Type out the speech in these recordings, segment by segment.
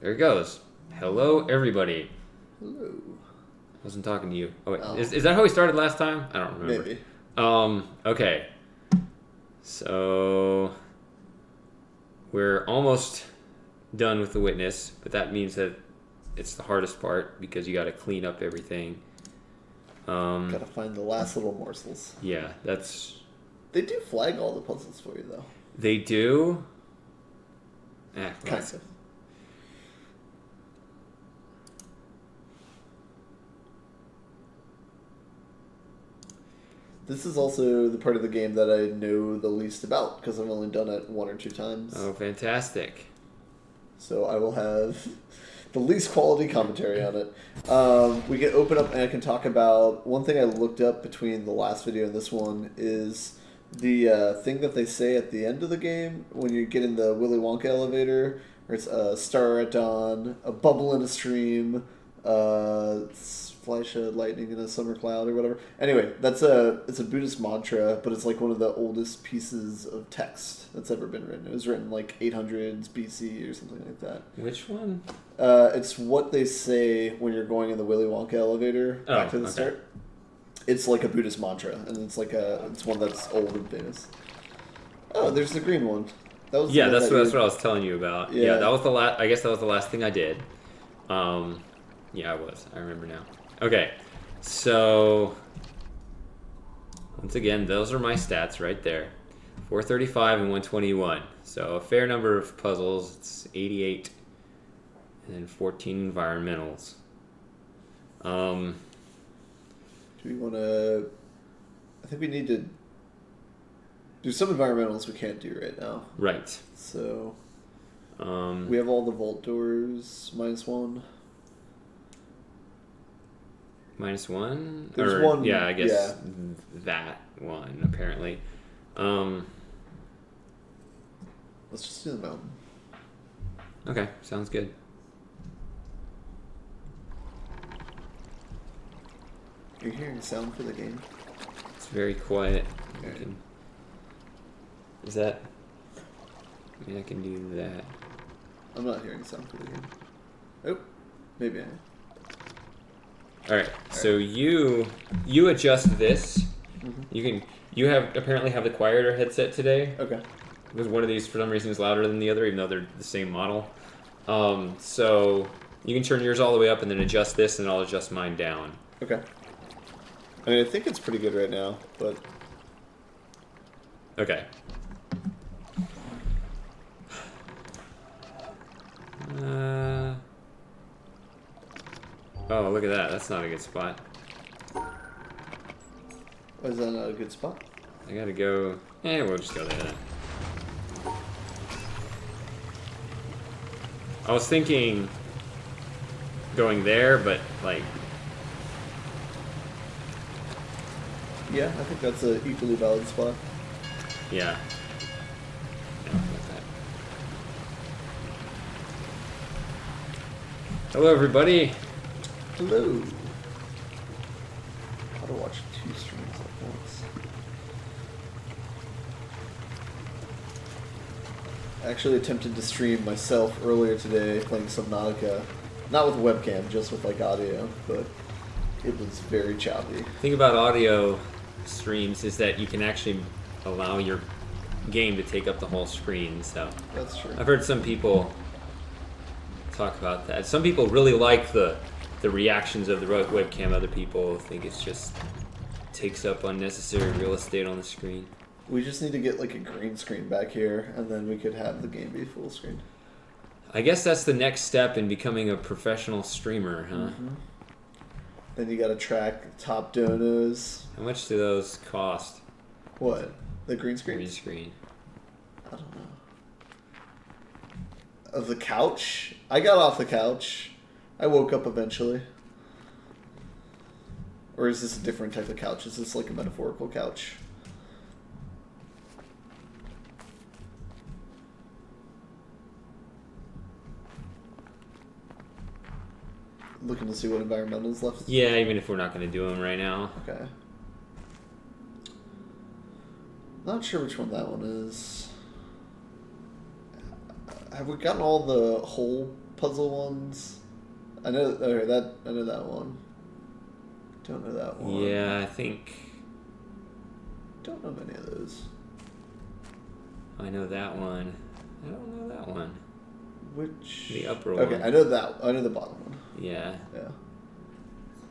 There it goes. Hello, everybody. Hello. I wasn't talking to you. Oh, wait. Oh. Is that how we started last time? I don't remember. Maybe. Okay. So, we're almost done with the witness, but that means that it's the hardest part because you got to clean up everything. Gotta find the last little morsels. Yeah, that's... They do flag all the puzzles for you, though. They do? Kind of. This is also the part of the game that I know the least about because I've only done it 1 or 2 times. Oh, fantastic. So I will have the least quality commentary on it. We can open up and I can talk about... One thing I looked up between the last video and this one is the thing that they say at the end of the game when you get in the Willy Wonka elevator, where it's a star at dawn, a bubble in a stream, flash of lightning in a summer cloud or whatever. Anyway, it's a Buddhist mantra, but it's like one of the oldest pieces of text that's ever been written. It was written like 800s BC or something like that. Which one? It's what they say when you're going in the Willy Wonka elevator back to the start. It's like a Buddhist mantra, and it's one that's old and famous. Oh, there's the green one. That was that's what I was telling you about. Yeah, that was the last. I guess that was the last thing I did. Yeah, I was. I remember now. Okay, so once again, those are my stats right there. 435 and 121. So a fair number of puzzles. It's 88, and then 14 environmentals. Do we want to... I think we need to do some environmentals we can't do right now. Right. So we have all the vault doors, -1. -1? There's one. Yeah, I guess that one, apparently. Let's just do the mountain. Okay, sounds good. Are you hearing sound for the game? It's very quiet. Okay. Is that... I mean, I can do that. I'm not hearing sound for the game. Oh, maybe I am. Alright, so you adjust this. Mm-hmm. You apparently have the quieter headset today. Okay. Because one of these, for some reason, is louder than the other, even though they're the same model. So you can turn yours all the way up and then adjust this, and I'll adjust mine down. Okay. I mean, I think it's pretty good right now, but... Okay. Oh, look at that. That's not a good spot. Why is that not a good spot? I gotta go... we'll just go there then. I was thinking going there, but, like... Yeah, I think that's an equally valid spot. Yeah. Hello, everybody. Hello. How to watch 2 streams at once. I actually attempted to stream myself earlier today playing Subnautica. Not with webcam, just with like audio, but it was very choppy. The thing about audio streams is that you can actually allow your game to take up the whole screen, so... That's true. I've heard some people talk about that. Some people really like the reactions of the webcam. Other people think it's just takes up unnecessary real estate on the screen. We just need to get like a green screen back here, and then we could have the game be full screen. I guess that's the next step in becoming a professional streamer, huh? Mm-hmm. Then you gotta track top donos. How much do those cost? What? The green screen? Green screen. I don't know. Of the couch? I got off the couch. I woke up eventually. Or is this a different type of couch? Is this like a metaphorical couch? Looking to see what environmental's left? Yeah, even if we're not going to do them right now. Okay. Not sure which one that one is. Have we gotten all the whole puzzle ones. I know that one. Don't know that one. Yeah, I think. Don't know many of those. I know that one. I don't know that one. Which? The upper one. Okay, I know that. I know the bottom one. Yeah. Yeah.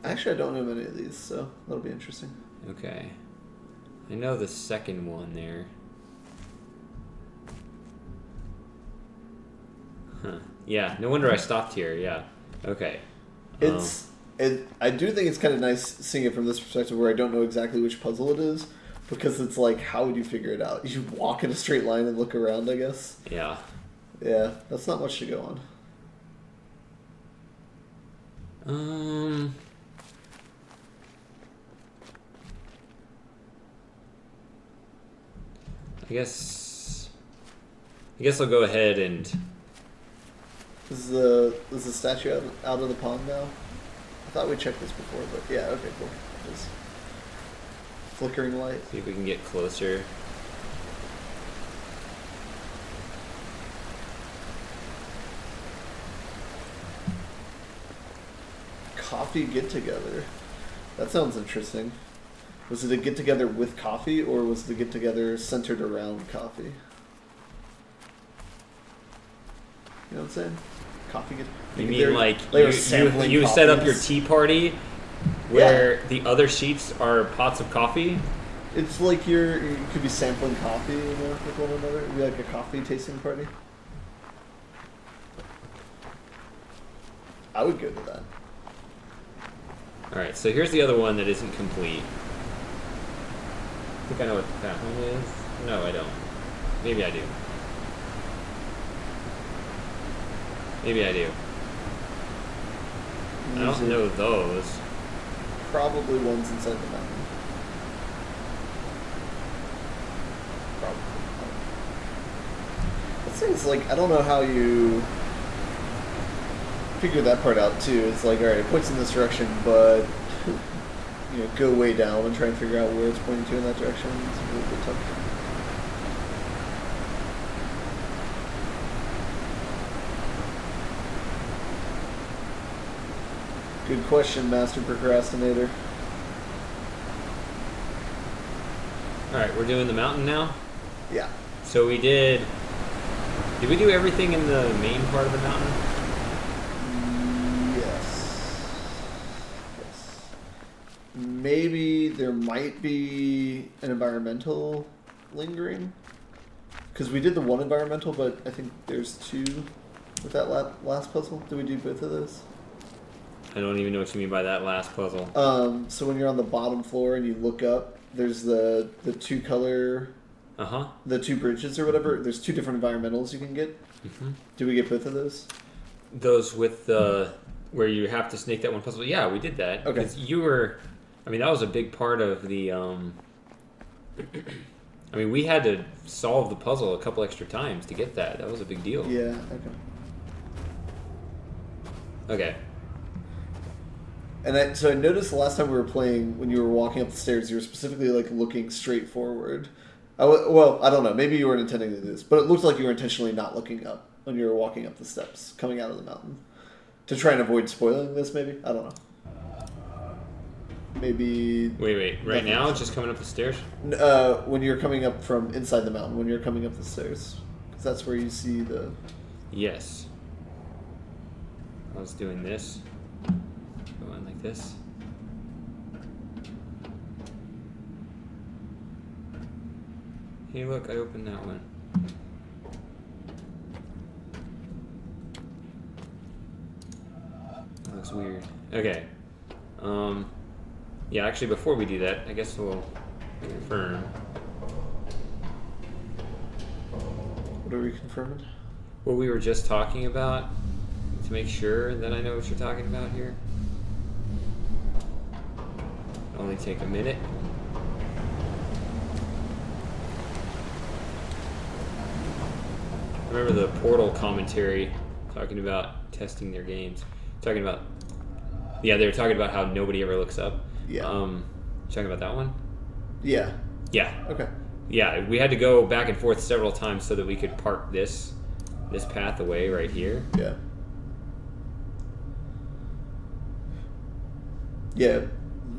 Actually, I don't know many of these, so that'll be interesting. Okay. I know the second one there. Huh. Yeah, no wonder I stopped here. Yeah. Okay. I do think it's kind of nice seeing it from this perspective where I don't know exactly which puzzle it is, because it's like, how would you figure it out? You walk in a straight line and look around, I guess. Yeah. Yeah, that's not much to go on. I guess I'll go ahead and. Is the statue out of the pond now? I thought we checked this before, but yeah, okay, cool. Just flickering light. See if we can get closer. Coffee get together. That sounds interesting. Was it a get together with coffee, or was the get together centered around coffee? You know what I'm saying? Coffee get. You mean like you set up your tea party where the other sheets are pots of coffee? It's like you could be sampling coffee, with one another. It'd be like a coffee tasting party. I would go to that. Alright, so here's the other one that isn't complete. I think I know what that one is. No, I don't. Maybe I do. Maybe I do. I don't know those. Probably ones inside the mountain. Probably. The thing is, like, I don't know how you figure that part out too. It's like, alright, it points in this direction, but go way down and try and figure out where it's pointing to in that direction. It's a little bit tough. Good question, Master Procrastinator. Alright, we're doing the mountain now? Yeah. So we did we do everything in the main part of the mountain? Yes. Maybe there might be an environmental lingering. Because we did the one environmental, but I think there's two with that last puzzle. Did we do both of those? I don't even know what you mean by that last puzzle. So when you're on the bottom floor and you look up, there's the two color, the two bridges or whatever. There's two different environmentals you can get. Mm-hmm. Did we get both of those? Those with the where you have to snake that one puzzle. Yeah, we did that. Okay. Because you were, that was a big part of the. We had to solve the puzzle a couple extra times to get that. That was a big deal. Yeah. Okay. And so I noticed the last time we were playing, when you were walking up the stairs, you were specifically like looking straight forward. Well, I don't know. Maybe you weren't intending to do this, but it looked like you were intentionally not looking up when you were walking up the steps coming out of the mountain to try and avoid spoiling this. Maybe, I don't know. Maybe. Wait. Right now, it's just coming up the stairs. When you're coming up from inside the mountain, when you're coming up the stairs, because that's where you see the. Yes. I was doing this. Going like this. Hey, look, I opened that one. That looks weird. Okay. Yeah, actually, before we do that, I guess we'll confirm. What are we confirming? What we were just talking about, to make sure that I know what you're talking about here. It'll only take a minute. Remember the Portal commentary talking about testing their games. They were talking about how nobody ever looks up. Yeah. Talking about that one? Yeah. Yeah. Okay. Yeah, we had to go back and forth several times so that we could park this path away right here. Yeah. Yeah,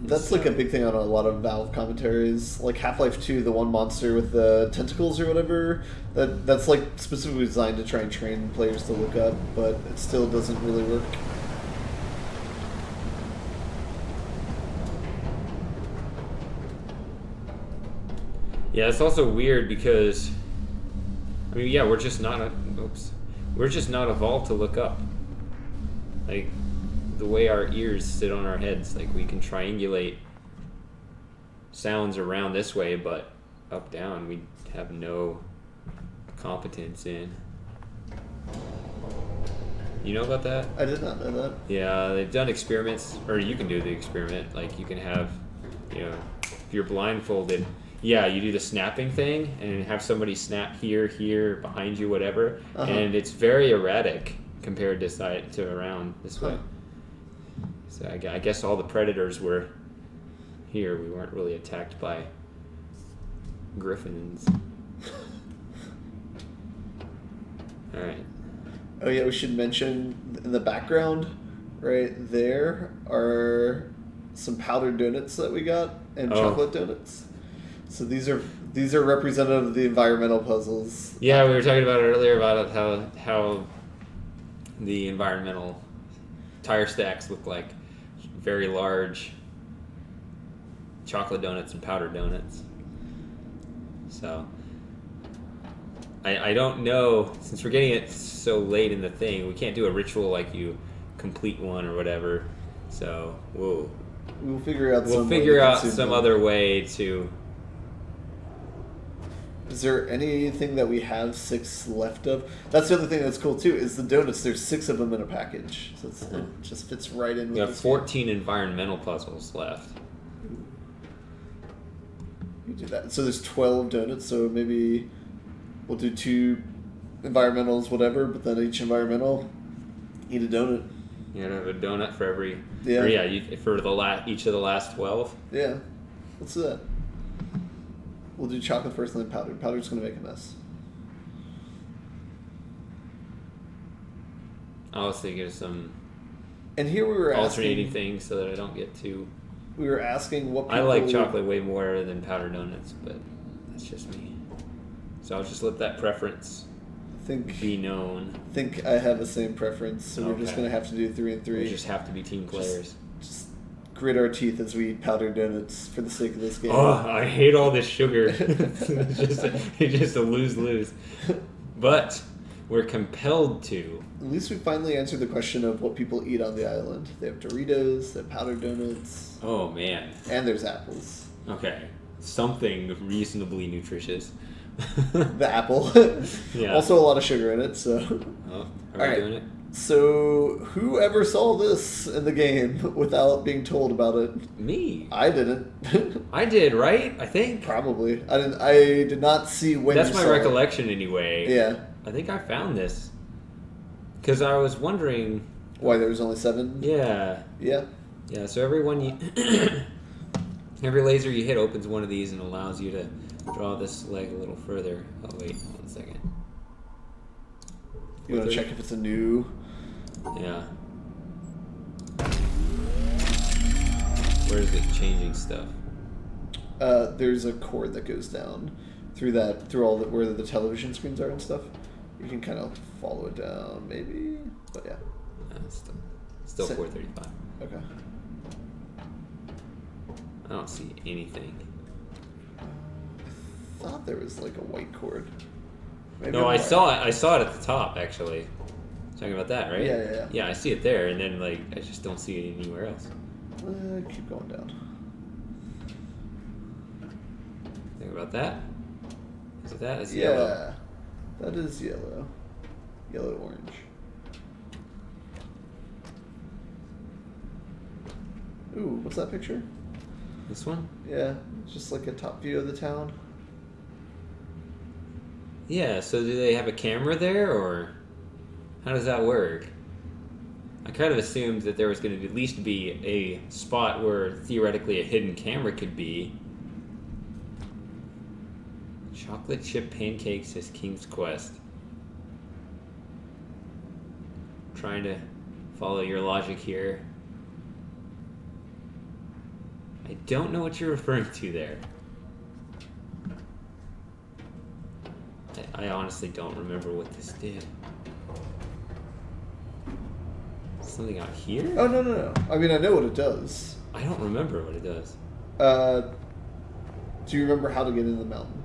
that's like a big thing on a lot of Valve commentaries. Like Half-Life 2, the one monster with the tentacles or whatever, that's like specifically designed to try and train players to look up, but it still doesn't really work. Yeah, it's also weird because, I mean, yeah, we're just not evolved to look up. Like, the way our ears sit on our heads, like we can triangulate sounds around this way, but up down we have no competence in. You know about that? I did not know that. Yeah, they've done experiments, or you can do the experiment. Like you can have, if you're blindfolded, yeah, you do the snapping thing and have somebody snap here, behind you, whatever, and it's very erratic compared to side to around this way. So I guess all the predators were here. We weren't really attacked by griffins. All right. Oh yeah, we should mention in the background, right there are some powdered donuts that we got and chocolate donuts. So these are representative of the environmental puzzles. Yeah, we were talking about it earlier about how the environmental tire stacks look like very large chocolate donuts and powdered donuts. So I don't know, since we're getting it so late in the thing, we can't do a ritual like you complete one or whatever. So we'll figure out some other way to. Is there anything that we have 6 left of? That's the other thing that's cool too, is the donuts. There's 6 of them in a package. So it just fits right in with We have 14 environmental puzzles left. You do that. So there's 12 donuts, so maybe we'll do 2 environmentals, whatever, but then each environmental, eat a donut. You gotta have a donut for every... Yeah. Or each of the last 12? Yeah. Let's do that. We'll do chocolate first and then powdered. Powdered's going to make a mess. I was thinking of some and here we were alternating things so that I don't get too... We were asking what people... I like chocolate way more than powdered donuts, but that's just me. So I'll just let that preference be known. I think I have the same preference, so we're just going to have to do 3 and 3. We just have to be team players. Just grit our teeth as we eat powdered donuts for the sake of this game. Oh, I hate all this sugar. It's just a lose-lose. But we're compelled to. At least we finally answered the question of what people eat on the island. They have Doritos, they have powdered donuts. Oh, man. And there's apples. Okay. Something reasonably nutritious. The apple. Yeah. Also a lot of sugar in it, so... Oh, are we doing it? So, whoever saw this in the game without being told about it? Me. I didn't. I did, right? I think. Probably. I did not see when That's you my saw recollection anyway. Yeah. I think I found this. Because I was wondering... Why there was only 7? Yeah. Yeah. Yeah, so every laser you hit opens one of these and allows you to draw this leg a little further. Oh, wait, 1 second. You want to check if it's a new... Yeah. Where is it changing stuff? There's a cord that goes down through all where the television screens are and stuff. You can kind of follow it down, maybe, but yeah. Still 435. Okay. I don't see anything. I thought there was like a white cord. Maybe no, I saw it. I saw it at the top actually. Talking about that, right? Yeah. Yeah, I see it there, and then like I just don't see it anywhere else. Keep going down. Think about that. Is it that? It's yeah, yellow. That is yellow. Yellow orange. Ooh, what's that picture? This one? Yeah, just like a top view of the town. Yeah, so do they have a camera there, or how does that work? I kind of assumed that there was going to at least be a spot where theoretically a hidden camera could be. Chocolate chip pancakes is King's Quest. Trying to follow your logic here. I don't know what you're referring to there. I honestly don't remember what this did. Something out here? Oh, no. I mean, I know what it does. I don't remember what it does. Do you remember how to get in the mountain?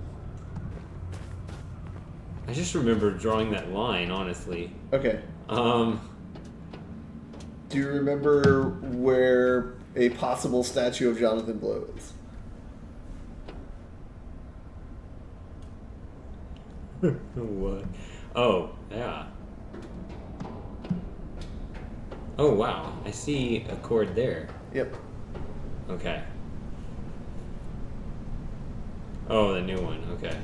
I just remember drawing that line, honestly. Okay. Do you remember where a possible statue of Jonathan Blow is? What? Oh, yeah. Oh, wow. I see a cord there. Yep. Okay. Oh, the new one. Okay.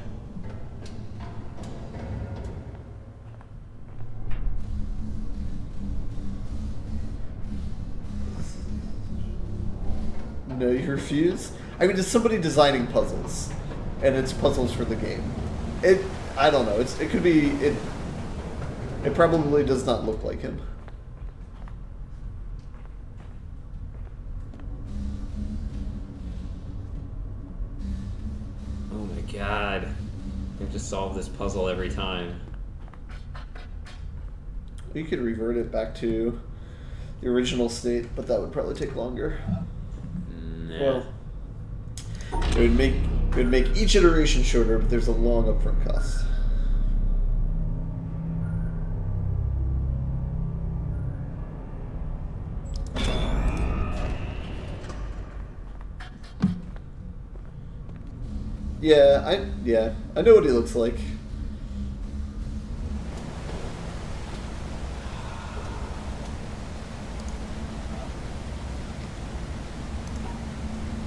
No, you refuse? I mean, it's somebody designing puzzles. And it's puzzles for the game. I don't know. It could be... It probably does not look like him. Oh my god. I have to solve this puzzle every time. You could revert it back to the original state, but that would probably take longer. Nah. Well, it would make each iteration shorter, but there's a long upfront cost. Yeah, I know what he looks like.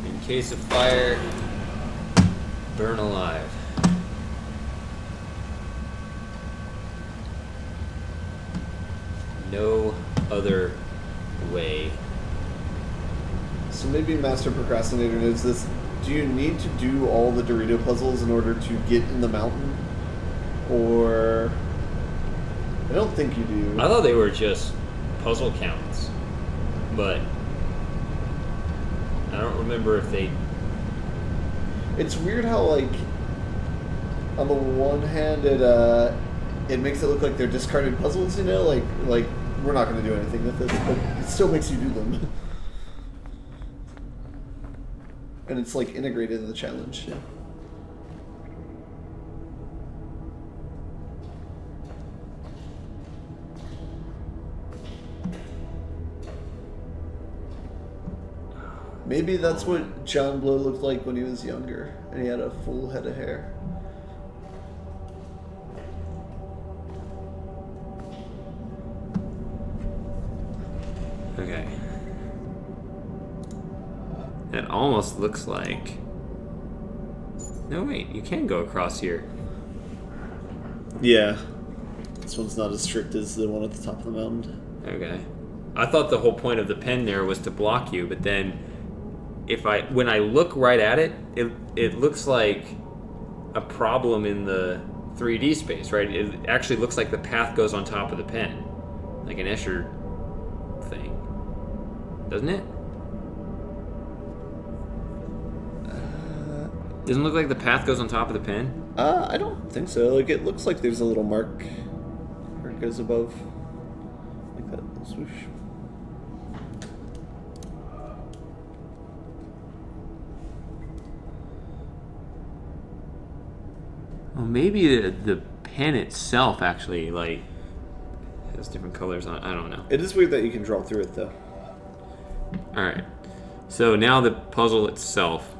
In case of fire, burn alive. No other way. So maybe Master Procrastinator knows this. Do you need to do all the Dorito puzzles in order to get in the mountain? Or... I don't think you do. I thought they were just puzzle counts. But I don't remember if they... It's weird how, like, on the one hand, it makes it look like they're discarded puzzles, you know? Like we're not going to do anything with this, but it still makes you do them. And it's, like, integrated in the challenge, yeah. Maybe that's what John Blow looked like when he was younger, and he had a full head of hair. Okay. It almost looks like... No, wait, you can go across here. Yeah. This one's not as strict as the one at the top of the mountain. Okay. I thought the whole point of the pen there was to block you, but then when I look right at it, it looks like a problem in the 3D space, right? It actually looks like the path goes on top of the pen. Like an Escher thing. Doesn't it? Doesn't it look like the path goes on top of the pen? I don't think so. Like, it looks like there's a little mark where it goes above. Like that little swoosh. Well, maybe the pen itself actually, like, has different colors on it. I don't know. It is weird that you can draw through it, though. Alright. So now the puzzle itself.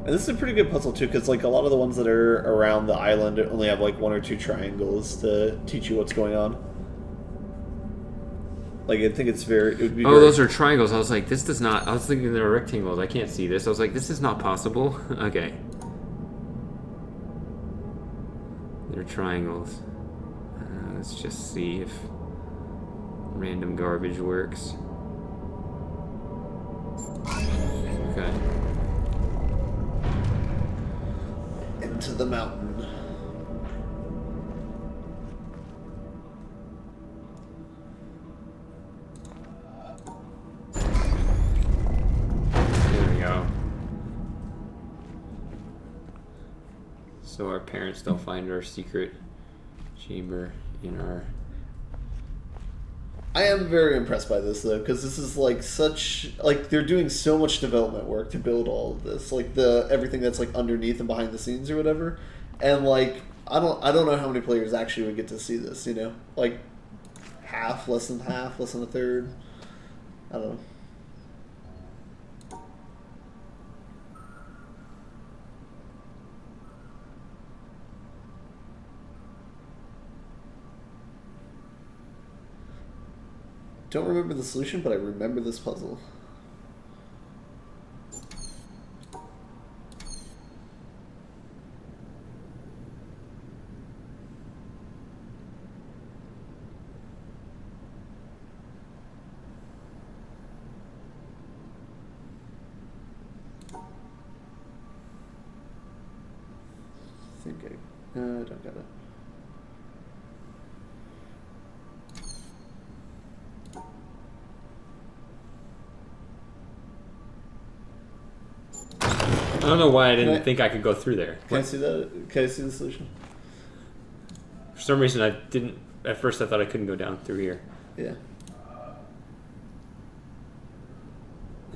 And this is a pretty good puzzle, too, because, like, a lot of the ones that are around the island only have, like, 1 or 2 triangles to teach you what's going on. Like, I think it's very... It would be those are triangles. I was like, this does not... I was thinking they were rectangles. I can't see this. I was like, this is not possible. Okay. They're triangles. Let's just see if random garbage works. Okay. Into the mountain. So our parents don't find our secret chamber in our... I am very impressed by this though, because this is like such like they're doing so much development work to build all of this, like everything that's like underneath and behind the scenes or whatever, and like I don't know how many players actually would get to see this, you know, like half, less than a third. I don't know. Don't remember the solution, but I remember this puzzle. I think I don't got it. I don't know why I didn't think I could go through there. Can I see that? Can I see the solution? For some reason, I didn't. At first, I thought I couldn't go down through here. Yeah.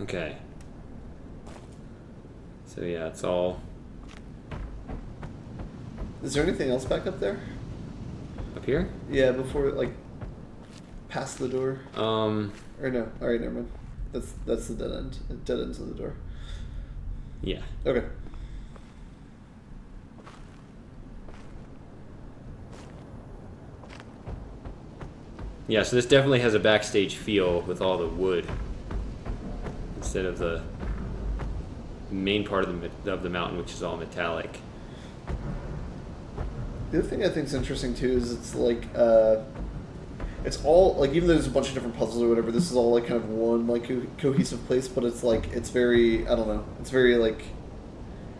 Okay. So yeah, it's all... Is there anything else back up there? Up here? Yeah, before, like, past the door? Or no. Alright, never mind. That's the dead end. Dead end to the door. Yeah. Okay. Yeah, so this definitely has a backstage feel with all the wood instead of the main part of the mountain, which is all metallic. The other thing I think is interesting too is it's like it's all like, even though there's a bunch of different puzzles or whatever, this is all like kind of one like cohesive place, but it's like it's very, I don't know, it's very like,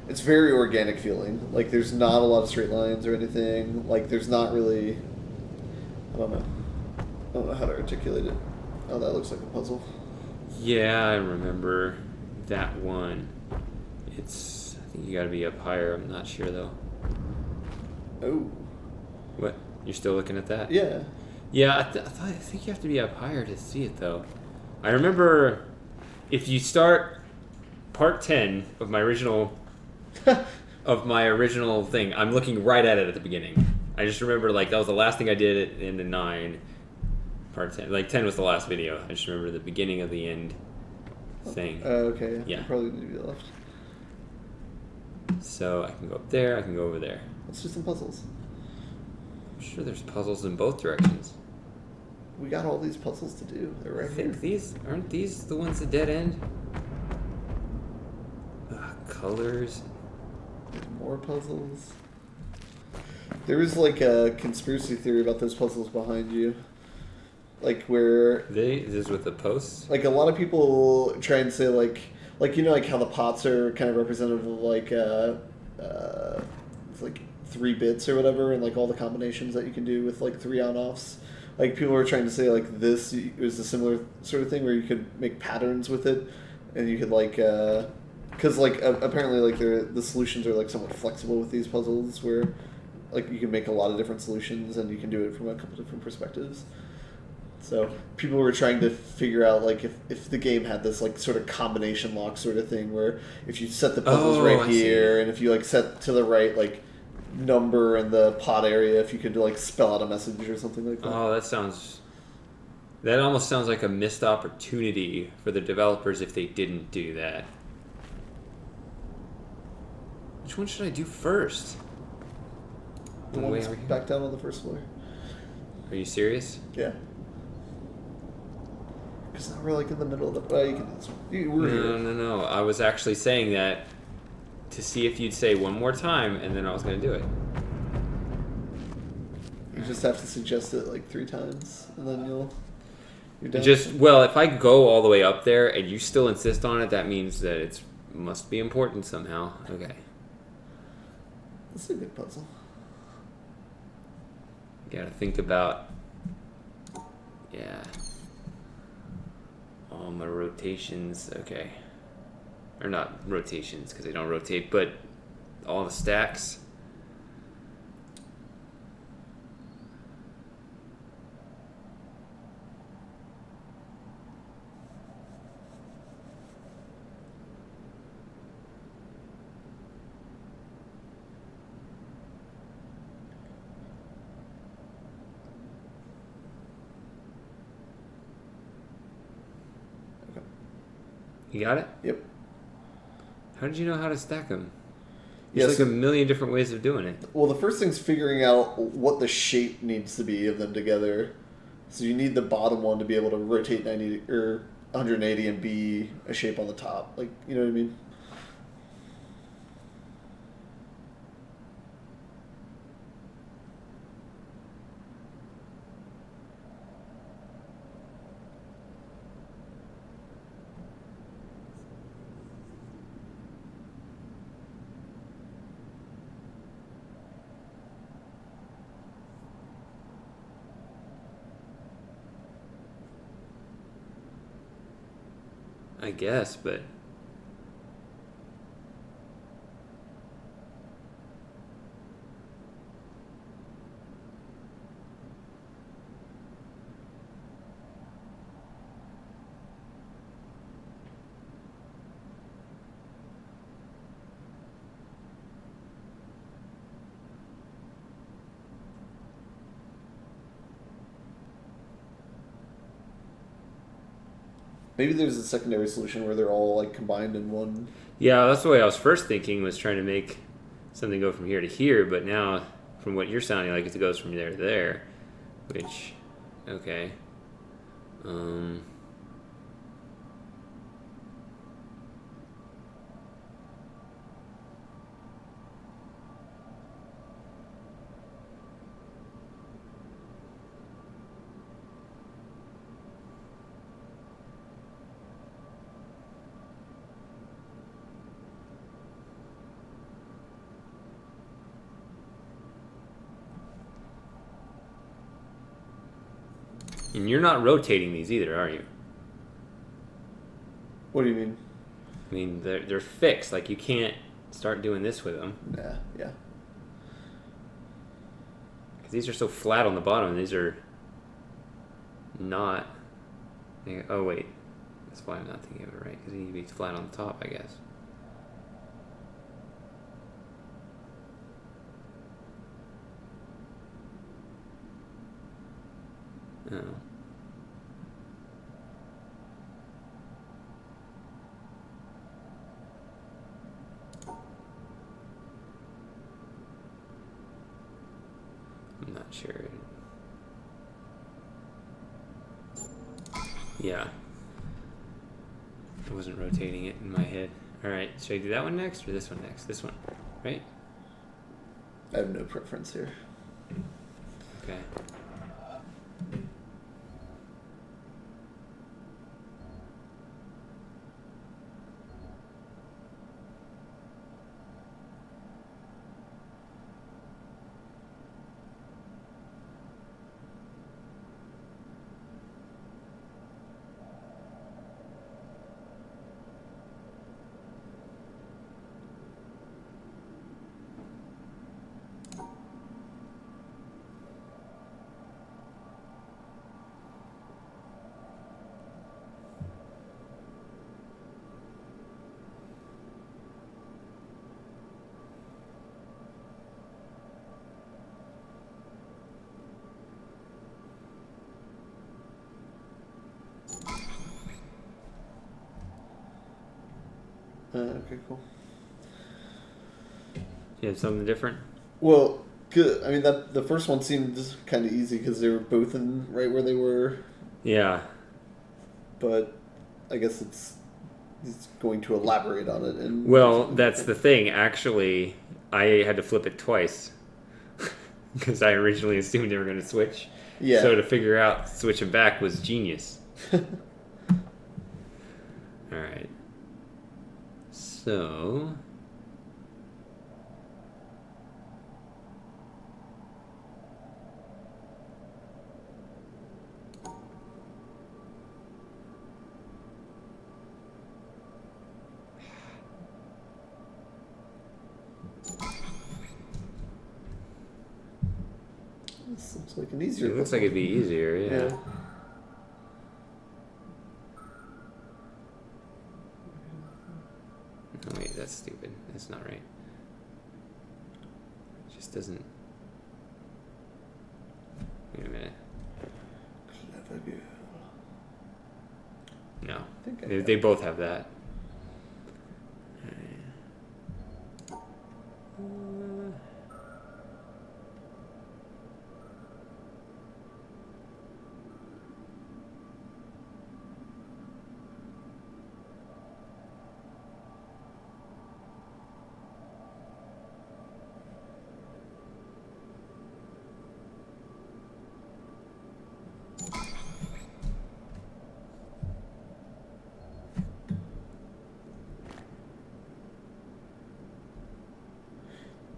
it's very organic feeling. Like there's not a lot of straight lines or anything. Like there's not really, I don't know how to articulate it. Oh, that looks like a puzzle. Yeah, I remember that one. It's, I think you gotta be up higher. I'm not sure though. Oh. What? You're still looking at that? Yeah. Yeah, I think you have to be up higher to see it though. I remember if you start part 10 of my original thing, I'm looking right at it at the beginning. I just remember like that was the last thing I did in the 9. Part 10. Like 10 was the last video. I just remember the beginning of the end thing. Okay. Yeah. Probably need to be left. So I can go up there, I can go over there. Let's do some puzzles. I'm sure there's puzzles in both directions. We got all these puzzles to do. They're right here. I think aren't these the ones that dead end? Colors. There's more puzzles. There is like a conspiracy theory about those puzzles behind you. Like where... This is with the posts? Like a lot of people try and say like you know, like how the pots are kind of representative of like it's like 3 bits or whatever, and like all the combinations that you can do with like 3 on-offs. Like people are trying to say like this is a similar sort of thing where you could make patterns with it, and you could like because like apparently like the solutions are like somewhat flexible with these puzzles, where like you can make a lot of different solutions and you can do it from a couple different perspectives. So people were trying to figure out like if the game had this like sort of combination lock sort of thing, where if you set the puzzles right here, and if you like set to the right like number in the pot area, if you could like spell out a message or something like that. Oh, that almost sounds like a missed opportunity for the developers if they didn't do that. Which one should I do first? The one that's back down on the first floor. Are you serious? Yeah. Because now we're like in the middle of the... Well, you can do this one. No. I was actually saying that to see if you'd say one more time, and then I was going to do it. You just have to suggest it like 3 times, and then you're done. Well, if I go all the way up there and you still insist on it, that means that it must be important somehow. Okay. That's a good puzzle. You gotta think about... Yeah. All my rotations, okay. Or not rotations, because they don't rotate, but all the stacks. You got it? Yep. How did you know how to stack them? Yeah, There's like a million different ways of doing it. Well, the first thing's figuring out what the shape needs to be of them together. So you need the bottom one to be able to rotate 90 or 180 and be a shape on the top. Like, you know what I mean? I guess, but Maybe there's a secondary solution where they're all like combined in one. yeah, that's the way I was first thinking, was trying to make something go from here to here, but now from what you're sounding like, it goes from there to there, which, okay. And you're not rotating these either, are you? What do you mean? I mean, they're fixed. Like, you can't start doing this with them. Nah, yeah. Because these are so flat on the bottom, and these are not... Oh, wait. That's why I'm not thinking of it right, because they need to be flat on the top, I guess. Oh. I'm not sure. Yeah. I wasn't rotating it in my head. Alright, should I do that one next or this one next? This one, right? I have no preference here. Okay. Okay, cool. You have something different? Well, good. I mean, that the first one seemed just kind of easy because they were both in right where they were. Yeah. But I guess he's going to elaborate on it. And Well, that's the thing. Actually, I had to flip it twice because I originally assumed they were going to switch. Yeah. So to figure out switching back was genius. All right. So... This looks like an easier. It looks like it'd be easier, yeah. Oh, wait, that's stupid. That's not right. It just doesn't... Wait a minute. No. They both have that.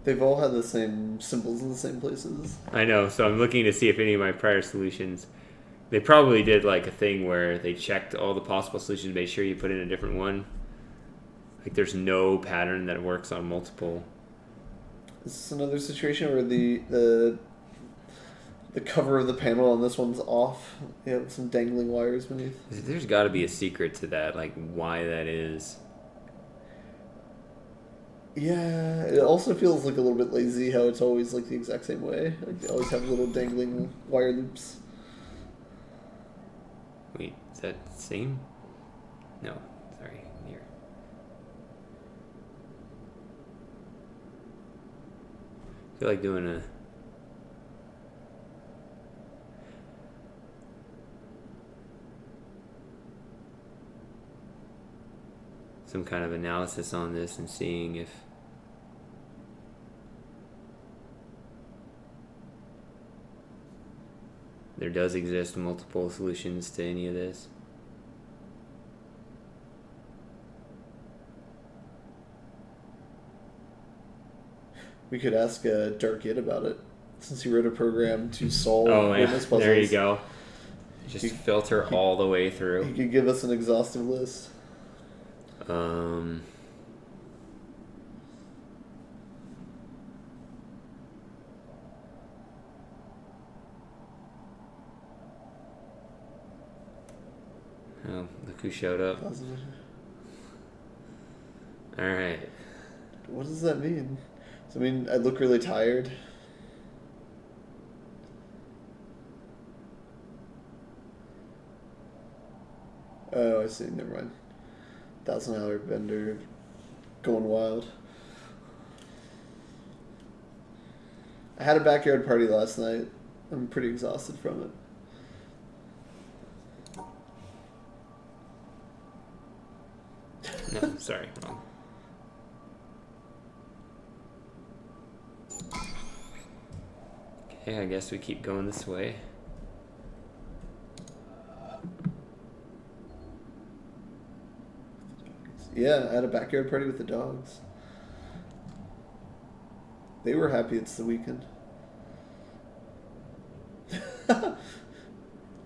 They've all had the same symbols in the same places. I know, so I'm looking to see if any of my prior solutions... They probably did like a thing where they checked all the possible solutions, made sure you put in a different one. Like there's no pattern that works on multiple. Is this another situation where the cover of the panel on this one's off? You have some dangling wires beneath. There's got to be a secret to that, like why that is. Yeah, it also feels like a little bit lazy how it's always like the exact same way. Like they always have little dangling wire loops. Wait, is that same? No, sorry, here. I feel like doing a... some kind of analysis on this and seeing if... there does exist multiple solutions to any of this. We could ask Dark It about it, since he wrote a program to solve witness puzzles. There you go. Just filter all the way through. He could give us an exhaustive list. Oh, look who showed up. Alright. What does that mean? Does it mean I look really tired? Oh, I see. Never mind. $1,000 vendor going wild. I had a backyard party last night. I'm pretty exhausted from it. No, sorry, wrong. Okay, I guess we keep going this way. Yeah, I had a backyard party with the dogs. They were happy it's the weekend.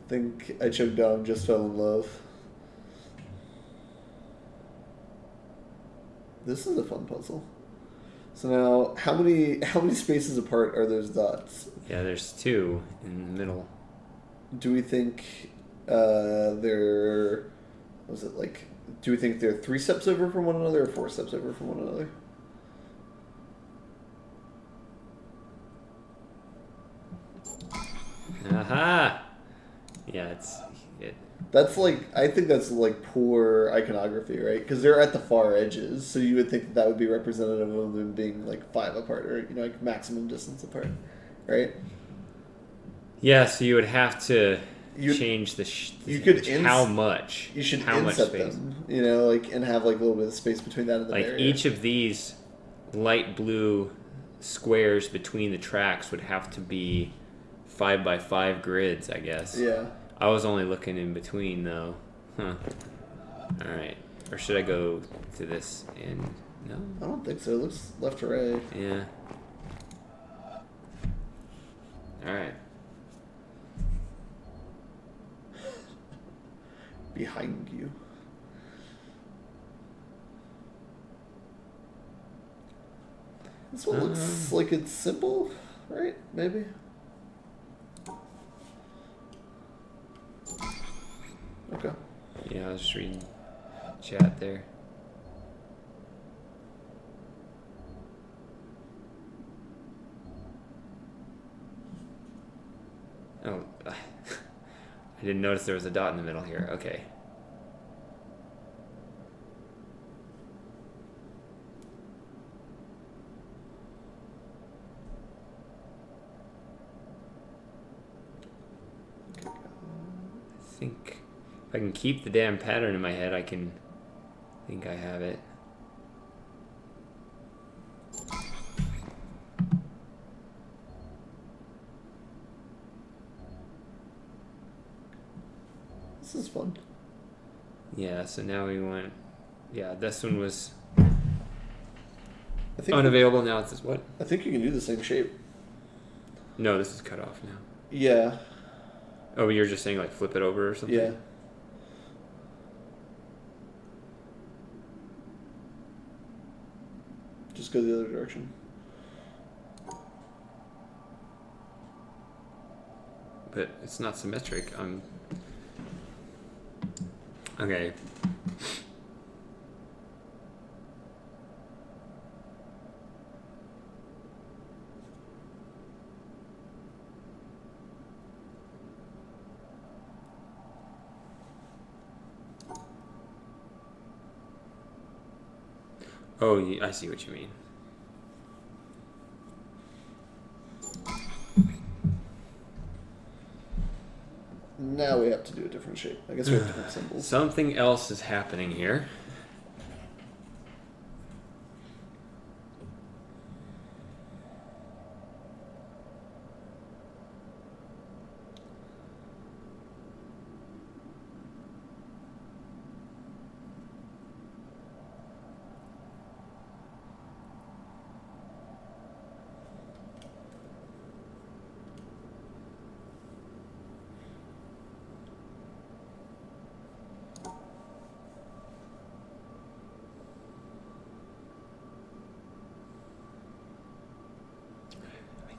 Think I choked down, just fell in love. This is a fun puzzle. So now, how many spaces apart are those dots? Yeah, there's two in the middle. Do we think do we think they're 3 steps over from one another or 4 steps over from one another? Aha! Yeah, That's I think that's poor iconography, right? Because they're at the far edges, so you would think that would be representative of them being 5 apart, or maximum distance apart, right? Yeah, so you would have to change the how much. You should how much inset space. them, and have a little bit of space between that and the barrier. Each of these light blue squares between the tracks would have to be 5 by 5 grids, I guess. Yeah. I was only looking in between, though. Huh. Alright. Or should I go to this and... No? I don't think so. It looks left to right. Yeah. Alright. Behind you. This one looks like it's simple, right? Maybe? Okay. Yeah, I was just reading chat there. Oh, I didn't notice there was a dot in the middle here. Okay. I think if I can keep the damn pattern in my head, I think I have it. This is fun. Yeah, so now we went... Yeah, this one was... I think unavailable now. It says what? I think you can do the same shape. No, this is cut off now. Yeah. Oh, you're just saying like flip it over or something? Yeah. Just go the other direction. But it's not symmetric. Okay. Oh, I see what you mean. Now we have to do a different shape. I guess we have different symbols. Something else is happening here.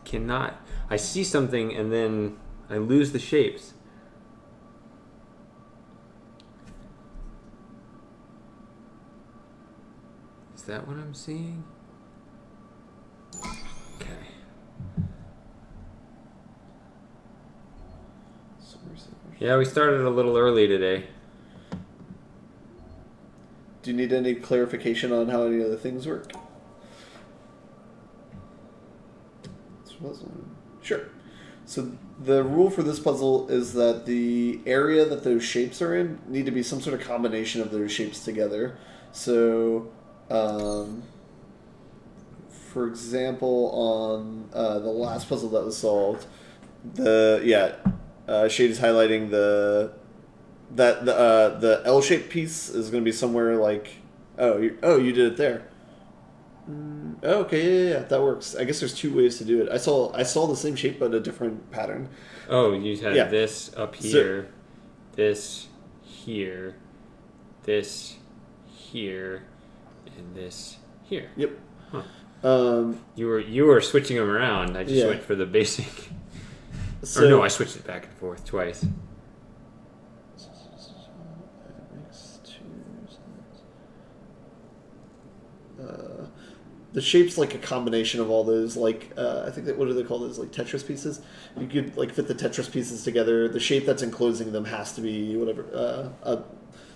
Cannot. I see something and then I lose the shapes. Is that what I'm seeing? Okay. Yeah, we started a little early today. Do you need any clarification on how any other things work? Sure. So the rule for this puzzle is that the area that those shapes are in need to be some sort of combination of those shapes together. So, for example, on the last puzzle that was solved, Shade is highlighting the L-shaped piece is going to be somewhere like you did it there. Okay, yeah, that works. I guess there's two ways to do it. I saw the same shape but a different pattern. Oh, you had this up here, this here, this here, and this here. Yep. Huh. You were switching them around. I just went for the basic. So, or no, I switched it back and forth twice. The shape's like a combination of all those, like, I think what do they call those, like Tetris pieces? You could, like, fit the Tetris pieces together. The shape that's enclosing them has to be whatever,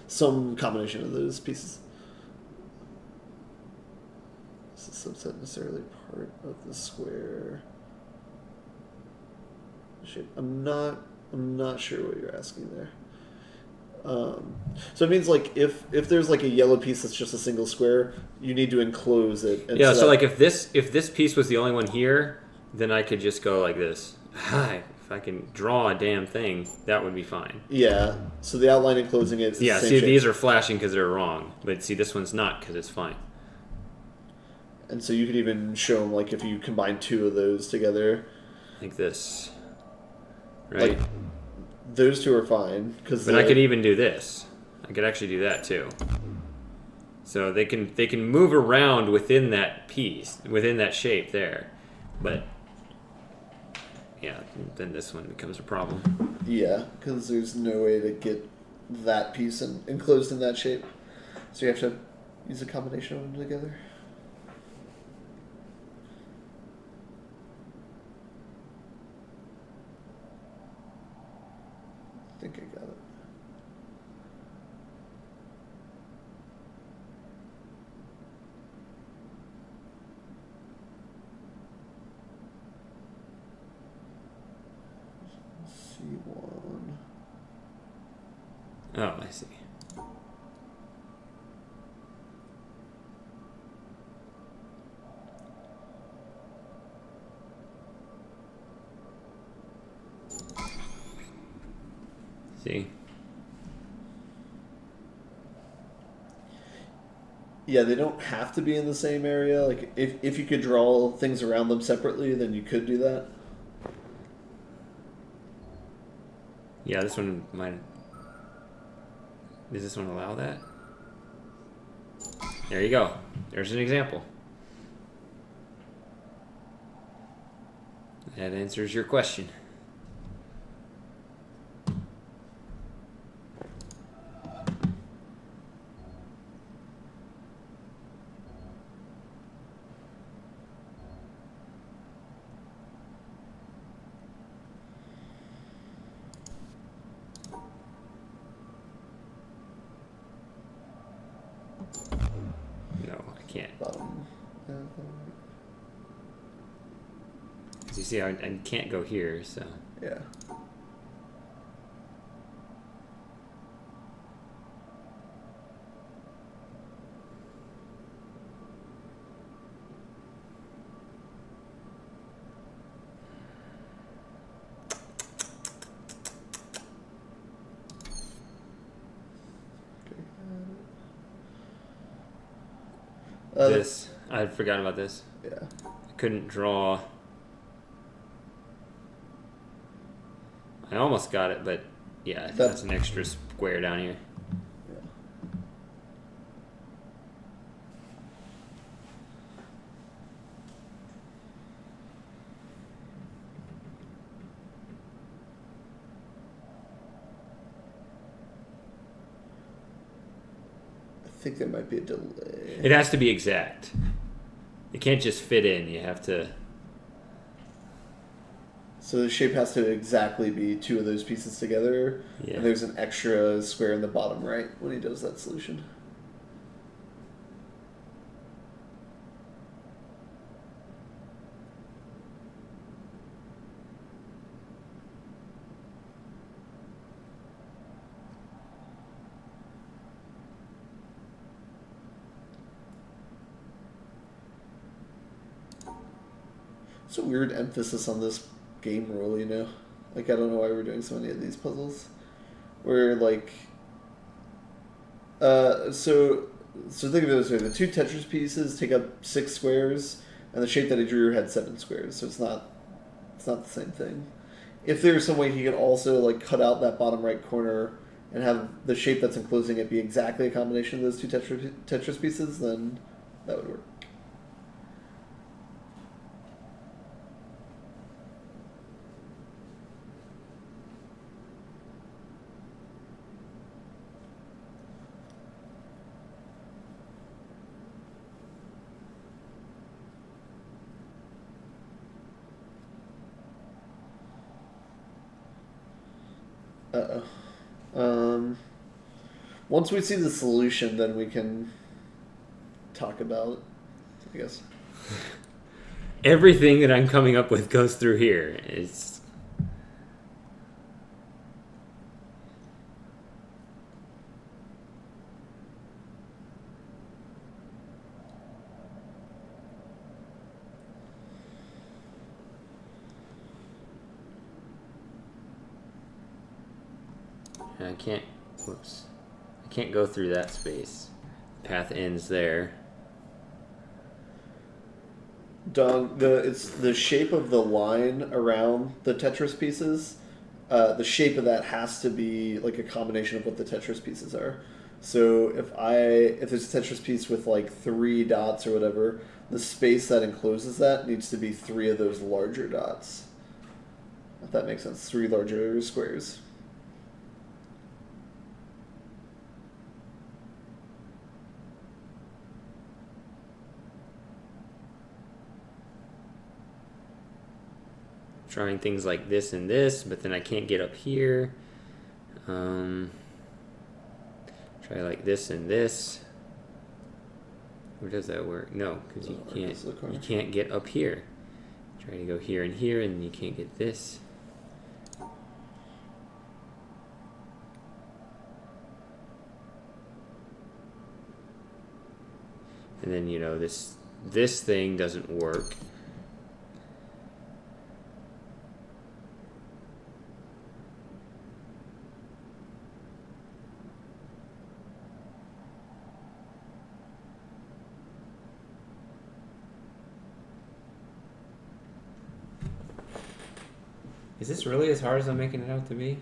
some combination of those pieces. This is subset necessarily part of the square shape. I'm not sure what you're asking there. So it means like if there's like a yellow piece that's just a single square, you need to enclose it. And so like if this piece was the only one here, then I could just go like this. If I can draw a damn thing, that would be fine. Yeah. So the outline enclosing it is the same see, shape. These are flashing because they're wrong, but see, this one's not because it's fine. And so you could even show them like if you combine two of those together, like this, right? Like, those two are fine but I could even do this. I could actually do that too. So they can move around within that piece, within that shape there, but yeah, then this one becomes a problem. Yeah, because there's no way to get that piece enclosed in that shape, so you have to use a combination of them together. I think I got it. C1. Oh, I see. See? Yeah, they don't have to be in the same area. Like, if you could draw things around them separately, then you could do that. Yeah, this one might. Does this one allow that? There you go. There's an example. That answers your question. No, I can't. Bottom. As you see, I can't go here, so. Yeah. This, I forgot about this. Yeah. I couldn't draw. I almost got it, but yeah, that's an extra square down here. Yeah. I think there might be a delay. It has to be exact. It can't just fit in. You have to. So the shape has to exactly be two of those pieces together, Yeah. and there's an extra square in the bottom right when he does that solution. It's a weird emphasis on this game rule, you know? Like, I don't know why we're doing so many of these puzzles. Where, like... So think of it this way. The two Tetris pieces take up 6 squares, and the shape that he drew had 7 squares, so it's not the same thing. If there's some way he could also, like, cut out that bottom right corner and have the shape that's enclosing it be exactly a combination of those two Tetris pieces, then that would work. Once we see the solution, then we can talk about it, I guess. Everything that I'm coming up with goes through here. It's. And I can't. Whoops. I can't go through that space. Path ends there. Don, it's the shape of the line around the Tetris pieces. The shape of that has to be like a combination of what the Tetris pieces are. So if there's a Tetris piece with like 3 dots or whatever, the space that encloses that needs to be 3 of those larger dots. If that makes sense, 3 larger squares. Drawing things like this and this, but then I can't get up here. Try like this and this. Or does that work? No, because you can't get up here. Try to go here and here, and you can't get this. And then this thing doesn't work. Is this really as hard as I'm making it out to be?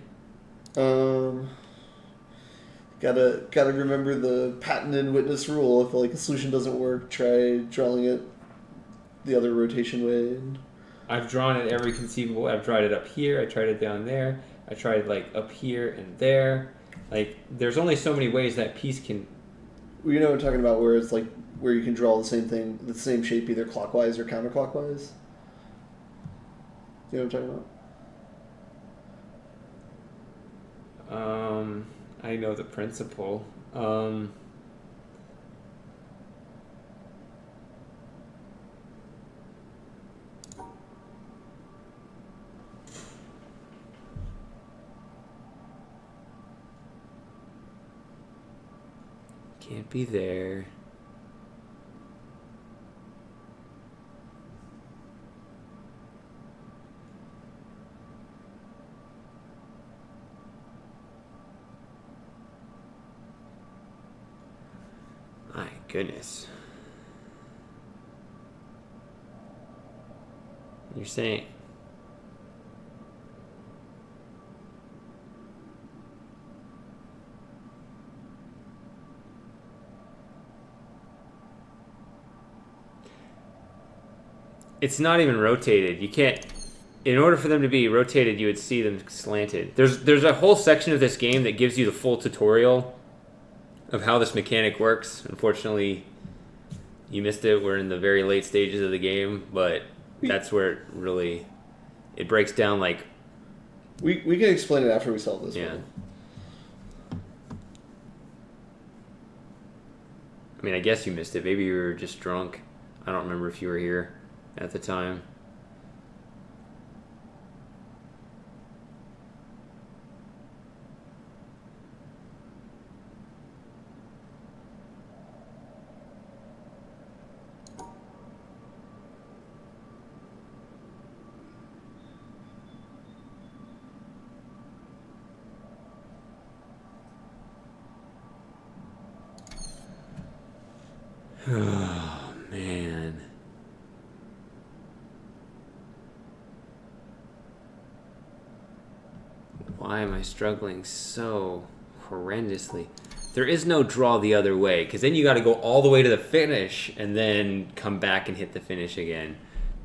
Gotta remember the patented witness rule. If like a solution doesn't work, try drawing it the other rotation way. I've drawn it every conceivable. I've tried it up here. I tried it down there. I tried like up here and there. Like there's only so many ways that piece can. Well, you know what I'm talking about, where it's like where you can draw the same thing, the same shape, either clockwise or counterclockwise. You know what I'm talking about? I know the principle. Can't be there. My goodness. You're saying... It's not even rotated. You can't... In order for them to be rotated, you would see them slanted. There's a whole section of this game that gives you the full tutorial of how this mechanic works. Unfortunately, you missed it. We're in the very late stages of the game, but that's where it breaks down like... We can explain it after we solve this one. I mean, I guess you missed it. Maybe you were just drunk. I don't remember if you were here at the time. Oh, man. Why am I struggling so horrendously? There is no draw the other way, because then you got to go all the way to the finish and then come back and hit the finish again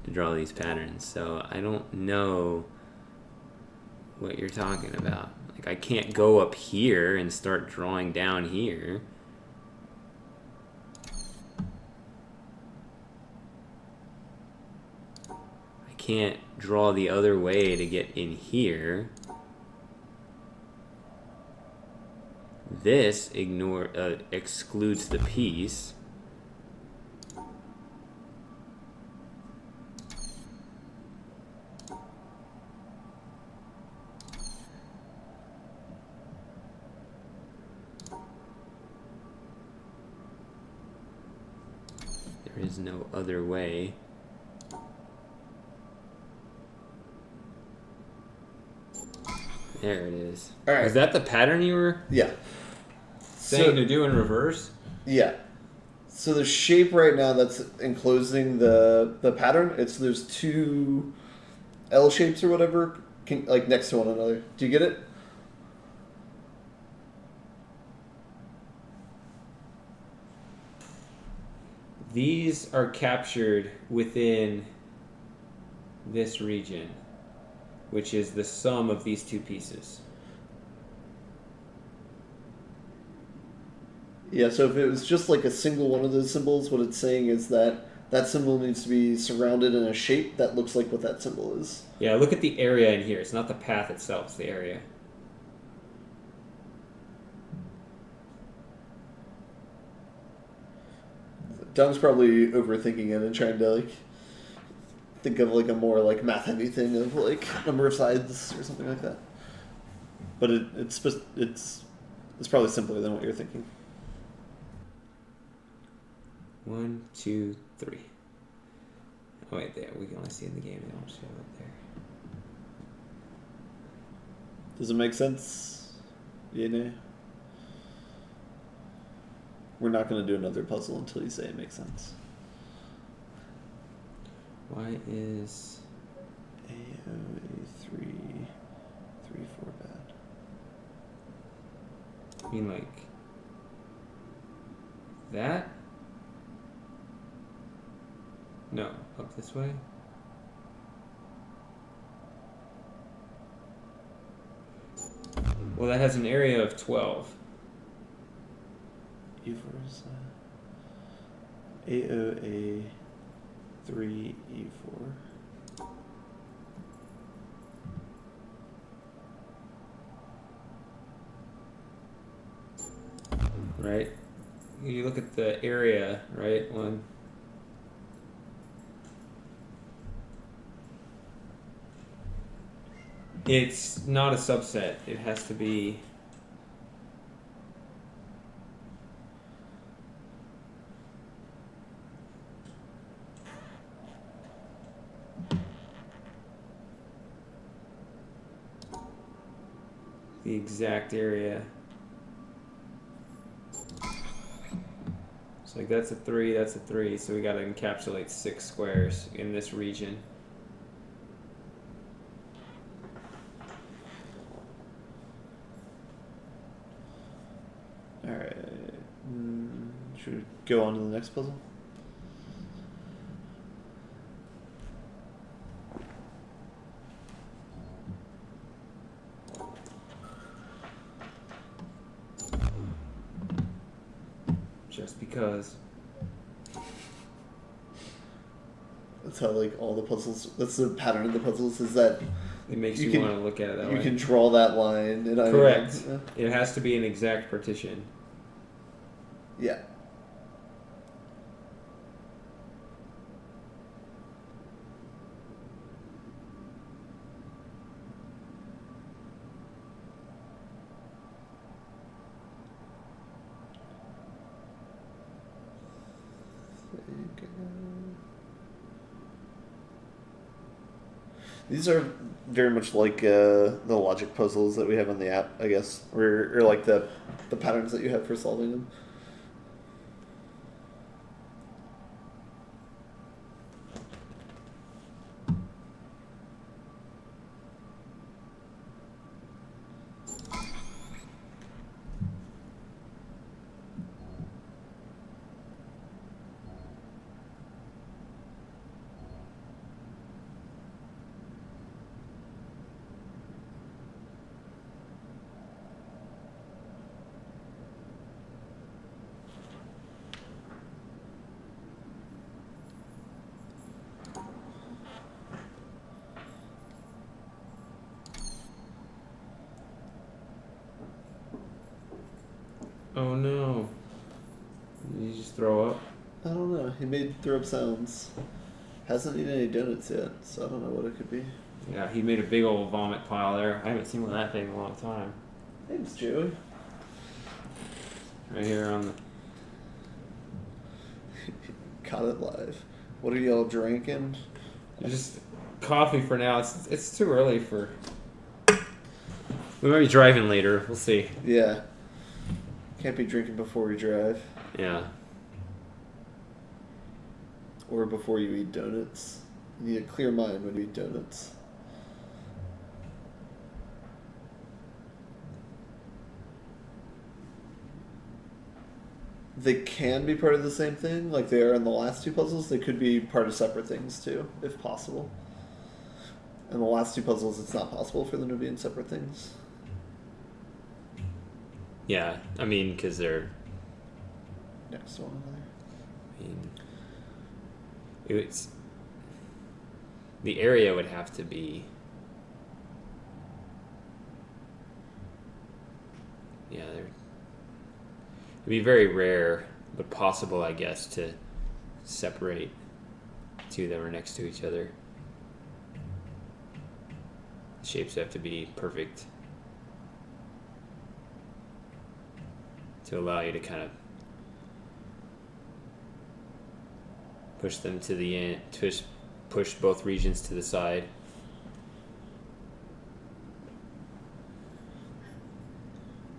to draw these patterns. So I don't know what you're talking about. Like, I can't go up here and start drawing down here. I can't draw the other way to get in here. This excludes the piece. There is no other way. There it is. All right. Is that the pattern you were saying to do in reverse? Yeah. So the shape right now that's enclosing the pattern, there's two L shapes or whatever, like next to one another. Do you get it? These are captured within this region, which is the sum of these two pieces. Yeah, so if it was just like a single one of those symbols, what it's saying is that that symbol needs to be surrounded in a shape that looks like what that symbol is. Yeah, look at the area in here. It's not the path itself, it's the area. Dom's probably overthinking it and trying to like think of like a more like math heavy thing of like number of sides or something like that. But it's probably simpler than what you're thinking. 1, 2, 3. Oh wait, there. We can only see in the game. They don't show it there. Does it make sense? Yeah. We're not going to do another puzzle until you say it makes sense. Why is A3 I mean, like that? No, up this way. Well, that has an area of 12. E4 is AOA 3 E4. Right? You look at the area, right? One. It's not a subset. It has to be. The exact area. So like that's a 3, that's a 3, so we gotta encapsulate 6 squares in this region. Alright. Should we go on to the next puzzle? Just because. That's how like all the puzzles. That's the pattern of the puzzles is that it makes you want to look at it that way. You can draw that line. And correct. It has to be an exact partition. Yeah. These are very much like the logic puzzles that we have on the app, I guess, or like the patterns that you have for solving them. Oh no. Did you just throw up? I don't know. He made throw up sounds. Hasn't eaten any donuts yet, so I don't know what it could be. Yeah, he made a big old vomit pile there. I haven't seen one that big in a long time. Thanks, Joey. Right here on the... Caught it live. What are y'all drinking? Just coffee for now. It's too early for... We might be driving later. We'll see. Yeah. Can't be drinking before we drive. Yeah. Or before you eat donuts. You need a clear mind when you eat donuts. They can be part of the same thing, like they are in the last two puzzles. They could be part of separate things too, if possible. In the last two puzzles, it's not possible for them to be in separate things. Yeah, I mean, because they're... Next to one another. I mean... It's... The area would have to be... Yeah, they're... It'd be very rare, but possible, I guess, to separate two that were next to each other. The shapes have to be perfect to allow you to kind of push them to the end, push both regions to the side.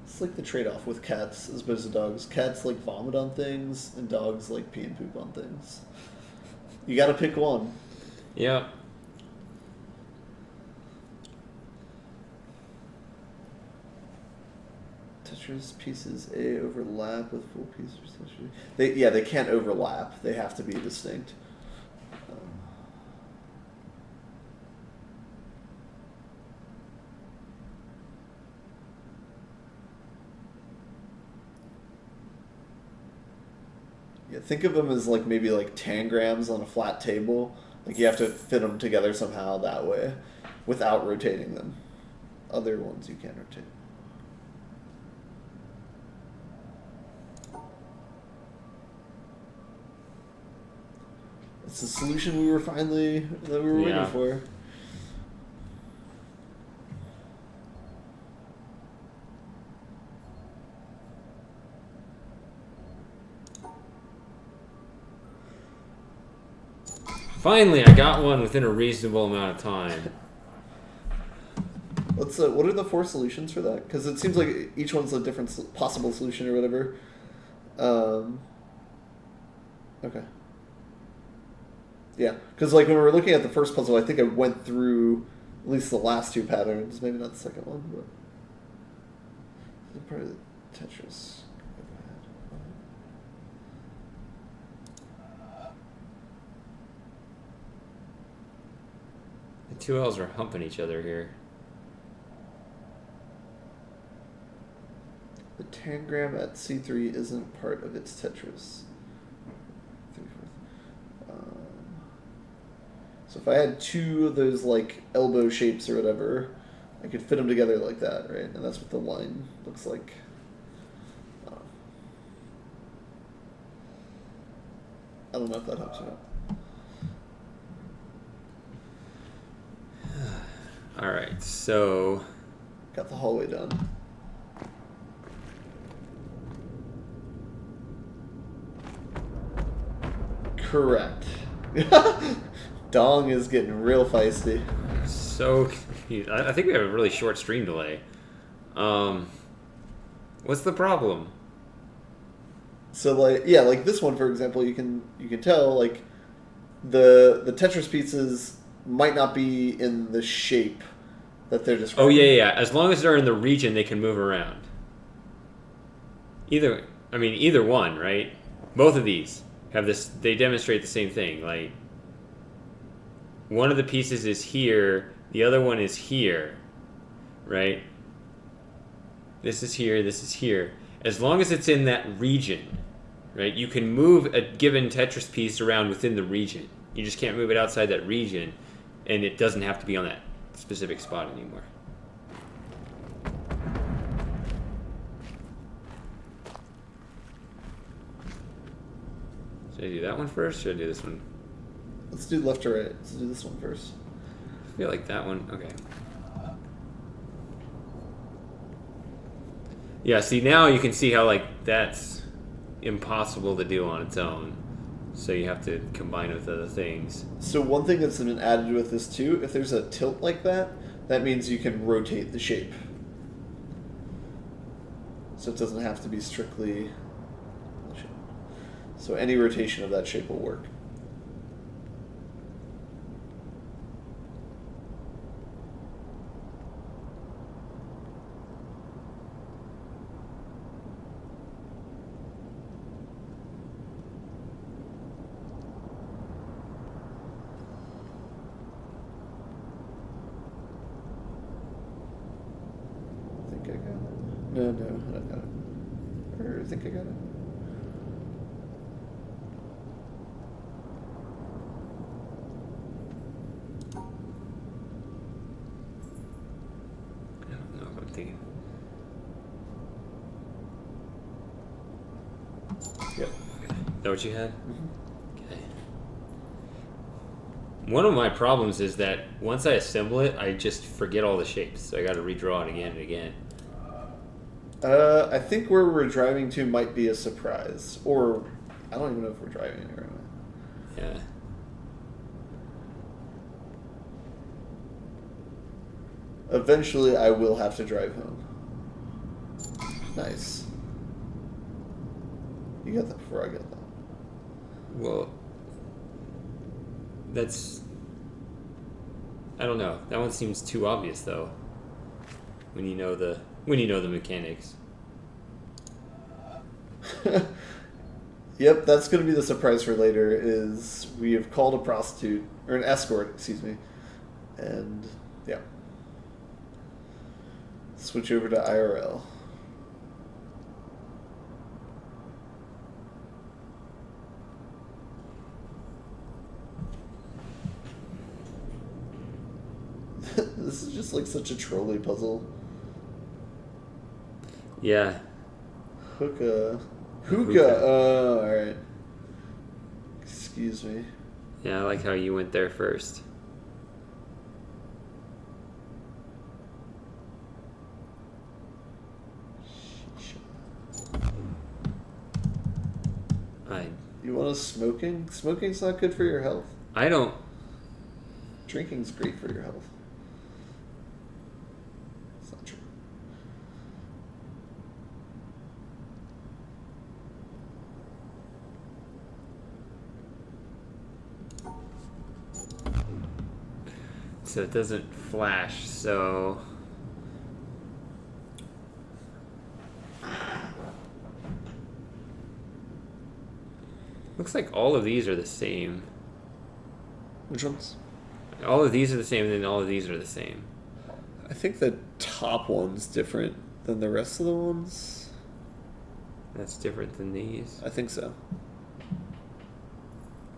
It's like the trade-off with cats as opposed to dogs. Cats like vomit on things, and dogs like pee and poop on things. You gotta pick one. Yeah. Touch Tetris pieces A overlap with full pieces. They can't overlap. They have to be distinct. Yeah, think of them as like maybe like tangrams on a flat table. Like you have to fit them together somehow that way, without rotating them. Other ones you can't rotate. It's the solution we were waiting for. Finally, I got one within a reasonable amount of time. Let's. What are the 4 solutions for that? Because it seems like each one's a different possible solution or whatever. Okay. Yeah, because like when we were looking at the first puzzle, I think I went through at least the last 2 patterns, maybe not the second one, but part of the Tetris. The 2 L's are humping each other here. The tangram at C3 isn't part of its Tetris. So if I had 2 of those like elbow shapes or whatever, I could fit them together like that, right? And that's what the line looks like. I don't know if that helps or not. All right, so got the hallway done. Correct. Dong is getting real feisty. So confused. I think we have a really short stream delay. What's the problem? So like like this one for example, you can tell like the Tetris pieces might not be in the shape that they're describing. Oh yeah. As long as they're in the region, they can move around. Either one, right? Both of these have this. They demonstrate the same thing. Like one of the pieces is here, the other one is here, right? This is here, this is here. As long as it's in that region, right? You can move a given Tetris piece around within the region. You just can't move it outside that region, and it doesn't have to be on that specific spot anymore. Should I do that one first, or should I do this one? Let's do left to right. Let's do this one first. I feel like that one, okay. Yeah, see now you can see how like that's impossible to do on its own. So you have to combine it with other things. So one thing that's been added with this too, if there's a tilt like that, that means you can rotate the shape. So it doesn't have to be strictly... So any rotation of that shape will work. No, I got it. Or I think I got it. I don't know if I'm thinking. Yep. Okay. Is that what you had? Mm-hmm. Okay. One of my problems is that once I assemble it, I just forget all the shapes. So I got to redraw it again and again. I think where we're driving to might be a surprise. Or, I don't even know if we're driving anywhere. Yeah. Eventually, I will have to drive home. Nice. You got that before I got that. Well, that's... I don't know. That one seems too obvious, though. When you know the mechanics. Yep, that's going to be the surprise for later, is we have called a prostitute, or an escort, excuse me, and, yeah. Switch over to IRL. This is just like such a trolley puzzle. Yeah. Hookah. Oh, alright. Excuse me. Yeah, I like how you went there first. You want us smoking? Smoking's not good for your health. I don't. Drinking's great for your health. It's not true. So it doesn't flash, so... Looks like all of these are the same. Which ones? All of these are the same, and then all of these are the same. I think the top one's different than the rest of the ones. That's different than these? I think so.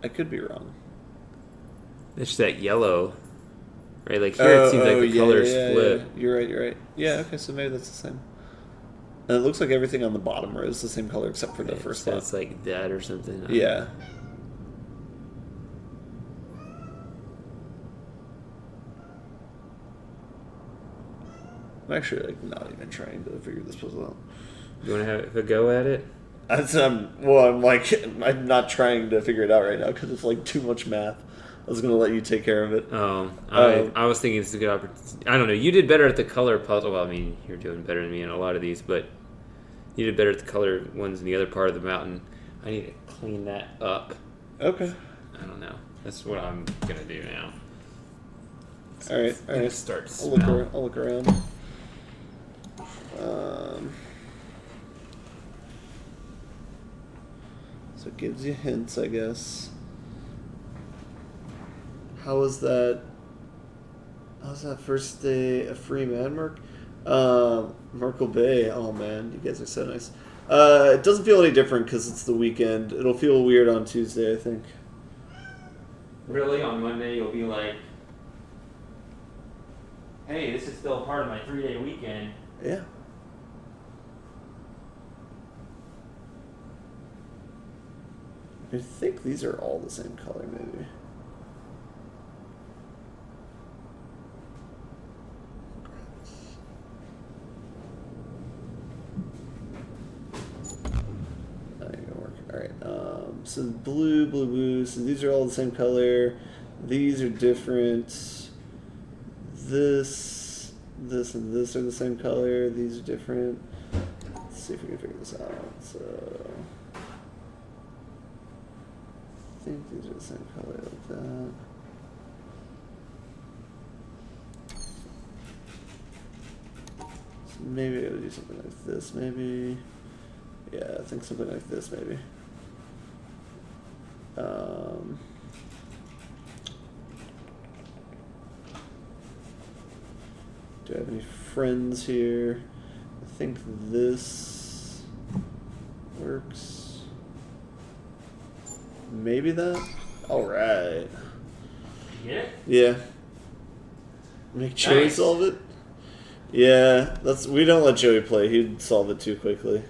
I could be wrong. It's that yellow. Right, like here it seems like the colors flip. Yeah. You're right. Yeah, okay, so maybe that's the same. And it looks like everything on the bottom row is the same color except for the first so one. it's like that or something. Yeah. I'm actually like not even trying to figure this puzzle out. You want to have a go at it? I'm not trying to figure it out right now because it's like too much math. I was gonna let you take care of it. I was thinking it's a good opportunity. I don't know. You did better at the color puzzle. Well, I mean, you're doing better than me in a lot of these, but you did better at the color ones in the other part of the mountain. I need to clean that up. Okay. I don't know. That's what I'm gonna do now. All right. Start to I'll look around. So it gives you hints, I guess. How was that first day a free man, Merkelbe? Oh man, you guys are so nice. It doesn't feel any different because it's the weekend. It'll feel weird on Tuesday, I think. Really? On Monday you'll be like, hey, this is still part of my 3-day weekend. Yeah. I think these are all the same color, maybe. So blue. So these are all the same color. These are different. This, and this are the same color. These are different. Let's see if we can figure this out. So I think these are the same color like that. So maybe I gotta do something like this, maybe. Yeah, I think something like this, maybe. Do I have any friends here? I think this works. Maybe that? Alright. Yeah? Yeah. Make Joey solve it? Yeah, we don't let Joey play. He'd solve it too quickly.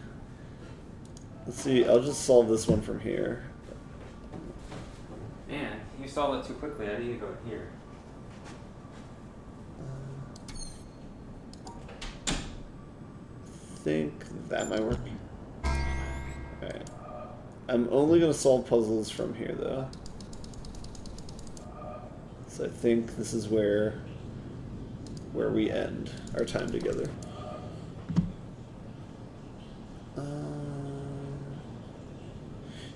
Let's see, I'll just solve this one from here. Man, you solved it too quickly. I need to go in here. I think that might work. Alright. I'm only going to solve puzzles from here, though. So I think this is where we end our time together.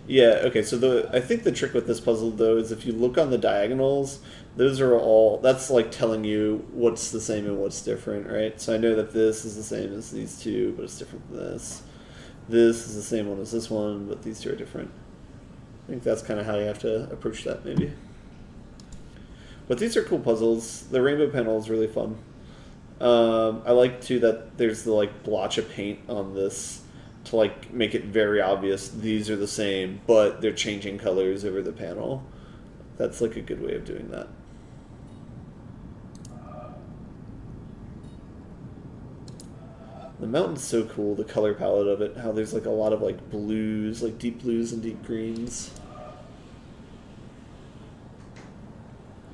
Yeah, okay, so I think the trick with this puzzle, though, is if you look on the diagonals, those are all, that's like telling you what's the same and what's different, right? So I know that this is the same as these two, but it's different than this. this is the same one as this one, but these two are different. I think that's kind of how you have to approach that, maybe. But these are cool puzzles. The rainbow panel is really fun. I like, too, that there's the, like, blotch of paint on this to, like, make it very obvious these are the same, but they're changing colors over the panel. That's, like, a good way of doing that. The mountain's so cool, the color palette of it, how there's, like, a lot of, like, blues, like, deep blues and deep greens.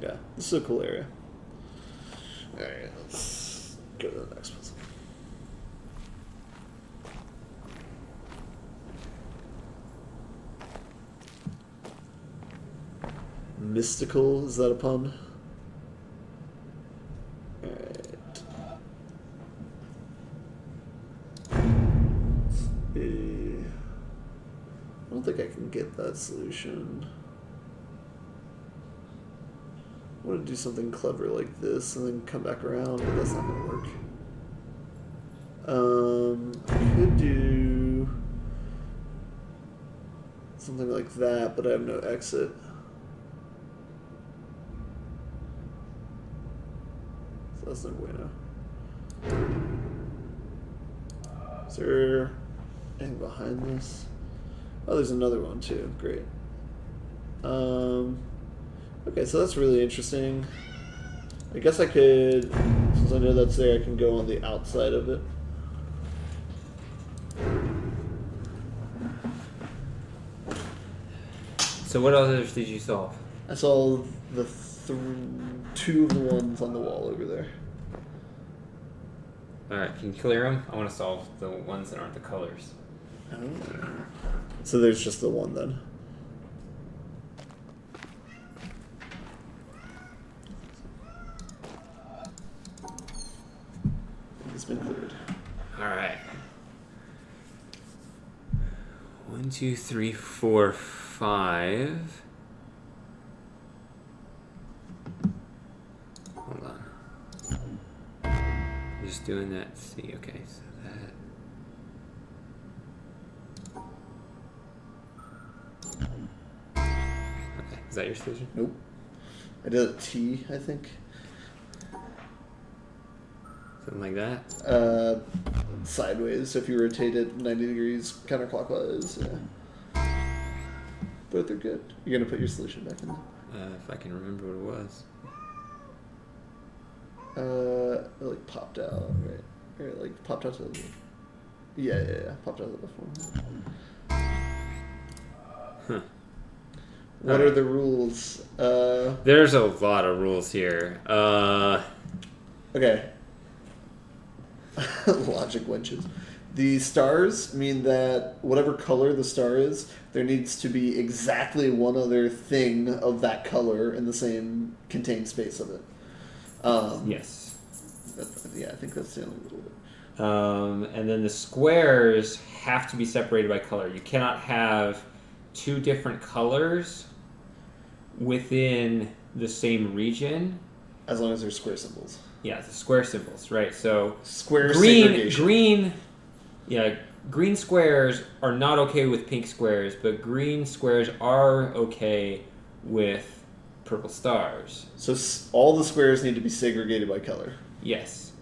Yeah, this is a cool area. Alright, let's go to the next puzzle. Mystical, is that a pun? Alright. I don't think I can get that solution. I want to do something clever like this and then come back around, but that's not going to work. I could do something like that, but I have no exit. So that's no bueno. Is there anything behind this? Oh, there's another one too. Great. Okay, so that's really interesting. I guess I could, since I know that's there, I can go on the outside of it. So what others did you solve? I saw the two of the ones on the wall over there. Alright, can you clear them? I want to solve the ones that aren't the colors. Oh. So there's just the one then. It's been cleared. Alright. 1, 2, 3, 4, 5. Hold on. Just doing that. See, okay, so that. Okay, is that your solution? Nope. I did a T, I think. Something like that? Sideways, so if you rotate it 90 degrees counterclockwise, yeah. Both are good. You're going to put your solution back in there? If I can remember what it was. It like popped out, right? Or it like popped out to the... Yeah. Popped out of the before. Huh. What are the rules? There's a lot of rules here. Okay. Logic wenches. The stars mean that whatever color the star is, there needs to be exactly one other thing of that color in the same contained space of it. Yes. Yeah, I think that's the only little bit. And then the squares have to be separated by color. You cannot have two different colors within the same region. As long as they're square symbols. Yeah, the square symbols, right? So square segregation. Green squares are not okay with pink squares, but green squares are okay with purple stars. So all the squares need to be segregated by color. Yes.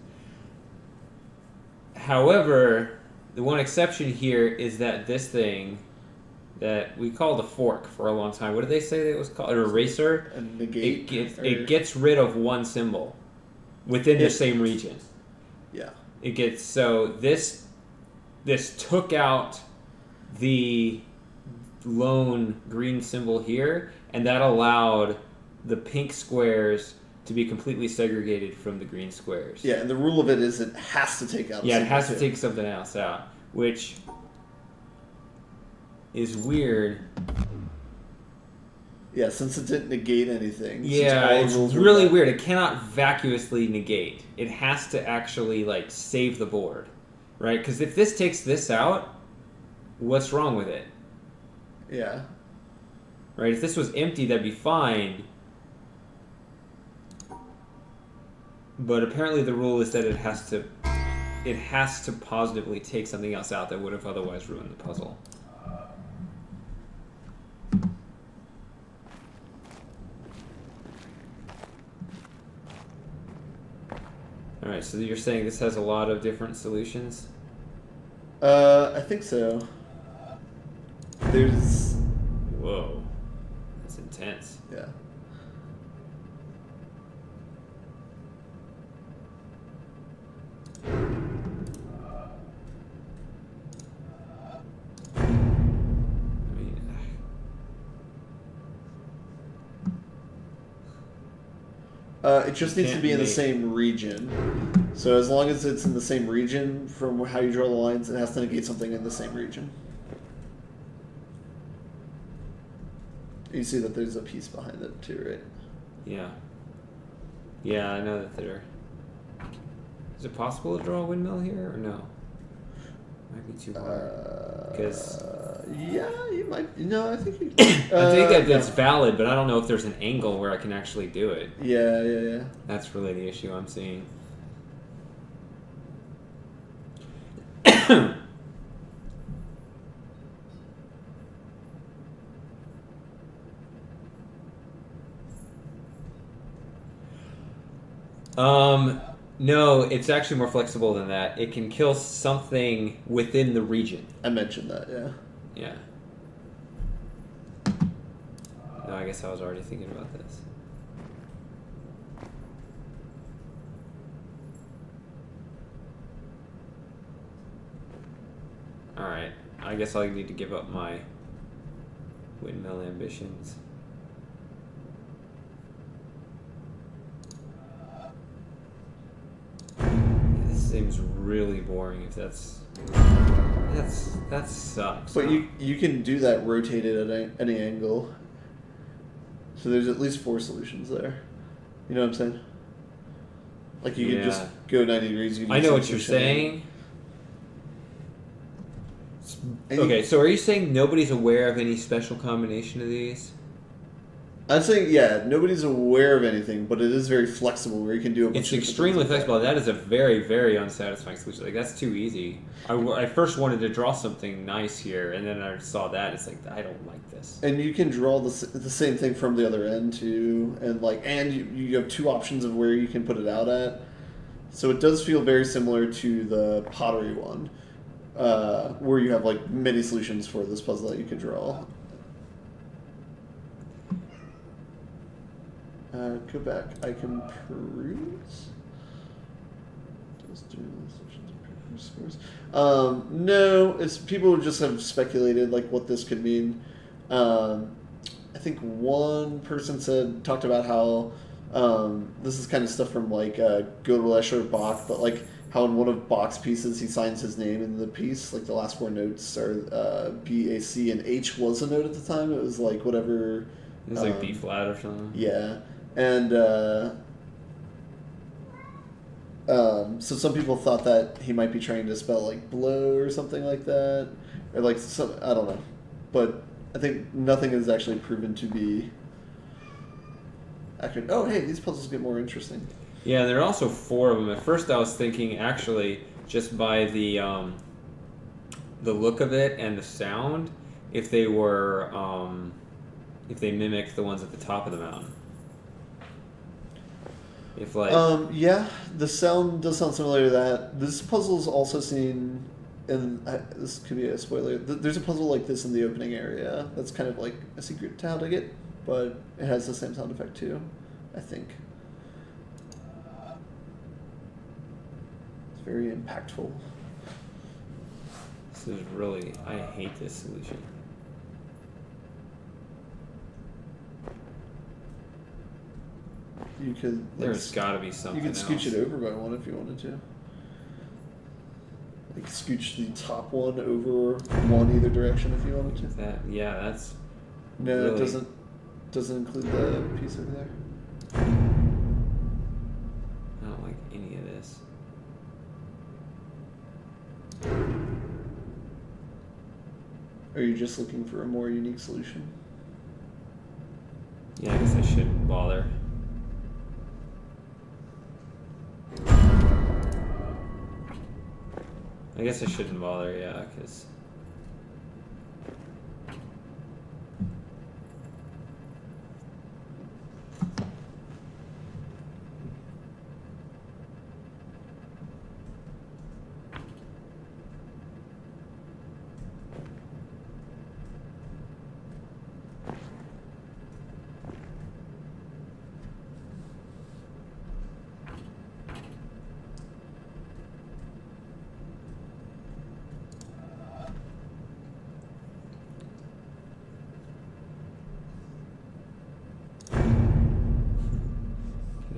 However, the one exception here is that this thing that we called a fork for a long time. What did they say that it was called? An eraser? A negate? It gets rid of one symbol within the same region. Yeah. It gets so this took out the lone green symbol here, and that allowed the pink squares to be completely segregated from the green squares. Yeah, and the rule of it is it has to take out. Yeah, it has to take something else out, which is weird. Yeah, since it didn't negate anything. Yeah, it's really weird. It cannot vacuously negate. It has to actually like save the board, right? Because if this takes this out, what's wrong with it? Yeah. Right. If this was empty, that'd be fine. But apparently, the rule is that it has to it has to positively take something else out that would have otherwise ruined the puzzle. Alright, so you're saying this has a lot of different solutions? I think so. There's... Whoa. That's intense. Yeah. It just needs to be in the same region. So as long as it's in the same region from how you draw the lines, it has to negate something in the same region. You see that there's a piece behind it too, right? Yeah. Yeah, I know that there... Is it possible to draw a windmill here, or no? Might be too hard. Because... yeah, you might... No, I think you... I think that it's valid, but I don't know if there's an angle where I can actually do it. Yeah. That's really the issue I'm seeing. No, it's actually more flexible than that. It can kill something within the region. I mentioned that, yeah. Yeah. No, I guess I was already thinking about this. Alright, I guess I need to give up my windmill ambitions. This seems really boring if that sucks. But you can do that rotated at any angle. So there's at least 4 solutions there. You know what I'm saying? Like you could just go 90 degrees. I know what you're saying. Okay, so are you saying nobody's aware of any special combination of these? I'm saying, yeah, nobody's aware of anything, but it is very flexible where you can do a bunch It's of extremely flexible. That is a very, very unsatisfying solution. Like, that's too easy. I first wanted to draw something nice here, and then I saw that. It's like, I don't like this. And you can draw the same thing from the other end, too. And you have 2 options of where you can put it out at. So it does feel very similar to the pottery one, where you have, like, many solutions for this puzzle that you can draw. Go back. I can peruse. No, it's people just have speculated like what this could mean. I think one person talked about how this is kind of stuff from like Gödel, Escher, Bach, but like how in one of Bach's pieces he signs his name in the piece. Like the last 4 notes are B, A, C, and H was a note at the time. It was like whatever. It was like B flat or something. Yeah. And so some people thought that he might be trying to spell like blow or something like that, or like some, I don't know, but I think nothing is actually proven to be accurate. Oh, hey, these puzzles get more interesting. Yeah, there are also 4 of them. At first, I was thinking actually just by the look of it and the sound, if they were if they mimicked the ones at the top of the mountain. If like yeah, the sound does sound similar to that. This puzzle's also seen, and this could be a spoiler. There's a puzzle like this in the opening area. That's kind of like a secret to how to get, but it has the same sound effect too, I think. It's very impactful. This is really, I hate this solution. You could. There's got to be something. You could scooch it over by 1 if you wanted to. Like scooch the top one over 1 either direction if you wanted to. That's. No, really... it doesn't include the piece over there. I don't like any of this. Are you just looking for a more unique solution? Yeah, I guess I shouldn't bother. I guess I shouldn't bother, yeah, because...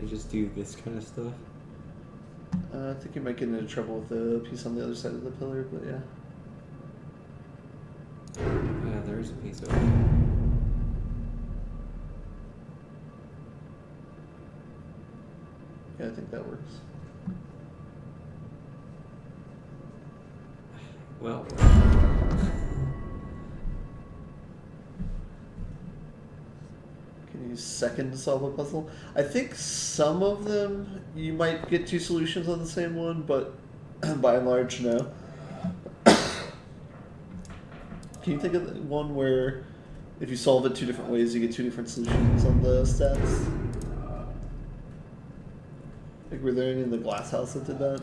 just do this kind of stuff? I think you might get into trouble with the piece on the other side of the pillar, but yeah. Yeah, there is a piece over there. Yeah, I think that works. Well... Second to solve a puzzle. I think some of them you might get two solutions on the same one, but by and large, no. Can you think of one where if you solve it two different ways, you get two different solutions on the stats? Like, were there any in the glass house that did that?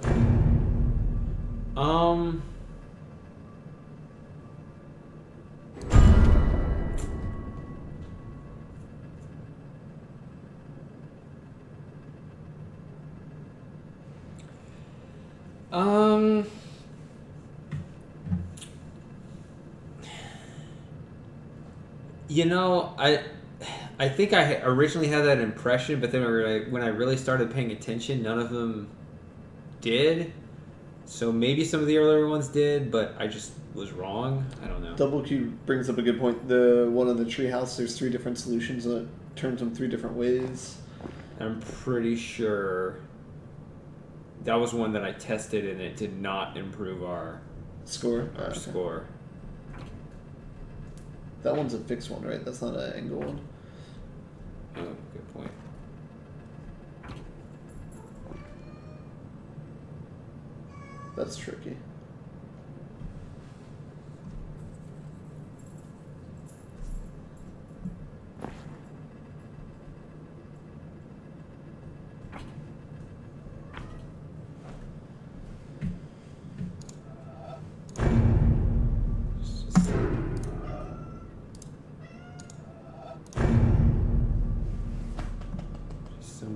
You know, I think I originally had that impression, but then when I really started paying attention, none of them did. So maybe some of the earlier ones did, but I just was wrong. I don't know. Double Q brings up a good point. The one in the treehouse, there's three different solutions, and it turns them three different ways. I'm pretty sure that was one that I tested, and it did not improve our score. Score. That one's a fixed one, right? That's not an angle one. Oh, good point. That's tricky.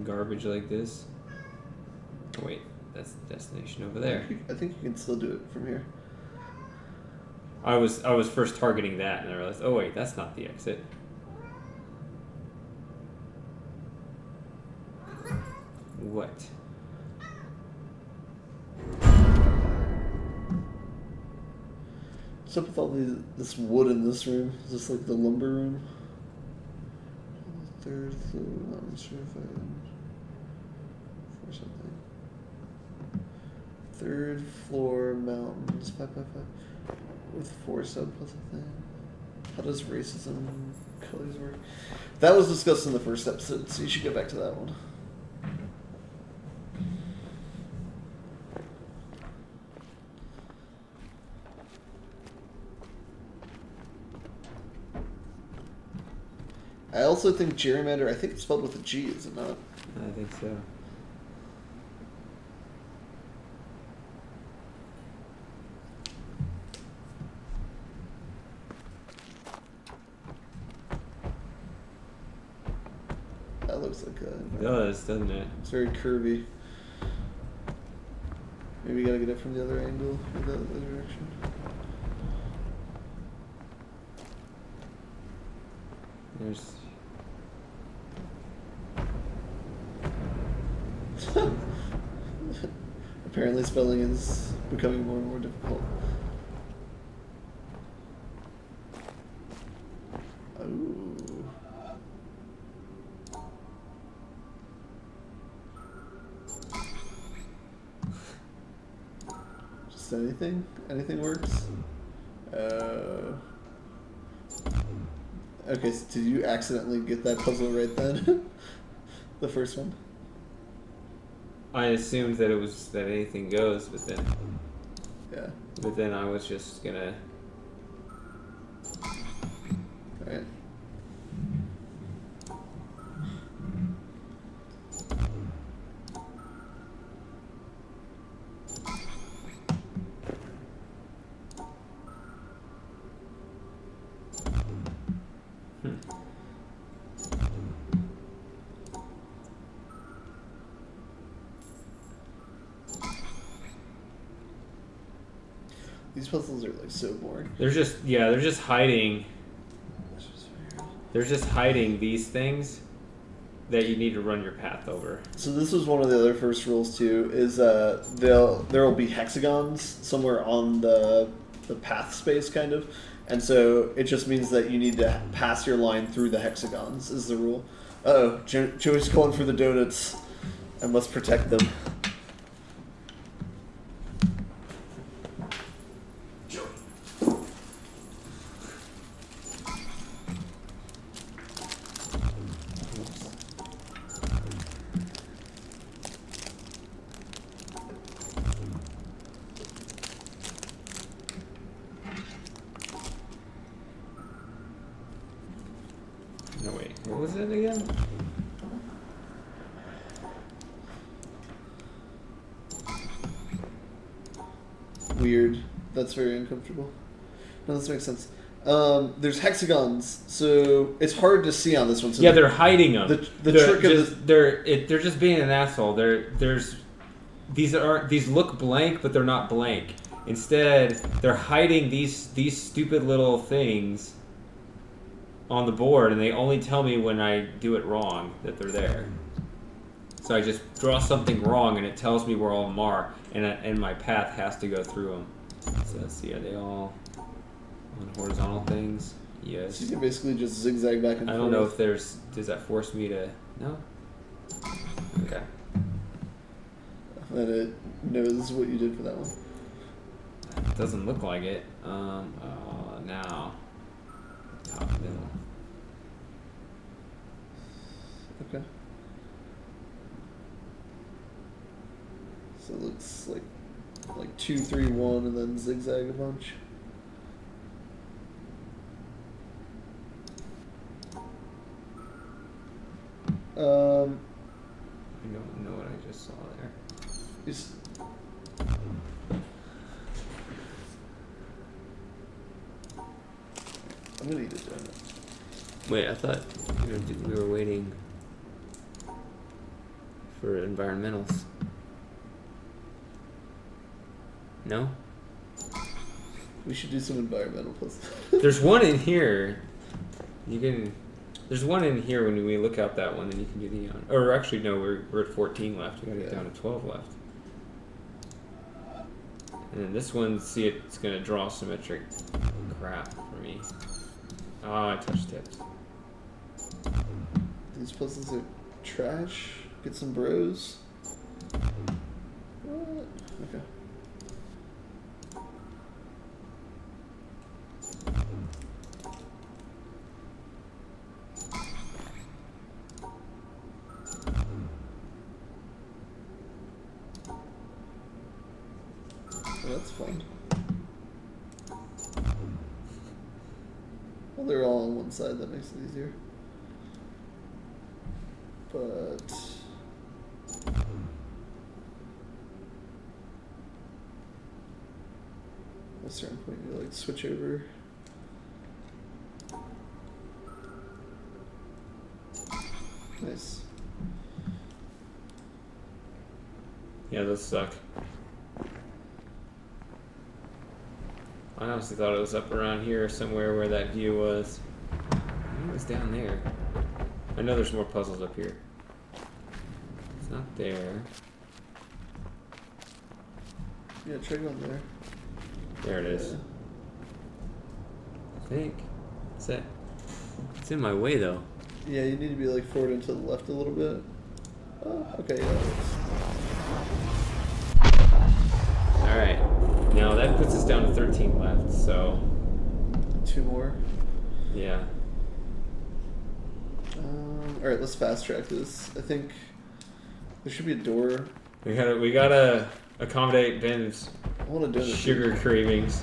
Garbage like this. Oh, wait, that's the destination over there. I think you can still do it from here. I was first targeting that, and I realized, oh wait, that's not the exit. What? What's up with all this wood in this room? Is this like the lumber room? Third floor, not sure if I for something. Third floor mountains, 5 with 4 sub-puzzle thing. How does racism colors work? That was discussed in the first episode, so you should go back to that one. I also think gerrymander, I think it's spelled with a G, is it not? I think so. That looks like a... It does, doesn't it? It's very curvy. Maybe you gotta get it from the other angle, or the other direction. There's... Apparently spelling is becoming more and more difficult. Ooh. Just anything? Anything works? Okay, so did you accidentally get that puzzle right then? The first one? I assumed that it was that anything goes, but then... Yeah. But then I was just gonna. Alright. These puzzles are like so boring. They're just hiding. They're just hiding these things that you need to run your path over. So this was one of the other first rules too. Is there will be hexagons somewhere on the path space kind of, and so it just means that you need to pass your line through the hexagons is the rule. Uh-oh, Joey's going for the donuts. I must protect them. No, wait. What was it again? Weird. That's very uncomfortable. No, this makes sense. There's hexagons, so it's hard to see on this one. So yeah, they're hiding them. The trick of they're just being an asshole. These look blank, but they're not blank. Instead, they're hiding these stupid little things on the board, and they only tell me when I do it wrong that they're there. So I just draw something wrong, and it tells me where all of them are, and my path has to go through them. So let's see, are they all on horizontal things? Yes. So you can basically just zigzag back and forth. I don't know if does that force me to, no? Okay. And it knows what you did for that one. It doesn't look like it. Now. Top middle. Okay. So it looks like 2, 3, 1, and then zigzag a bunch. I don't know what I just saw there. I'm gonna eat a donut. Wait, I thought we were waiting for environmentals. No? We should do some environmental puzzles. There's one in here. There's one in here when we look out that one, then you can do the or actually no, we're at 14 left. We gotta get down to 12 left. And then this one, see, it's gonna draw symmetric crap for me. Oh, I touched tips. These puzzles are trash. Get some bros. What? Okay. Well, that's fun. Well, they're all on one side. That makes it easier. But at a certain point, you like switch over. Nice. Yeah, those suck. I honestly thought it was up around here somewhere where that view was. It was down there. I know there's more puzzles up here. It's not there. Yeah, try going there. There it is. Yeah. I think. That's it. It's in my way though. Yeah, you need to be like forward and to the left a little bit. Oh, okay, yeah, that works. Alright. Now that puts us down to 13 left, so. 2 more. Yeah. Alright, let's fast track this. I think there should be a door. We got a accommodate Ben's sugar cravings.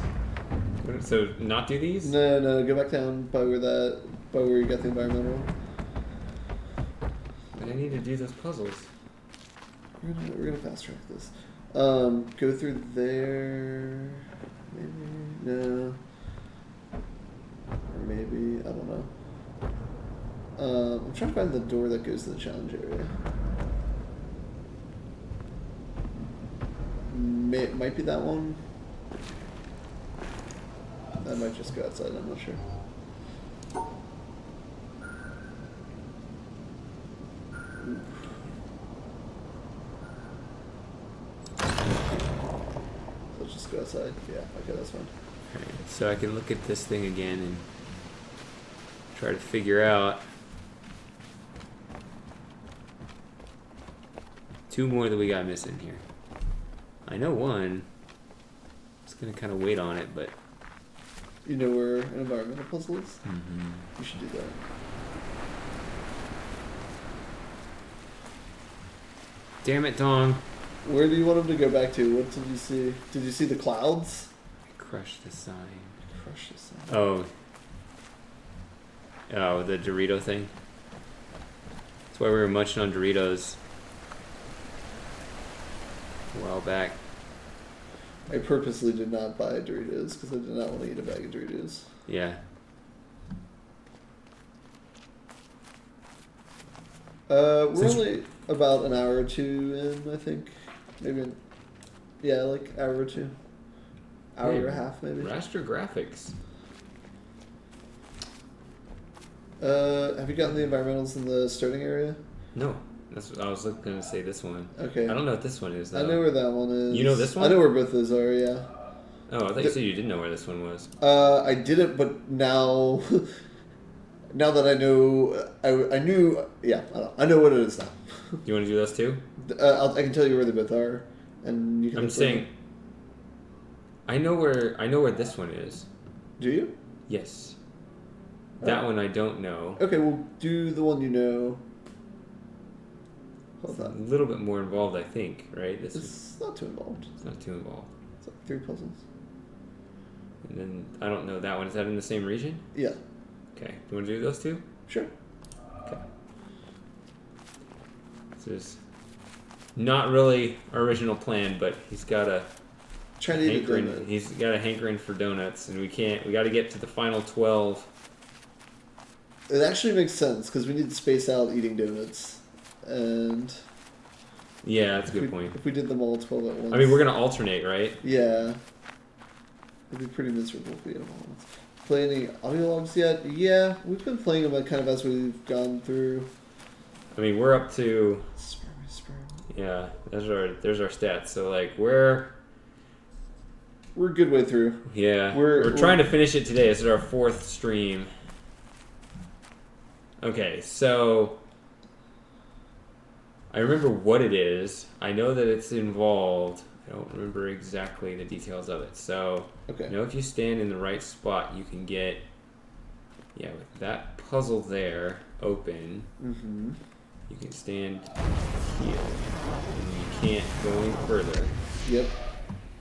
So not do these? No. Go back down by where you got the environmental. But I need to do those puzzles. We're gonna fast track this. Go through there. Maybe no. Or maybe I don't know. I'm trying to find the door that goes to the challenge area. Might be that one. That might just go outside, I'm not sure. Let's just go outside. Yeah, okay, that's fine. Alright, so I can look at this thing again and try to figure out 2 more that we got missing here. I know one. Just gonna kind of wait on it, but you know where an environmental puzzle is? Mm-hmm. You should do that. Damn it, Dong. Where do you want him to go back to? What did you see? Did you see the clouds? Crush the sign. Crush the sign. Oh, the Dorito thing. That's why we were munching on Doritos a while back. I purposely did not buy Doritos because I did not want to eat a bag of Doritos. Yeah. We're only about an hour or 2 in, I think. Maybe, like hour or 2. Hour and a half, maybe. Raster graphics. Have you gotten the environmentals in the starting area? No. That's what I was going to say. This one. Okay. I don't know what this one is, though. I know where that one is. You know this one? I know where both those are, yeah. Oh, I thought you said you didn't know where this one was. I didn't, but now... now that I know... I knew... Yeah, I know what it is now. You want to do those two? I can tell you where they both are, and you can... I'm saying... I know where this one is. Do you? Yes. That one I don't know. Okay, well, do the one you know. It's a little bit more involved, I think, right? It's not too involved. It's not too involved. It's like 3 puzzles. And then, I don't know that one. Is that in the same region? Yeah. Okay. Do you want to do those two? Sure. Okay. This is not really our original plan, but he's got a hankering. He's got a hankering for donuts, and we got to get to the final 12. It actually makes sense, because we need to space out eating donuts. And yeah, that's a good point. If we did them all 12 at once. I mean, we're going to alternate, right? Yeah. It'd be pretty miserable if we did them all at once. Play any audio logs yet? Yeah, we've been playing them kind of as we've gone through. I mean, we're up to... Sperm. Yeah, there's our stats. So, like, we're a good way through. Yeah. We're trying to finish it today. This is our 4th stream. Okay, so... I remember what it is. I know that it's involved. I don't remember exactly the details of it. So, okay. I know if you stand in the right spot, you can get, with that puzzle there open, you can stand here. And you can't go any further. Yep.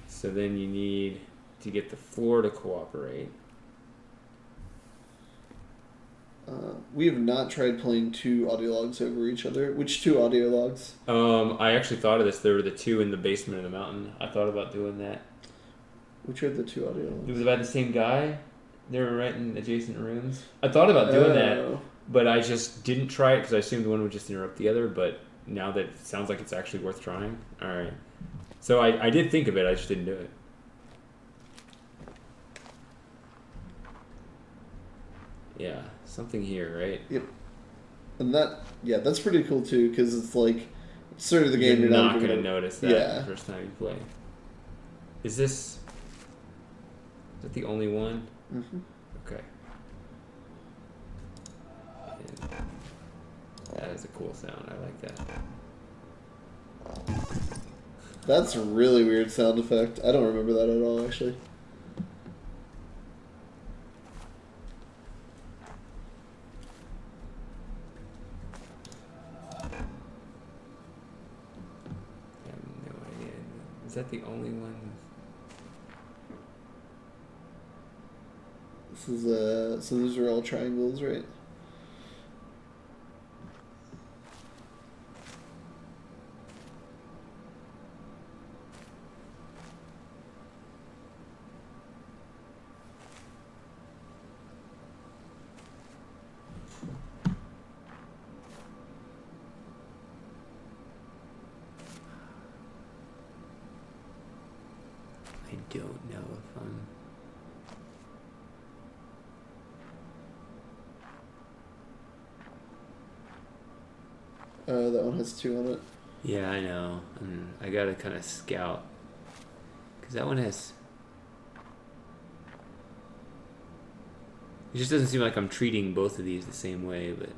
So then you need to get the floor to cooperate. We have not tried playing 2 audio logs over each other. Which 2 audio logs? I actually thought of this. There were the 2 in the basement of the mountain. I thought about doing that. Which are the 2 audio logs? It was about the same guy. They were right in adjacent rooms. I thought about doing that, but I just didn't try it because I assumed one would just interrupt the other. But now that it sounds like it's actually worth trying. All right. So I did think of it. I just didn't do it. Yeah. Something here, right? Yep. And that's pretty cool too, because it's like, sort of the game you're not going to notice that the first time you play. Is that the only one? Mm-hmm. Okay. And that is a cool sound. I like that. That's a really weird sound effect. I don't remember that at all, actually. Is that the only one? This is so those are all triangles, right? I don't know if I'm... That one has 2 on it. Yeah, I know. I gotta kind of scout. Because that one has... It just doesn't seem like I'm treating both of these the same way, but...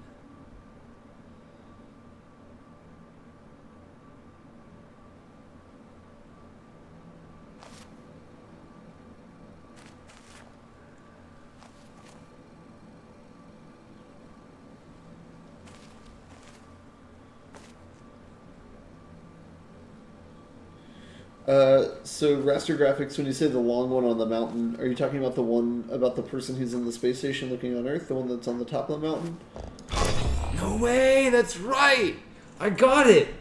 So raster graphics, when you say the long one on the mountain, are you talking about the one about the person who's in the space station looking on Earth, the one that's on the top of the mountain? No way! That's right! I got it!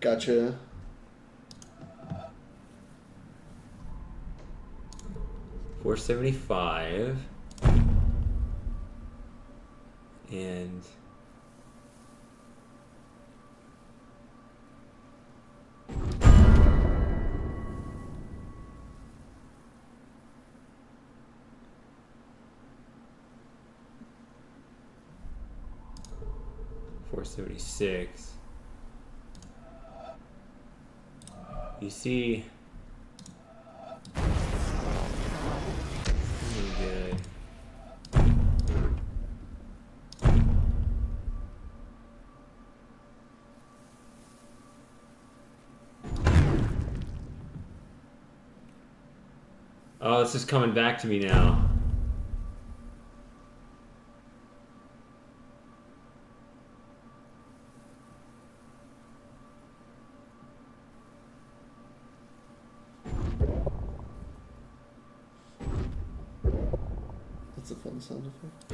Gotcha. $475 and $476. You see, really good. Oh, it's just coming back to me now. That's a fun sound effect.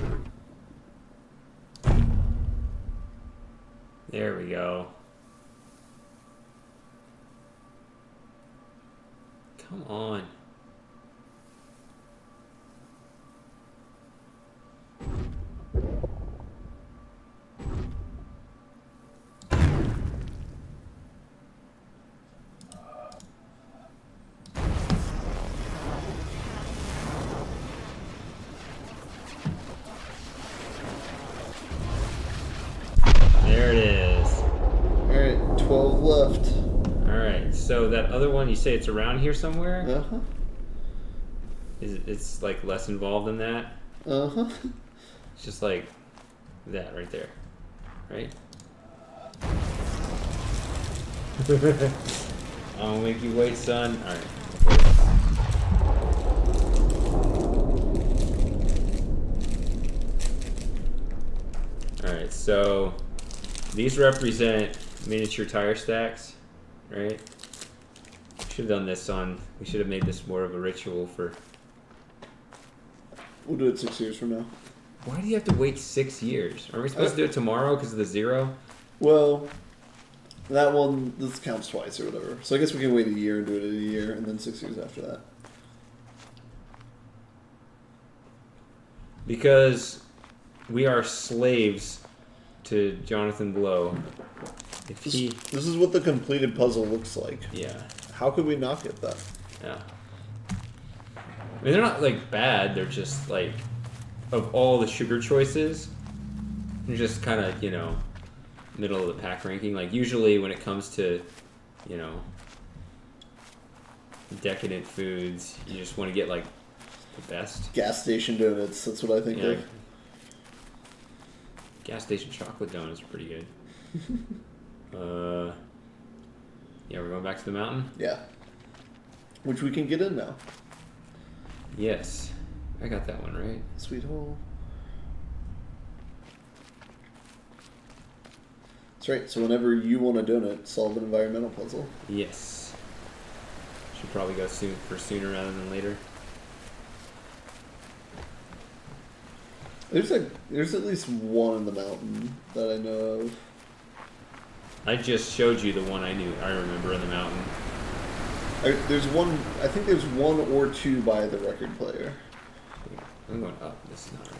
There we go. Come on. There it is. Alright, 12 left. Alright, so that other one, you say it's around here somewhere? Uh-huh. It's like less involved than that? Uh-huh. It's just like that right there. Right? I'll make you wait, son. Alright. Alright, so these represent miniature tire stacks, right? We should have done this we should have made this more of a ritual for... We'll do it 6 years from now. Why do you have to wait 6 years? Are we supposed to do it tomorrow because of the 0? Well, that one, this counts twice or whatever. So I guess we can wait a year and do it in a year, and then 6 years after that. Because we are slaves to Jonathan Blow. If he... This is what the completed puzzle looks like. Yeah. How could we not get that? Yeah. I mean, they're not, like, bad. They're just, like, of all the sugar choices, they're just kind of, you know, middle of the pack ranking. Like, usually when it comes to, you know, decadent foods, you just want to get, like, the best. Gas station donuts, that's what I think of. Gas station chocolate donuts are pretty good. Yeah, we're going back to the mountain? Yeah. Which we can get in now. Yes. I got that one right. Sweet hole. That's right. So whenever you want a donut, solve an environmental puzzle. Yes. Should probably go sooner rather than later. There's at least one in the mountain that I know of. I just showed you the one I remember in the mountain. There's one. I think there's one or two by the record player. I'm going up. This is not right.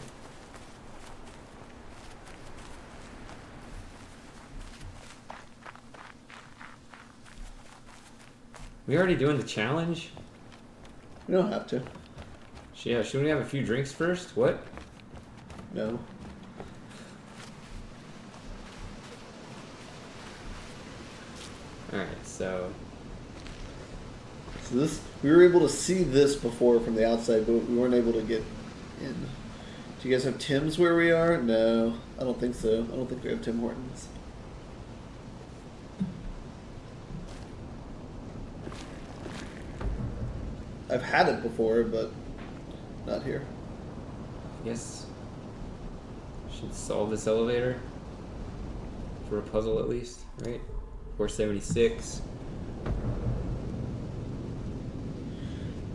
We already doing the challenge? We don't have to. Yeah, shouldn't we have a few drinks first? What? No. Alright, so this, we were able to see this before from the outside, but we weren't able to get in. Do you guys have Tim's where we are? No, I don't think so. I don't think we have Tim Hortons. I've had it before, but not here. Yes. Should solve this elevator for a puzzle at least, right? 476.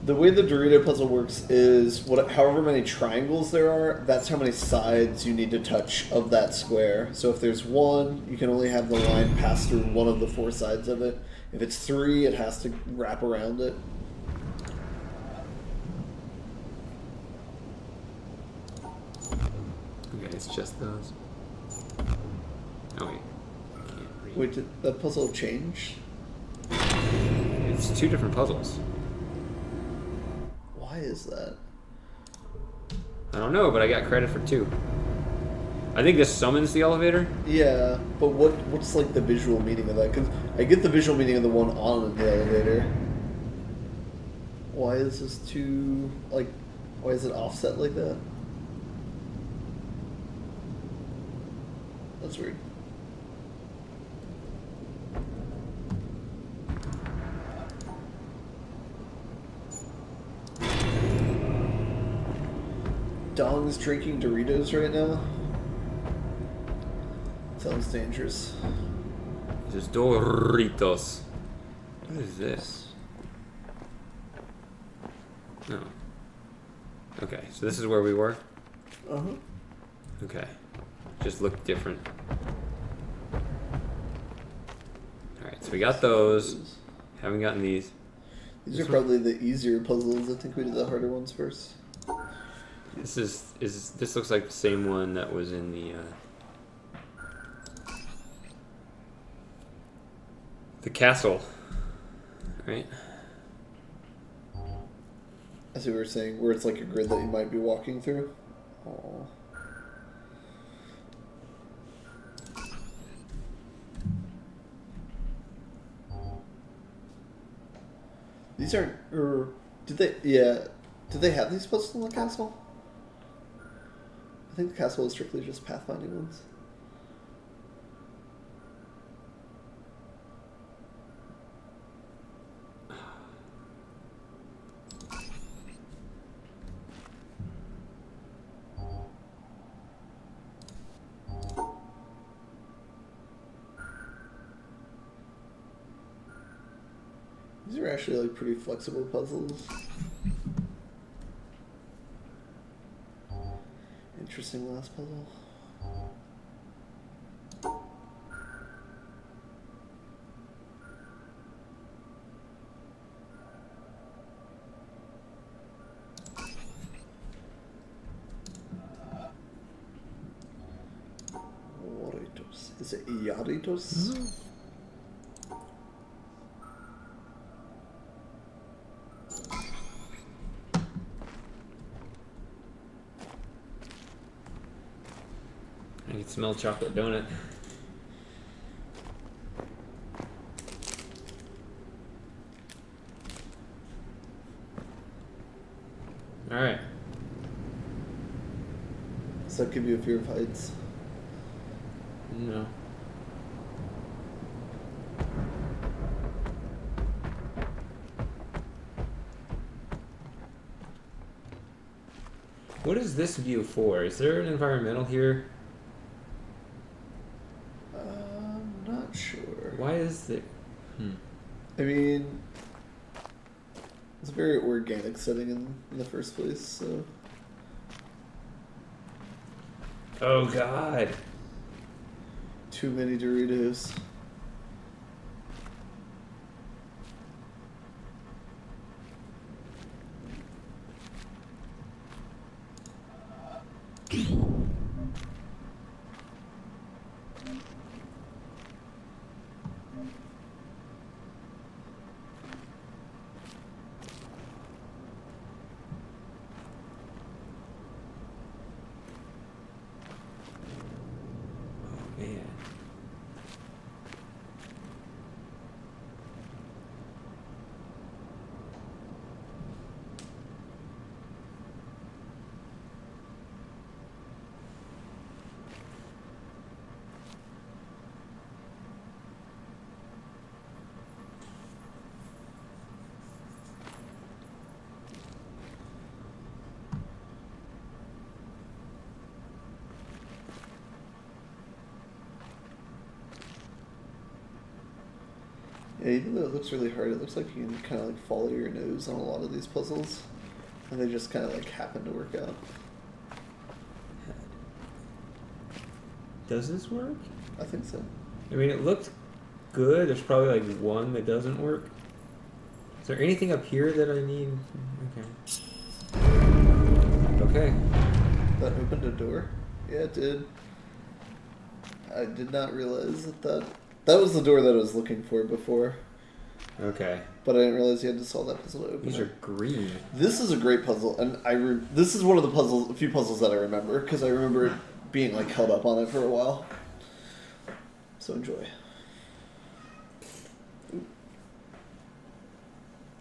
The way the Dorito puzzle works is however many triangles there are, that's how many sides you need to touch of that square. So if there's one, you can only have the line pass through one of the four sides of it. If it's three, it has to wrap around it. Okay, it's just those. Oh wait, I can't read. Wait, did that puzzle change? It's two different puzzles. Why is that? I don't know, but I got credit for two. I think this summons the elevator. Yeah, but what's like the visual meaning of that? Because I get the visual meaning of the one on the elevator. Why is this two, like, why is it offset like that? That's weird. Dong's drinking Doritos right now. Sounds dangerous. This is Doritos. What is this? No. Okay, so this is where we were? Uh-huh. Okay. Just look different. Alright, so we got those. Haven't gotten these. These are probably the easier puzzles. I think we did the harder ones first. This looks like the same one that was in the castle, right? As we were saying, where it's like a grid that you might be walking through. Aww. These aren't, or did they? Yeah, did they have these puzzles in the castle? I think the castle is strictly just pathfinding ones. These are actually like pretty flexible puzzles. Interesting last puzzle. Oritos. Is it Iaritos? Mm-hmm. I can smell chocolate donut. Alright. Does that give you a fear of heights? No. What is this view for? Is there an environmental here? I'm not sure. Why is it? I mean, it's a very organic setting in the first place, so. Oh God. Too many Doritos. Man. Yeah, even though it looks really hard, it looks like you can kind of like follow your nose on a lot of these puzzles, and they just kind of like happen to work out. Does this work? I think so. I mean, it looked good. There's probably like one that doesn't work. Is there anything up here that I need? Okay. Okay. That opened a door? Yeah, it did. I did not realize that was the door that I was looking for before. Okay. But I didn't realize you had to solve that puzzle to open These it. are green. This is a great puzzle, and this is one of the few puzzles that I remember, because I remember it being like held up on it for a while. So enjoy.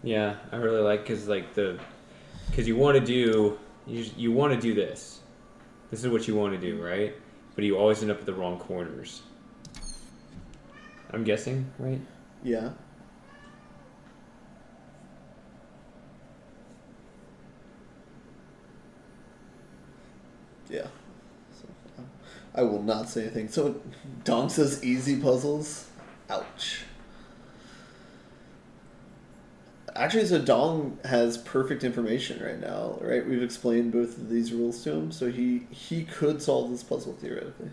Yeah, I really like because you want to do you want to do this. This is what you want to do, right? But you always end up at the wrong corners. I'm guessing, right? Yeah. Yeah. So, I will not say anything. So, Dong says easy puzzles. Ouch. Actually, so Dong has perfect information right now, right? We've explained both of these rules to him, so he could solve this puzzle theoretically.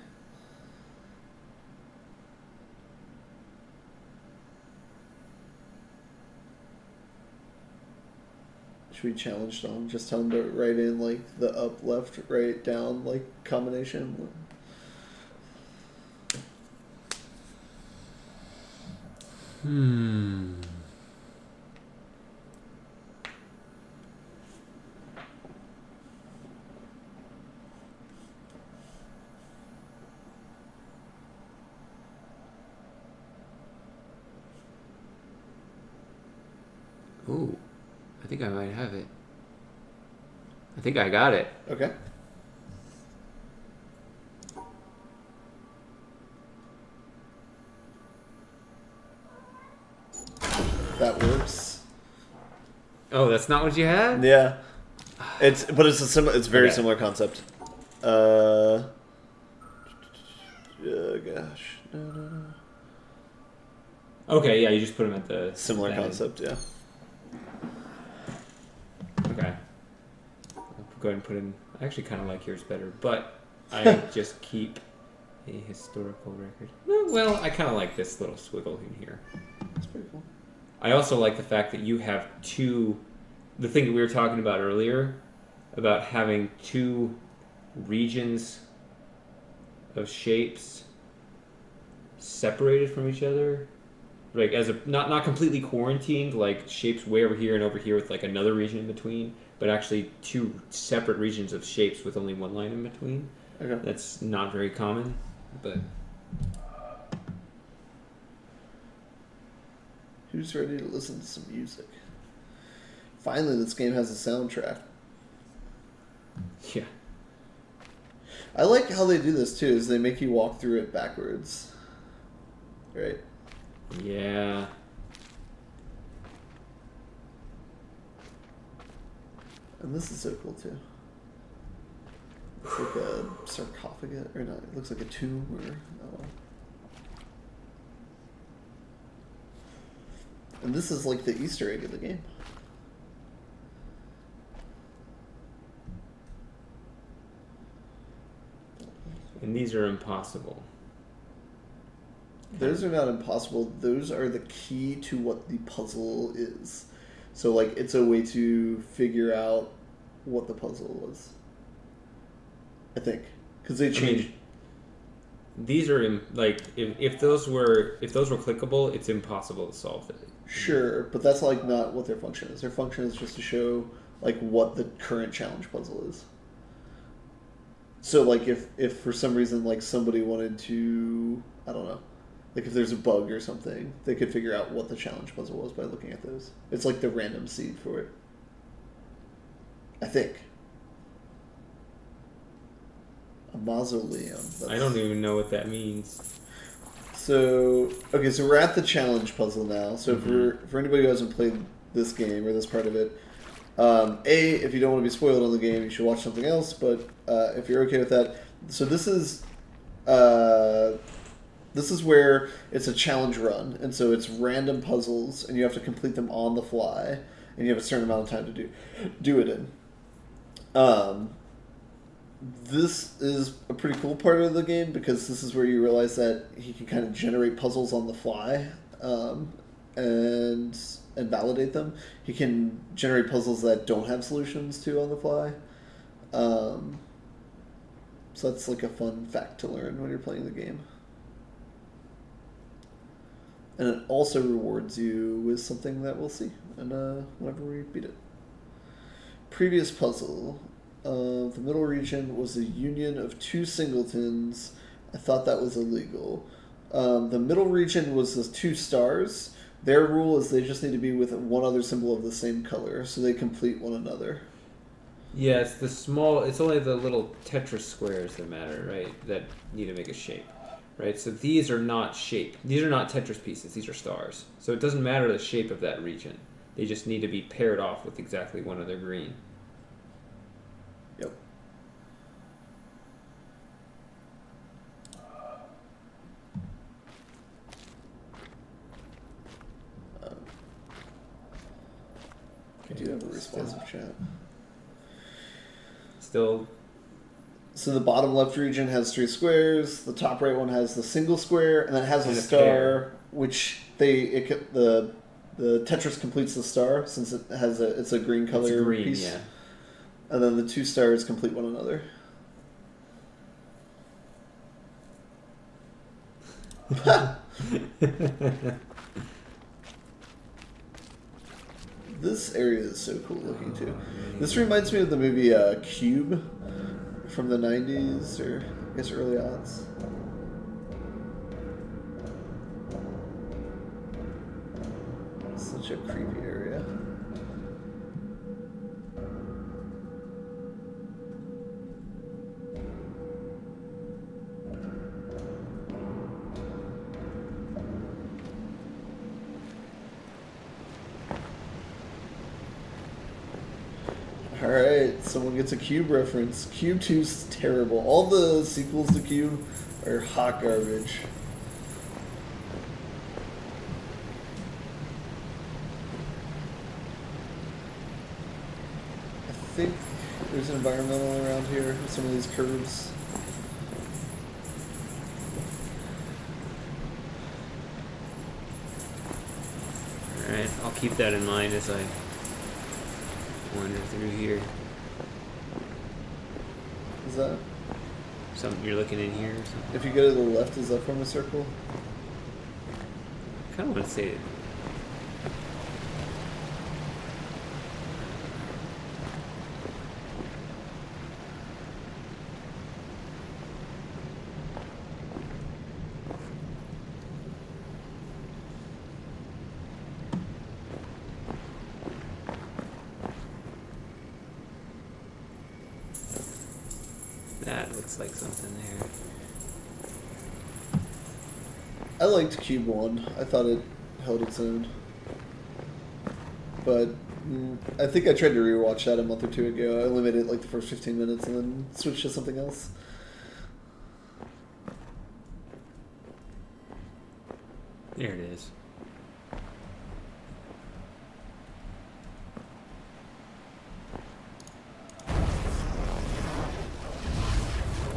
Should we challenge Dong? Just tell him to write in like the up, left, right, down like combination. Ooh, I think I might have it. I think I got it. Okay. That works. Oh, that's not what you had? Yeah. It's a very similar concept. Gosh. No. Okay, yeah, you just put them at the Similar concept, yeah. Okay. I'll go ahead and put in. I actually kind of like yours better, but I just keep a historical record. Well, I kind of like this little swiggle in here. That's pretty cool. I also like the fact that you have two. The thing that we were talking about earlier, about having two regions of shapes separated from each other, like as a not completely quarantined, like shapes way over here and over here with like another region in between, but actually two separate regions of shapes with only one line in between. Okay. That's not very common, but Who's ready to listen to some music? Finally, this game has a soundtrack. yeah. I like how they do this too, is they make you walk through it backwards. Right? Yeah. And this is so cool too. sarcophagus, or not, it looks like a tomb, or, I don't know. And this is like the Easter egg of the game. And these are impossible. Those are not impossible. Those are the key to what the puzzle is. So, like, it's a way to figure out what the puzzle was. I think. Because they changed. These are, like, if those were clickable, it's impossible to solve it. Sure, but that's, like, not what their function is. Their function is just to show, like, what the current challenge puzzle is. So, like, if for some reason, like, somebody wanted to, I don't know, like, if there's a bug or something, they could figure out what the challenge puzzle was by looking at those. It's like the random seed for it. I think. A mausoleum. I don't even know what that means. So, okay, so we're at the challenge puzzle now. So for anybody who hasn't played this game or this part of it, if you don't want to be spoiled on the game, you should watch something else. But if you're okay with that, so this is where it's a challenge run, and so it's random puzzles, and you have to complete them on the fly, and you have a certain amount of time to do it in. This is a pretty cool part of the game because this is where you realize that he can kind of generate puzzles on the fly, and validate them. He can generate puzzles that don't have solutions to on the fly. So that's like a fun fact to learn when you're playing the game. And it also rewards you with something that we'll see whenever we beat it. Previous puzzle. The middle region was a union of two singletons. I thought that was illegal. The middle region was the two stars. Their rule is they just need to be with one other symbol of the same color, so they complete one another. Yeah, it's only the little Tetris squares that matter, right? That need to make a shape. Right, so these are not shape. These are not Tetris pieces. These are stars. So it doesn't matter the shape of that region. They just need to be paired off with exactly one other green. Yep. I do have a responsive chat. Still. So the bottom left region has three squares. The top right one has the single square, and then it has a star, pair. which the Tetris completes the star since it's a green color it's green, piece. Yeah. And then the two stars complete one another. This area is so cool looking too. This reminds me of the movie Cube from the 90s, or I guess early odds. Such a creepy area. Alright, someone gets a Cube reference. Cube 2's terrible. All the sequels to Cube are hot garbage. I think there's an environmental around here with some of these curves. Alright, I'll keep that in mind as I wander through here. Is that? Something you're looking in here or something? If you go to the left, is that from a circle? I kind of want to say it. That looks like something there. I liked Cube 1. I thought it held its own. But I think I tried to rewatch that a month or two ago. I limited like the first 15 minutes and then switched to something else. There it is.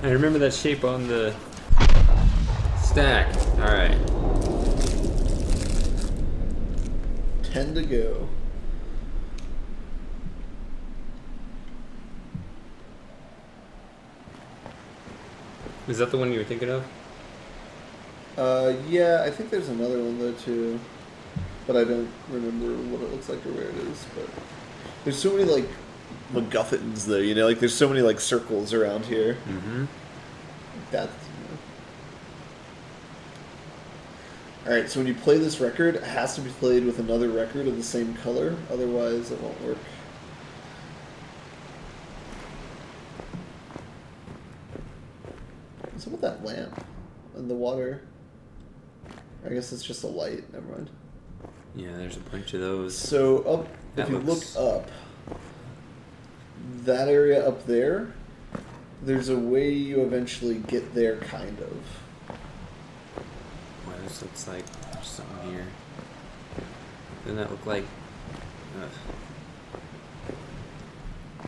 I remember that shape on the stack. Alright. 10 to go. Is that the one you were thinking of? Yeah, I think there's another one though too, but I don't remember what it looks like or where it is. But there's so many like MacGuffins though, you know, like there's so many like circles around here. Mm-hmm. That's. All right, so when you play this record, it has to be played with another record of the same color, otherwise it won't work. What's up with that lamp and the water? I guess it's just a light. Never mind. Yeah, there's a bunch of those. So up, if you look up, that area up there, there's a way you eventually get there, kind of. Wow, this looks like there's something here. Doesn't that look like...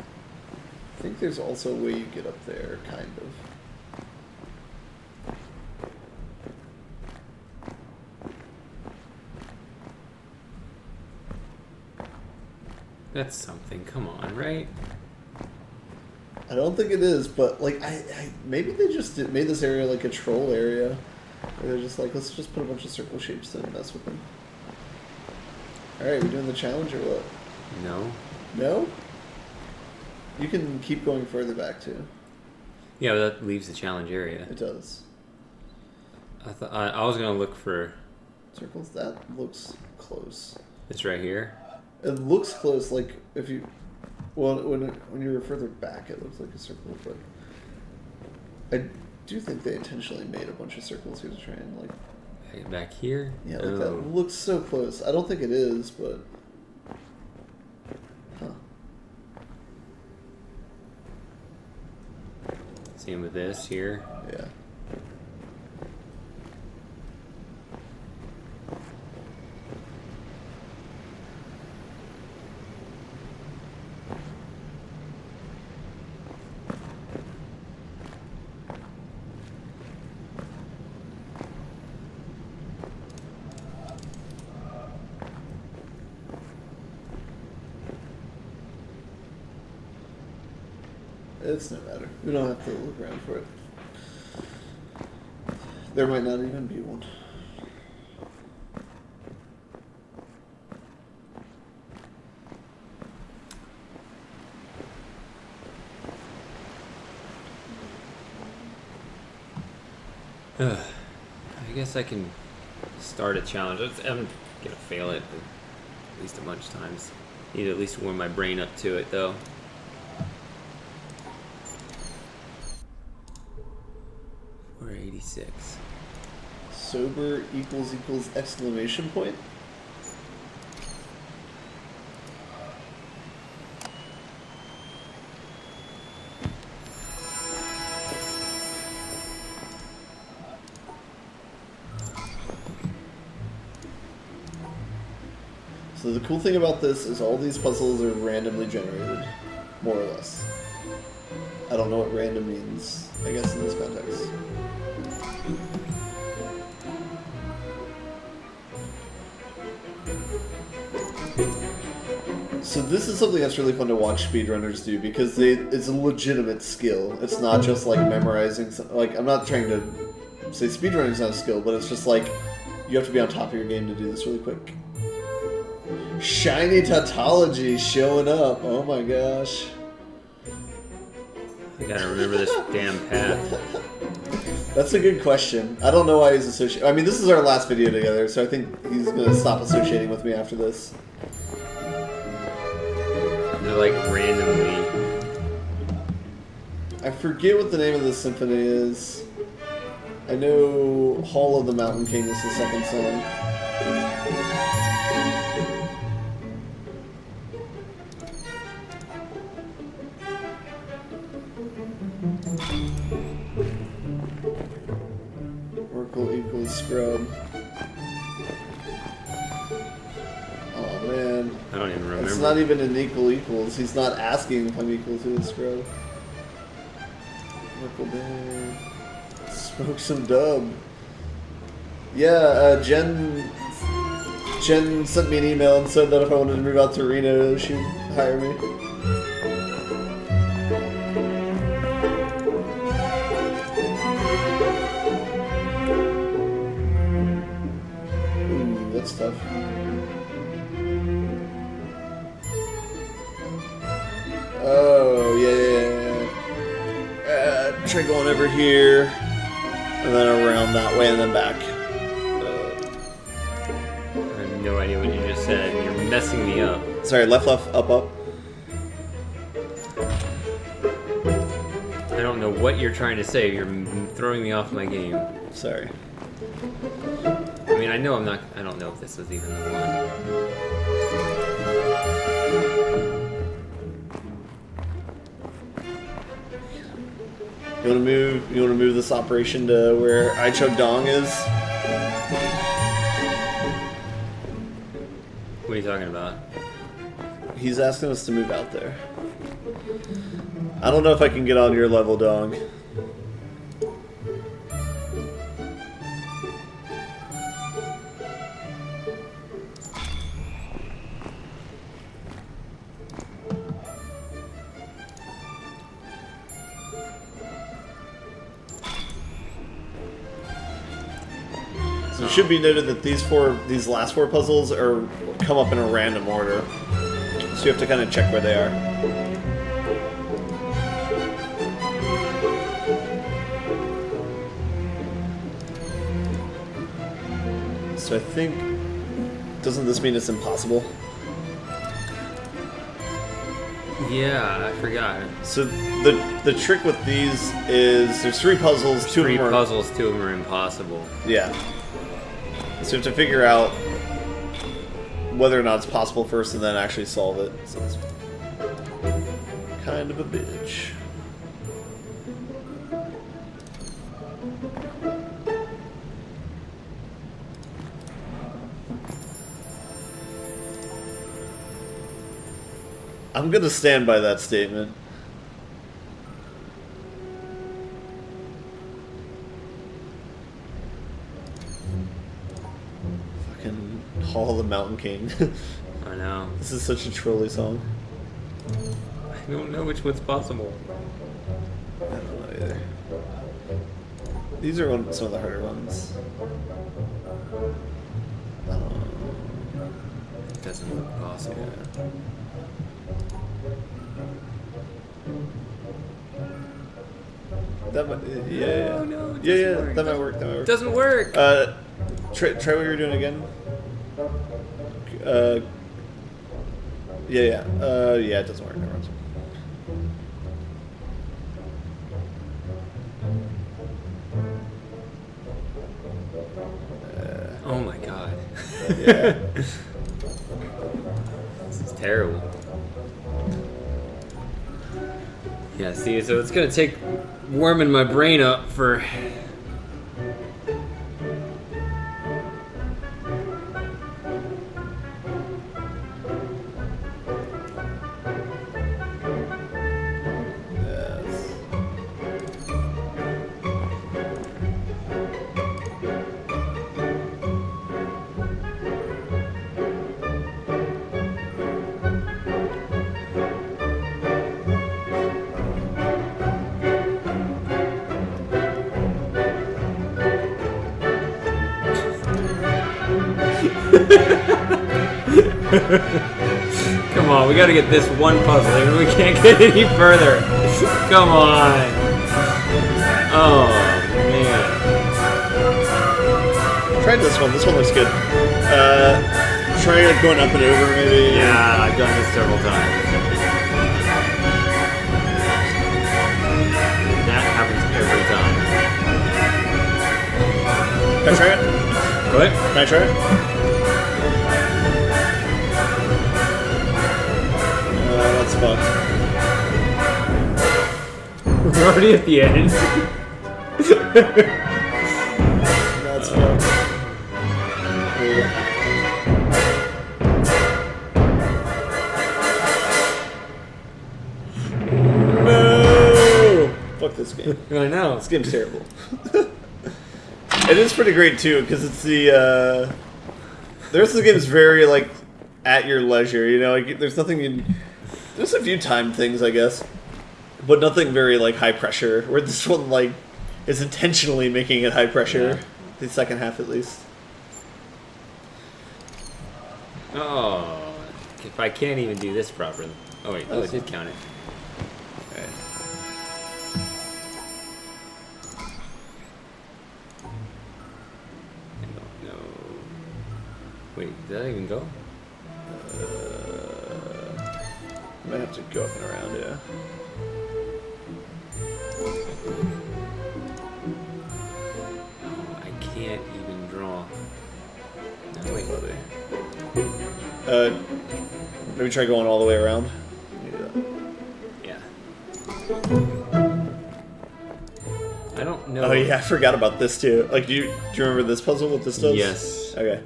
I think there's also a way you get up there, kind of. That's something. Come on, right? I don't think it is, but like maybe they just made this area like a troll area, where they're just like, let's just put a bunch of circle shapes in and mess with them. All right, we doing the challenge or what? No. No? You can keep going further back too. Yeah, but that leaves the challenge area. It does. I was gonna look for circles. That looks close. It's right here. It looks close, like if you, well, when you're further back, it looks like a circle. But I do think they intentionally made a bunch of circles here to try and like. Back here. Yeah, like that looks so close. I don't think it is, but. Huh. Same with this here. Yeah. It's no matter. We don't have to look around for it. There might not even be one. I guess I can start a challenge. I'm gonna fail it at least a bunch of times. Need to at least warm my brain up to it though. .86. Sober equals exclamation point. So the cool thing about this is all these puzzles are randomly generated, more or less. I don't know what random means, I guess, in this context. So this is something that's really fun to watch speedrunners do because it's a legitimate skill. It's not just like memorizing. Like, I'm not trying to say speedrunning is not a skill, but it's just like you have to be on top of your game to do this really quick. Shiny tautology showing up. Oh my gosh. I gotta remember this damn path. That's a good question. I don't know why he's associating. I mean, this is our last video together, so I think he's gonna stop associating with me after this. They're like randomly. I forget what the name of the symphony is. I know Hall of the Mountain King is the second song. Merkelbe equals scrub. I don't even remember. It's not even an equals. He's not asking if I'm equal to his scrub. Merkelbe. Smoke some dub. Yeah, Jen sent me an email and said that if I wanted to move out to Reno, she'd hire me. Ooh, that's tough. Oh, yeah. Try going over here, and then around that way, and then back. I have no idea what you just said. You're messing me up. Sorry, left, up. I don't know what you're trying to say. You're throwing me off my game. Sorry. I mean, I don't know if this was even the one. You want to move this operation to where I Chug Dong is? What are you talking about? He's asking us to move out there. I don't know if I can get on your level, Dong. So it should be noted that these last four puzzles come up in a random order. So you have to kind of check where they are. So I think, doesn't this mean it's impossible? Yeah, I forgot. So the trick with these is there's three puzzles, two of them are impossible. Yeah. So you have to figure out whether or not it's possible first and then actually solve it. So it's kind of a bitch. I'm gonna stand by that statement. Fucking Hall of the Mountain King. I know. This is such a trolley song. I don't know which one's possible. I don't know either. These are some of the harder ones. It doesn't look possible. Yeah. That might, yeah. Oh, no, that might work. It doesn't work. Try what you were doing again. Yeah, it doesn't work. Never mind. Oh my god. Yeah. This is terrible. Yeah, see, so it's gonna take warming my brain up for... Come on, we gotta get this one puzzle and we can't get any further. Come on. Oh, man. Try this one. This one looks good. Try going up and over, maybe. Yeah, I've done this several times. That happens every time. Can I try it? What? Can I try it? That's fucked. We're already at the end. That's fucked. Cool. this game. I know. This game's terrible. It is pretty great too, because it's the rest of the game is very like at your leisure. You know, like there's nothing. There's a few time things, I guess, but nothing very like high pressure. Where this one like is intentionally making it high pressure. Yeah. The second half, at least. Oh, if I can't even do this properly. Oh wait, I did count it. Okay. I don't know. Wait, did that even go? I might have to go up and around, yeah. Oh, I can't even draw. No, wait. Maybe try going all the way around. Yeah. I don't know. Oh yeah, I forgot about this too. Like, do you remember this puzzle? What this does? Yes. Okay.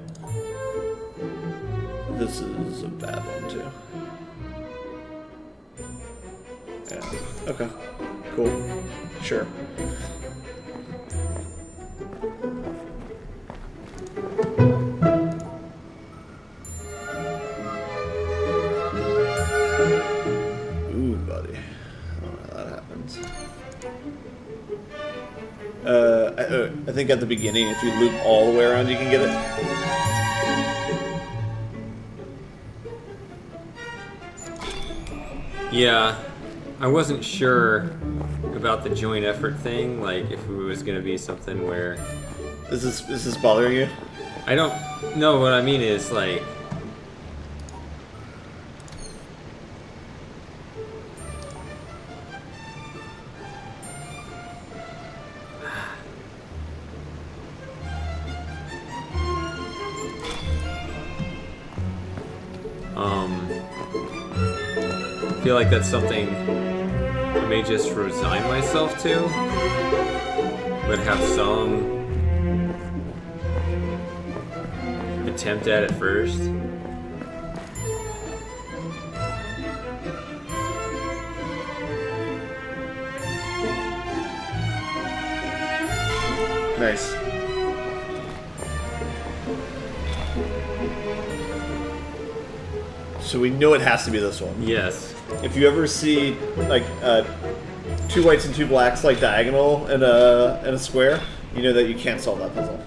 This is a bad one too. Yeah. Okay. Cool. Sure. Ooh, buddy. I don't know how that happens. I think at the beginning, if you loop all the way around, you can get it. Yeah, I wasn't sure about the joint effort thing, like if it was going to be something where... Is this bothering you? I don't know. What I mean is, like... I feel like that's something I may just resign myself to, but have some attempt at it first. Nice. So we know it has to be this one. Yes. If you ever see like 2 whites and 2 blacks like diagonal in a square, you know that you can't solve that puzzle.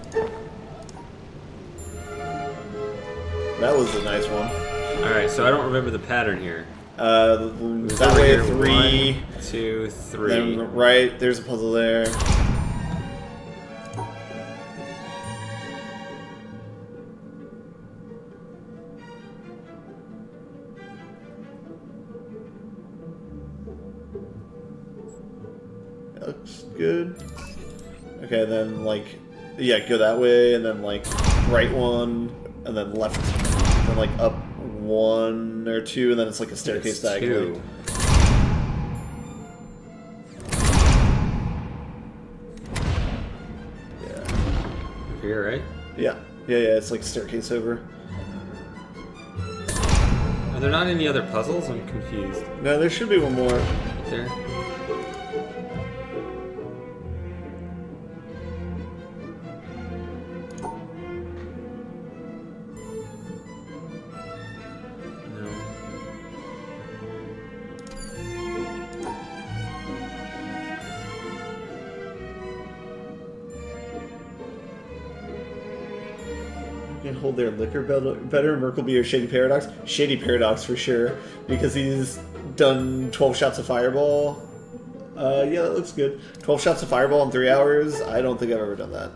That was a nice one. All right, so I don't remember the pattern here. That way, 3, 1, 2, 3. Then right, there's a puzzle there. That looks good. Okay, then like, yeah, go that way, and then like right one, and then left, and then like up 1 or 2, and then it's like a staircase diagonally. Yeah. Here, right? Yeah. Yeah, it's like a staircase over. Are there not any other puzzles? I'm confused. No, there should be one more. Right there? Can hold their liquor better, Merkelbe or Shady Paradox? Shady Paradox for sure, because he's done 12 shots of Fireball. Yeah, that looks good. 12 shots of Fireball in 3 hours? I don't think I've ever done that.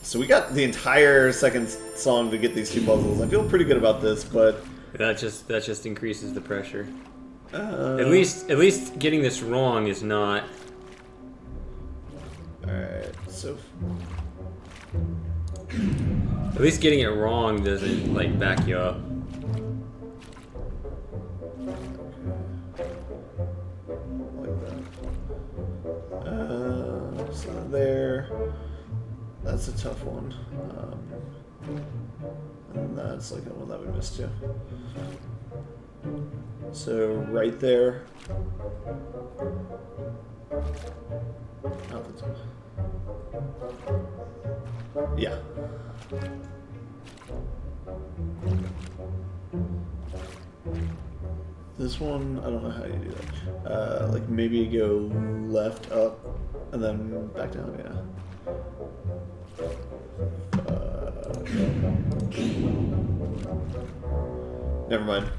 So we got the entire second song to get these 2 puzzles. I feel pretty good about this, but... That just increases the pressure. At least getting this wrong is not... Alright, so... At least getting it wrong doesn't, like, back you up. Like that. So there. That's a tough one. And that's like the one that we missed too. So right there. Oh, yeah. This one, I don't know how you do that. Like maybe go left, up, and then back down. Yeah. Never mind.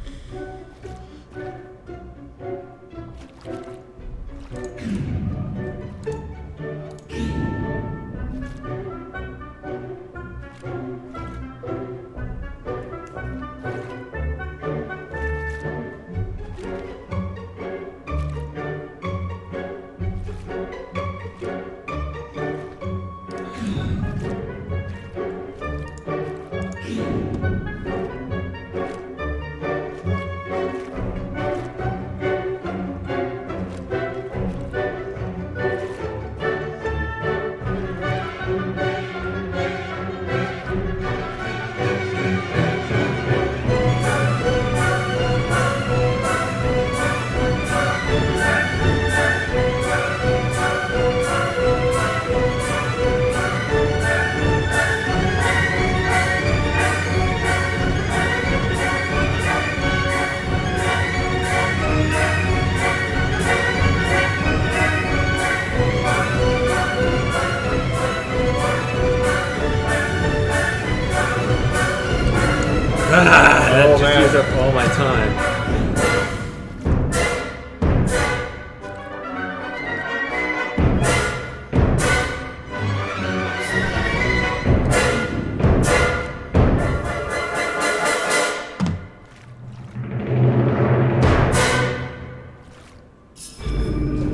That just used up all my time.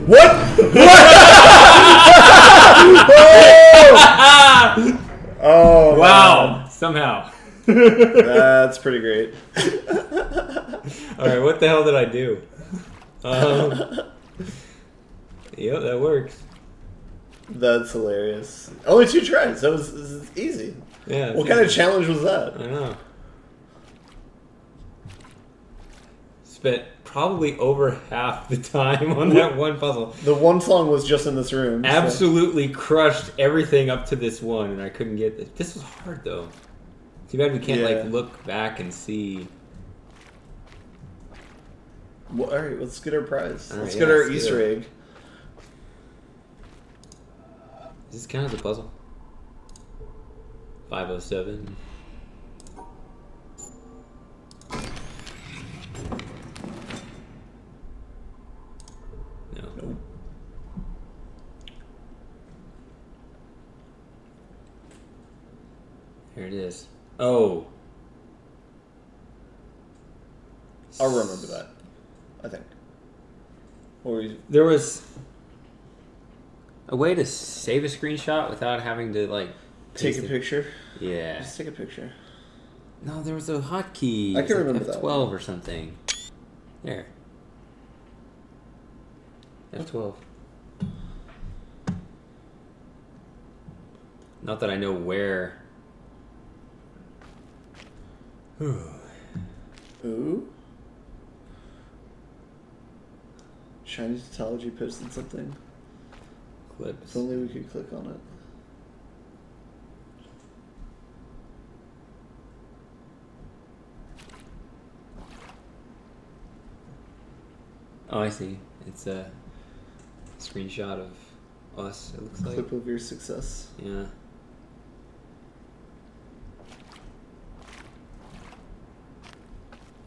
What? Oh! Wow! Somehow. That's pretty great. Alright, what the hell did I do? Yep, that works. That's hilarious. Only 2 tries. That was easy. Yeah. What kind of challenge was that? I know. Spent probably over half the time on that one puzzle. The one song was just in this room. Absolutely crushed everything up to this one, and I couldn't get this. This was hard, though. Too bad we can't, like, look back and see. Well, all right, let's get our prize. All let's right, get our Easter egg. Is this kind of the puzzle? 507. No. Nope. Here it is. Oh. I'll remember that, I think. There was a way to save a screenshot without having to, like... Take a picture? Yeah. Just take a picture. No, there was a hotkey. I can remember F12 that F12 or something. There. F12. Not that I know where... Ooh. Shiny Tautology posted something. Clips. If only we could click on it. Oh, I see. It's a screenshot of us, it looks like. Clip of your success. Yeah.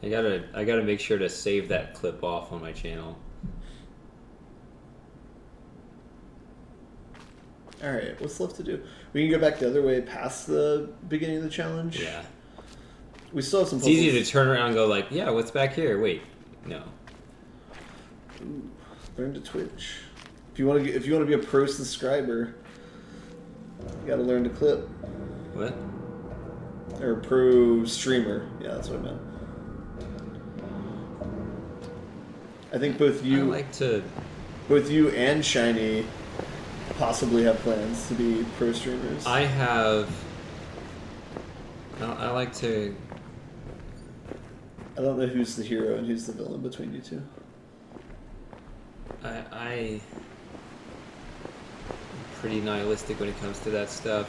I gotta make sure to save that clip off on my channel. Alright, what's left to do? We can go back the other way past the beginning of the challenge. Yeah. We still have some It's puzzles. easy to turn around and go like, yeah, what's back here? Wait, no. Ooh, learn to Twitch. If you want to be a pro subscriber, you got to learn to clip. What? Or pro streamer. Yeah, that's what I meant. I think both you and Shiny possibly have plans to be pro streamers. I have. I like to I don't know who's the hero and who's the villain between you two. I'm pretty nihilistic when it comes to that stuff.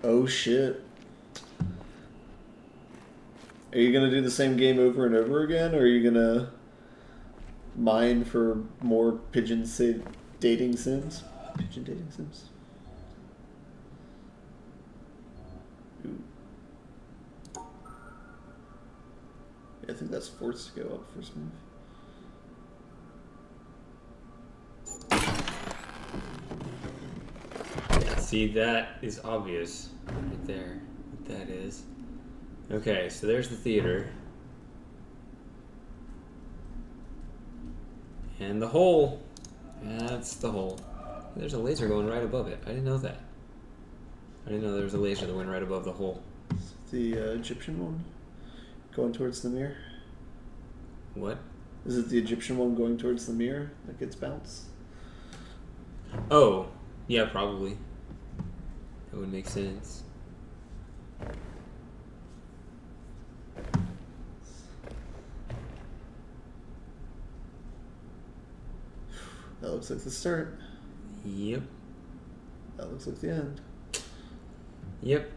Oh shit. Are you gonna do the same game over and over again, or are you gonna mine for more pigeon dating sims? Pigeon dating sims? Ooh. Yeah, I think that's forced to go up first move. See, that is obvious right there. What that is. Okay, so there's the theater. And the hole. That's the hole. There's a laser going right above it. I didn't know that. I didn't know there was a laser that went right above the hole. The Egyptian one going towards the mirror? What? Is it the Egyptian one going towards the mirror that gets bounced? Oh, yeah, probably. That would make sense. That looks like the start. Yep. That looks like the end. Yep.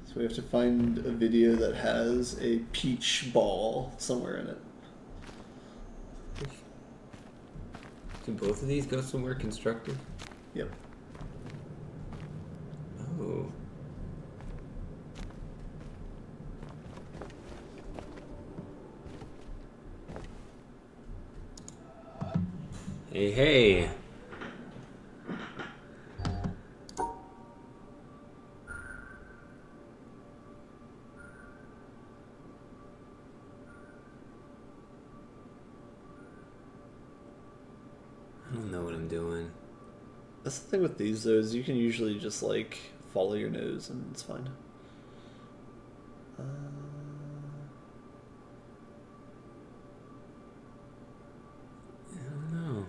So we have to find a video that has a peach ball somewhere in it. Can both of these go somewhere constructive? Yep. Oh. Hey, hey. I don't know what I'm doing. That's the thing with these, though, is you can usually just, like, follow your nose and it's fine. I don't know.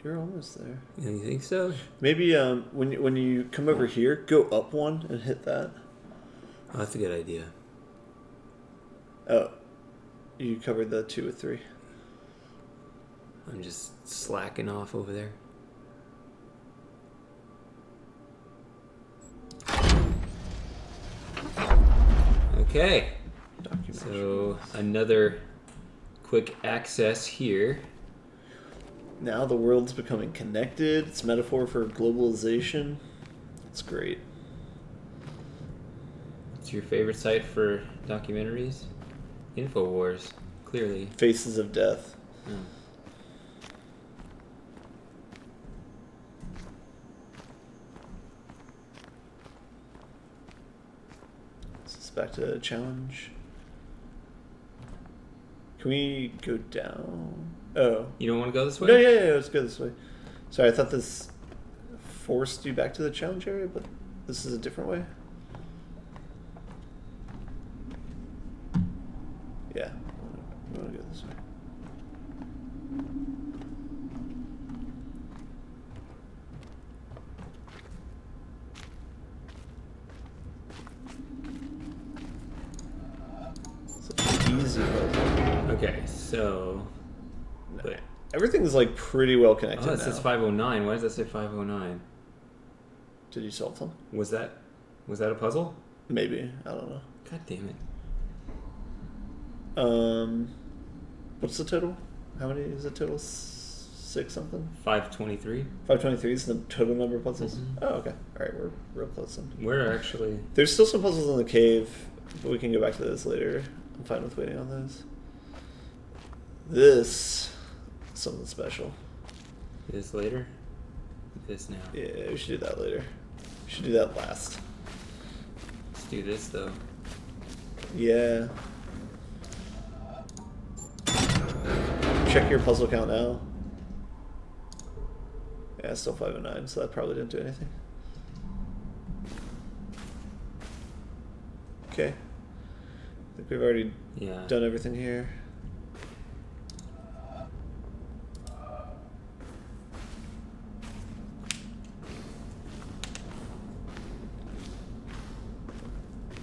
You're almost there. Yeah, you think so? Maybe when you come over here, go up one and hit that. Oh, that's a good idea. Oh, you covered the 2 with 3. I'm just slacking off over there. Okay. So another quick access here. Now the world's becoming connected. It's a metaphor for globalization. It's great. What's your favorite site for documentaries? InfoWars, clearly. Faces of Death. Oh. Back to the challenge. Can we go down? Oh. You don't want to go this way? No, yeah, let's go this way. Sorry, I thought this forced you back to the challenge area, but this is a different way. Yeah, we want to go this way. Easy puzzle. Okay, so... But everything's like pretty well connected now. Oh, it says 509. Why does that say 509? Did you solve them? Was that a puzzle? Maybe. I don't know. God damn it. What's the total? How many is the total? 6 something? 523. 523 is the total number of puzzles? Mm-hmm. Oh, okay. Alright, we're real close then. We're actually... There's still some puzzles in the cave, but we can go back to those later. I'm fine with waiting on those. This is something special. This later? This now. Yeah, we should do that later. We should do that last. Let's do this, though. Yeah. Check your puzzle count now. Yeah, it's still 509, so that probably didn't do anything. Okay. think we've already Yeah. done everything here.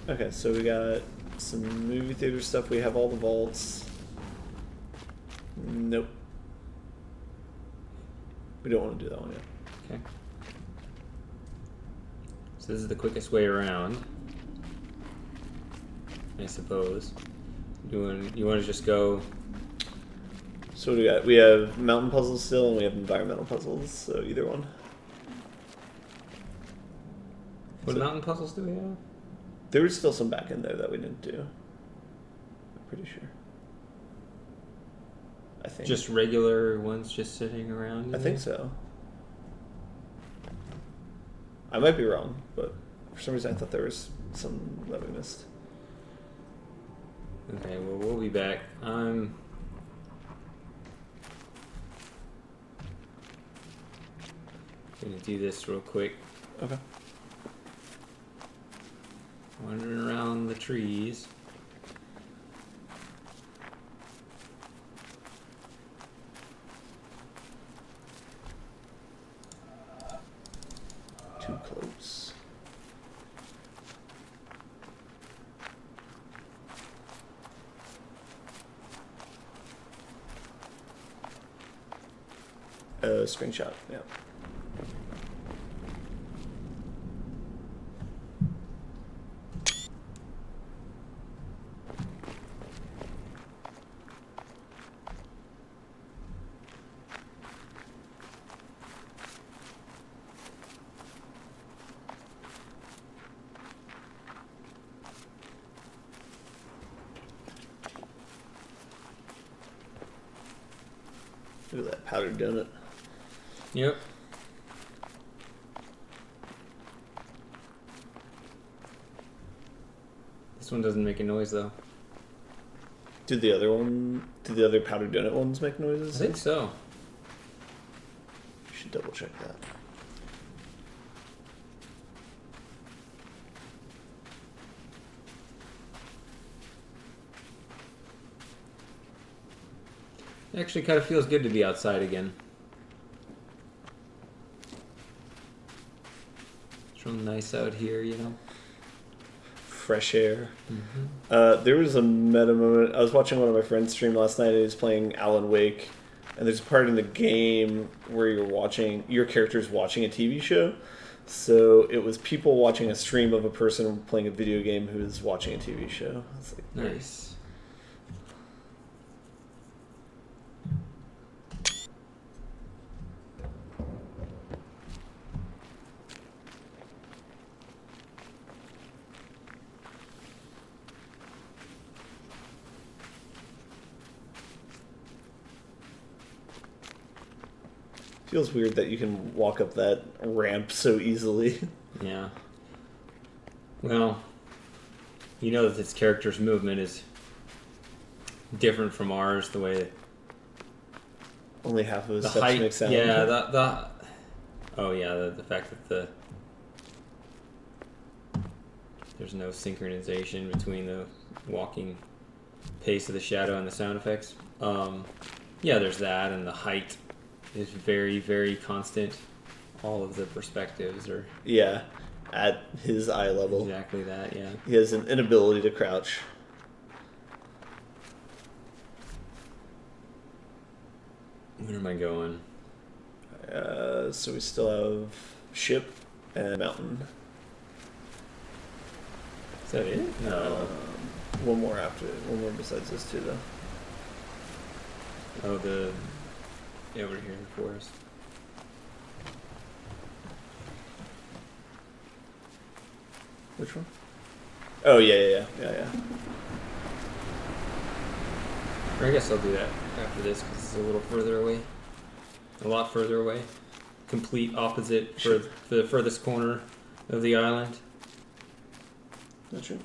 Okay, so we got some movie theater stuff. We have all the vaults. Nope. We don't want to do that one yet. Okay. So this is the quickest way around, I suppose. You want to just go? So what do we got? We have mountain puzzles still, and we have environmental puzzles. So either one. What mountain puzzles do we have? There was still some back in there that we didn't do. I'm pretty sure. I think. Just regular ones just sitting around? I think so. I might be wrong, but for some reason I thought there was some that we missed. Okay, well, we'll be back. I'm gonna do this real quick. Okay. Wandering around the trees. Too close. Screenshot, yeah. Look at that powdered donut. Yep. This one doesn't make a noise though. Did the other powdered donut ones make noises? I think so. You should double check that. It actually kind of feels good to be outside again. It's real nice out here, you know? Fresh air. Mm-hmm. There was a meta moment. I was watching one of my friends stream last night, and he was playing Alan Wake, and there's a part in the game where your character's watching a TV show. So it was people watching a stream of a person playing a video game who was watching a TV show. It's like, Nice. Feels weird that you can walk up that ramp so easily. Yeah. Well, you know that this character's movement is different from ours. The way Only half of his the steps height, make sound. yeah. The fact that there's no synchronization between the walking pace of the shadow and the sound effects. Yeah, there's that, and the height is very, very constant. All of the perspectives are at his eye level. exactly that. Yeah. He has an inability to crouch. Where am I going? So we still have ship and mountain. Is that it? No. One more besides this two though. Oh, we're here in the forest. Which one? Oh yeah. Or I guess I'll do that after this because it's a little further away. A lot further away. Complete opposite for the furthest corner of the island. Is that true?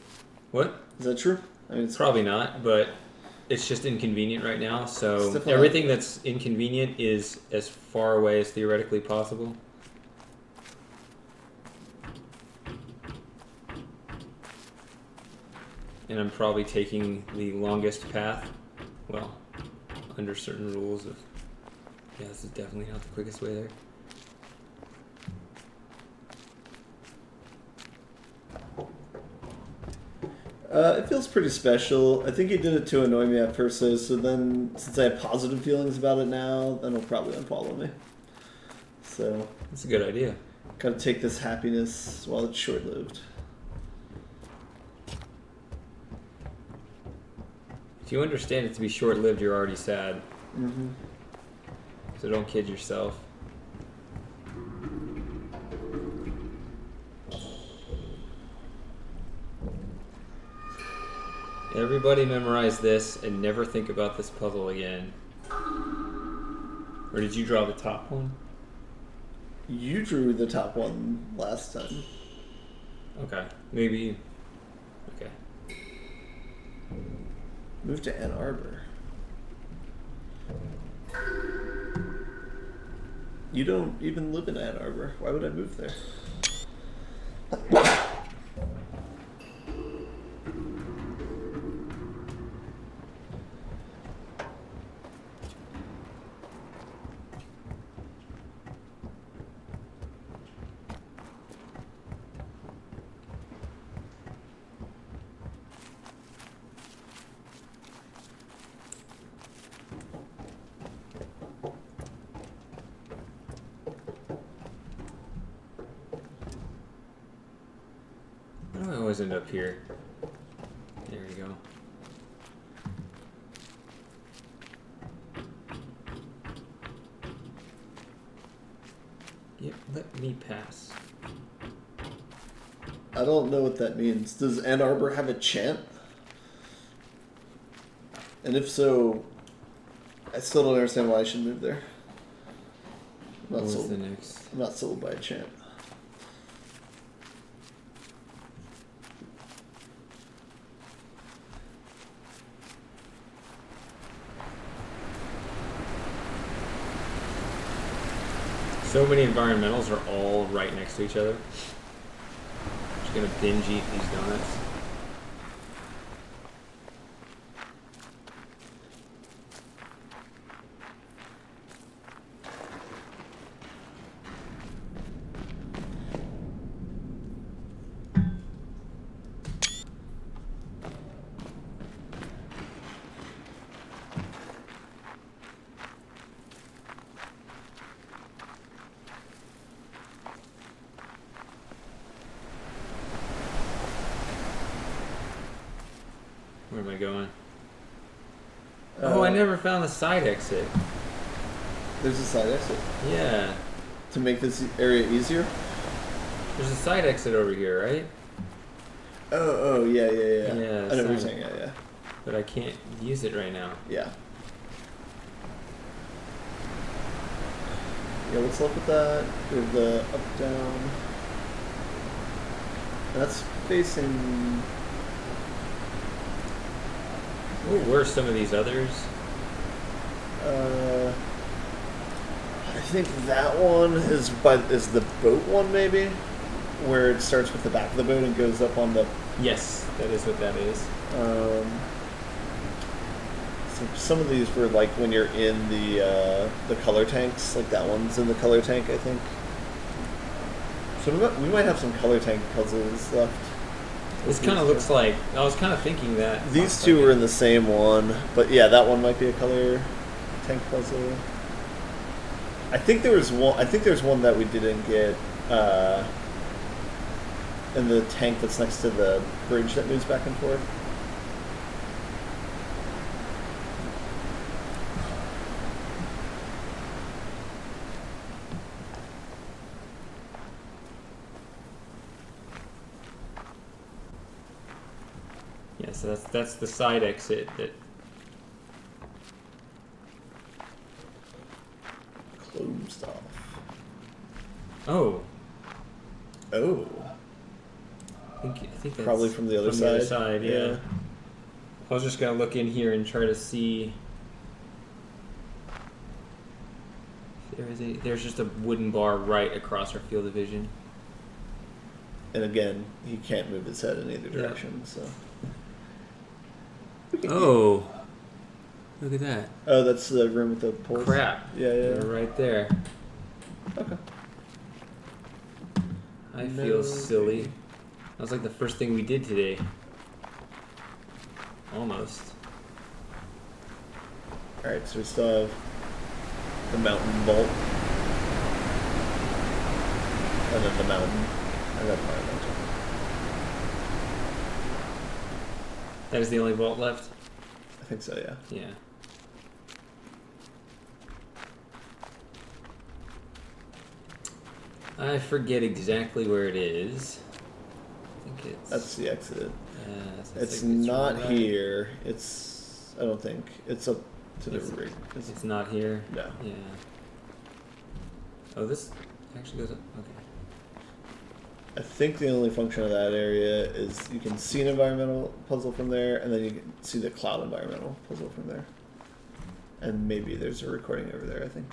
What? Is that true? I mean, it's Probably not, but it's just inconvenient right now. So definitely everything that's inconvenient is as far away as theoretically possible. and I'm probably taking the longest path. Well, under certain rules of... Yeah, this is definitely not the quickest way there. It feels pretty special. I think he did it to annoy me at first, so then, since I have positive feelings about it now, then he'll probably unfollow me. So... That's a good idea. Gotta take this happiness while it's short-lived. If you understand it to be short-lived, you're already sad. Mm-hmm. So don't kid yourself. Everybody memorize this and never think about this puzzle again. Or did you draw the top one? You drew the top one last time. Okay. Maybe... Okay. Move to Ann Arbor. You don't even live in Ann Arbor. Why would I move there? Why do I always end up here? There we go. Yep, let me pass. I don't know what that means. Does Ann Arbor have a chant? And if so, I still don't understand why I should move there. What was the next? I'm not sold by a chant. So many environmentals are all right next to each other. Just gonna binge eat these donuts. Where am I going? Oh, I never found the side exit. There's a side exit? Yeah. To make this area easier? There's a side exit over here, right? Oh, yeah. Yeah, I know what you're saying, yeah. But I can't use it right now. Yeah. Yeah, what's left with that? We have the up, down. That's facing... Oh, where are some of these others? I think that one is the boat one, maybe? Where it starts with the back of the boat and goes up on the... Yes, that is what that is. So some of these were like when you're in the color tanks, like that one's in the color tank, I think. So we might have some color tank puzzles left. This kind of looks like... I was kind of thinking that. These two were in the same one, but yeah, that one might be a color tank puzzle. I think there's one that we didn't get in the tank that's next to the bridge that moves back and forth. Yeah, so that's the side exit that... Closed off. Oh. Oh. I think that's probably from the other side. The other side, yeah. I was just gonna look in here and try to see. There's just a wooden bar right across our field of vision. And again, he can't move his head in either direction, so. Oh. Look at that. Oh, that's the room with the poles. Crap. Yeah. They're right there. Okay. I feel silly. That was like the first thing we did today. Almost. Alright, so we still have the mountain vault. And then the mountain. And then my mountain. That is the only vault left? I think so, yeah. Yeah. I forget exactly where it is. I think it's... That's the exit. It's not right. here. It's... I don't think. It's up to the rig. It's not here? No. Yeah. Oh, this actually goes up? Okay. I think the only function of that area is you can see an environmental puzzle from there, and then you can see the cloud environmental puzzle from there. And maybe there's a recording over there, I think.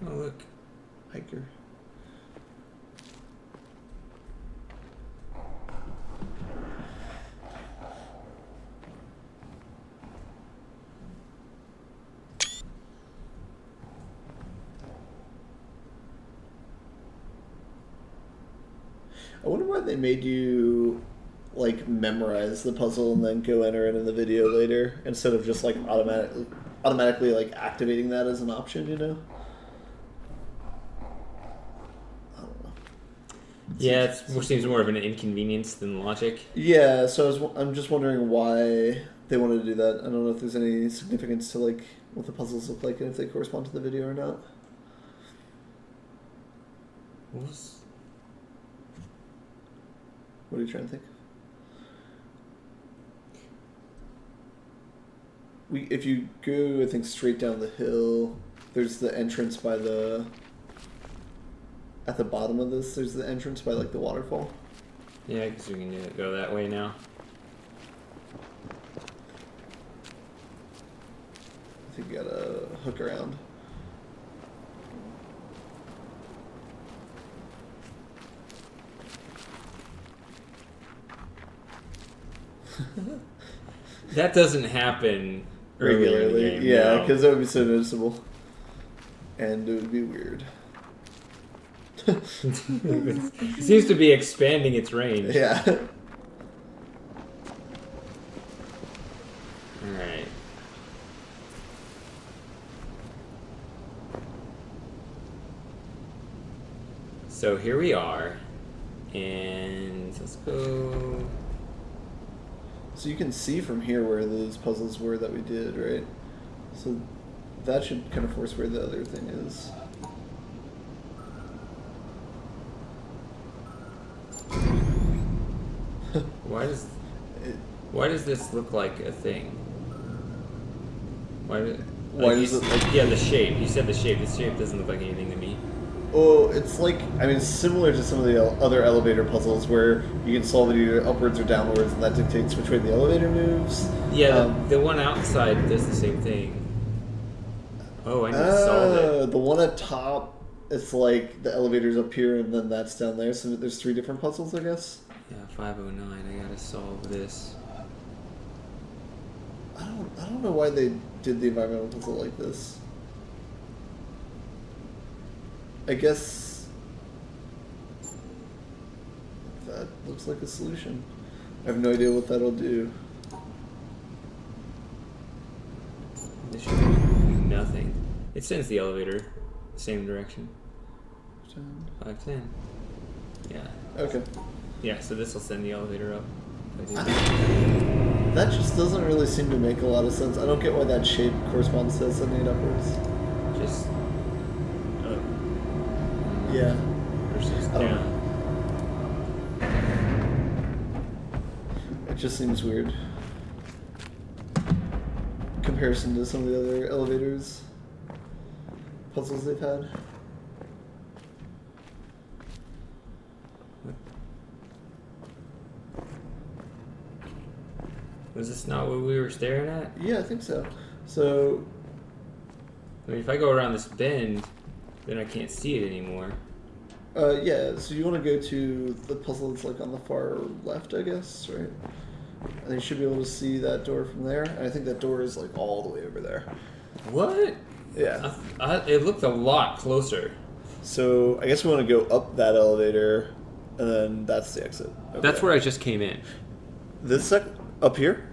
Oh, look. Hiker. I wonder why they made you like memorize the puzzle and then go enter it in the video later instead of just like automatically like activating that as an option, you know? I don't know. Yeah, it seems more of an inconvenience than logic. Yeah, so I'm just wondering why they wanted to do that. I don't know if there's any significance to like what the puzzles look like and if they correspond to the video or not. What are you trying to think? If you go, I think, straight down the hill, there's the entrance by the... At the bottom of this, there's the entrance by, like, the waterfall. Yeah, I guess we can go that way now. I think you gotta hook around. That doesn't happen regularly. Game, yeah, because that would be so noticeable. And it would be weird. It seems to be expanding its range. Yeah. Alright. So here we are. And let's go... So you can see from here where those puzzles were that we did, right? So that should kind of force where the other thing is. Why does this look like a thing? Why does it look... Yeah, the shape. You said the shape. The shape doesn't look like anything to me. Oh, it's like, I mean, similar to some of the other elevator puzzles where you can solve it either upwards or downwards, and that dictates which way the elevator moves. Yeah, the one outside does the same thing. Oh, I need to solve it. The one at top, it's like the elevator's up here and then that's down there, so there's 3 different puzzles, I guess? Yeah, 509, I gotta solve this. I don't know why they did the environmental puzzle like this. I guess that looks like a solution. I have no idea what that'll do. This should do nothing. It sends the elevator the same direction. 510. Yeah. Okay. Yeah, so this will send the elevator up. That just doesn't really seem to make a lot of sense. I don't get why that shape corresponds to sending it upwards. Just up. Yeah. Versus down. It just seems weird. Comparison to some of the other elevators puzzles they've had. Was this not what we were staring at? Yeah, I think so. So... I mean, if I go around this bend, then I can't see it anymore. Yeah, so you want to go to the puzzle that's like on the far left, I guess, right? And you should be able to see that door from there. And I think that door is like all the way over there. What? Yeah. It looked a lot closer. So I guess we want to go up that elevator, and then that's the exit. Okay. That's where I just came in. This up here?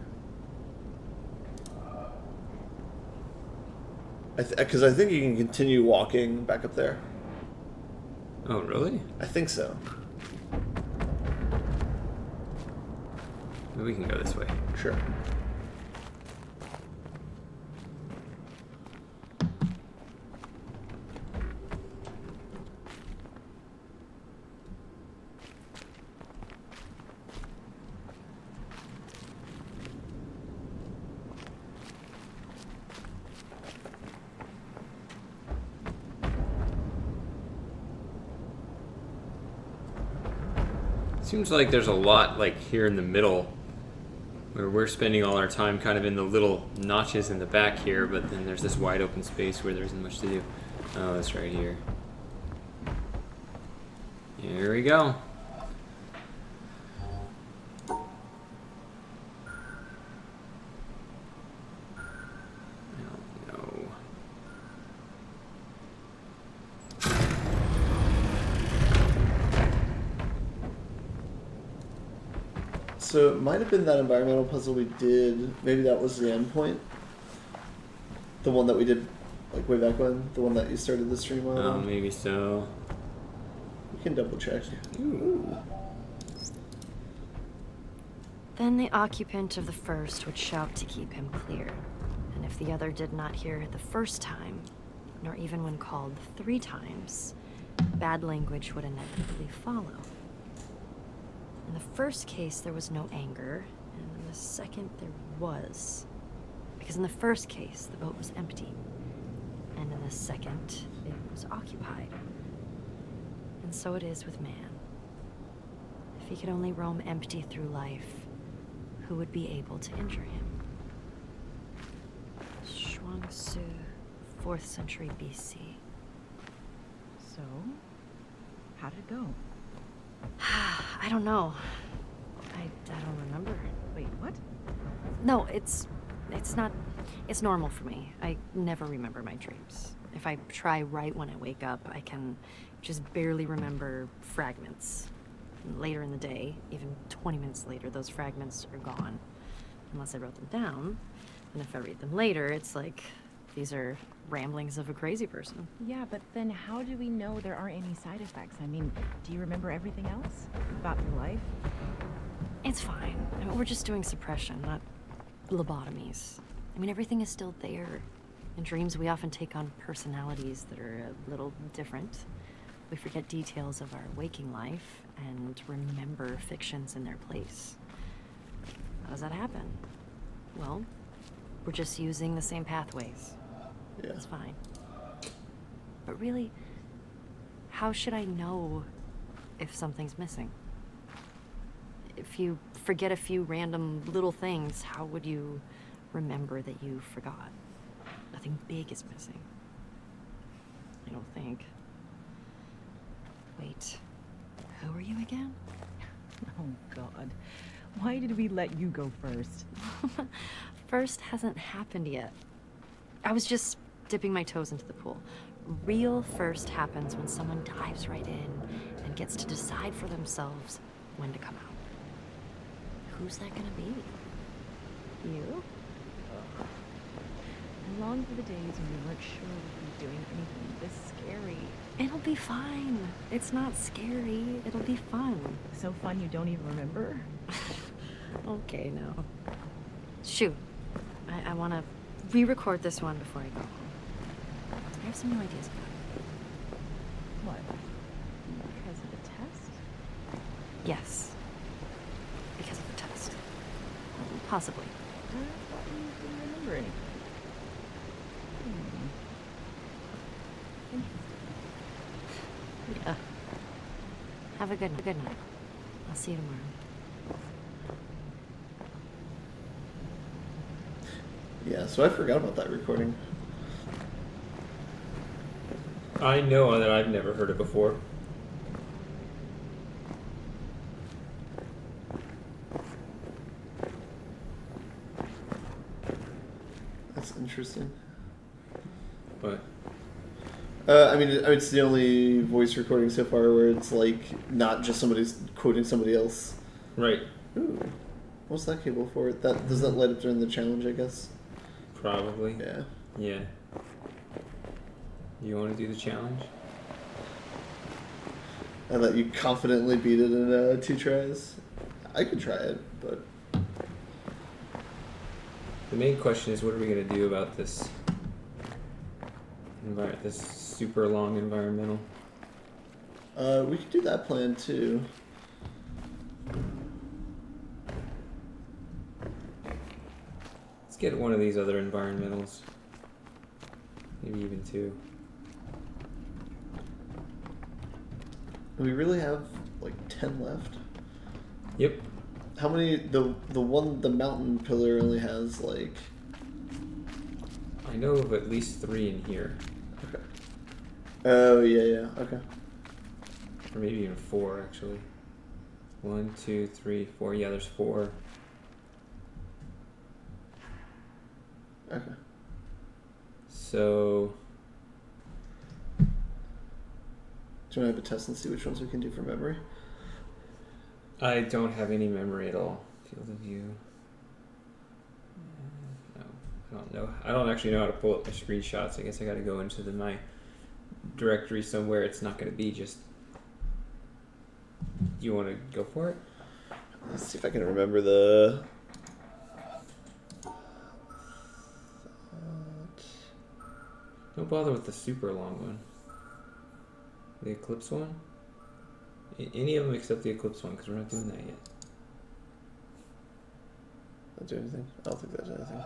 Because I think you can continue walking back up there. Oh, really? I think so. Maybe we can go this way. Sure. Seems like there's a lot like here in the middle where we're spending all our time kind of in the little notches in the back here, but then there's this wide open space where there isn't much to do. Oh, that's right here. Here we go. No. So it might have been that environmental puzzle we did. Maybe that was the end point. The one that we did like way back when. The one that you started the stream on. Oh, maybe so. We can double check. Ooh. Then the occupant of the first would shout to keep him clear. And if the other did not hear it the first time, nor even when called 3 times, bad language would inevitably follow. In the first case, there was no anger, and in the second, there was. Because in the first case, the boat was empty, and in the second, it was occupied. And so it is with man. If he could only roam empty through life, who would be able to injure him? Shuangsu, 4th century BC. So, how did it go? I don't know. I don't remember. Wait, what? No, it's not. It's normal for me. I never remember my dreams. If I try right when I wake up, I can just barely remember fragments. Later in the day, even 20 minutes later, those fragments are gone. Unless I wrote them down. And if I read them later, it's like these are ramblings of a crazy person. Yeah, but then how do we know there aren't any side effects? I mean, do you remember everything else about your life? It's fine. I mean, we're just doing suppression, not lobotomies. I mean, everything is still there. In dreams, we often take on personalities that are a little different. We forget details of our waking life and remember fictions in their place. How does that happen? Well, we're just using the same pathways. Yeah. It's fine. But really, how should I know if something's missing? If you forget a few random little things, how would you remember that you forgot? Nothing big is missing. I don't think. Wait, who are you again? Oh, God. Why did we let you go first? First hasn't happened yet. I was just dipping my toes into the pool. Real first happens when someone dives right in and gets to decide for themselves when to come out. Who's that gonna be? You? I long for the days when we weren't sure we'd be doing anything this scary. It'll be fine. It's not scary. It'll be fun. So fun you don't even remember? Okay, no. Shoot. I want to re-record this one before I go home. I have some new ideas about it. What? Because of the test? Yes. Because of the test. Possibly. I thought you didn't remember anything. Interesting. Yeah. Have a good night. I'll see you tomorrow. Yeah, so I forgot about that recording. I know that I've never heard it before. That's interesting. But I mean, it's the only voice recording so far where it's like not just somebody's quoting somebody else. right. Ooh, what's that cable for? That does that light up during the challenge? I guess. Probably. Yeah. Yeah. You want to do the challenge? And that you confidently beat it in 2 tries. I could try it, but The main question is, what are we gonna do about this? This super long environmental. we could do that plan too. Let's get one of these other environmentals. Maybe even 2. We really have like 10 left. Yep. How many? The mountain pillar only has like. I know of at least 3 in here. Okay. Oh yeah. Okay. Or maybe even 4, actually. 1, 2, 3, 4. Yeah, there's 4. Okay. So Do you want to have a test and see which ones we can do from memory? I don't have any memory at all. Field of view. No, I don't know. I don't actually know how to pull up my screenshots. I guess I got to go into my directory somewhere. It's not going to be just. You want to go for it? Let's see if I can remember the. Don't bother with the super long one. The Eclipse one? Any of them except the Eclipse one, because we're not doing that yet. Not do anything? I don't think that does anything.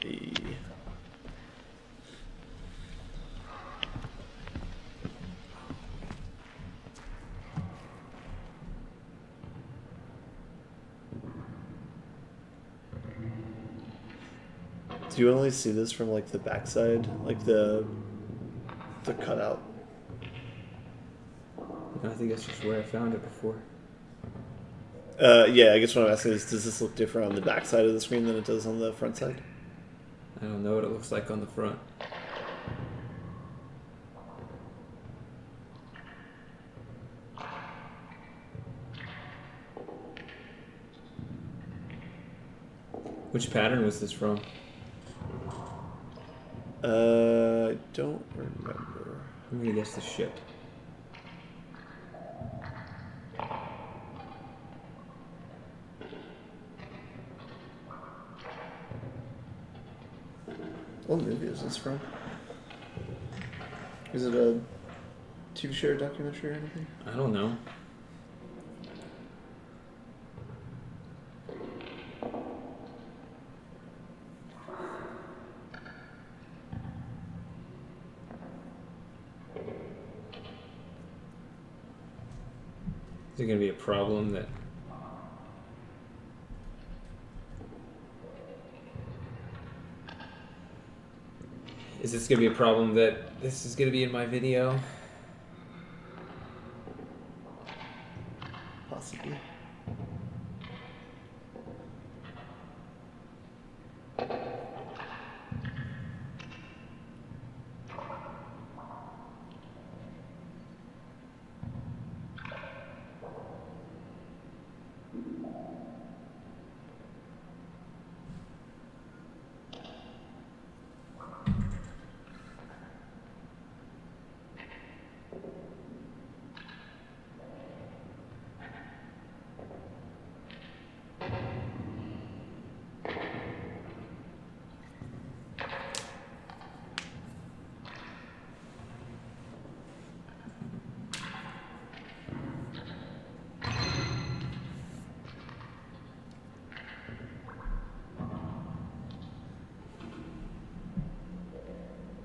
Hey. Do you only see this from like the backside, like the cutout? I think that's just where I found it before. Yeah, I guess what I'm asking is, does this look different on the backside of the screen than it does on the front side? I don't know what it looks like on the front. Which pattern was this from? I don't remember. I'm gonna guess the ship. What movie is this from? Is it a TV show or documentary or anything? I don't know. Is it going to be a problem that... Is this going to be a problem that this is going to be in my video? Possibly.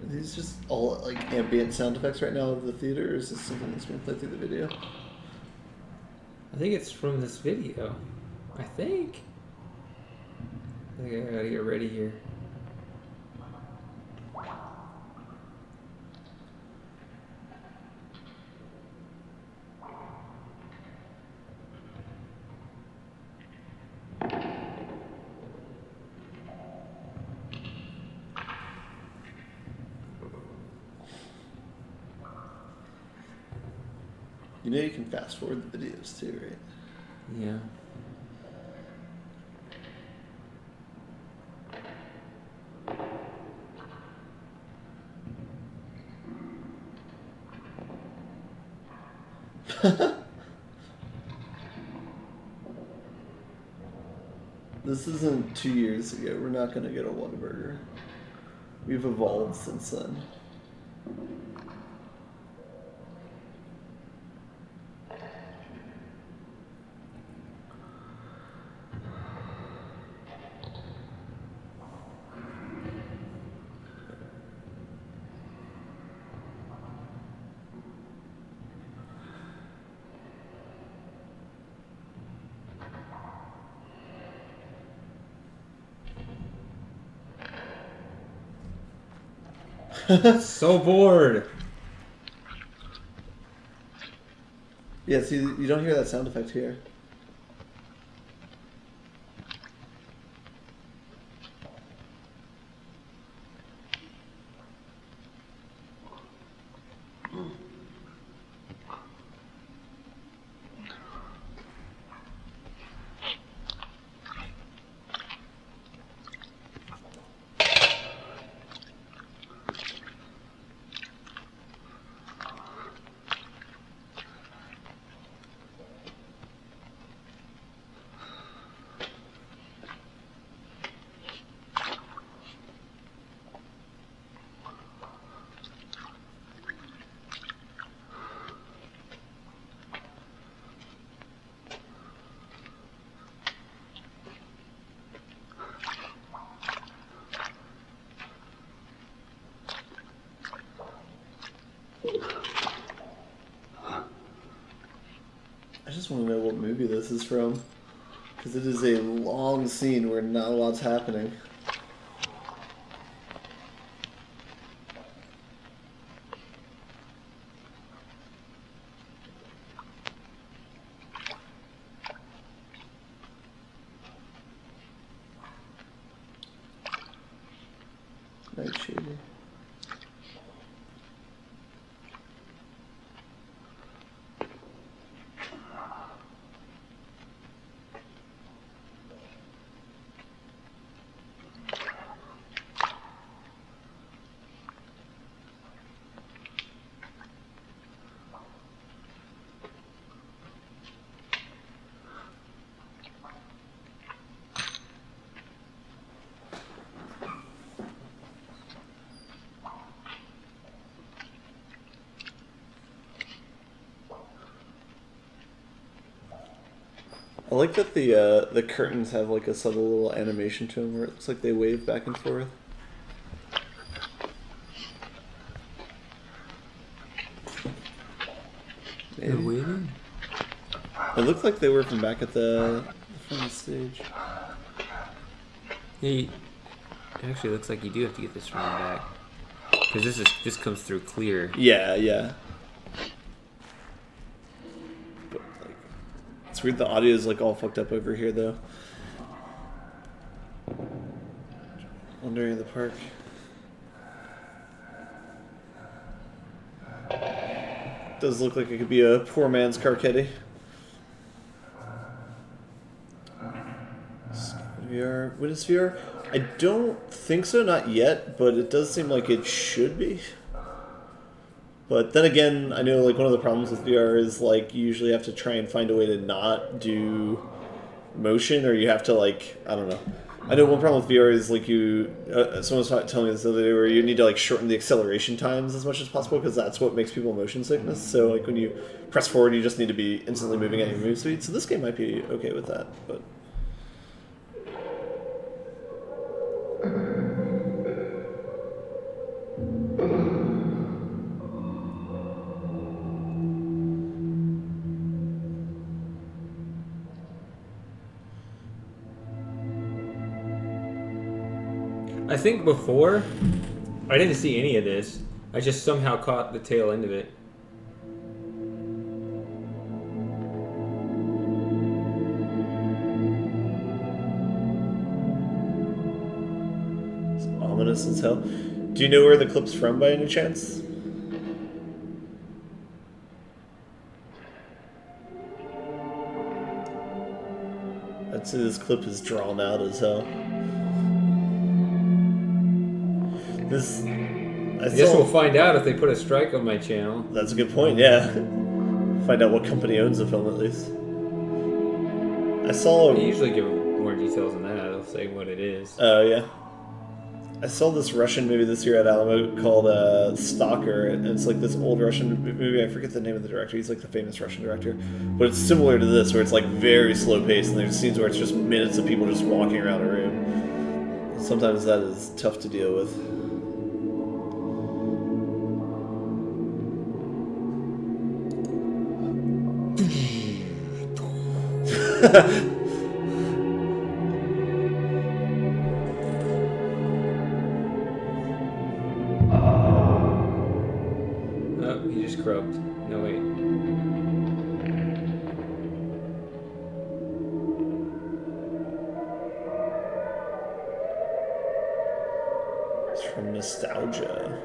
Are these just all like ambient sound effects right now of the theater, or is this something that's being played through the video? I think it's from this video. I think I gotta get ready here. You know you can fast forward the videos too, right? Yeah. This isn't 2 years ago. We're not going to get a Whataburger. We've evolved since then. So bored. Yeah, see, you don't hear that sound effect here. I just want to know what movie this is from. Because it is a long scene where not a lot's happening. Nightshade. I like that the curtains have like a subtle little animation to them where it looks like they wave back and forth. They're waving? It looked like they were from back at the front of the stage. Yeah, it actually looks like you do have to get this from the back. Because this comes through clear. Yeah, yeah. But, like, it's weird the audio is like all fucked up over here though. Wandering the park. Does look like it could be a poor man's Carcetti. VR. What is VR? I don't think so, not yet, but it does seem like it should be. But then again, I know like one of the problems with VR is like you usually have to try and find a way to not do motion, or you have to like, I don't know. I know one problem with VR is like someone was telling me this the other day where you need to like shorten the acceleration times as much as possible because that's what makes people motion sickness. So like when you press forward, you just need to be instantly moving at your move speed. So this game might be okay with that, but. I think before, I didn't see any of this. I just somehow caught the tail end of it. It's ominous as hell. Do you know where the clip's from by any chance? I'd say this clip is drawn out as hell. I guess we'll find out if they put a strike on my channel. That's a good point, yeah. Find out what company owns the film, at least. They usually give more details than that. They'll say what it is. Oh, yeah. I saw this Russian movie this year at Alamo called Stalker, and it's like this old Russian movie. I forget the name of the director. He's like the famous Russian director. But it's similar to this, where it's like very slow paced, and there's scenes where it's just minutes of people just walking around a room. Sometimes that is tough to deal with. Oh, he just croaked. No, wait. It's from Nostalgia.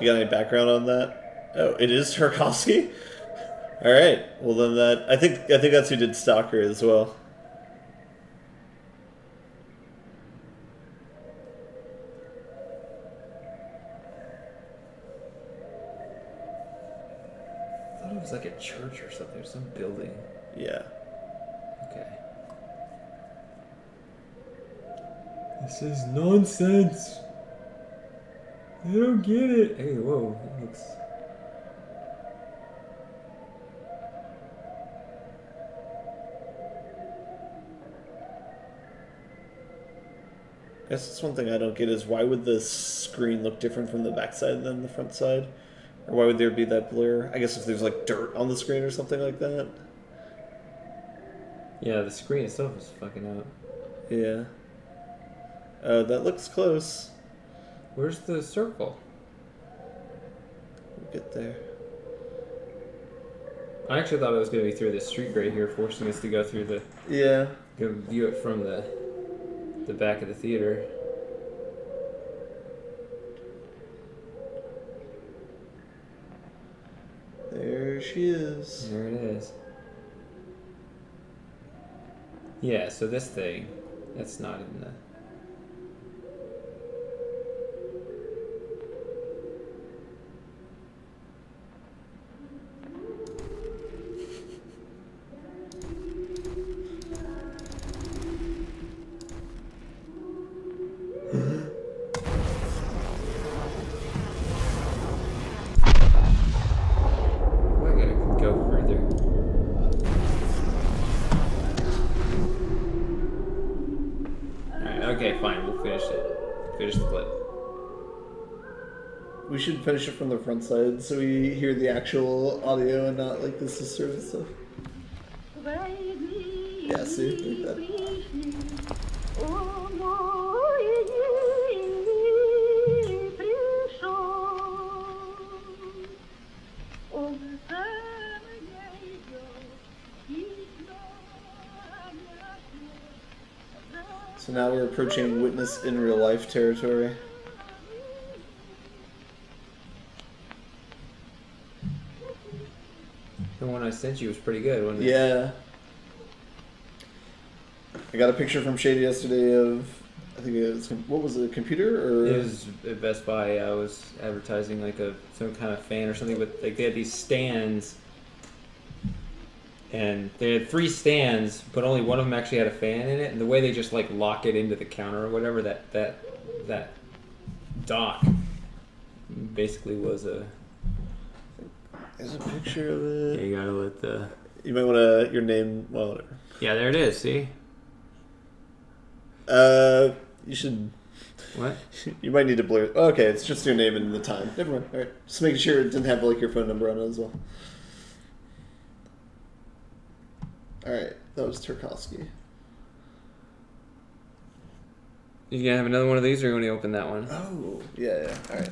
You got any background on that? Oh, it is Tarkovsky? Alright. Well then I think that's who did Stalker as well. I thought it was like a church or something, or some building. Yeah. Okay. This is nonsense. I don't get it. Hey, whoa, it looks... I guess that's one thing I don't get is why would the screen look different from the backside than the front side? Or why would there be that blur? I guess if there's like dirt on the screen or something like that. Yeah, the screen itself is fucking up. Yeah. That looks close. Where's the circle? We'll get there. I actually thought it was going to be through the street right here, forcing us to go through the... Yeah. Go view it from the back of the theater. There she is. There it is. Yeah, so this thing, that's not in the... Okay, fine, we'll finish it. Finish the clip. We should finish it from the front side so we hear the actual audio and not like this is sort of stuff. Yeah, see? Like that. So now we're approaching witness in real life territory. The one I sent you was pretty good, wasn't it? Yeah. I got a picture from Shady yesterday of, I think it was, what was it, a computer? Or? It was at Best Buy. I was advertising like some kind of fan or something, but like they had these stands, and they had 3 stands, but only one of them actually had a fan in it. And the way they just like lock it into the counter or whatever, that dock basically was a... There's a picture of it. Yeah, you gotta let the... You might want to, your name, well, whatever. Yeah, there it is, see? You should... What? You might need to blur... Oh, okay, it's just your name and the time. Never mind. All right. Just making sure it didn't have, like, your phone number on it as well. All right. That was Tarkovsky. You gonna have another one of these, or you want to open that one? Oh, yeah. All right.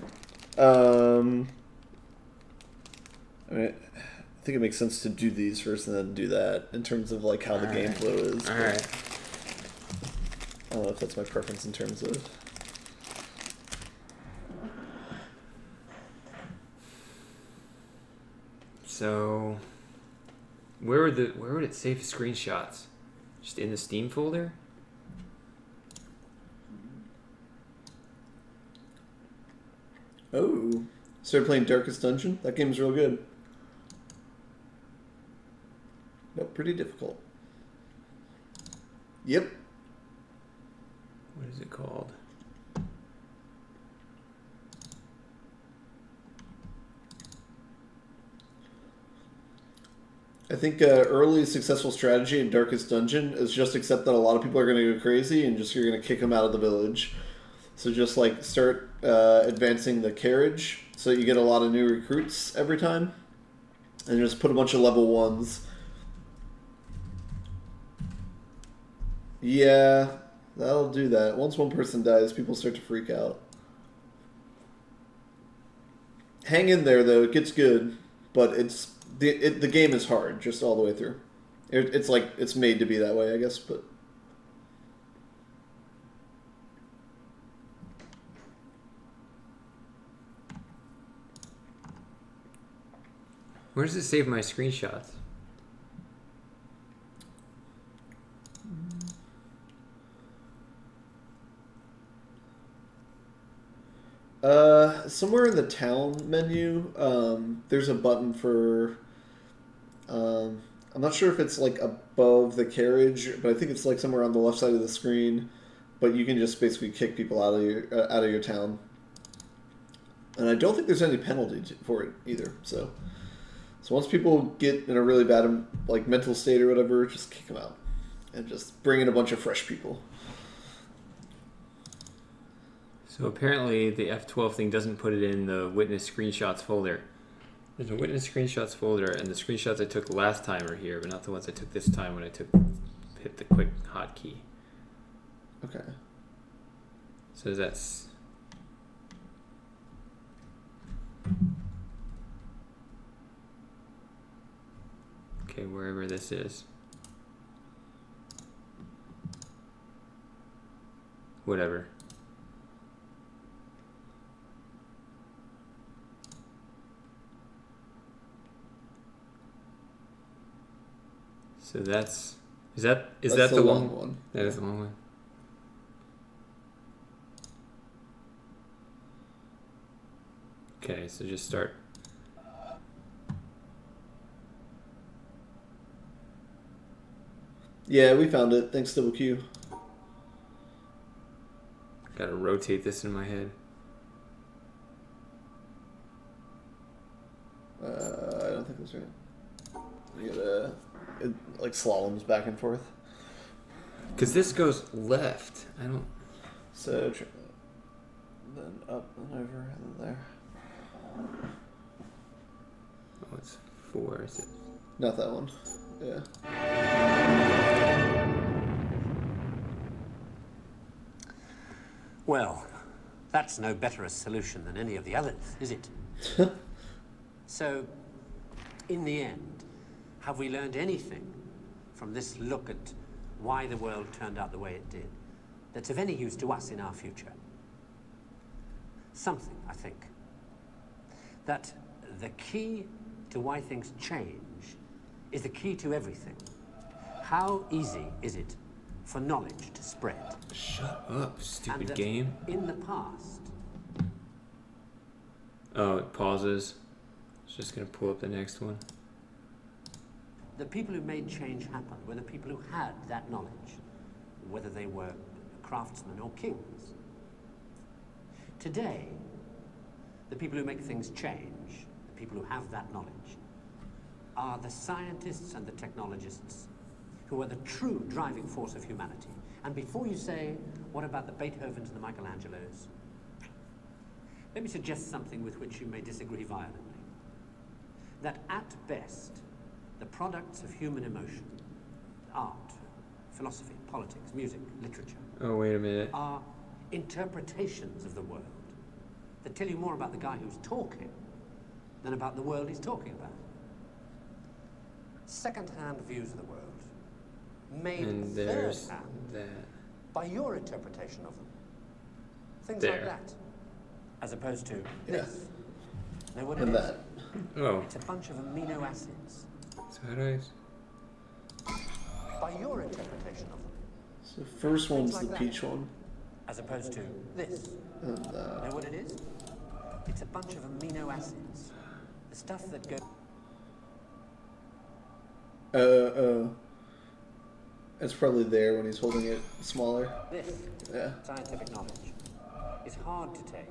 I mean, I think it makes sense to do these first and then do that in terms of like how the game flow is. All right. I don't know if that's my preference in terms of. so where would it save screenshots? Just in the Steam folder? Oh, started playing Darkest Dungeon. That game's real good, but pretty difficult. Yep. What is it called? I think early successful strategy in Darkest Dungeon is just accept that a lot of people are going to go crazy and just you're going to kick them out of the village. So just like start advancing the carriage so you get a lot of new recruits every time, and just put a bunch of level 1s. Yeah, that'll do that. Once one person dies, people start to freak out. Hang in there though; it gets good, but the game is hard just all the way through. It's like it's made to be that way, I guess. But Where does it save my screenshots? somewhere in the town menu, there's a button for. I'm not sure if it's like above the carriage, but I think it's like somewhere on the left side of the screen. But you can just basically kick people out of your town, and I don't think there's any penalty for it either. So once people get in a really bad like mental state or whatever, just kick them out, and just bring in a bunch of fresh people. So apparently the F12 thing doesn't put it in the witness screenshots folder. There's a witness screenshots folder, and the screenshots I took last time are here, but not the ones I took this time when I hit the quick hotkey. Okay. So that's... Okay, wherever this is. Whatever. So that's... Is that the long one? That is the long one. Okay, so just start. Yeah, we found it. Thanks, Double Q. Gotta rotate this in my head. I don't think that's right. You gotta... It, like slaloms back and forth. Because this goes left. I don't... So, then up and over and then there. Oh, it's 4. Is it? Not that one. Yeah. Well, that's no better a solution than any of the others, is it? So, in the end, have we learned anything from this look at why the world turned out the way it did that's of any use to us in our future? Something, I think. That the key to why things change is the key to everything. How easy is it for knowledge to spread? Shut up, stupid and that game. in the past... Oh, it pauses. It's just going to pull up the next one. The people who made change happen were the people who had that knowledge, whether they were craftsmen or kings. Today, the people who make things change, the people who have that knowledge, are the scientists and the technologists who are the true driving force of humanity. And before you say, what about the Beethovens and the Michelangelos? Let me suggest something with which you may disagree violently. That at best, the products of human emotion, art, philosophy, politics, music, literature, Oh, wait a minute. are interpretations of the world that tell you more about the guy who's talking than about the world he's talking about. Second-hand views of the world, made And there's third-hand that. by your interpretation of them. Things There. like that. As opposed to Yeah. this. Know what it And is? that. Oh. It's a bunch of amino acids. So how do I... By your interpretation of them. So the first one's the peach one. As opposed to this. And, Know what it is? It's a bunch of amino acids. The stuff that goes... it's probably there when he's holding it smaller. This scientific knowledge is hard to take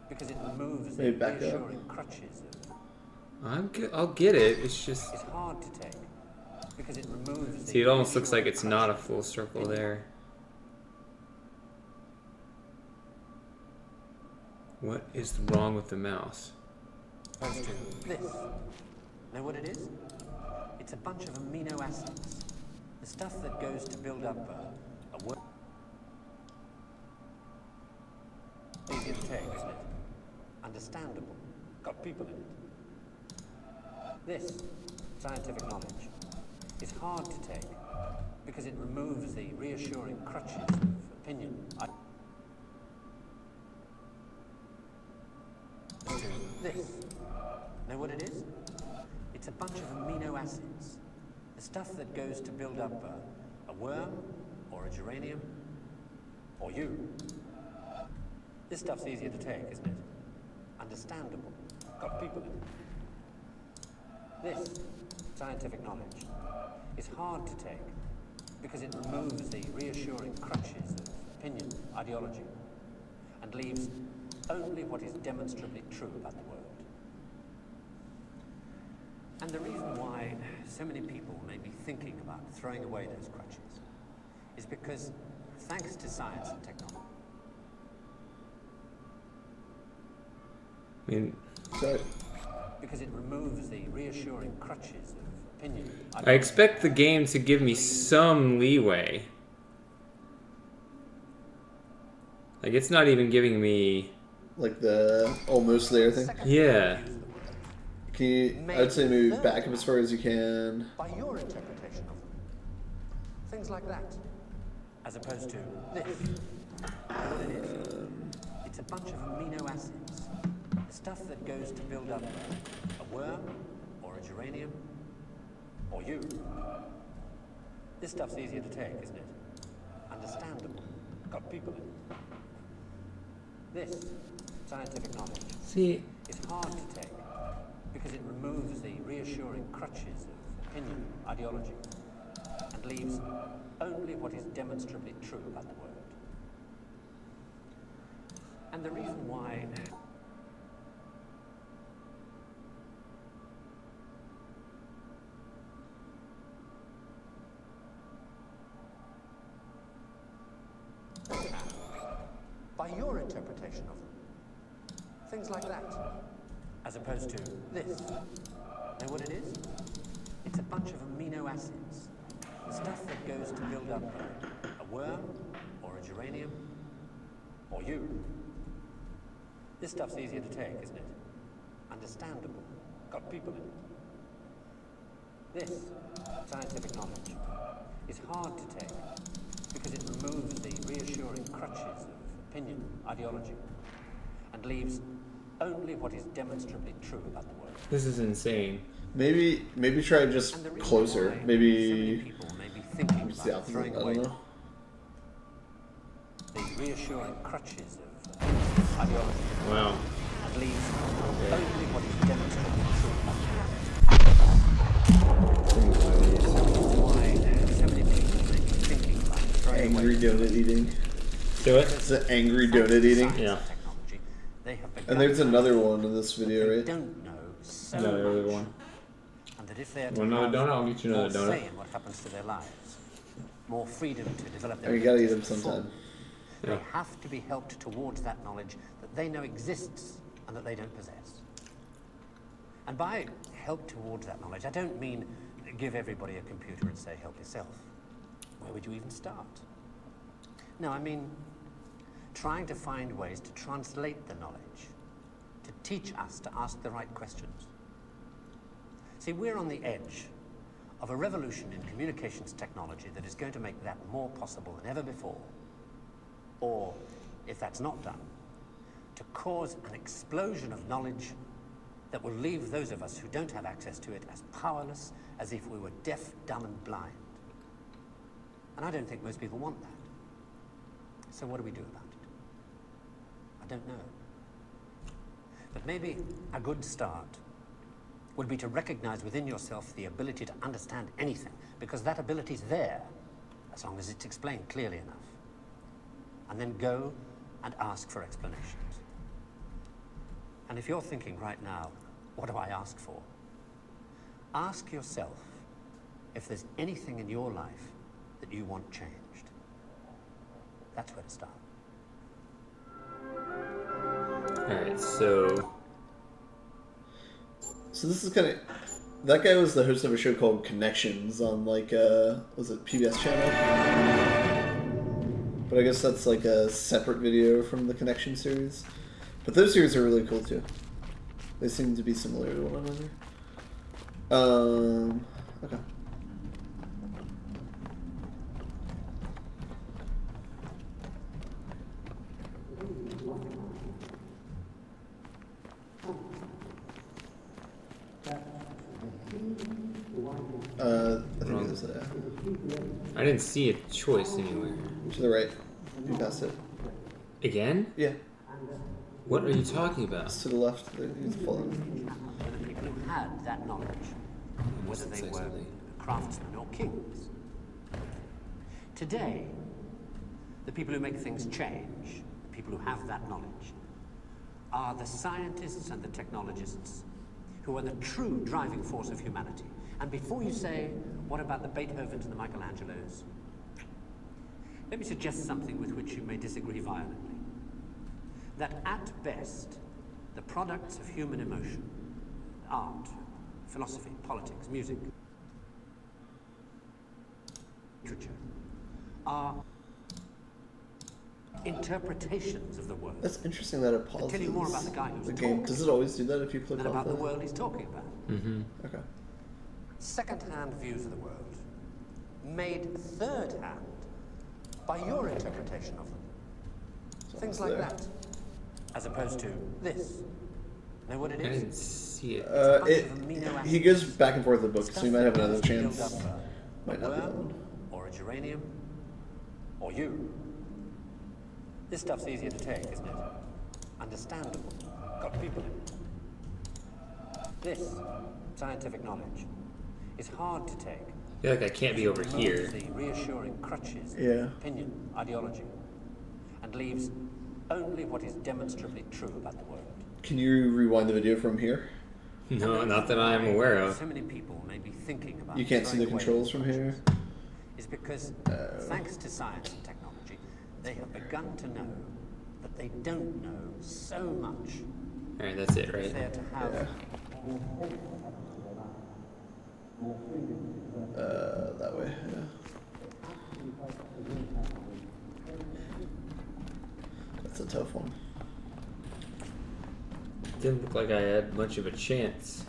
because it removes the reassuring crutches of... I'll get it. It's just... It's hard to take because it removes the... See, it almost looks like it's not a full circle there. What is wrong with the mouse? Opposed to this. Know what it is? It's a bunch of amino acids. The stuff that goes to build up a word. Easy to take, isn't it? Understandable. Got people in it. This scientific knowledge is hard to take because it removes the reassuring crutches of opinion. This. Know what it is? It's a bunch of amino acids. The stuff that goes to build up a worm, or a geranium, or you. This stuff's easier to take, isn't it? Understandable. Got people in it. This scientific knowledge is hard to take because it removes the reassuring crutches of opinion, ideology, and leaves only what is demonstrably true about the world. And the reason why so many people may be thinking about throwing away those crutches is because, thanks to science and technology, because it removes the reassuring crutches of opinion. I expect the game to give me some leeway. Like, it's not even giving me... Like the almost there thing? Yeah. Can you, I'd say maybe back up as far as you can. By your interpretation of them. Things like that. As opposed to this. What it is. It's a bunch of amino acids. The stuff that goes to build up a worm, or a geranium, or you. This stuff's easier to take, isn't it? Understandable. Got people in it. This scientific knowledge is hard to take because it removes the reassuring crutches of opinion, ideology, and leaves only what is demonstrably true about the world. And the reason why... by your interpretation of them. Things like that. As opposed to this. Know what it is? It's a bunch of amino acids. The stuff that goes to build up a worm, or a geranium, or you. This stuff's easier to take, isn't it? Understandable. Got people in it. This scientific knowledge is hard to take because it removes the reassuring crutches of opinion, ideology, and leaves only what is demonstrably true about the world. This is insane. Maybe try just closer. Maybe so may be thinking it's the about opposite. throwing I away don't know. the reassuring crutches of ideology. Wow. And leaves only what is demonstrably true about the world. Why so many people may be thinking about throwing Angry away donut eating. Do it? It's the angry donut eating. Yeah. They have And there's another one in this video, they right? don't know so Another much. one. And that if they are to Want another have donut? I'll get you another more donut. say in what happens to their lives, more freedom to develop Oh, their you gotta eat them abilities to the sometime. full, Yeah. they have to be helped towards that knowledge that they know exists and that they don't possess. And by help towards that knowledge, I don't mean give everybody a computer and say help yourself. Where would you even start? No, I mean trying to find ways to translate the knowledge, to teach us to ask the right questions. See, we're on the edge of a revolution in communications technology that is going to make that more possible than ever before. Or, if that's not done, to cause an explosion of knowledge that will leave those of us who don't have access to it as powerless as if we were deaf, dumb, and blind. And I don't think most people want that. So what do we do about it? I don't know. But maybe a good start would be to recognize within yourself the ability to understand anything, because that ability's there, as long as it's explained clearly enough. And then go and ask for explanations. And if you're thinking right now, what do I ask for? Ask yourself if there's anything in your life that you want changed. That's where to start. Alright, so this is kind of... That guy was the host of a show called Connections on, like, was it PBS channel? But I guess that's, like, a separate video from the Connection series. But those series are really cool, too. They seem to be similar to one another. Okay. I think it was I didn't see a choice anywhere. to the right. You passed it. Again? Yeah. What are you talking about? It's to the left. He's following. For the people who had that knowledge, whether they were craftsmen or kings. Today, the people who make things change, the people who have that knowledge, are the scientists and the technologists who are the true driving force of humanity. And before you say, what about the Beethovens and the Michelangelos? Let me suggest something with which you may disagree violently. That at best, the products of human emotion, art, philosophy, politics, music, literature, are interpretations of the world. That's interesting that it pauses tell you more about the guy who's the game. talking Does it always do that if you click than off about the that? world he's talking about. Mm-hmm. Okay. Second-hand views of the world, made third-hand by your interpretation of them. Things like that, as opposed to this. Know what it I is? didn't see it. He goes back and forth with the book, so you might have another chance. Might A not be that worm, one. or a geranium, or you. This stuff's easier to take, isn't it? Understandable. Got people in it. This, scientific knowledge, is hard to take. I feel like I can't be over here. The reassuring crutches, Yeah. opinion, ideology, and leaves only what is demonstrably true about the world. Can you rewind the video from here? No, not that I'm aware of. So many people may be thinking about You can't see the throwing away controls from here? is because, thanks to science and technology, they have begun to know that they don't know so much. Alright, that's it, right? They're to have Yeah. That way, yeah. That's a tough one. Didn't look like I had much of a chance.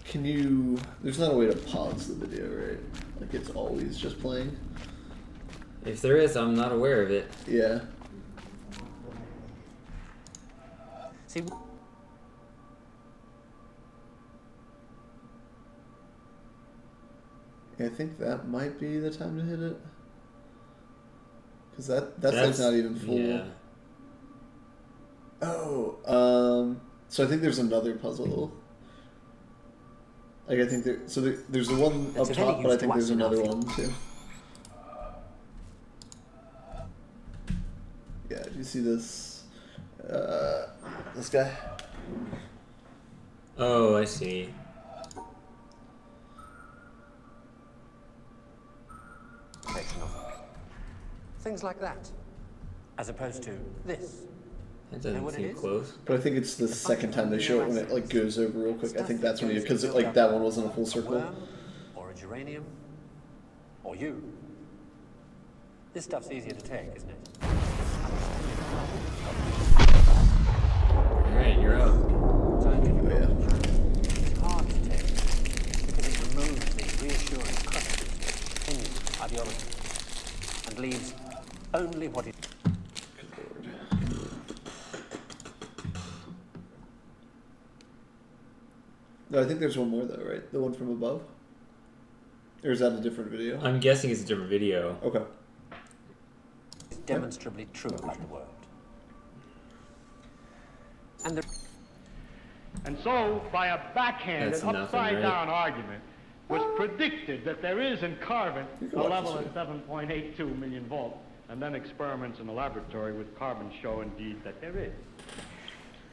Can you... There's not a way to pause the video, right? Like it's always just playing? If there is, I'm not aware of it. Yeah. see. I think that might be the time to hit it. Because that's like not even full. Yeah. Oh, so I think there's another puzzle. Like I think there's the one That's up of any top, but I use think to us there's in our another field. one too. Yeah, do you see this? This guy? Oh, I see. Things like that, as opposed to this. That Know doesn't what it seem is? close. But I think it's the second time they show it when it like goes over real quick. I think that's when you, because like that one wasn't a full A circle. worm, or a geranium, or you. This stuff's easier to take, isn't it? Alright, you're up. Scientific Oh, yeah. knowledge is hard to take because it removes the reassuring crutches, opinion, ideology, and leaves only what is. Good lord. No, I think there's one more though, right? The one from above? Or is that a different video? I'm guessing it's a different video. Okay. It's demonstrably true about the world. And so, by a backhanded, That's nothing, upside-down argument, was predicted that there is in carbon a watch level this at 7.82 million volts, and then experiments in the laboratory with carbon show indeed that there is.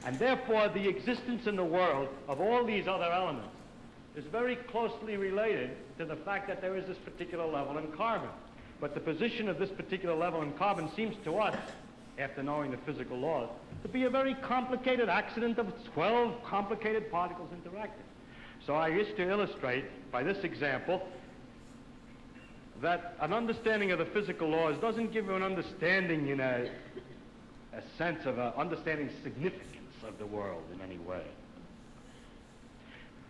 And therefore, the existence in the world of all these other elements is very closely related to the fact that there is this particular level in carbon. But the position of this particular level in carbon seems to us, after knowing the physical laws, to be a very complicated accident of 12 complicated particles interacting. So I wish to illustrate by this example that an understanding of the physical laws doesn't give you an understanding in a sense of understanding significance of the world in any way.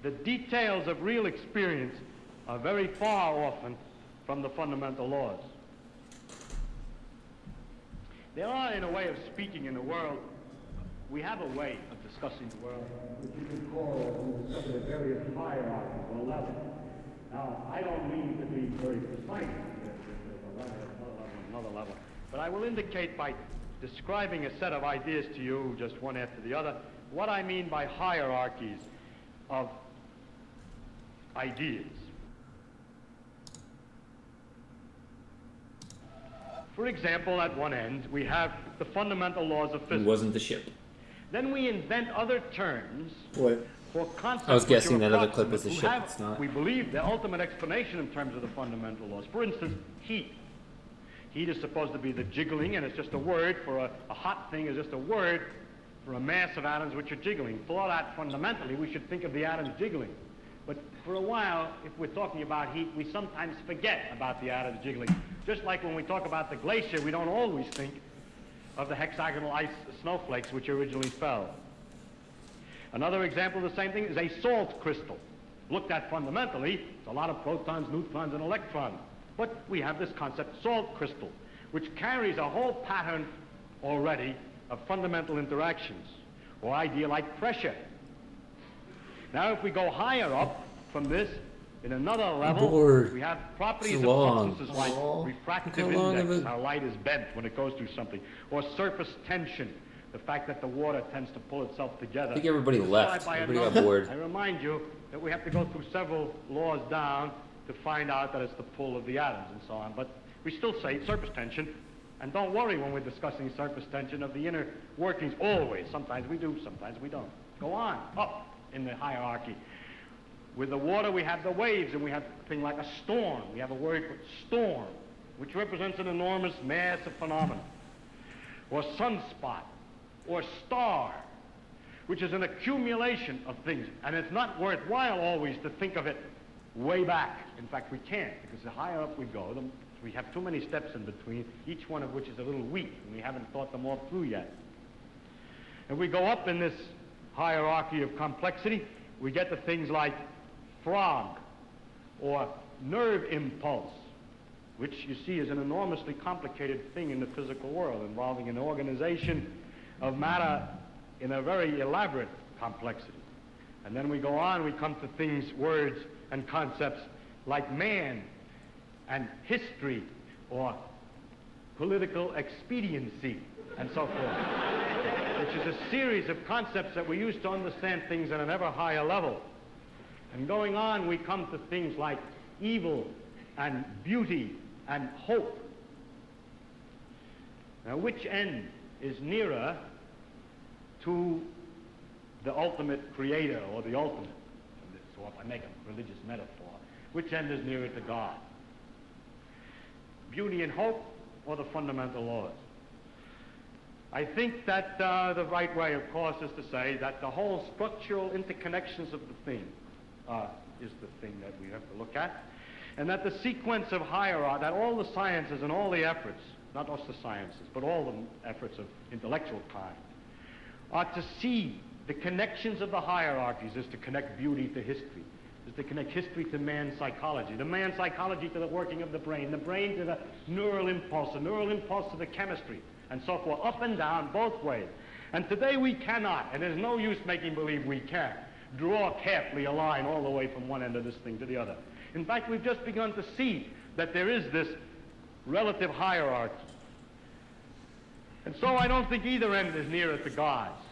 The details of real experience are very far often from the fundamental laws. There are, in a way of speaking in the world, we have a way of discussing the world which you can call the various hierarchies or levels. Now, I don't mean to be very precise, there's a level, another level, but I will indicate by describing a set of ideas to you, just one after the other, what I mean by hierarchies of ideas. For example, at one end, we have the fundamental laws of physics. It wasn't the ship. Then we invent other terms What? for concepts. I was guessing which are that other clip was the approximate, ship. who It's not. We believe the ultimate explanation in terms of the fundamental laws. For instance, heat. Heat is supposed to be the jiggling, and it's just a word for a hot thing is just a word for a mass of atoms which are jiggling. For that, fundamentally, we should think of the atoms jiggling. But for a while, if we're talking about heat, we sometimes forget about the atoms jiggling. Just like when we talk about the glacier, we don't always think of the hexagonal ice snowflakes which originally fell. Another example of the same thing is a salt crystal. Looked at fundamentally, it's a lot of protons, neutrons, and electrons. But we have this concept, salt crystal, which carries a whole pattern already of fundamental interactions, or idea like pressure. Now, if we go higher up from this, in another level, we have properties of substances like refractive index, how light is bent when it goes through something, or surface tension, the fact that the water tends to pull itself together. I think everybody left. Everybody got bored. I remind you that we have to go through several laws down to find out that it's the pull of the atoms and so on. But we still say surface tension, and don't worry when we're discussing surface tension of the inner workings, always. Sometimes we do, sometimes we don't. Go on, up in the hierarchy. With the water, we have the waves, and we have a thing like a storm. We have a word for storm, which represents an enormous mass of phenomena. Or sunspot, or star, which is an accumulation of things. And it's not worthwhile always to think of it way back. In fact, we can't, because the higher up we go, we have too many steps in between, each one of which is a little weak, and we haven't thought them all through yet. If we go up in this hierarchy of complexity, we get to things like frog, or nerve impulse, which you see is an enormously complicated thing in the physical world, involving an organization of matter in a very elaborate complexity. And then we go on, we come to things, words, and concepts like man, and history, or political expediency, and so forth, which is a series of concepts that we use to understand things at an ever higher level. And going on, we come to things like evil, and beauty, and hope. Now, which end is nearer to the ultimate creator, or the ultimate? So if I make a religious metaphor, which end is nearer to God? Beauty and hope, or the fundamental laws? I think that the right way, of course, is to say that the whole structural interconnections of the thing is the thing that we have to look at, and that the sequence of hierarchy, that all the sciences and all the efforts, not just the sciences, but all the efforts of intellectual kind, are to see the connections of the hierarchies is to connect beauty to history, is to connect history to man's psychology, the man's psychology to the working of the brain to the neural impulse to the chemistry, and so forth, up and down, both ways. And today we cannot, and there's no use making believe we can, draw carefully a line all the way from one end of this thing to the other. In fact, we've just begun to see that there is this relative hierarchy. And so I don't think either end is nearer to God's.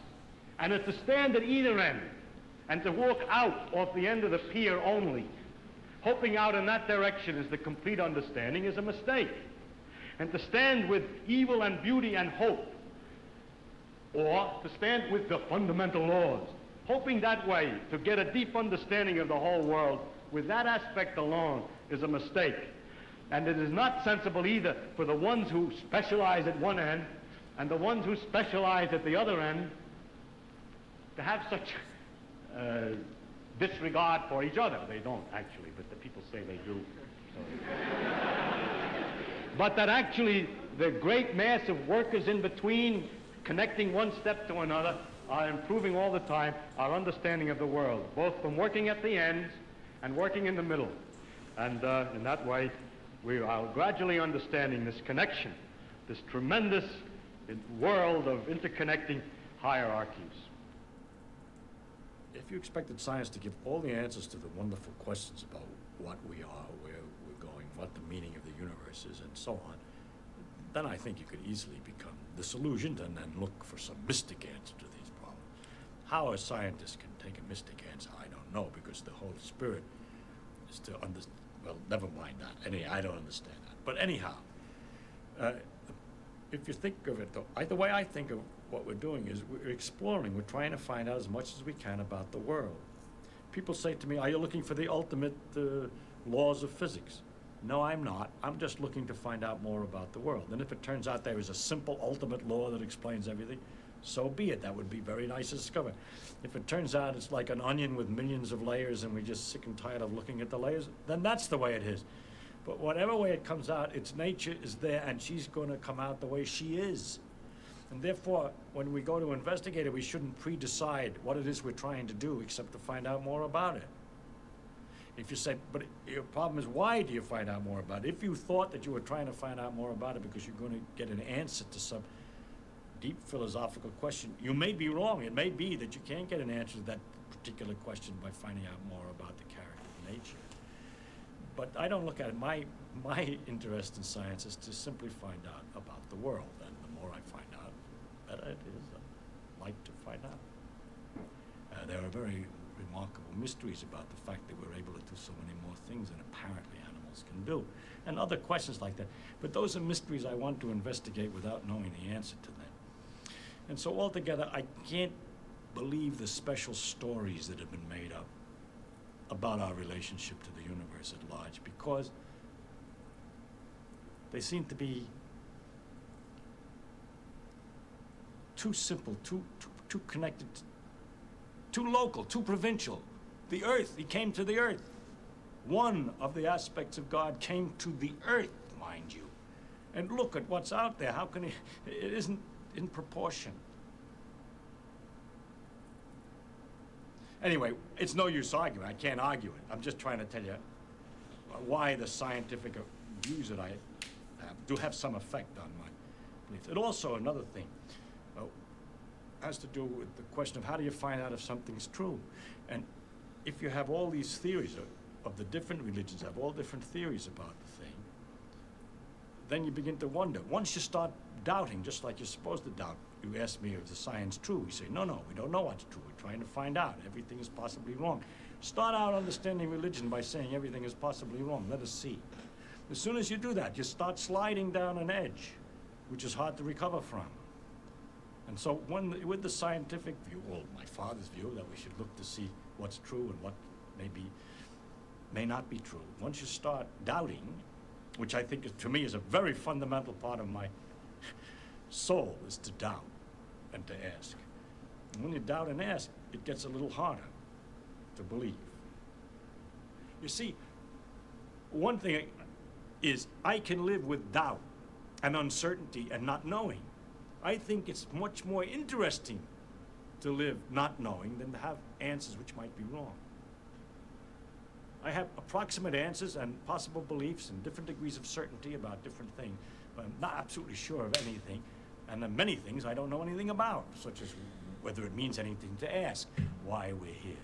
And to stand at either end and to walk out off the end of the pier only, hoping out in that direction is the complete understanding, is a mistake. And to stand with evil and beauty and hope, or to stand with the fundamental laws, hoping that way to get a deep understanding of the whole world, with that aspect alone, is a mistake. And it is not sensible either for the ones who specialize at one end and the ones who specialize at the other end to have such disregard for each other. They don't actually, but the people say they do. So. But that actually the great mass of workers in between, connecting one step to another, are improving all the time our understanding of the world, both from working at the ends and working in the middle. And in that way, we are gradually understanding this connection, this tremendous world of interconnecting hierarchies. If you expected science to give all the answers to the wonderful questions about what we are, where we're going, what the meaning of the universe is, and so on, then I think you could easily become disillusioned and then look for some mystic answer to these problems. How a scientist can take a mystic answer, I don't know, because the whole spirit is to understand. Well, never mind that. I don't understand that. But anyhow, if you think of it, though, the way I think of what we're doing is we're exploring. We're trying to find out as much as we can about the world. People say to me, are you looking for the ultimate laws of physics? No, I'm not. I'm just looking to find out more about the world. And if it turns out there is a simple ultimate law that explains everything, so be it. That would be very nice to discover. If it turns out it's like an onion with millions of layers and we're just sick and tired of looking at the layers, then that's the way it is. But whatever way it comes out, its nature is there and she's going to come out the way she is. And therefore, when we go to investigate it, we shouldn't pre-decide what it is we're trying to do except to find out more about it. If you say, but your problem is, why do you find out more about it? If you thought that you were trying to find out more about it because you're going to get an answer to some deep philosophical question, you may be wrong. It may be that you can't get an answer to that particular question by finding out more about the character of nature. But I don't look at it. My interest in science is to simply find out about the world. And the more I find out, the better it is. I like to find out. There are very remarkable mysteries about the fact that we're able to do so many more things than apparently animals can do. And other questions like that. But those are mysteries I want to investigate without knowing the answer to them. And so altogether, I can't believe the special stories that have been made up about our relationship to the universe at large, because they seem to be too simple, too connected, too local, too provincial. The earth, he came to the earth. One of the aspects of God came to the earth, mind you. And look at what's out there. How can he, it isn't in proportion. Anyway, it's no use arguing. I can't argue it. I'm just trying to tell you why the scientific views that I have do have some effect on my beliefs. And also another thing has to do with the question of how do you find out if something's true? And if you have all these theories of the different religions, have all different theories about the thing, then you begin to wonder. Once you start doubting, just like you're supposed to doubt, you ask me, is the science true? We say, no, we don't know what's true. We're trying to find out. Everything is possibly wrong. Start out understanding religion by saying everything is possibly wrong. Let us see. As soon as you do that, you start sliding down an edge, which is hard to recover from. And so with the scientific view, or my father's view, that we should look to see what's true and what may not be true. Once you start doubting, which I think to me is a very fundamental part of my soul, is to doubt and to ask. And when you doubt and ask, it gets a little harder to believe. You see, one thing is I can live with doubt and uncertainty and not knowing. I think it's much more interesting to live not knowing than to have answers which might be wrong. I have approximate answers and possible beliefs and different degrees of certainty about different things, but I'm not absolutely sure of anything. And then many things I don't know anything about, such as whether it means anything to ask why we're here,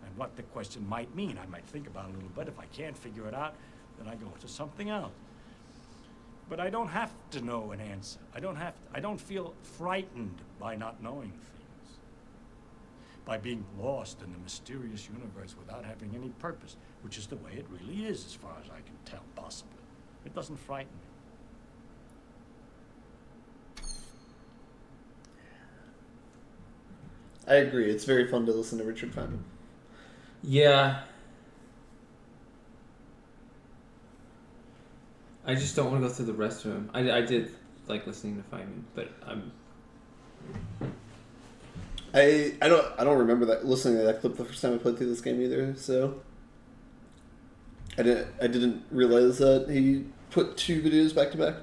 and what the question might mean. I might think about it a little bit. If I can't figure it out, then I go to something else. But I don't have to know an answer. I don't feel frightened by not knowing things, by being lost in the mysterious universe without having any purpose, which is the way it really is, as far as I can tell, possibly. It doesn't frighten me. I agree. It's very fun to listen to Richard Feynman. Yeah. I just don't want to go through the rest of them. I did like listening to Feynman, but I don't remember that listening to that clip the first time I played through this game either. So I didn't realize that he put 2 videos back to back.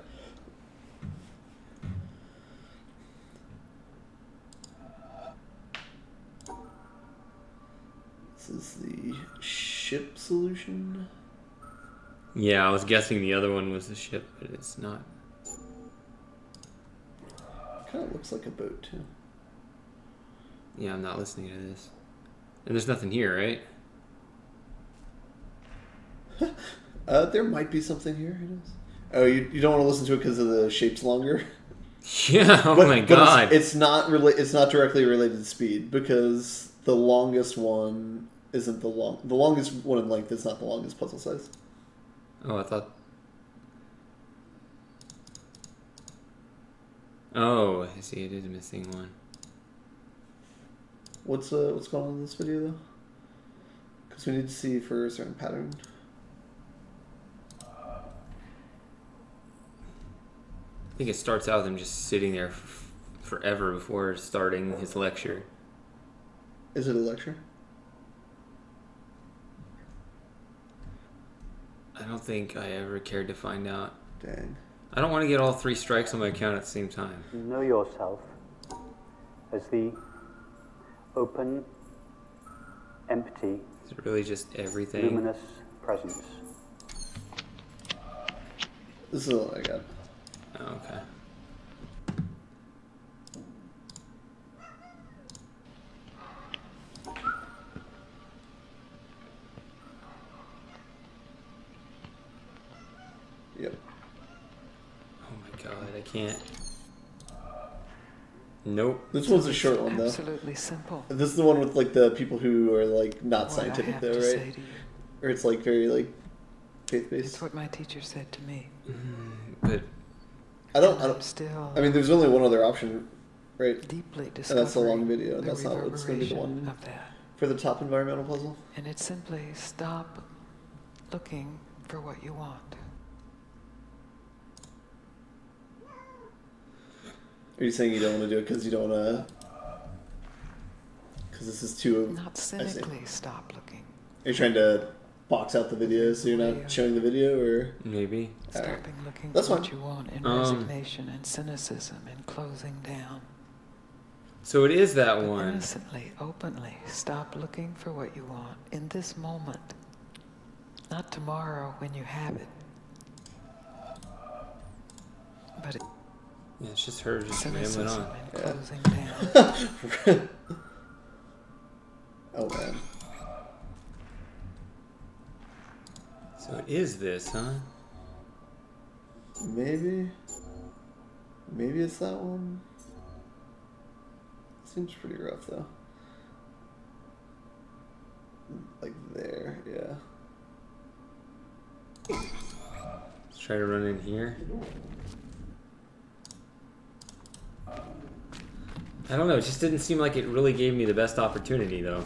This is the ship solution. yeah, I was guessing the other one was the ship, but it's not. Kind of looks like a boat too. Yeah, I'm not listening to this. And there's nothing here, right? There might be something here. It is. Oh, you don't want to listen to it because of the shape's longer. Yeah. Oh my But god. it's not It's not directly related to speed because the longest one isn't the longest one in length is not the longest puzzle size. Oh, I thought. Oh, I see. It is missing one. What's going on in this video though? Because we need to see for a certain pattern. I think it starts out with him just sitting there forever before starting his lecture. Is it a lecture? I don't think I ever cared to find out. Dang. I don't want to get all 3 strikes on my account at the same time. Know yourself as the open, empty, Is it really just everything? luminous presence. This is the one I got. Oh, okay. Yep. Oh my god, I can't. Nope. This one's a short one though. Absolutely simple. This is the one with like the people who are like not What I scientific have though, to right? say to you. Or it's like very like faith based. It's what my teacher said to me. But I don't. Still. I mean, there's only one other option, right? Deeply And that's the long discovering video. And the that's not what's going to be the reverberation one of that. for the top environmental puzzle. And it's simply stop looking for what you want. Are you saying you don't want to do it because you don't want to? Because this is too. Not cynically stop looking. Are you trying to box out the video so you're not showing the video, or maybe. Stopping looking That's for fine. what you want in resignation and cynicism and closing down. So it is that But one. innocently, openly, stop looking for what you want in this moment. Not tomorrow when you have it. But Yeah, it's just her just rambling cynicism on. and closing down. Oh man. So it is this, huh? Maybe it's that one. Seems pretty rough though. Like there, yeah. Let's try to run in here. I don't know, it just didn't seem like it really gave me the best opportunity though.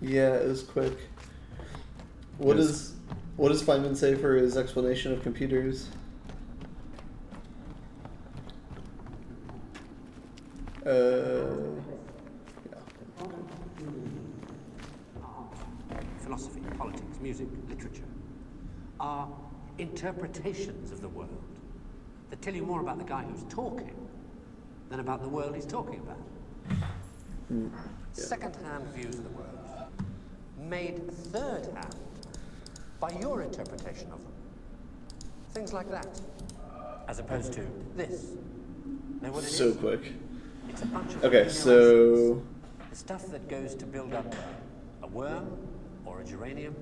Yeah, it was quick. What does Feynman say for his explanation of computers? Philosophy, politics, music, literature are interpretations of the world that tell you more about the guy who's talking than about the world he's talking about. Second-hand views of the world, made third-hand by your interpretation of them. Things like that, as opposed to this. Know what it So is? quick. It's a bunch of Okay, so The stuff that goes to build up a worm, or a geranium,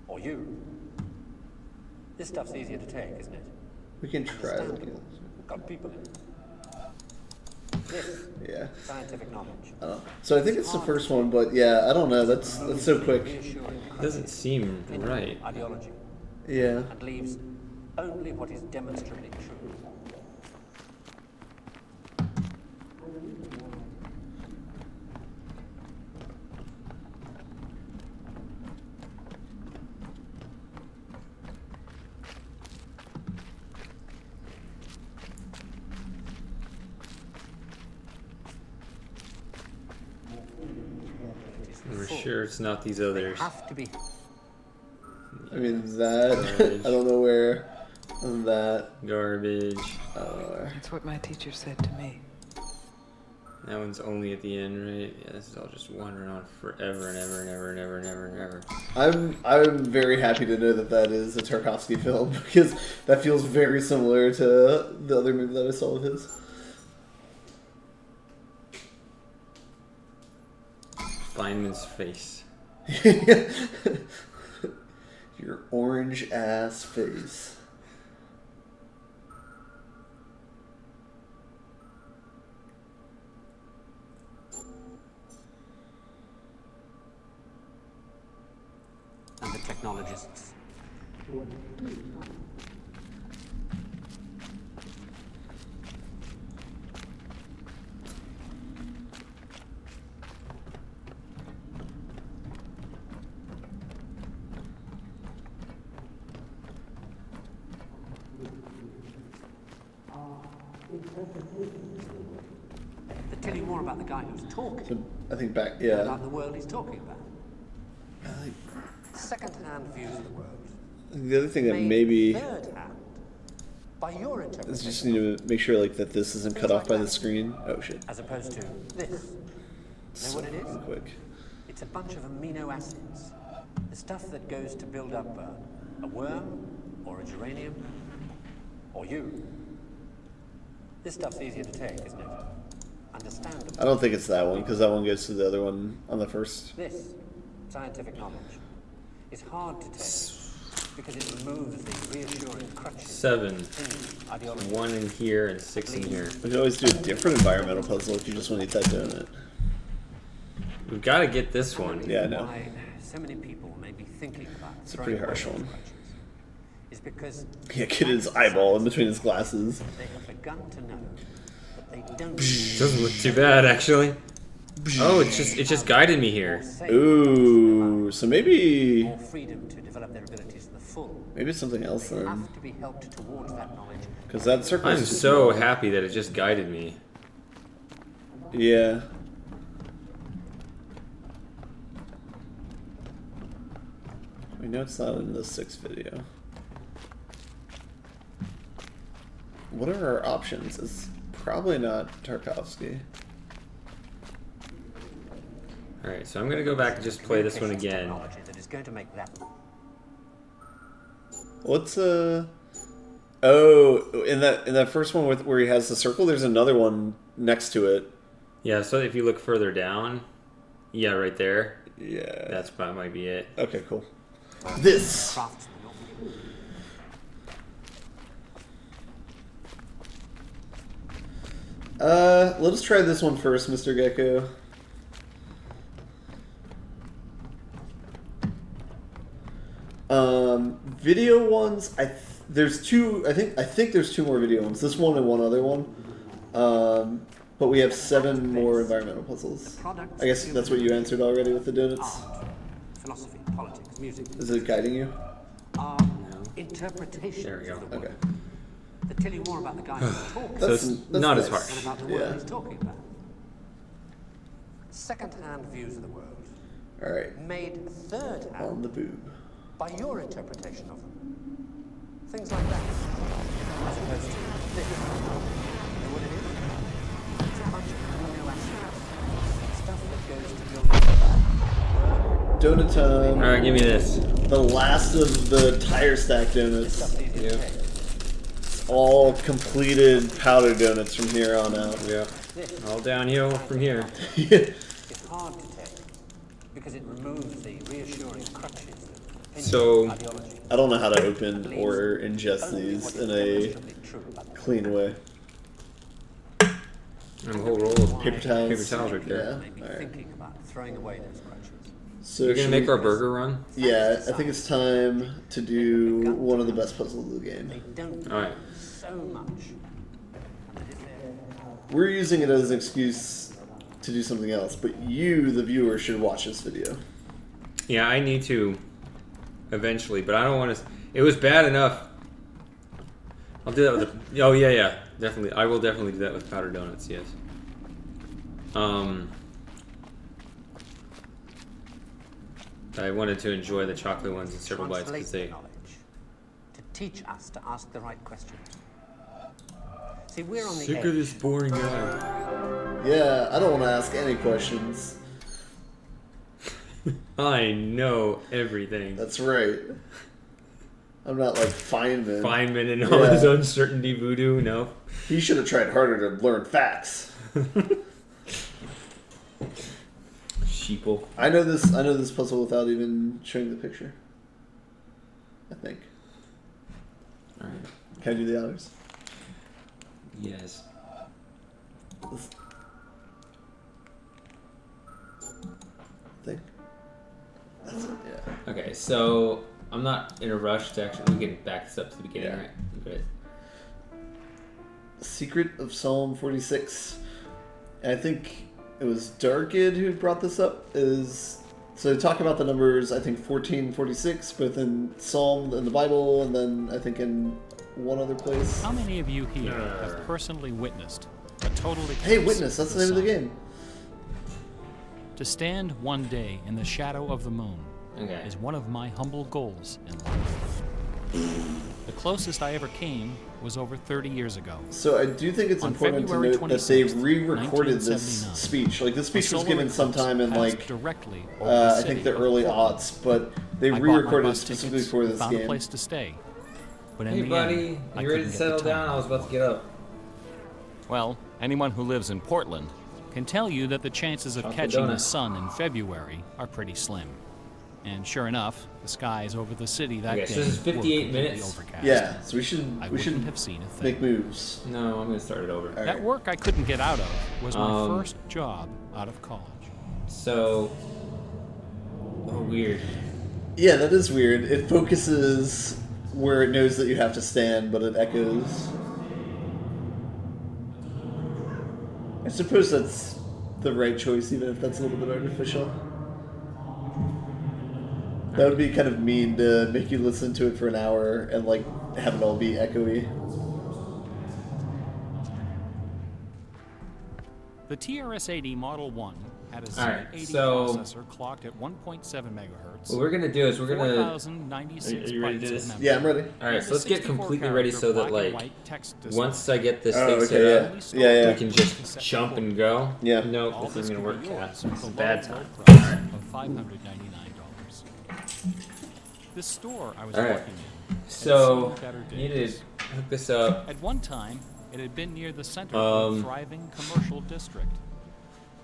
or you. This stuff's easier to take, isn't it? We can try looking at this. Got people in it. This, yeah. Scientific knowledge. So I think it's the first one, but yeah, I don't know. That's so quick. It doesn't seem right. Ideology. Yeah. And leaves only what is demonstrably true. We're sure it's not these others. Have to be. I mean, that, I don't know where, that. Garbage. That's what my teacher said to me. That one's only at the end, right? Yeah, this is all just wandering on forever and ever and ever and ever and ever and ever. I'm very happy to know that that is a Tarkovsky film, because that feels very similar to the other movie that I saw of his. Feynman's face. Your orange ass face. And the technologists. They tell you more about the guy who's talking. So I think back, than yeah. about the world he's talking about. Second-hand views of the world. The other thing that maybe Third-hand, by your is interpretation. just need to make sure like that this isn't cut off by the screen. Oh shit. As opposed to this. Know what it is? Quick. It's a bunch of amino acids. The stuff that goes to build up a worm, or a geranium, or you. This stuff's easier to take, isn't it? Understandable. I don't think it's that one because that one goes to the other one on the first. This, scientific knowledge, is hard to take because it removes the reassuring crutches. 7. Ideology. 1 in here and 6 in here. We could always do a different environmental puzzle if you just want to eat that donut. We've got to get this one. Yeah, I know. Why so many people may be thinking about It's a pretty harsh one. is because Yeah, get his eyeball in between his glasses. they have begun to know that they don't Doesn't look too bad, actually. Oh, it just guided me here. Ooh, so maybe more freedom to develop their abilities to the full. maybe it's something else They then. have to be helped towards that knowledge. Because that circle I'm is too so small. happy that it just guided me. Yeah. We know it's not in the 6th video. What are our options? It's probably not Tarkovsky. Alright, so I'm going to go back and just play this one again. Technology that is going to make that. What's oh, in that first one where he has the circle, there's another one next to it. Yeah, so if you look further down, yeah, right there. Yeah. That might be it. Okay, cool. This. Craftsman. Let us try this one first, Mr. Gecko. Video ones. There's two. I think there's 2 more video ones. This one and one other one. But we have 7 more environmental puzzles. I guess that's what you answered already with the donuts. Art, philosophy, politics, music. Is it guiding you? Are interpretations There we go. of the world Okay. that tell you more about the guy who's talking So it's not as nice. harsh. than about the world Yeah. he's talking about. Second-hand views of the world All right. made On third-hand the boob. by your interpretation of them. Things like that. As opposed to this. You know what it is? It's a bunch of amino acids. Stuff that goes to build Donut time. Alright, give me this. The last of the tire stack donuts. stuff easy to Yep. take. All completed powder donuts from here on out. Yeah. All downhill from here. hard to take because it removes the reassuring crutches of So, ideology. I don't know how to open or ingest these in a clean way. And a whole roll of Paper towels. Paper towels right there. Maybe thinking about throwing away those crutches. So You're gonna make our burger run? Yeah, I think it's time to do one of the best puzzles of the game. They don't All right. so much. We're using it as an excuse to do something else, but you, the viewer, should watch this video. Yeah, I need to eventually, but I don't want to. It was bad enough. I'll do that with the. Oh yeah, definitely. I will definitely do that with powdered donuts. Yes. I wanted to enjoy the chocolate ones in several bites because they. Knowledge to teach us to ask the right questions. See, we're on the Sick edge. of this boring guy. Yeah, I don't want to ask any questions. I know everything. That's right. I'm not like Feynman. Feynman and all his uncertainty voodoo. No. He should have tried harder to learn facts. Sheeple. I know this puzzle without even showing the picture. I think. All right. Can I do the honors? Yes. Thing. That's it. Yeah. Okay, so I'm not in a rush to actually. We can back this up to the beginning, Yeah. right? Great. Secret of Psalm 46. And I think it was Darkid who brought this up. So they talk about the numbers, I think 1446, both in Psalm in the Bible, and then I think in one other place. How many of you here have personally witnessed a total eclipse? Hey, Witness, that's the name of the game. To stand one day in the shadow of the moon is one of my humble goals in life. The closest I ever came was over 30 years ago. So I do think it's On important to February note that they 26th, re-recorded this 1979, speech. Like, this speech a was solar given eclipse sometime in, passed like, directly over the I city think the of early Portland. aughts, but they I bought my re-recorded bus specifically tickets, for this found a game. place to stay. But in Hey, the buddy, end, I you ready to couldn't get settle the time. down? I was about to get up. Well, anyone who lives in Portland can tell you that the chances of Chocolate catching the donut. sun in February are pretty slim. And sure enough, the skies over the city that Okay, day so this is 58 were completely minutes? overcast. Yeah, so we I should wouldn't have seen a thing. make moves. No, I'm gonna start it over. That work I couldn't get out of was my Um, first job out of college. So, weird. Yeah, that is weird. It focuses where it knows that you have to stand, but it echoes. I suppose that's the right choice, even if that's a little bit artificial. That would be kind of mean to make you listen to it for an hour and like have it all be echoey. The TRS-80 Model 1 had a Alright, Z80 so- processor clocked at 1.7 megahertz. What we're gonna do is we're gonna. 4,096 Are you ready to bytes do of this? memory. Yeah, I'm ready. All right, so let's get 64 completely ready so that character black and like white text display. once I get this Oh, thing okay, set yeah. up, Yeah, we can just jump and go. Yeah. Nope, All this isn't could gonna be work. Yeah, yours this for is the a bad low time. price of $599. This store I was All right. working in had So seen better need days. to hook this up. At one time, it had been near the center of a Um, thriving commercial district.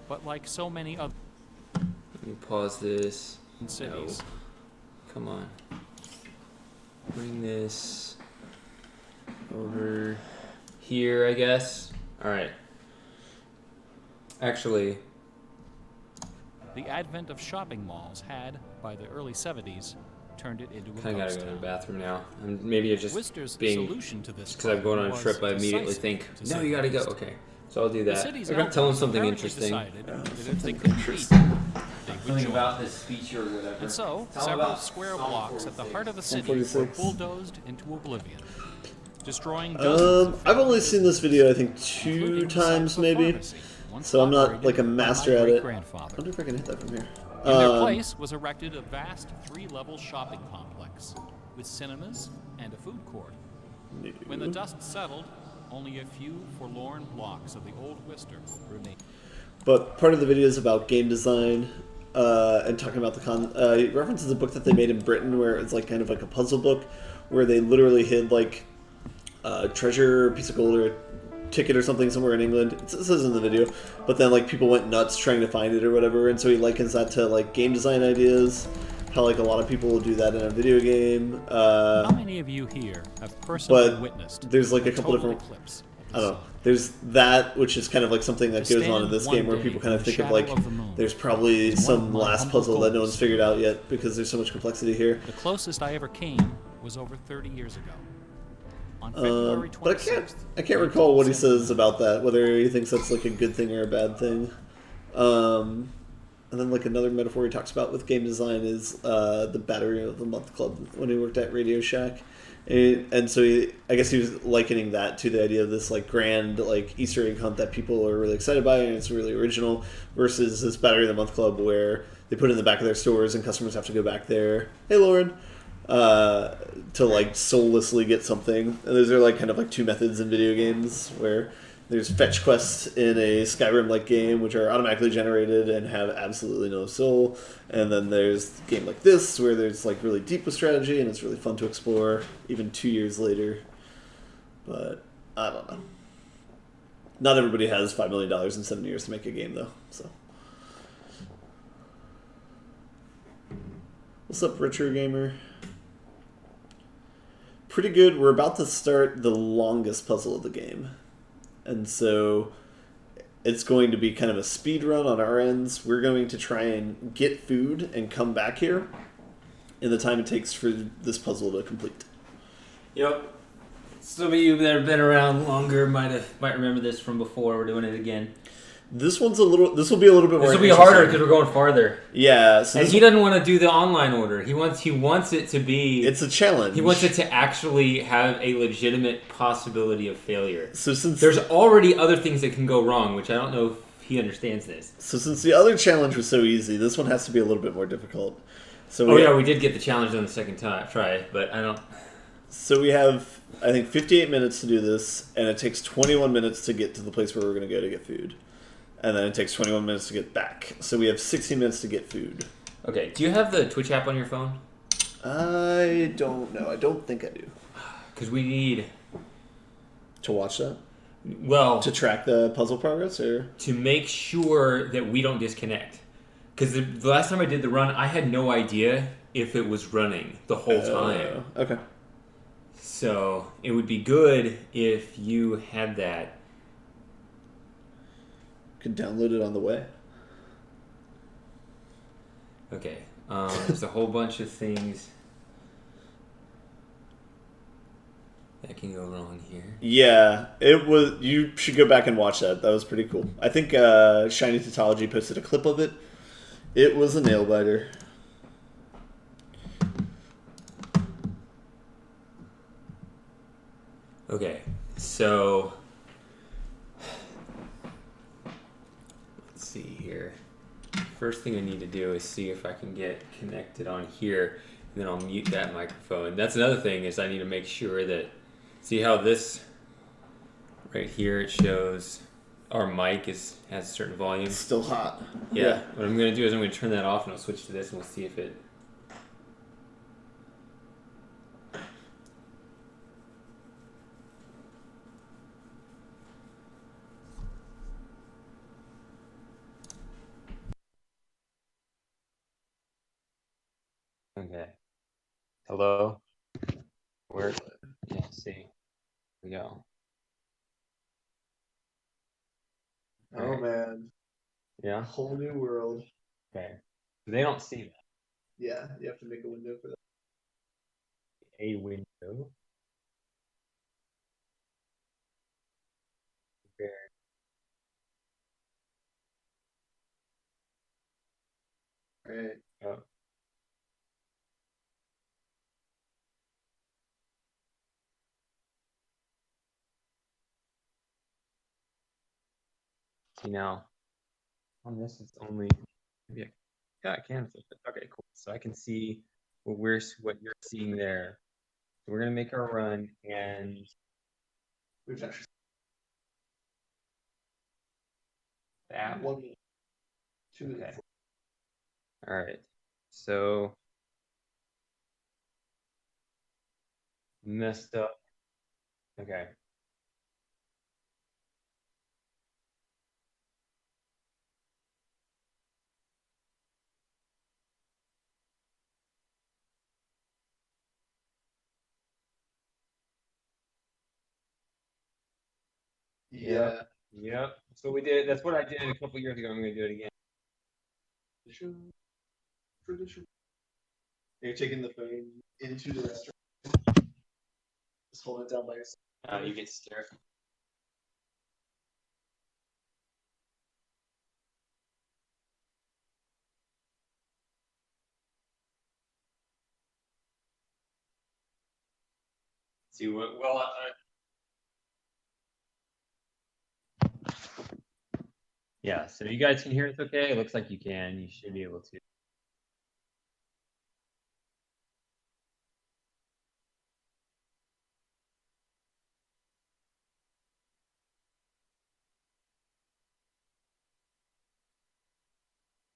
But like so many other Let me pause this. cities, No. Come on. Bring this over here, I guess. All right. Actually, the advent of shopping malls had, by the early 70s, turned it into a kind of gotta ghost go to the town. bathroom now. And maybe it's just Worcester's being solution to this because I'm going on a was trip. I immediately decisive, think, to no, say you the gotta go. least. Okay, so I'll do The that. city's I'm gonna tell them elders something apparently interesting. decided that if they something could beat, interesting. they would Something join. about this speech or whatever. And so, It's all several about square Psalm blocks at the 46. heart of the Psalm city were 46. bulldozed into oblivion, destroying dozens of I've only families, seen this video I think 2 including the times site of a maybe, pharmacy, once so I'm not operated like a by my master at it. I great-grandfather. wonder if I can hit that from here. In their place was erected a vast 3-level shopping complex with cinemas and a food court. When the dust settled, only a few forlorn blocks of the old Worcester remained. But part of the video is about game design and talking about the he references a book that they made in Britain where it's like kind of like a puzzle book where they literally hid like a treasure, piece of gold, or ticket or something somewhere in England. It says in the video, but then like people went nuts trying to find it or whatever, and so he likens that to like game design ideas. How like a lot of people will do that in a video game. How many of you here have personally witnessed? There's like a couple different. I don't know. There's that, which is kind of like something that goes on in this game where people kind of think of like there's probably some last puzzle that no one's figured out yet because there's so much complexity here. The closest I ever came was over 30 years ago. On February 26th, but I can't recall what he says about that, whether he thinks that's like a good thing or a bad thing. And then like another metaphor he talks about with game design is the Battery of the Month Club when he worked at Radio Shack. And so I guess he was likening that to the idea of this like grand like Easter egg hunt that people are really excited by and it's really original versus this Battery of the Month Club where they put it in the back of their stores and customers have to go back there. Hey, Lauren. To like soullessly get something. And those are like kind of like two methods in video games where there's fetch quests in a Skyrim-like game which are automatically generated and have absolutely no soul. And then there's a game like this where there's like really deep with strategy and it's really fun to explore even 2 years later. But I don't know. Not everybody has $5 million in 7 years to make a game though. So what's up, Retro Gamer? Pretty good. We're about to start the longest puzzle of the game. And so it's going to be kind of a speed run on our ends. We're going to try and get food and come back here in the time it takes for this puzzle to complete. Yep. Some of you that have been around longer might remember this from before. We're doing it again. This one's a little. This will be a little bit more. This will be harder because we're going farther. Yeah, so and he doesn't want to do the online order. He wants it to be. It's a challenge. He wants it to actually have a legitimate possibility of failure. So since there's already other things that can go wrong, which I don't know if he understands this. So since the other challenge was so easy, this one has to be a little bit more difficult. So we did get the challenge on the second try, but I don't. So we have, I think, 58 minutes to do this, and it takes 21 minutes to get to the place where we're going to go to get food. And then it takes 21 minutes to get back. So we have 16 minutes to get food. Okay. Do you have the Twitch app on your phone? I don't know. I don't think I do. Because we need... To watch that? Well... To track the puzzle progress, or...? To make sure that we don't disconnect. Because the last time I did the run, I had no idea if it was running the whole time. Okay. So it would be good if you had that. Could download it on the way. Okay. There's a whole bunch of things that can go wrong here. Yeah, it was. You should go back and watch that. That was pretty cool. I think Shiny Tautology posted a clip of it. It was a nail biter. Okay, so let's see here. First thing I need to do is see if I can get connected on here, and then I'll mute that microphone. That's another thing is I need to make sure that, see how this right here, it shows our mic has a certain volume. It's still hot. Yeah. What I'm going to do is I'm going to turn that off and I'll switch to this and we'll see if it... Okay. Hello? Where? Yeah, see. Here we go. Oh, man. Yeah? Whole new world. Okay. They don't see that. Yeah, you have to make a window for that. A window? Okay. Right. Oh. See now, on this it's only, maybe I can flip it. Okay, cool. So I can see what you're seeing there. So we're gonna make our run and We've actually that 1 minute. 2 minutes. Okay. All right. So messed up. Okay. Yeah. Yep. That's what we did. That's what I did a couple years ago. I'm gonna do it again. Tradition. You're taking the phone into the restaurant. Just hold it down by yourself. You get scared. See what? Well, yeah. So you guys can hear us okay? It looks like you can. You should be able to.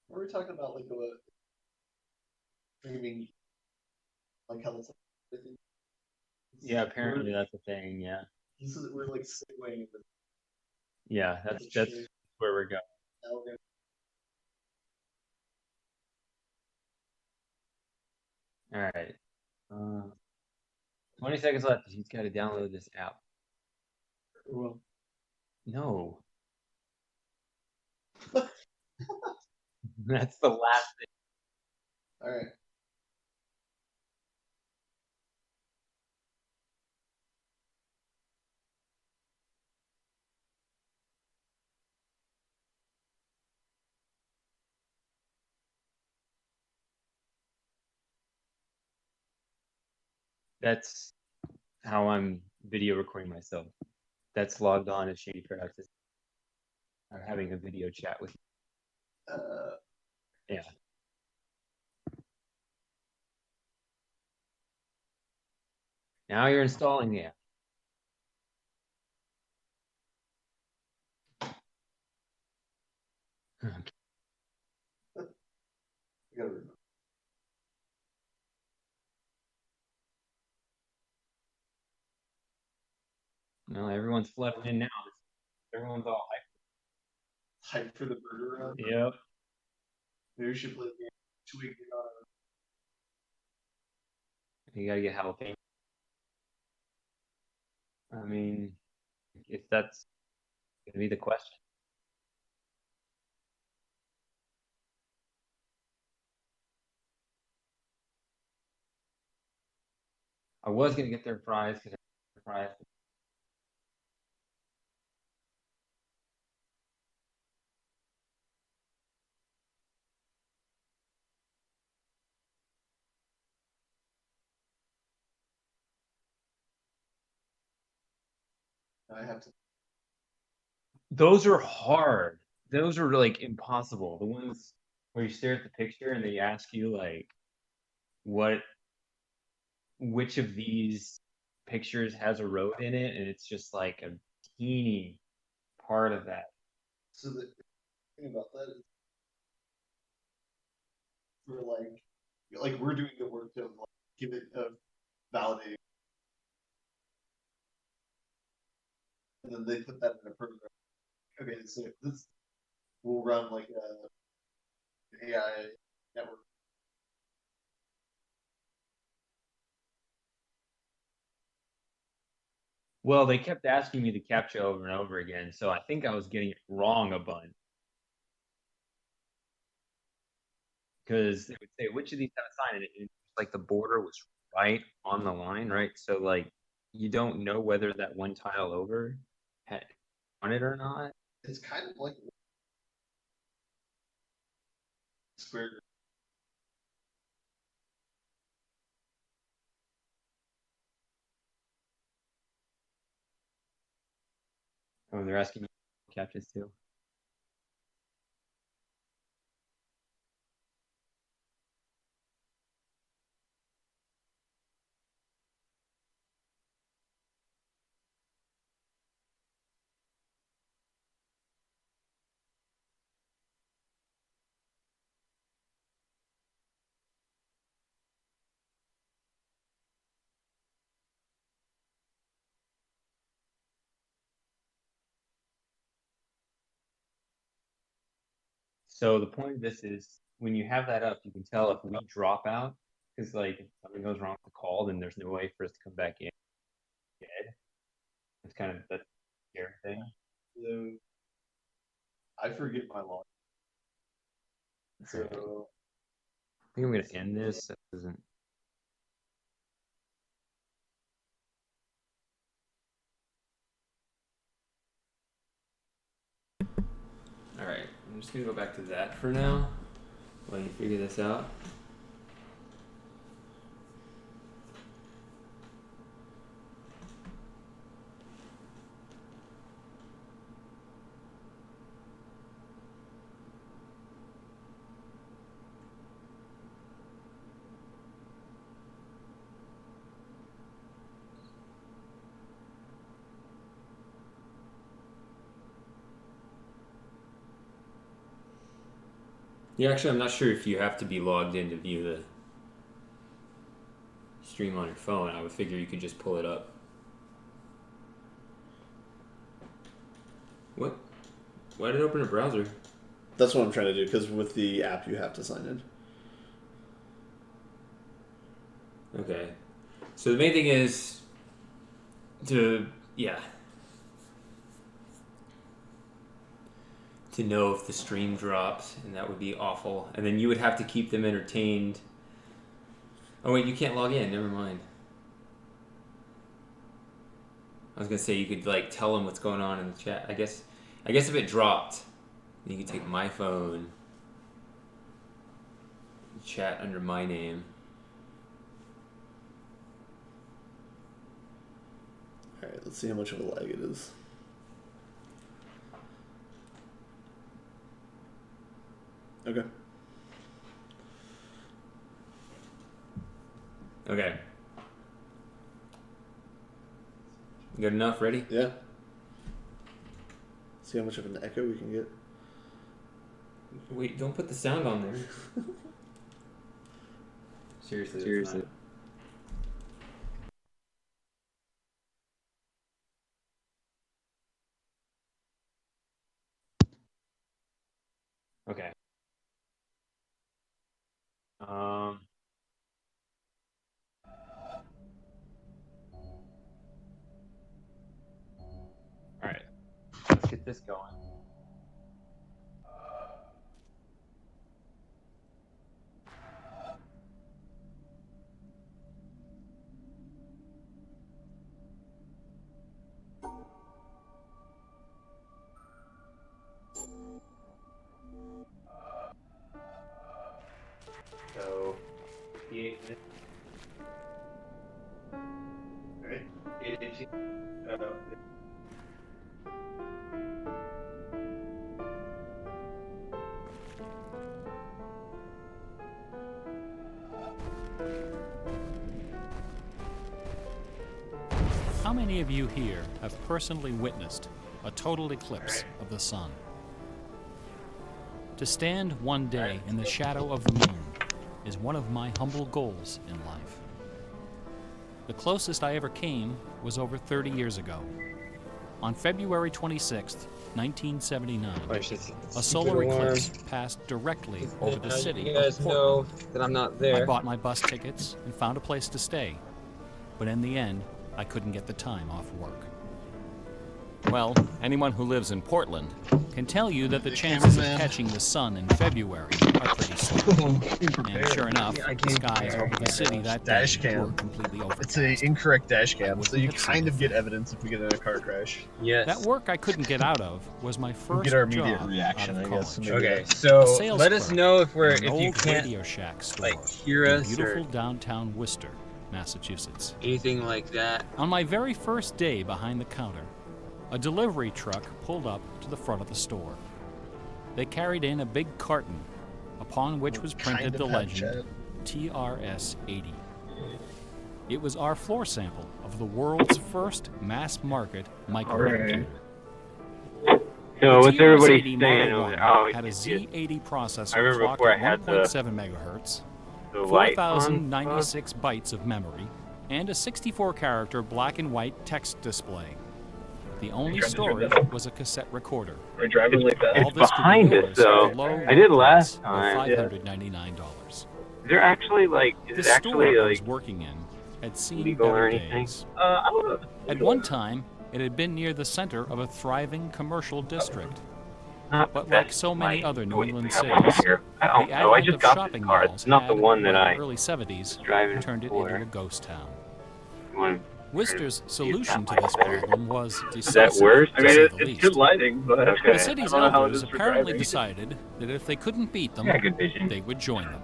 What were we talking about? Like what? Streaming, like how that's everything. Yeah, apparently that's a thing. Yeah. This is we're like segueing. Yeah, that's where we're going. All right. 20 seconds left. He's got to download this app. Well, no. That's the last thing. All right. That's how I'm video recording myself. That's logged on as Shady Practice. I'm having a video chat with you. Yeah. Now you're installing the app. No, everyone's flooding in now. Everyone's all hyped for the burger run. Yep. Maybe we should play the game. Should we get on? You gotta get jalapeno. I mean, if that's gonna be the question. I was gonna get their fries because fries. I have to. Those are hard. Those are like impossible. The ones where you stare at the picture and they ask you like, which of these pictures has a road in it, and it's just like a teeny part of that. So the thing about that is, we're like we're doing the work of like give it a validating, and then they put that in a program. Okay, so this will run like an AI network. Well, they kept asking me the captcha over and over again, so I think I was getting it wrong a bunch. Because they would say, which of these have a sign? And it like the border was right on the line, right? So like you don't know whether that one tile over had on it or not. It's kind of like square. Oh, they're asking me captchas too. So the point of this is when you have that up, you can tell if we drop out, because like if something goes wrong with the call, then there's no way for us to come back in. It's kind of that scary thing. forget my log. So I think I'm gonna end this. That doesn't. All right, I'm just gonna go back to that for now while you figure this out. Yeah, actually, I'm not sure if you have to be logged in to view the stream on your phone. I would figure you could just pull it up. What? Why did it open a browser? that's what I'm trying to do, because with the app you have to sign in. Okay. So the main thing is to know if the stream drops, and that would be awful. And then you would have to keep them entertained. Oh wait, you can't log in. Never mind. I was gonna say you could like tell them what's going on in the chat. I guess if it dropped, you could take my phone, chat under my name. All right, let's see how much of a lag it is. Okay. Okay. Good enough? Ready? Yeah. See how much of an echo we can get. Wait, don't put the sound on there. Seriously. Okay. All right. Let's get this going. So, 58 minutes. All right. 18. How many of you here have personally witnessed a total eclipse of the sun? To stand one day in the shadow of the moon is one of my humble goals in life. The closest I ever came was over 30 years ago. On February 26th, 1979, a solar eclipse passed directly over the city You guys of Portland. know that I'm not there. I bought my bus tickets and found a place to stay, but in the end, I couldn't get the time off work. Well, anyone who lives in Portland can tell you that the chances of catching the sun in February are pretty slim. And sure enough, the skies over the city that day were completely overcast. It's an incorrect dash cam, so you kind of get evidence if we get in a car crash. Yes. That work I couldn't get out of was my first get our immediate job reaction, out of I guess. college. Okay, A so sales let us clerk know if in an you old can't Radio Shack store hear in us beautiful or downtown Worcester, Massachusetts. anything like that. On my very first day behind the counter, a delivery truck pulled up to the front of the store. They carried in a big carton, upon which was printed the legend TRS-80. It was our floor sample of the world's first mass-market microcomputer. So what's everybody TRS-80 saying Model over there? 1 Oh, had a Z80 processor I remember clocked before I at had 1.7 megahertz, the light on. 4,096 bytes of memory, and a 64-character black and white text display. The only storage was a cassette recorder. We're driving like that. All It's this could be behind us, yours though. for the low I did price last of time. $599. Is there actually like? The Is it store actually I was like working in had seen legal or better anything? days. I don't know. At one time, it had been near the center of a thriving commercial district. But like so many other New England cities, Here. I don't the know. I advent just of got shopping this car. malls It's not the had, one that by I the early 70s, driving turned it for. into a ghost town. You want Worcester's solution to might this better. problem was Is that decisive, worse? I to mean, say it's the least. good lighting, but Okay. The city's I don't know how it elders is for apparently driving. decided that if they couldn't beat them, Yeah, good vision. they would join them.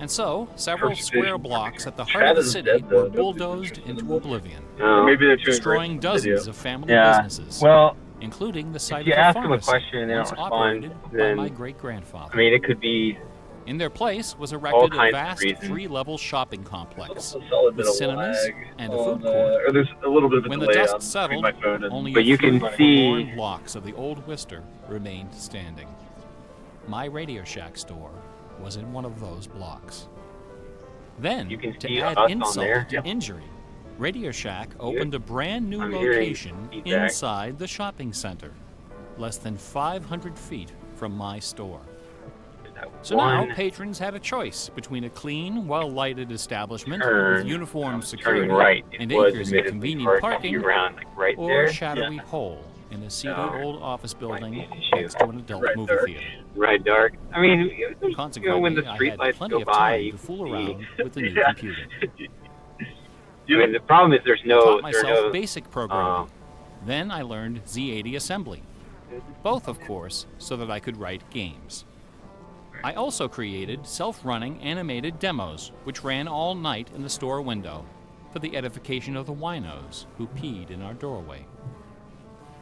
And so, several Perfect square vision. blocks at the Chad heart of the is city dead, though. were Nobody's bulldozed interested in into this. oblivion, No. Maybe they're doing destroying great dozens video. of family Yeah. businesses, Well, including the site if you of a ask them a pharmacy question and they once don't respond, operated by then my great-grandfather. I mean, it could be In their place was all erected a kinds of vast reasons. three-level shopping complex There's also a solid with bit of cinemas lag and a on, food court. or there's a little bit of a When the delay dust on between settled, my phone and. only But a you few can see- forlorn blocks of the old Worcester remained standing. My Radio Shack store was in one of those blocks. Then, You can to see add us on insult there. to injury, Radio Shack opened a brand new I'm hearing location feedback. inside the shopping center, less than 500 feet from my store. So now one patrons had a choice between a clean, well-lighted establishment turn, with uniformed turning security right. It and was acres of admittedly convenient hard to parking, see around, like right or there. a shadowy hole in a seedy No. old office building be an issue. next to an adult Right movie there. theater. Right, dark. I mean, Consequently, when the I street had lights plenty go of by, time you to fool can around see. with the new Yeah. computer. I mean, the problem is there's I no, taught there's myself no. basic programming. Then I learned Z80 assembly. Both, of course, so that I could write games. I also created self-running animated demos, which ran all night in the store window for the edification of the winos who peed in our doorway.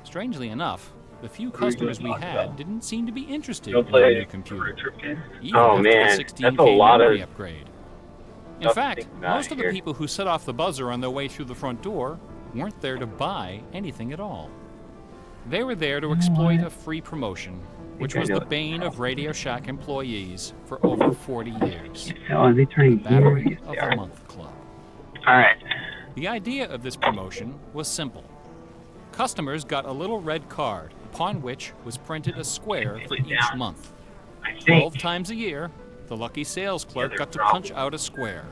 Strangely enough, the few customers we had didn't seem to be interested Don't in our play new computer, trip game. even Oh, after man, the that's 16K a lot memory of upgrade. In stuff to fact, think about most of the here. people who set off the buzzer on their way through the front door weren't there to buy anything at all. They were there to exploit a free promotion, which was the bane of Radio Shack employees for over 40 years. So are they turning Battery here? of They are. the Month Club. All right. The idea of this promotion was simple. Customers got a little red card upon which was printed a square for each month. I think 12 times a year, the lucky sales clerk they're got to probably- punch out a square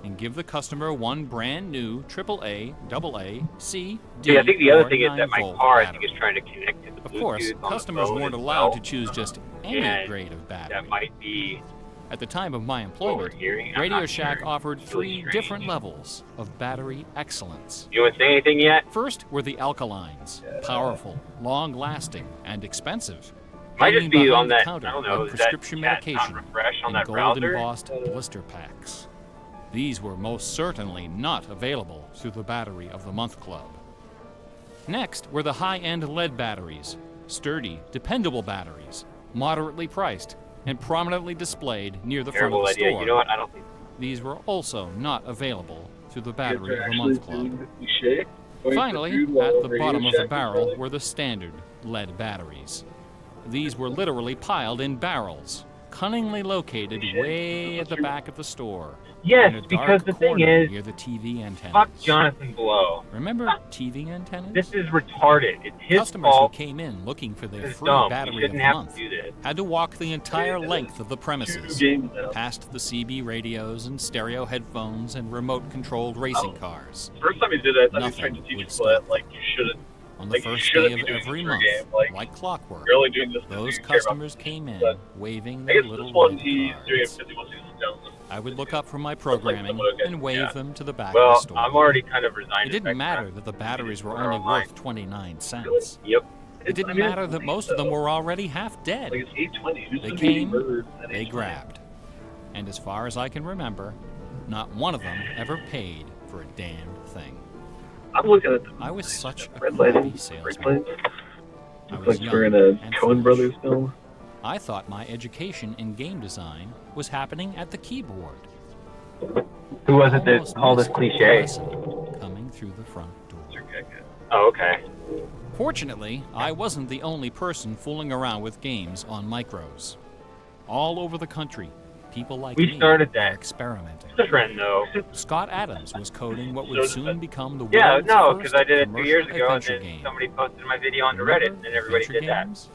and give the customer one brand new AAA, AA, C, D, See, I think the other or thing is that my 9-volt car, I battery. think, is trying to connect to the Of Bluetooth course, on the customers phone weren't as allowed well. to choose just any And grade of battery. That might be At the time of my employment, overhearing. I'm Radio not Shack sure. offered It's really 3 strange. different levels of battery excellence. You want to say anything yet? First were the alkalines, powerful, long-lasting, and expensive. Might just hanging be behind on the that. counter I don't know. on Is that prescription chat not medication refresh on in that browser? gold-embossed blister packs. These were most certainly not available through the Battery of the Month Club. Next were the high-end lead batteries, sturdy, dependable batteries, moderately priced, and prominently displayed near the front Terrible of the idea. store. You know what? I don't think. These were also not available through the You guys Battery are of the actually Month Club. doing the cliche, going for Finally, food at while the Radio bottom of Shack the is barrel running. were the standard lead batteries. These were literally piled in barrels, cunningly located way at the back of the store. Yes, in a because dark the thing corner is, near the TV antennas. fuck Jonathan Blow. Remember TV antennas? This is retarded. It's his Customers fault. who came in looking for their This is free dumb. battery You of shouldn't the have month to do this. had to walk the entire length of the premises, games now. past the CB radios and stereo headphones and remote-controlled racing cars. First time he did that, I thought he was Nothing trying to teach would people that, stop like, you shouldn't. On the Like, you first shouldn't day be of doing every this for a month, game. Like, clockwork, you're only doing this because those you care about customers the came in, but waving I their guess little this one red he's doing it cards. because he wants to use his down. I would look up from my programming someone who gets- and wave yeah. them to the back Well, of the store. I'm already kind of resigned. It to didn't that matter crap. that the batteries were They're only online. worth 29 cents. Yep. It didn't I mean, matter that most of them were already half dead. Like, it's 8:20. Who's They gonna be eating came, burgers at they 8:20? grabbed. And as far as I can remember, not one of them ever paid for a damn thing. I'm looking at the I was such a red crappy lighting. Red salesman. lighting. I Looks was like we're young in a and Coen foolish. Brothers film. I thought my education in game design was happening at the keyboard. Who was it that Almost called us missed the cliche? lesson coming through the front door. Oh, okay. Fortunately, I wasn't the only person fooling around with games on micros. All over the country, people like We me started were that. experimenting. It's a trend, though. Scott Adams was coding what would soon become the Yeah, world's no, first because I did it 2 years commercial ago, and adventure then game. somebody posted my video onto Remember Reddit, and then everybody adventure did that. games?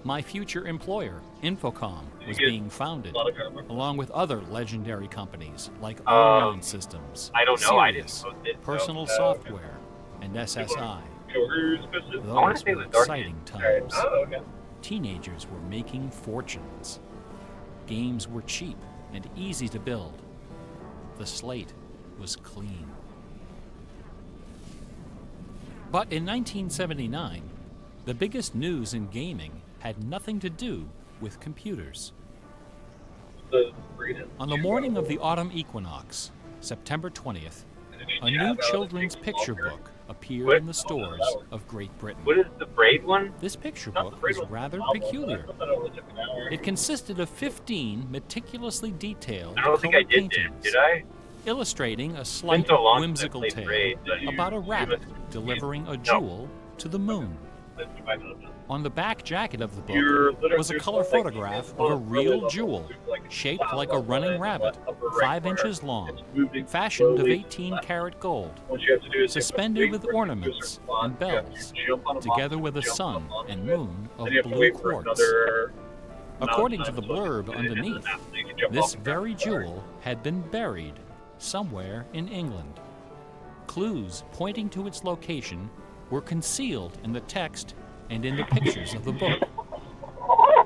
My future employer, Infocom, was get being founded, a lot of karma. along with other legendary companies like Um, Online Systems, I don't know. I didn't Sirius, post it. so- Personal Software, and SSI. Those were exciting times. Teenagers were making fortunes. Games were cheap and easy to build. The slate was clean. But in 1979, the biggest news in gaming had nothing to do with computers. On the morning of the autumn equinox, September 20th, a new children's picture book appeared in the stores of Great Britain. What is the braid one? This picture book was rather peculiar. It consisted of 15 meticulously detailed colored paintings, did I? illustrating a slight whimsical tale about a rabbit delivering a jewel to the moon. On the back jacket of the book was a color photograph of a real jewel, shaped like a running rabbit, 5 inches long, fashioned of 18-karat gold, suspended with ornaments and bells, together with a sun and moon of blue quartz. According to the blurb underneath, this very jewel had been buried somewhere in England. Clues pointing to its location were concealed in the text and in the pictures of the book.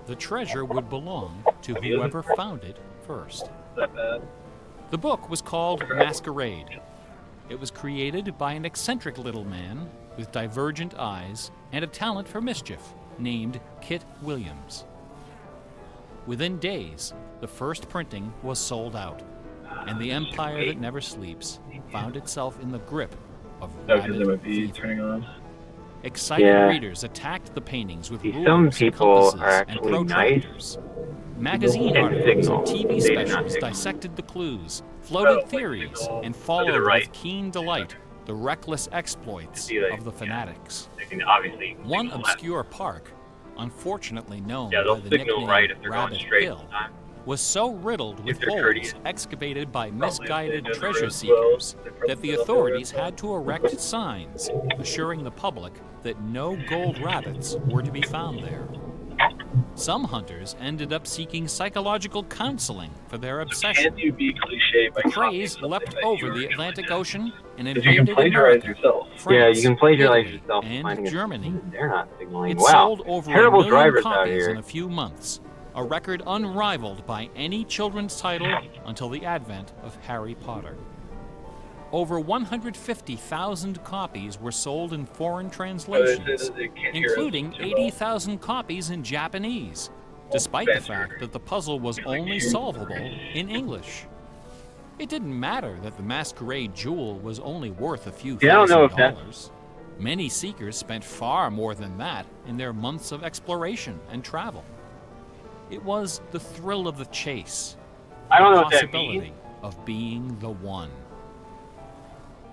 The treasure would belong to whoever found it first. The book was called Masquerade. It was created by an eccentric little man with divergent eyes and a talent for mischief named Kit Williams. Within days, the first printing was sold out, and the empire that never sleeps found itself in the grip of rabid fever. Excited readers attacked the paintings with rulers, compasses, and protractors. Magazine articles and TV specials dissected the clues, floated theories, and followed with keen delight the reckless exploits of the fanatics. One obscure park, unfortunately known by the nickname Rabbit Hill, was so riddled with holes excavated by misguided treasure seekers that the authorities had to erect signs assuring the public that no gold rabbits were to be found there. Some hunters ended up seeking psychological counseling for their obsession. The craze leapt over the Atlantic Ocean and invaded America, France, Italy, and Germany. It sold over 1 million copies in a few months, a record unrivaled by any children's title until the advent of Harry Potter. Over 150,000 copies were sold in foreign translations, including 80,000 copies in Japanese, despite the fact that the puzzle was only solvable in English. It didn't matter that the Masquerade jewel was only worth a few $1,000. Many seekers spent far more than that in their months of exploration and travel. It was the thrill of the chase, the possibility of being the one.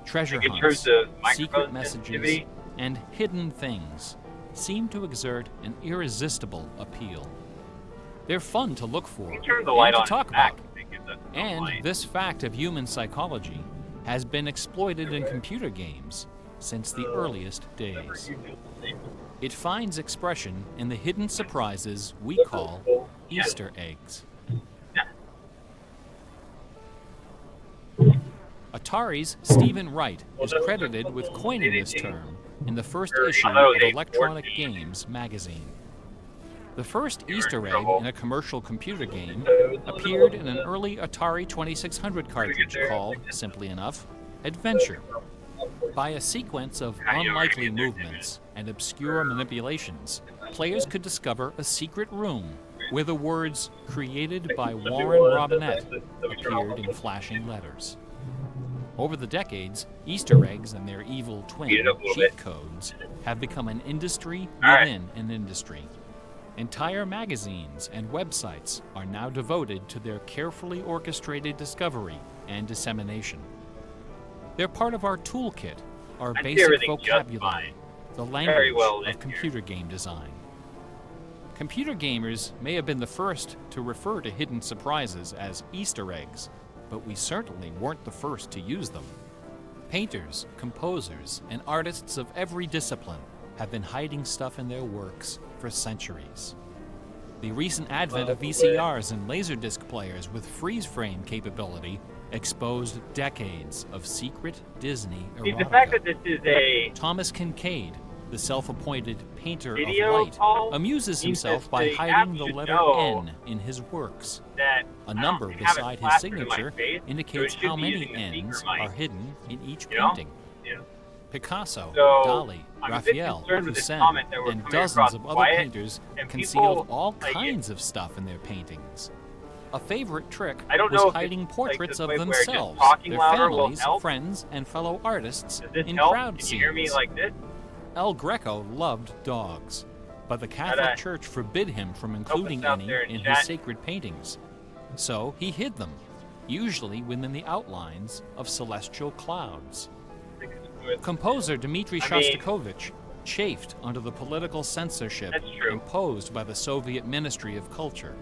Treasure hunts, secret messages, and hidden things seem to exert an irresistible appeal. They're fun to look for and to talk about. And this fact of human psychology has been exploited in computer games since the earliest days. It finds expression in the hidden surprises we call Easter eggs. Atari's Stephen Wright is credited with coining this term in the first issue of Electronic Games magazine. The first Easter egg in a commercial computer game appeared in an early Atari 2600 cartridge called, simply enough, Adventure. By a sequence of unlikely movements and obscure manipulations, players could discover a secret room where the words "Created by Warren Robinette" appeared in flashing letters. Over the decades, Easter eggs and their evil twin, cheat codes, have become an industry within an industry. Entire magazines and websites are now devoted to their carefully orchestrated discovery and dissemination. They're part of our toolkit, our basic vocabulary, the language of computer game design. Computer gamers may have been the first to refer to hidden surprises as Easter eggs, but we certainly weren't the first to use them. Painters, composers, and artists of every discipline have been hiding stuff in their works for centuries. The recent advent of VCRs and Laserdisc players with freeze frame capability exposed decades of secret Disney See, erotica. the fact that this is a Thomas Kincaid, the self-appointed painter video of light, call amuses means himself that by the hiding app the should letter know N in his works. that A I number don't have it beside his plastered in my signature face, indicates so it should how be many using a N's secret mic. are hidden in each You know? painting. Yeah. Picasso, So, Dali, I'm a bit Raphael, concerned with this Poussin, comment that we're and coming dozens across of other quiet, painters and concealed people, all like, kinds of stuff in their paintings. A favorite trick I don't was know if hiding it's, portraits like, of the way where just themselves, talking their louder will families, help. friends, and fellow artists Does this in help? crowd Can scenes. you hear me like this? El Greco loved dogs, but the Catholic Gotta Church forbid him from help including us out any there in in his chat. sacred paintings. So he hid them, usually within the outlines of celestial clouds. Composer Dmitri I mean- Shostakovich chafed under the political censorship That's true. imposed by the Soviet Ministry of Culture.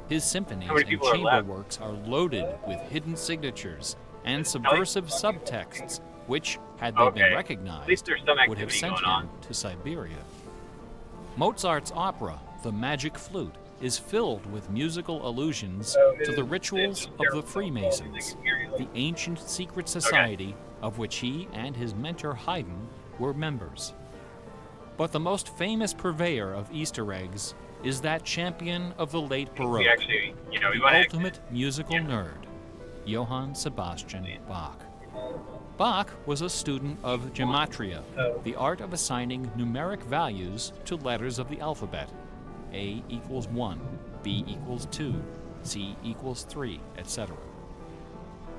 His symphonies How many and people are chamber left? works are loaded with hidden signatures and subversive subtexts, which, had they Okay. been At least recognized, there's some would have activity sent going on. him to Siberia. Mozart's opera, The Magic Flute, is filled with musical allusions to the rituals of the Freemasons, the ancient secret society of which he and his mentor Haydn were members. But the most famous purveyor of Easter eggs is that champion of the late Baroque, We actually, you know, we the want to ultimate musical nerd, Johann Sebastian Bach. Bach was a student of gematria, the art of assigning numeric values to letters of the alphabet. A equals 1, B equals 2, C equals 3, etc.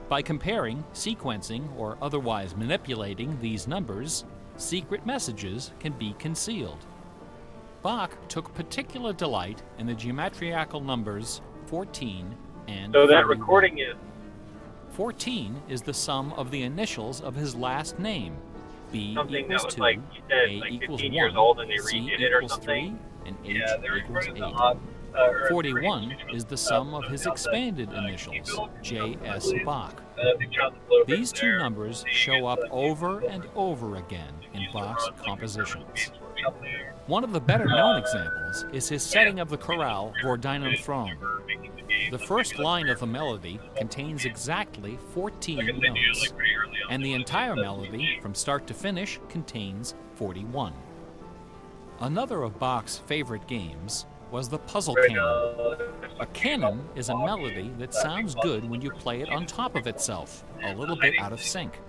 By comparing, sequencing, or otherwise manipulating these numbers, secret messages can be concealed. Bach took particular delight in the geometrical numbers 14 and So that 41. recording is 14 is the sum of the initials of his last name. B something that equals was 2, like, you said, A like equals 15 1, years old and they C redid it or equals something. 3, and H Yeah, they equals recorded 8. the odd. 41 is the sum of his expanded initials, J.S. Bach. These two numbers show up over and over again in Bach's compositions. One of the better known examples is his setting of the chorale Vor deinem Thron. The first line of the melody contains exactly 14 notes, and the entire melody, from start to finish, contains 41. Another of Bach's favorite games was the puzzle canon. A canon is a melody that sounds good when you play it on top of itself, a little bit out of sync.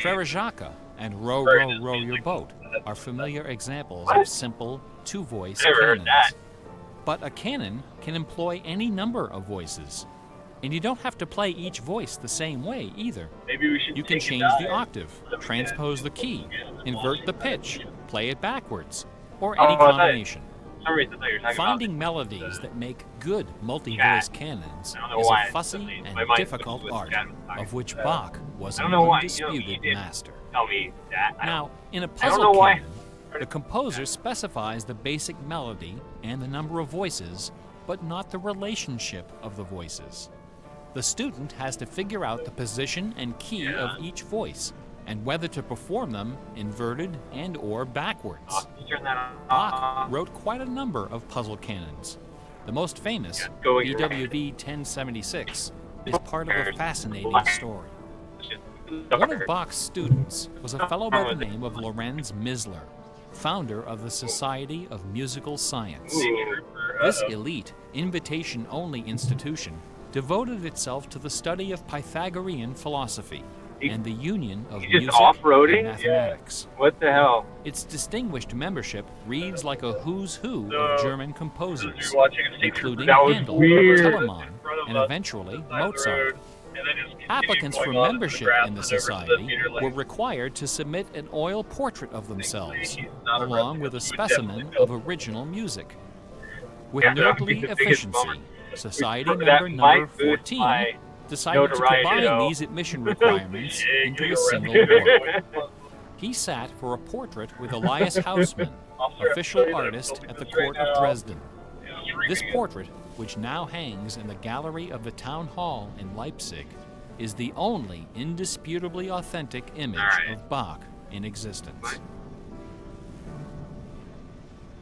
Frere Jacques and Row, Row, Row Your Boat are familiar examples of simple, two-voice Never heard canons. that. But a canon can employ any number of voices. And you don't have to play each voice the same way either. Maybe we should You can take a change the dive. octave, transpose the key, invert the pitch, play it backwards, or Oh, any I thought- combination. For some reason I thought you were talking Finding about melodies that make good multi-voice Chat. canons I don't know is why, a fussy my and mind difficult switched art, to chat. of which Bach was I an don't know why, you know, undisputed he did master. tell me that. Now, in a I don't puzzle know why. canon, the composer specifies the basic melody and the number of voices, but not the relationship of the voices. The student has to figure out the position and key of each voice, and whether to perform them inverted and or backwards. Turn that on. Bach wrote quite a number of puzzle canons. The most famous, going BWV 1076, is part of a fascinating story. One of Bach's students was a fellow by the name of Lorenz Misler, founder of the Society of Musical Science. This elite, invitation-only institution devoted itself to the study of Pythagorean philosophy and the union of You just music off-roading? and mathematics. What the hell? Its distinguished membership reads like a who's who So, of German composers, watching a secret- including that was Handel, weird. Telemann, In front of and us, eventually side of the Mozart. road, and then just continued Applicants for going on to the membership grass in the and over to the society theater lane. were required to submit an oil portrait of themselves, not a along with a replica, we specimen definitely of original music. With Yeah, that would be nerdly the biggest efficiency, bummer. Society That member might number boost 14 my decided to notoriety, combine though. these admission requirements Yeah, into you're a single right. work. He sat for a portrait with Elias Hausmann, official artist at the court of Dresden. This portrait, which now hangs in the gallery of the town hall in Leipzig, is the only indisputably authentic image of Bach in existence.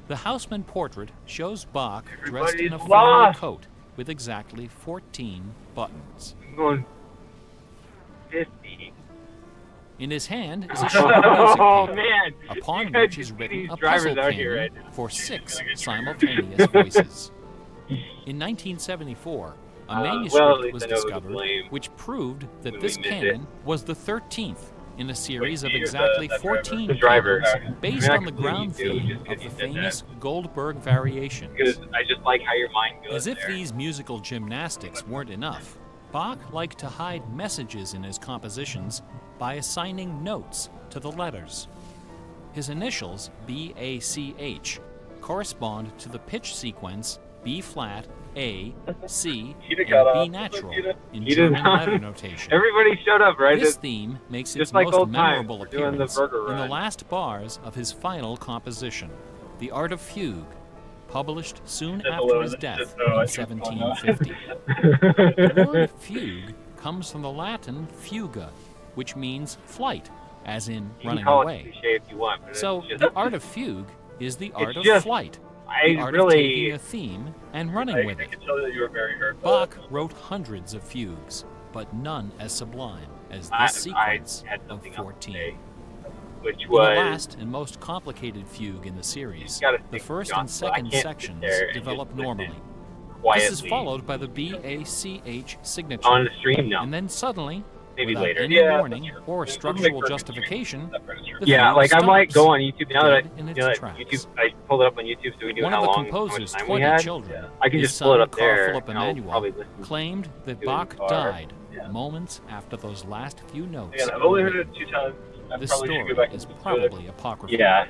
The Hausmann portrait shows Bach dressed in a Everybody's formal lost. coat with exactly 14 buttons. Going this theme. In his hand is a sheet of music Oh paper, man! upon You guys which can is see written these a drivers puzzle out here canon right now. for 6 simultaneous voices. In 1974, a well, at manuscript least was I know who to discovered blame which proved that when this we missed canon was the 13th in a series of you, exactly that 14 driver. The driver, canons I mean, based I on the could believe ground you too, theme just 'cause of you the said famous that. Goldberg variations. Because I just like how your mind goes As if there. these musical gymnastics weren't enough, Bach liked to hide messages in his compositions by assigning notes to the letters. His initials, B-A-C-H, correspond to the pitch sequence B flat, A, C, and B natural in German letter notation. Everybody shut up, right? This theme makes its just like most old times, memorable we're doing the appearance burger in the run. last bars of his final composition, The Art of Fugue, published soon after his death in 1750. The word fugue comes from the Latin fuga, which means flight, as in You running can call away. it cliche if you want, but So it's just, the art of fugue is the art of just- flight, I the art of really, taking a theme and running with I it. can tell that you were very hurt. Bach wrote hundreds of fugues, but none as sublime as I this sequence had of something else to 14. say, which In was the last and most complicated fugue in the series, gotta the stick first John, and so I second can't sit sections there and develop just listen normally. quietly This is followed by the B-A-C-H signature. on the stream now. And then suddenly, Maybe without later. any Yeah, warning that's true. or It'll structural make for a good justification, the Yeah, fugue like I might stops, go on YouTube now that, dead in you its know, that tracks. YouTube. I pulled it up on YouTube so we knew One how of the long, how much composer's time we 20 had. children, I can his just pull it son up Carl there. Philipp and I'll Emanuel, probably listen claimed that to it Bach in the car. died moments after those last few notes. Again, I've only heard it 2 times. I This probably should story go back is and probably apocryphal. Yeah,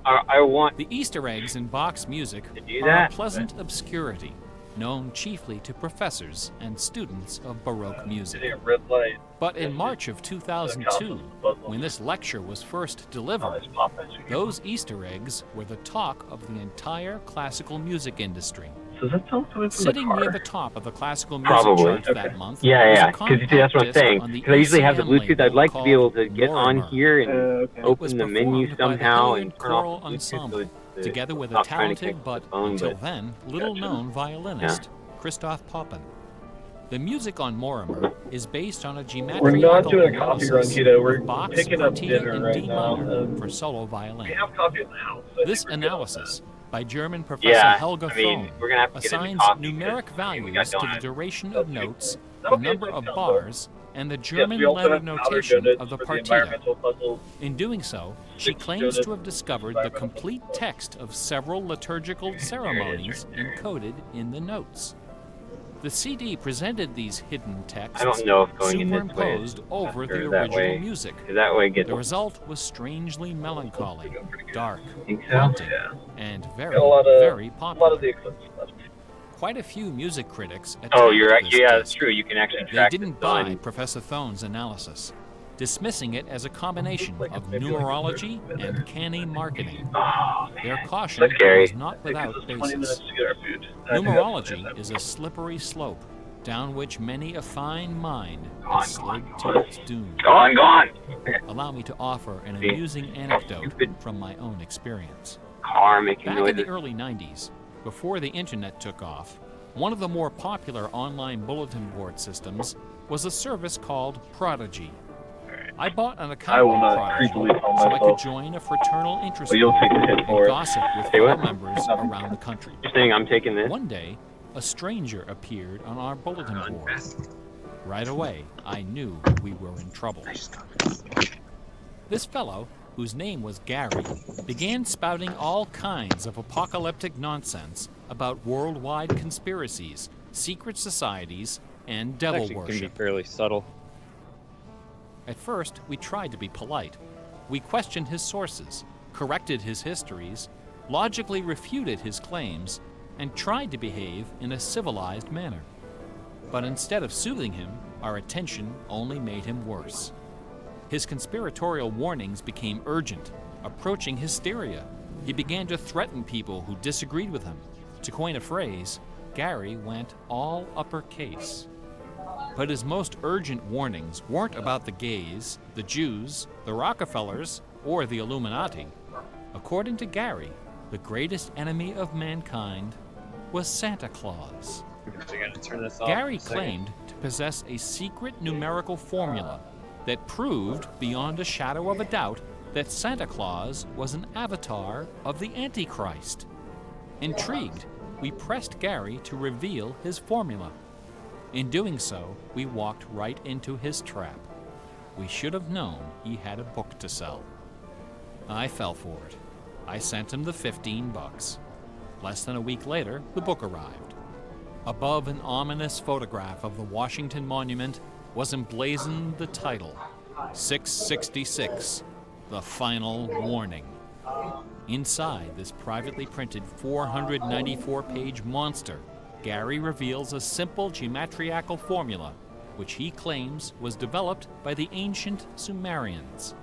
I want The Easter eggs in Bach's music do are that. a pleasant obscurity, known chiefly to professors and students of Baroque music. a red light. But in March of 2002, when this lecture was first delivered, those Easter eggs were the talk of the entire classical music industry. So that sounds coming from Sitting the car. near the top of the classical music Probably. charts Okay. that month Yeah, was yeah. a Because you see, compact that's what I'm disc saying. on the Because I usually have the ECM Bluetooth. I'd label like to be able to called get on Lorimer. here and okay. It was open the menu performed by the somehow Hilliard and turn Choral off the Bluetooth Ensemble, so it's together with a not trying to talented connect but, to the phone, until but- then, little-known violinist, Christoph Poppen. The music on Morimer is based on a We're not geometrical doing a coffee run, analysis Tito. We're of Bach's picking up Partita dinner in right D now. minor for solo violin. We have coffee in the house. So I This think we're good on analysis by German professor Yeah, Helga I mean, Thome we're gonna have to get into assigns coffee numeric because, I mean, we values got to the donuts. duration of notes, the That'll be a number good of time, bars, and the Yes, German we also letter have powdered notation donuts of the for the partita. environmental puzzles. In doing so, she 6 claims donuts to have discovered the complete text of several liturgical ceremonies encoded in the notes. The CD presented these hidden texts I don't know if going in this way is superimposed over the better that original way. music. 'Cause that way it gets The result was strangely melancholy, dark, Think so? haunting, Yeah. and Got very, a lot of very a lot popular. of the eclipse left. Quite a few music critics Oh, attacked you're right. this Yeah, disc. that's true. You can actually They track didn't this on. buy Professor Thone's analysis, dismissing it as a combination of numerology and canny marketing. Oh, Their man. caution That's scary. was not without 20 minutes basis. to get our food. I think that's Numerology is a slippery slope down which many a fine mind has slid to its doom. Gone! Allow me to offer an See? amusing anecdote Stupid from my own experience. car making Back in noises. the early 90s, before the internet took off, one of the more popular online bulletin board systems was a service called Prodigy. I bought an account I will with not Prodigy creepily call so I could myself. join a fraternal interest But you'll group take the hit and for it. gossip with Say fellow what? members around the country. You're saying I'm taking this? One day, a stranger appeared on our bulletin board. Right away, I knew we were in trouble. This fellow, whose name was Gary, began spouting all kinds of apocalyptic nonsense about worldwide conspiracies, secret societies, and devil Actually can be worship. fairly subtle. At first, we tried to be polite. We questioned his sources, corrected his histories, logically refuted his claims, and tried to behave in a civilized manner. But instead of soothing him, our attention only made him worse. His conspiratorial warnings became urgent, approaching hysteria. He began to threaten people who disagreed with him. To coin a phrase, Gary went all uppercase. But his most urgent warnings weren't about the gays, the Jews, the Rockefellers, or the Illuminati. According to Gary, the greatest enemy of mankind was Santa Claus. So I gotta turn this off Gary in a second. claimed to possess a secret numerical formula that proved beyond a shadow of a doubt that Santa Claus was an avatar of the Antichrist. Intrigued, we pressed Gary to reveal his formula. In doing so, we walked right into his trap. We should have known he had a book to sell. I fell for it. I sent him the $15. Less than a week later, the book arrived. Above an ominous photograph of the Washington Monument was emblazoned the title, 666, The Final Warning. Inside this privately printed 494-page monster, Gary reveals a simple geometrical formula, which he claims was developed by the ancient Sumerians.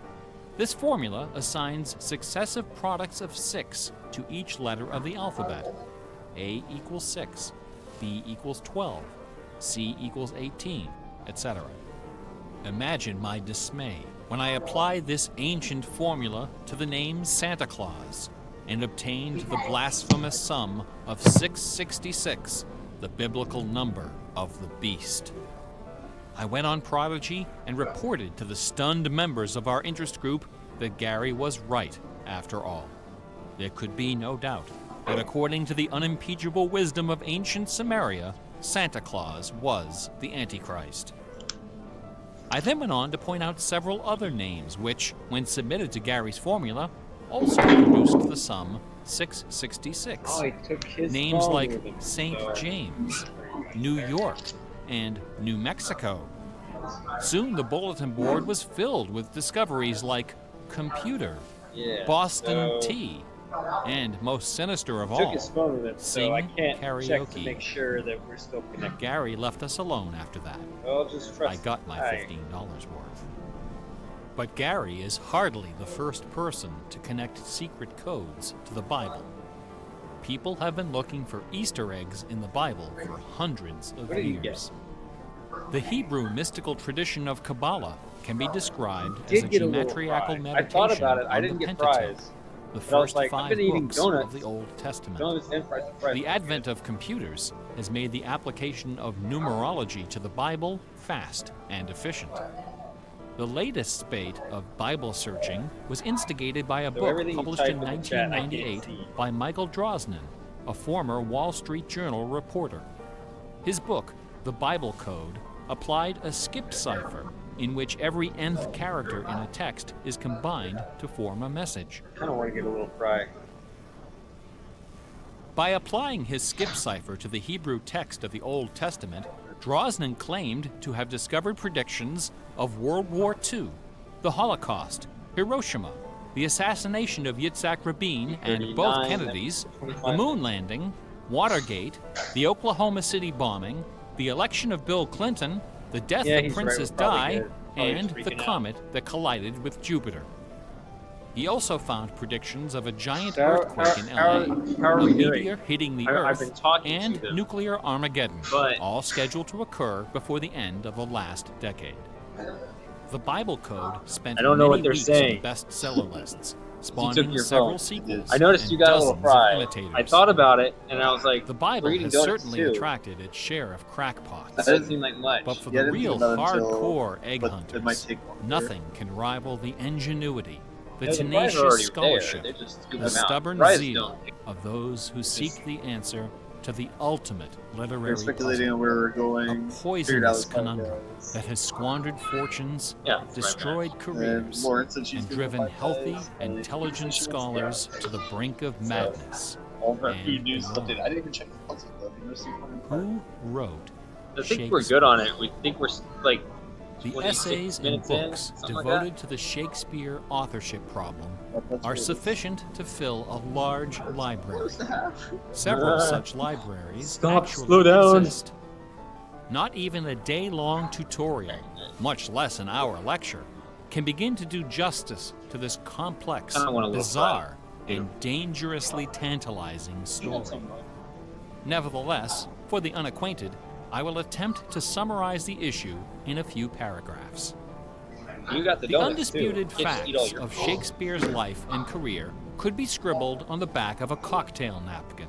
This formula assigns successive products of 6 to each letter of the alphabet. A equals 6, B equals 12, C equals 18, etc. Imagine my dismay when I applied this ancient formula to the name Santa Claus and obtained the blasphemous sum of 666, the biblical number of the beast. I went on Prodigy and reported to the stunned members of our interest group that Gary was right after all. There could be no doubt that according to the unimpeachable wisdom of ancient Samaria, Santa Claus was the Antichrist. I then went on to point out several other names which, when submitted to Gary's formula, also produced the sum 666. Oh, he took his Names phone like with him. St. James, New York, and New Mexico. Soon the bulletin board was filled with discoveries like computer, Boston tea, and most sinister of Took all, his phone with him, so I sing can't check to karaoke. make sure that we're still connected. Gary left us alone after that. I'll just trust I got my Gary. $15 worth. But Gary is hardly the first person to connect secret codes to the Bible. People have been looking for Easter eggs in the Bible for hundreds of What did you years. The Hebrew mystical tradition of Kabbalah can be described as Did a get a little geometrical fry. meditation I thought about it. I on didn't the get Pentateuch, fries. the But I was first like, I've 5 been eating books donuts. of the Old Testament. Donuts and fries. The advent of computers has made the application of numerology to the Bible fast and efficient. The latest spate of Bible searching was instigated by a So book everything you published in type in the chat, I can't 1998 see. by Michael Drosnin, a former Wall Street Journal reporter. His book, The Bible Code, applied a skip cipher in which every nth character in a text is combined to form a message. I kind of want to get a little fry. By applying his skip cipher to the Hebrew text of the Old Testament, Drosnin claimed to have discovered predictions of World War II, the Holocaust, Hiroshima, the assassination of Yitzhak Rabin and both 39, Kennedys, the 25. moon landing, Watergate, the Oklahoma City bombing, the election of Bill Clinton, the death Yeah, of he's right, Princess we're probably Di, good. Probably and just the freaking out. comet that collided with Jupiter. He also found predictions of a giant So earthquake in how LA, are a we doing? meteor hitting the I've Earth, been talking to and them. nuclear Armageddon, But- all scheduled to occur before the end of the last decade. The Bible Code spent I don't know many what they're weeks saying. on bestseller lists, You spawning took your several phone. sequels I noticed and you got a little dozens fry. of imitators. I thought about it, and I was like, The Bible we're eating has donuts certainly too. attracted its share of crackpots. That doesn't seem like much. But for Yeah, I the didn't real think about it until- hardcore egg but hunters, it might take longer. nothing can rival the ingenuity, the Yeah, the fries are tenacious already scholarship, there. They just scoop the them out. stubborn Fries zeal don't. of those who seek the answer to the ultimate literary We're speculating puzzle. on where we're going. A Figured out poisonous what time it conundrum was. that has squandered fortunes, Yeah, that's destroyed And careers, Lauren said she's and doing driven 5 healthy, days, and intelligent she was- scholars to the brink of madness. All of our and food news beyond. updated. I didn't even check the puzzle though. You know, see one part. Who wrote I think we're good on it. We think we're like The 26 essays and minutes in, books something like devoted that. to the Shakespeare authorship problem That's are what it is. sufficient to fill a large library. Close to half. Several such libraries Stop, actually slow down. exist. Not even a day-long tutorial, much less an hour lecture, can begin to do justice to this complex, I don't want a little bizarre, and dangerously tantalizing story. Nevertheless, for the unacquainted, I will attempt to summarize the issue in a few paragraphs. You got the The donuts undisputed too. You can't just eat all facts your of food. Shakespeare's life and career could be scribbled on the back of a cocktail napkin.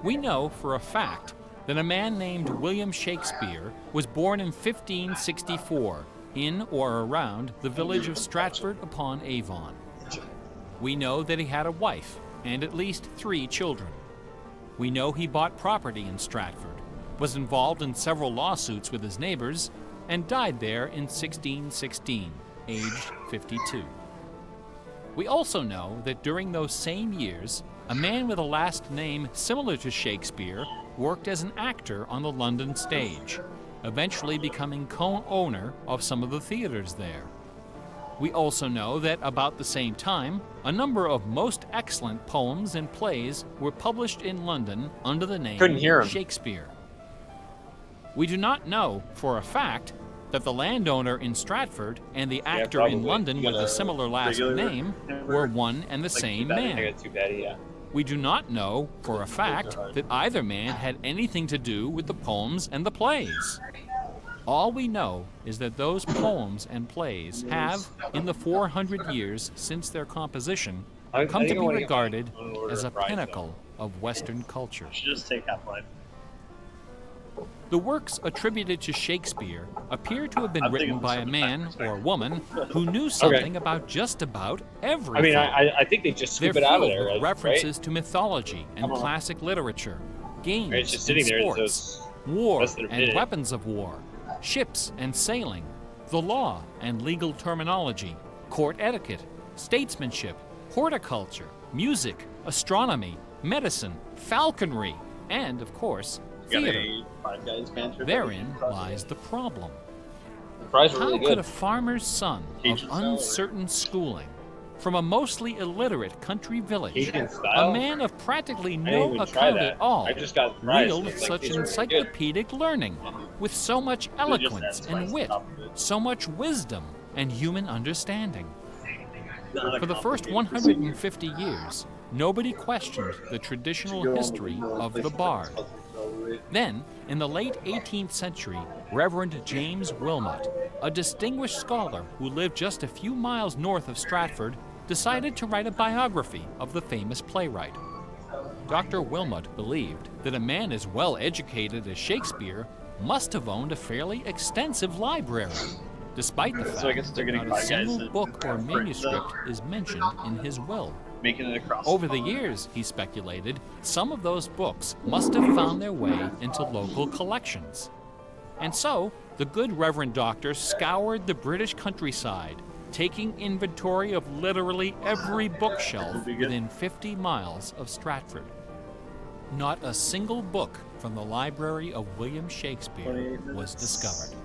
We know for a fact that a man named William Shakespeare was born in 1564 in or around the village of Stratford-upon-Avon. We know that he had a wife and at least 3 children. We know he bought property in Stratford, was involved in several lawsuits with his neighbors, and died there in 1616, aged 52. We also know that during those same years, a man with a last name similar to Shakespeare worked as an actor on the London stage, eventually becoming co-owner of some of the theaters there. We also know that about the same time, a number of most excellent poems and plays were published in London under the name Shakespeare. We do not know for a fact that the landowner in Stratford and the actor in London with a similar last name were one and the same man. We do not know for a fact that either man had anything to do with the poems and the plays. All we know is that those poems and plays have, in the 400 years since their composition, come to be regarded as a pinnacle of Western culture. Just take Half-Life. The works attributed to Shakespeare appear to have been written by a man or woman who knew something about just about everything. I think they just scoop it out of there, with right? references to mythology and classic literature, games It's just and sitting there, sports, war and weapons of war, ships and sailing, the law and legal terminology, court etiquette, statesmanship, horticulture, music, astronomy, medicine, falconry, and, of course, theater. Therein lies the problem. How could a farmer's son of uncertain schooling, from a mostly illiterate country village, a man of practically no account at all, wield such encyclopedic learning, with so much eloquence and wit, so much wisdom and human understanding? For the first 150 years, nobody questioned the traditional history of the bard. Then, in the late 18th century, Reverend James Wilmot, a distinguished scholar who lived just a few miles north of Stratford, decided to write a biography of the famous playwright. Dr. Wilmot believed that a man as well educated as Shakespeare must have owned a fairly extensive library, despite the fact that not a single book or manuscript is mentioned in his will. Making it across. Over the years, he speculated, some of those books must have found their way into local collections. And so, the good Reverend Doctor scoured the British countryside, taking inventory of literally every bookshelf within 50 miles of Stratford. Not a single book from the library of William Shakespeare was discovered.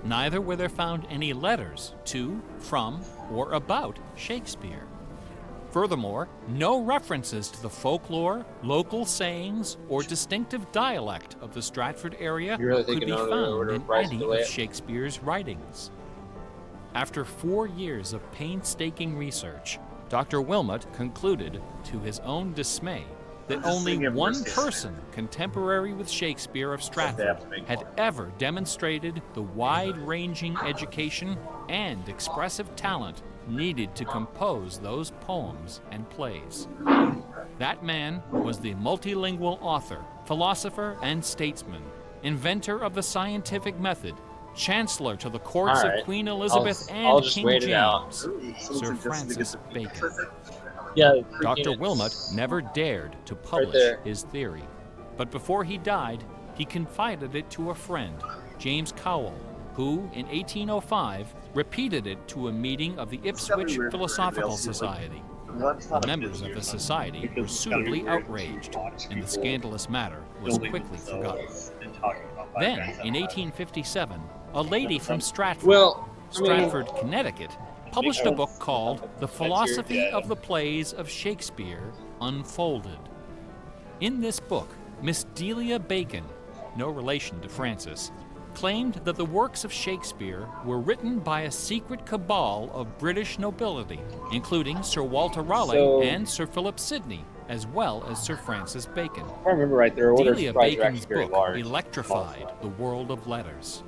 Neither were there found any letters to, from, or about Shakespeare. Furthermore, no references to the folklore, local sayings, or distinctive dialect of the Stratford area could be found in any of Shakespeare's writings. After 4 years of painstaking research, Dr. Wilmot concluded, to his own dismay, that only one person contemporary with Shakespeare of Stratford had ever demonstrated the wide-ranging education and expressive talent needed to compose those poems and plays. That man was the multilingual author, philosopher, and statesman, inventor of the scientific method, chancellor to the courts of Queen Elizabeth and King James, Sir Francis Bacon. Dr. Wilmot never dared to publish his theory, but before he died, he confided it to a friend, James Cowell, who, in 1805, repeated it to a meeting of the Ipswich Philosophical Society. The members of the society were suitably outraged, and the scandalous matter was quickly forgotten. Then, in 1857, a lady from Stratford, Connecticut, published a book called The Philosophy of the Plays of Shakespeare Unfolded. In this book, Miss Delia Bacon, no relation to Francis, claimed that the works of Shakespeare were written by a secret cabal of British nobility, including Sir Walter Raleigh and Sir Philip Sidney, as well as Sir Francis Bacon. If I remember right, their orders Delia are Bacon's very book large. electrified the world of letters.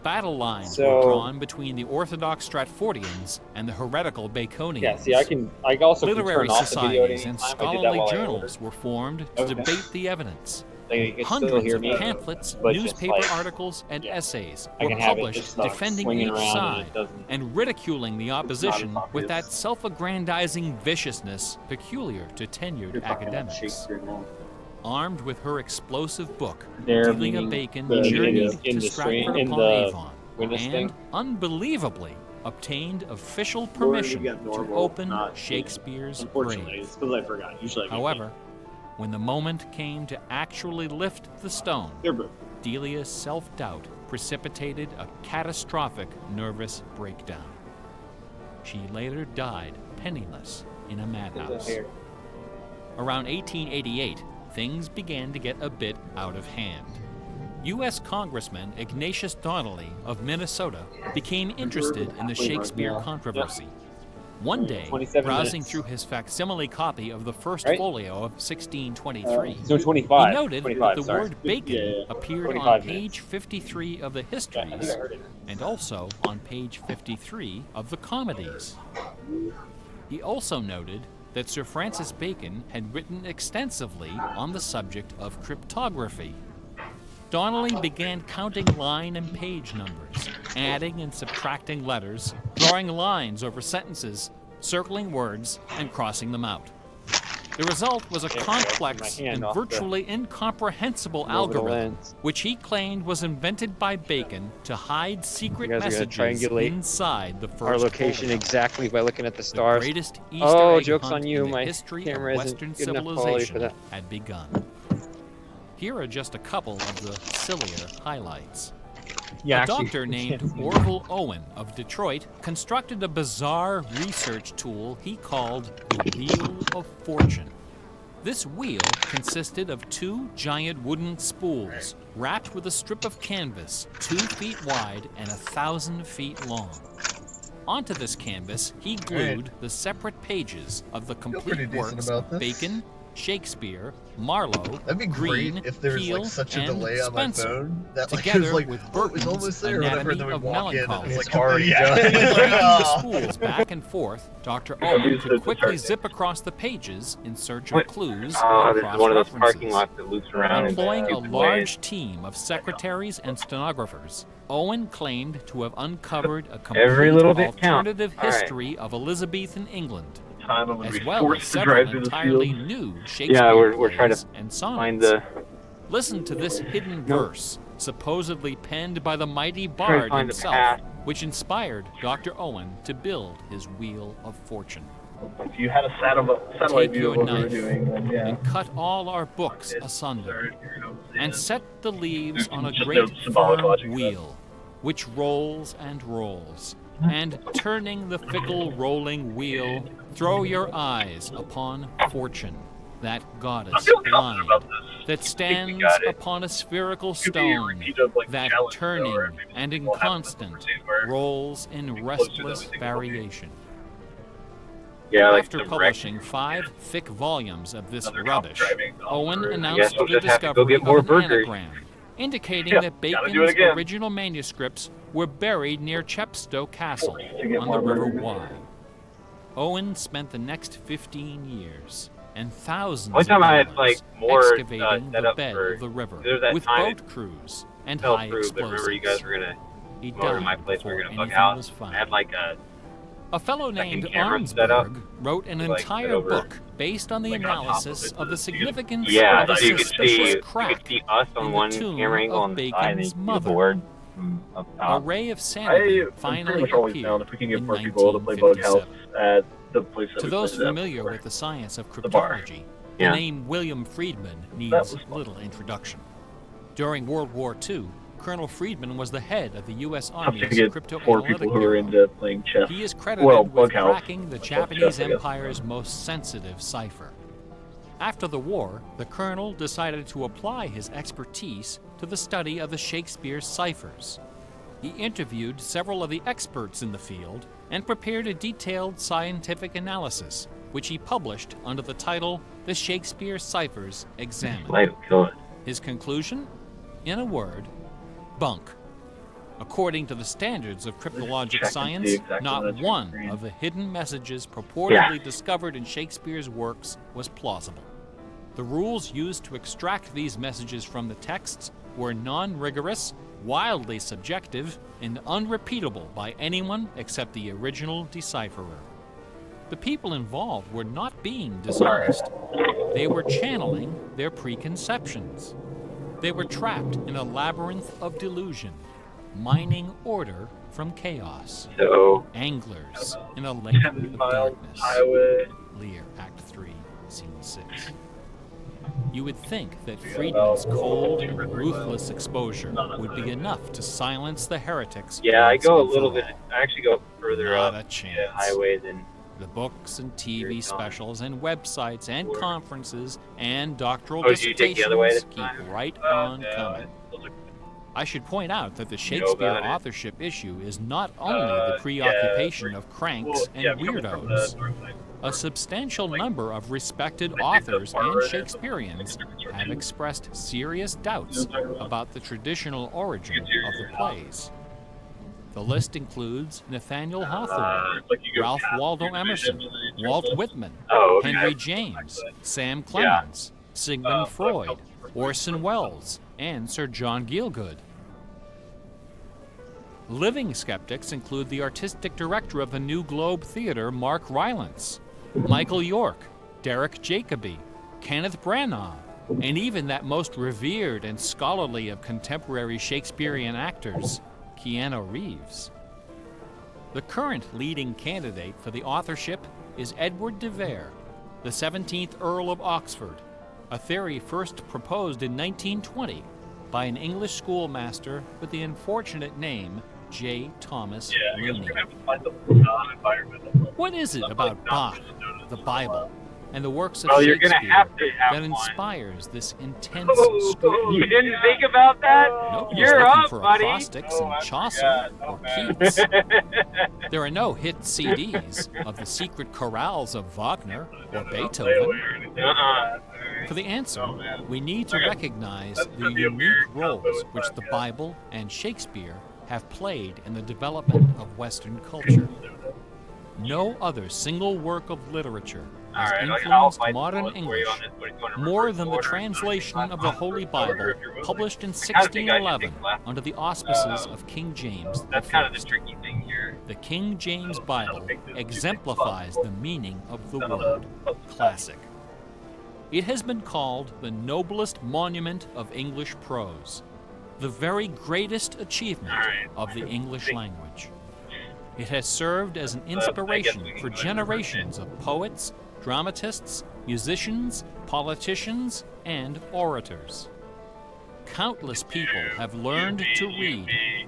Battle lines So- were drawn between the Orthodox Stratfordians and the heretical Baconians. Yeah, see, I also can Literary turn off the video at societies any and time. I did that scholarly while I journals were formed to Okay. debate the evidence. Like, you can still Hundreds hear of me, pamphlets, but just, newspaper like, articles, and essays I were can have it published just, like, defending swinging each around and side it doesn't- and ridiculing the opposition obvious. with that self-aggrandizing viciousness peculiar to tenured academics. Armed with her explosive book, There, Delia meaning Bacon the- journeyed in to the Stratford screen- in upon the Avon witness and, thing. unbelievably, obtained official We're gonna permission get to normal, open not Shakespeare's Unfortunately, grave. it's because I forgot. Usually I get However, when the moment came to actually lift the stone, Delia's self-doubt precipitated a catastrophic nervous breakdown. She later died penniless in a madhouse. Around 1888, things began to get a bit out of hand. U.S. Congressman Ignatius Donnelly of Minnesota became interested in the Shakespeare controversy. One day, 27 browsing minutes. through his facsimile copy of the first Right? folio of 1623, So 25, he noted 25, that the sorry. word bacon Yeah, yeah. appeared 25 on minutes. page 53 of the histories I heard it. and also on page 53 of the comedies. He also noted that Sir Francis Bacon had written extensively on the subject of cryptography. Donnelly began counting line and page numbers, adding and subtracting letters, drawing lines over sentences, circling words, and crossing them out. The result was a complex and virtually incomprehensible over the algorithm, lens. which he claimed was invented by Bacon to hide secret You guys are gonna messages triangulate inside the first our location folio. exactly by looking at the stars. The greatest Easter Oh, egg joke's hunt on you. in the My history of camera isn't Western good enough quality for civilization that. had begun. Here are just a couple of the sillier highlights. Yeah, a actually, doctor we named can't see Orville Owen of Detroit constructed a bizarre research tool he called the Wheel of Fortune. This wheel consisted of two giant wooden spools wrapped with a strip of canvas 2 feet wide and 1,000 feet long. Onto this canvas, he glued the separate pages of the pretty complete decent works about of this. Bacon, Shakespeare, Marlowe, That'd be Greene, great if there was Peele, like such a and delay on my Spencer, phone that like it together was like, with oh, it's Burton's almost there, or whatever, and then we Anatomy of walk in and Melancholy. it's like already Yeah. done. By It's like, cranking the oh. spools back and forth, Dr. Owen could quickly zip across the pages in search of clues and This is one of those cross-references. parking lots that loops around. Employing a and ways. large team of secretaries and stenographers, Owen claimed to have uncovered a complete Every little bit counts. alternative All right. history of Elizabethan England, Time I'm gonna as be well forced as to several drive through the entirely field. new Shakespeare Yeah, we're trying plays to and find sonnets. the. Listen to this hidden verse, supposedly penned by the mighty Try to bard find a himself, path. which inspired Dr. Owen to build his Wheel of Fortune. If you had a satellite Take view your of what we were knife doing, then yeah. and cut all our books asunder, and set the leaves on a Just great a symbolic firm logic, wheel, which rolls and rolls, and turning the fickle rolling wheel, throw your eyes upon Fortune, that goddess blind, that stands got it. upon a spherical Could be a stone, repeat of, like, the that challenge, though, turning or maybe and we'll have inconstant something where rolls in closer than restless we think it will be. variation. Yeah, like After some publishing 5 thick volumes of this Another rubbish, cop driving Owen officer. I announced guess we'll the just have to go discovery get more of an burgers. anagram, indicating Yeah, that gotta do it Bacon's again. original manuscripts were buried near Chepstow Castle To get on more the River burgers. Wye. Owen spent the next 15 years and thousands One time of I had, dollars like, more, excavating set the up bed for- of the river there was that with time boat crews and Fell high through, but explosives. remember you guys were gonna He go over to died my place. We were before gonna bug anything out. was found. I had like A fellow second named camera set up Arnsberg wrote an to, like, entire sit over, book based on the like, on top of analysis it of the so you could- significance yeah, of a so you could suspicious see crack us on in one the tomb camera angle of on the side, and Bacon's then the mother. board up A top. ray of sanity I'm finally pretty much always appeared down if we can get in more people to play Bug House 1957. at the place that To we those played it at familiar before. with the science of The bar. cryptology, Yeah. the name William Friedman That needs was fun. little introduction. During World War II, Colonel Friedman was the head of the U.S. Tough to Army's get crypto 4 people who are into playing chess. He is credited Well, with Bug House. cracking the Like, Japanese chess, I guess. Empire's most sensitive cipher. After the war, the colonel decided to apply his expertise to the study of the Shakespeare ciphers. He interviewed several of the experts in the field and prepared a detailed scientific analysis, which he published under the title The Shakespeare Ciphers Examined. Light will kill it. His conclusion? In a word, bunk. According to the standards of cryptologic check and science, see exactly not what's one screen. of the hidden messages purportedly discovered in Shakespeare's works was plausible. The rules used to extract these messages from the texts were non-rigorous, wildly subjective, and unrepeatable by anyone except the original decipherer. The people involved were not being dishonest. They were channeling their preconceptions. They were trapped in a labyrinth of delusion, mining order from chaos. So, Anglers in a lake 10 of miles darkness. highway. Lear, Act 3, Scene 6. You would think that Friedman's cold and ruthless exposure would be enough to silence the heretics. Yeah, I once go a and for little bit. all. I actually go further Not up a chance. the highway than. The books and TV You're gone. specials and websites and conferences and doctoral Oh, so you take the other way this dissertations time? keep right Oh, on no, coming. those are- I should point out that the You know Shakespeare about it? authorship issue is not only the preoccupation of cranks and coming from the weirdos. north side. A substantial number of respected authors and Shakespeareans have expressed serious doubts about the traditional origin of the plays. The list includes Nathaniel Hawthorne, Ralph Waldo Emerson, Walt Whitman, Henry James, Sam Clemens, Sigmund Freud, Orson Welles, and Sir John Gielgud. Living skeptics include the artistic director of the New Globe Theatre, Mark Rylance, Michael York, Derek Jacobi, Kenneth Branagh, and even that most revered and scholarly of contemporary Shakespearean actors, Keanu Reeves. The current leading candidate for the authorship is Edward de Vere, the 17th Earl of Oxford, a theory first proposed in 1920 by an English schoolmaster with the unfortunate name J. Thomas Looney. What is it about Bach, the Bible, and the works of You're gonna Shakespeare have to have that one. inspires this intense scrutiny? You didn't think about that? Nobody's You're looking up, for buddy. acrostics in Chaucer or Keats. There are no hit CDs of the secret chorales of Wagner or Beethoven. For the answer, we need to recognize the unique roles which the Bible and Shakespeare have played in the development of Western culture. No other single work of literature has influenced modern English more than the translation of the Holy Bible published in 1611 under the auspices of King James That's I. kind of the tricky thing here. The King James Bible exemplifies the meaning of the word classic. It has been called the noblest monument of English prose, the very greatest achievement of the English language. It has served as an inspiration for generations of poets, dramatists, musicians, politicians, and orators. Countless people have learned to read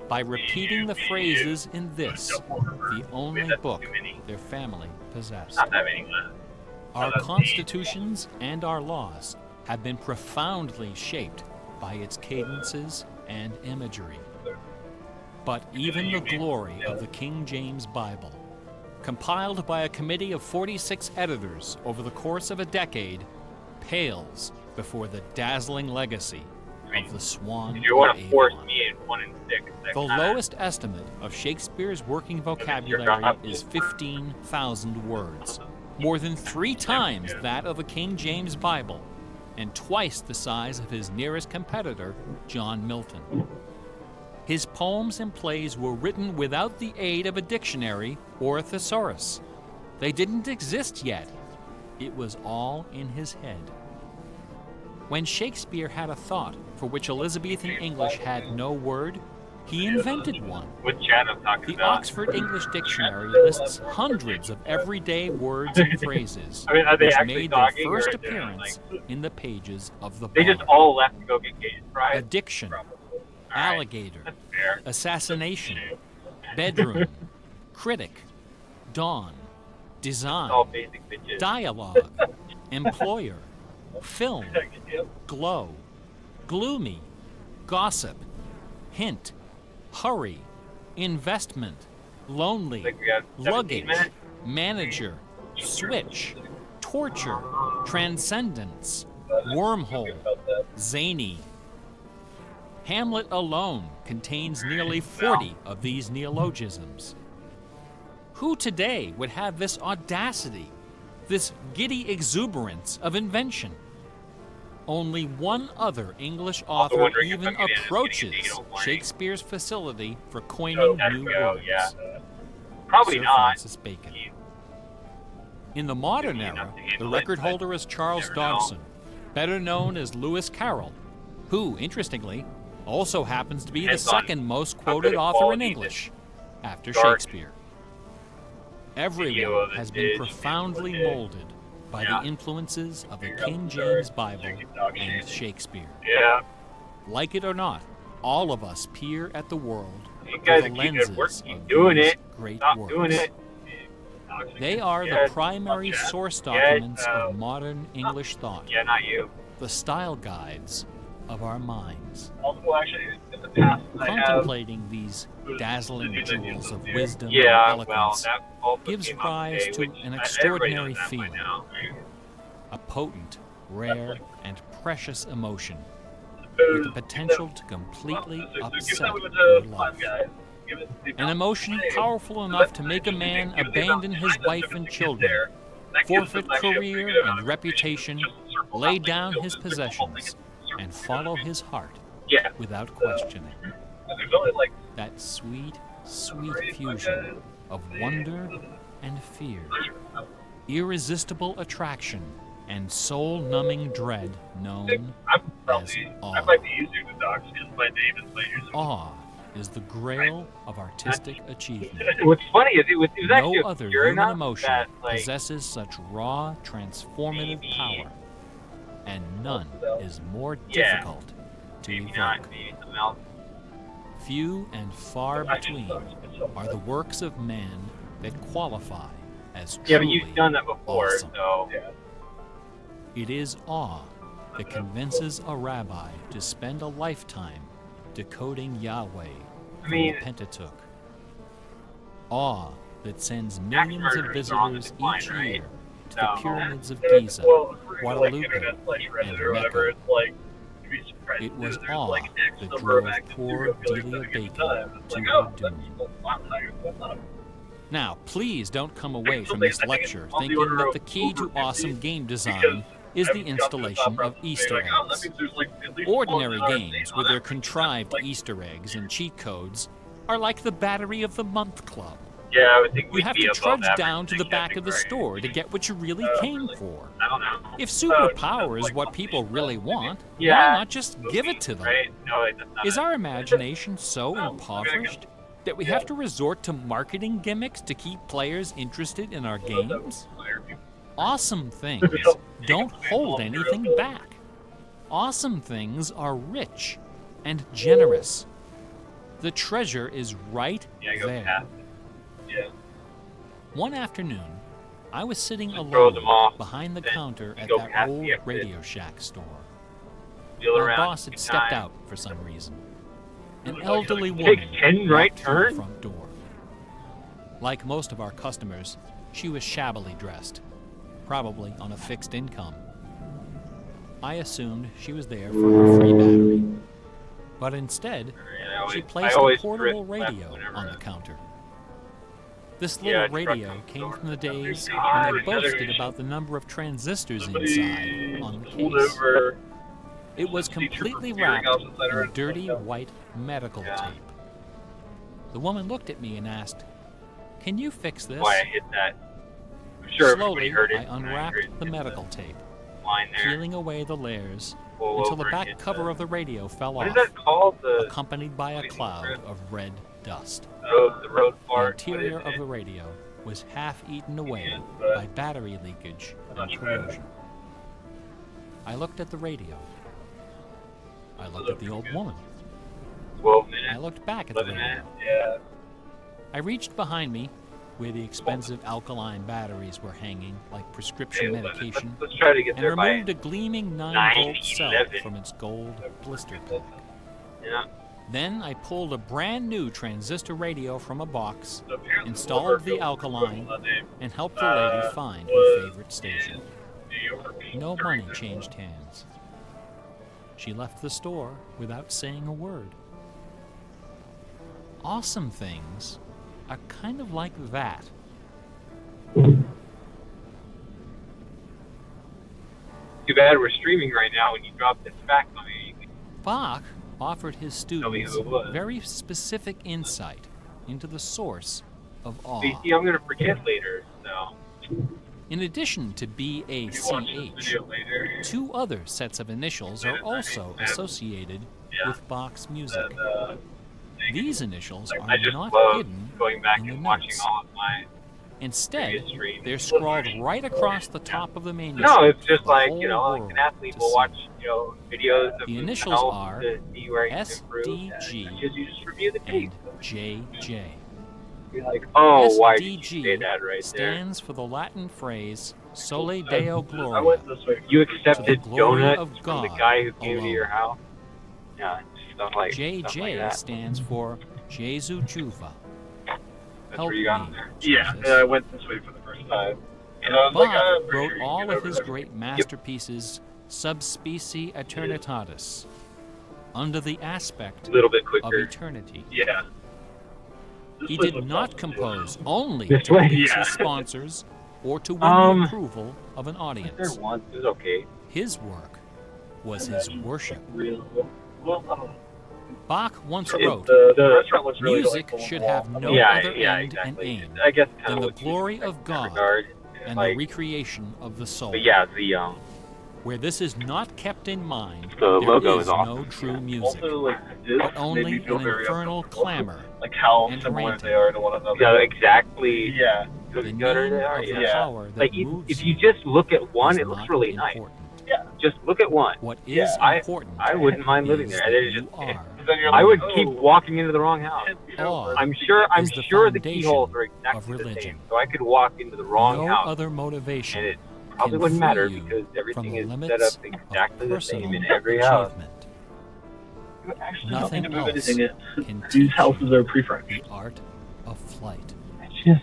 by repeating the phrases in this, the only book their family possessed. Not that many left. Our constitutions and our laws have been profoundly shaped by its cadences and imagery. But even the glory of the King James Bible, compiled by a committee of 46 editors over the course of a decade, pales before the dazzling legacy of the Swan If you want of to force Avon. me in 1 and 6, The lowest estimate of Shakespeare's working vocabulary is 15,000 words, more than 3 times that of the King James Bible, and twice the size of his nearest competitor, John Milton. His poems and plays were written without the aid of a dictionary or a thesaurus. They didn't exist yet. It was all in his head. When Shakespeare had a thought for which Elizabethan English had no word, he invented one. What Chad I'm talking The about. Oxford English Dictionary lists hundreds of everyday words and phrases, I mean, are they which actually made their talking, or first is there, appearance in the pages of the They just Bard. all left to go get gated, right? Addiction, alligator, Fair. assassination, bedroom, critic, dawn, design, All basic bitches. dialogue, employer, film, glow, gloomy, gossip, hint, hurry, investment, lonely, Like we have 17 luggage, minutes? manager, switch, torture, transcendence, wormhole, zany. Hamlet alone contains nearly 40 of these neologisms. Who today would have this audacity, this giddy exuberance of invention? Only one other English author even approaches Shakespeare's facility for coining new words. Probably Sir not. Francis Bacon. In the modern era, the record holder is Charles Dodgson, better known as Lewis Carroll, who, interestingly, also happens to be the second most quoted author in English, after Shakespeare. Everyone has been profoundly molded by the influences of the King James Bible and Shakespeare. Yeah. Like it or not, all of us peer at the world You through guys the keep lenses it work. of Keep doing these it. great Stop works. doing it. They are the primary source documents of modern English thought. Yeah, not you. The style guides of our minds. Also, actually, in the past, Contemplating these dazzling jewels of wisdom and well, eloquence that also gives came out rise today, to which an everybody extraordinary knows that by feeling, now. a potent, rare, and precious emotion Suppose- with the potential to completely give that upset with your the life. guys. Give it the An emotion powerful enough to make a man abandon his wife and children, forfeit career and reputation, lay down his possessions, and follow his heart without questioning. That sweet, sweet fusion of wonder and fear, irresistible attraction, and soul-numbing dread known as awe. I'd like to use you with dogs because my name is my user. Awe is the grail of artistic achievement. What's funny is it was actually No other obscure human enough emotion that, like, possesses such raw, transformative power, and none is more difficult to evoke. Few and far between are the works of man that qualify as truly yeah, but you've done that before, awesome. so. It is awe that convinces a rabbi to spend a lifetime decoding Yahweh from the Pentateuch. Awe that sends millions of visitors each year to the pyramids of Giza, Guadalupe, and Mecca. It was awe that drove poor Delia Bacon to her doom. Now, please don't come away from this lecture thinking that the key to awesome game design is the installation of Easter eggs. Ordinary games with their contrived Easter eggs and cheat codes are like the Battery of the Month Club. Yeah, I would think You we'd have be to above trudge average down to the thing, back of the right? store to get what you really came for. I don't know. If superpower is what people really want, why Yeah. not just give it to them? Right? No, that's not Is our imagination so impoverished that we have to resort to marketing gimmicks to keep players interested in our games? Awesome things don't hold anything back. Awesome things are rich and generous. The treasure is right there. Yeah. One afternoon, I was sitting throw them alone off, behind the then counter at go that past old the exit. Radio Shack store. Wheel Our around boss had two stepped times. out for some reason. An elderly Take woman 10 right walked through the turn? front door. Like most of our customers, she was shabbily dressed, probably on a fixed income. I assumed she was there for her free battery. But instead, she placed a always portable drift left radio whenever on the counter. This Yeah, little truck radio comes came over. from the days Ah, when they another boasted issue. about the number of transistors Somebody inside on the pulled case. over. It was teacher completely from Gearing wrapped House inside her in dirty stuff. white medical Yeah. tape. The woman looked at me and asked, "Can you fix this?" Why I hit that. I'm sure everybody Slowly, heard it. I unwrapped heard the it. medical tape, Line there. peeling away the layers Pull until over the and back hit cover of the radio fell What off, is that called? The accompanied by a cloud of red dust. the road The part. interior of the radio was half eaten away by battery leakage and corrosion. I looked at the radio. I looked at the old woman. 12 minutes. I looked back at the 11 radio. minutes. Yeah. I reached behind me, where the expensive alkaline batteries were hanging like prescription Okay, medication, let's try to get and there by removed a gleaming 9-volt cell 9/11. from its gold blister pack. Yeah. Then I pulled a brand new transistor radio from a box, So apparently installed the Warfield alkaline, was name. and helped the lady find her was favorite station. New York No during money the- changed hands. she left the store without saying a word. Awesome things are kind of like that. Too bad we're streaming right now when you drop this fact on me. Bach offered his students very specific insight into the source of awe. You see, I'm going to forget later, so... In addition to B-A-C-H, 2 other sets of initials are also associated with Bach's music. These initials are not hidden in the notes. Instead, they're scrawled right across the top of the manuscript. No, it's just like, you know, like an athlete will watch, you know, videos of the initials are to see where he can improve. SDG You just review the tape. and JJ. You're like, oh, why did you SDG say that right stands for the Latin phrase Sole Deo I Gloria. went this way. You accepted to the glory donuts of from God the guy who came alone. to your house? Yeah, stuff like JJ that. stands for Jesu Juva. That's Help where you got me, him there. Yeah, Jesus. and I went this way for the first time. And I was Bach like, I'm wrote pretty all good of over his there. great masterpieces sub specie aeternitatis, under the aspect A little bit of quicker. eternity. Yeah. He did not compose only This to way? please Yeah. his sponsors or to win the approval of an There audience. once is okay. His work was his worship. Well, Bach once it- wrote, the restaurant looks really music like should have no Yeah, other yeah, end exactly. and aim I guess kind than of the what you glory expect of in that God regard. and Like, the recreation of the soul. but yeah, the Where this is not kept in mind, The there logo is is awesome. no true music, also, like, this but made only me feel an very infernal uncomfortable. clamor Like how and similar ranting. they are to one another. yeah, exactly. Yeah. the Good gutter name they are. of the Yeah. power that Like moves if you just look at one, is it looks not really nice. important. Yeah. Just look at one. What is Yeah, important I wouldn't mind living is there. that It is you just- are. Then you're I like, would oh, keep walking into the wrong house. Awe I'm is sure the the keyholes are foundation exactly of the religion. same. So I could walk into the wrong No house other motivation and it probably can wouldn't free matter you because from everything the is set limits up of exactly the same personal in every house. achievement. You actually Nothing don't need to move else anything in. can These teach houses you are pre-furnished. the art of flight. It's just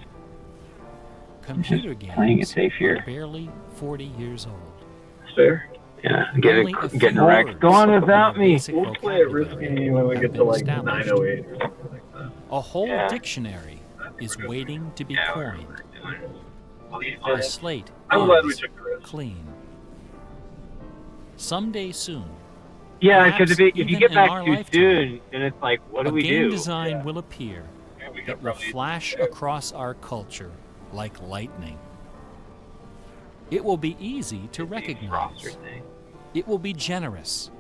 Computer playing it games safe here. are barely 40 years old. Fair. yeah, Only getting a few getting wrecked. words Go on from without the me. basic We'll play it vocabulary risky when we have get to been like established. 908 or something like that. A whole Yeah. dictionary is waiting to be Yeah, coined. Yeah. The slate I'm glad we is took the risk. clean. Someday soon, Yeah, perhaps because if you even get in back our too lifetime, soon, then it's like, what do a we game do? design will appear Yeah, we that could will probably flash across our culture like lightning. It will be easy to recognize. Roster thing. It will be generous,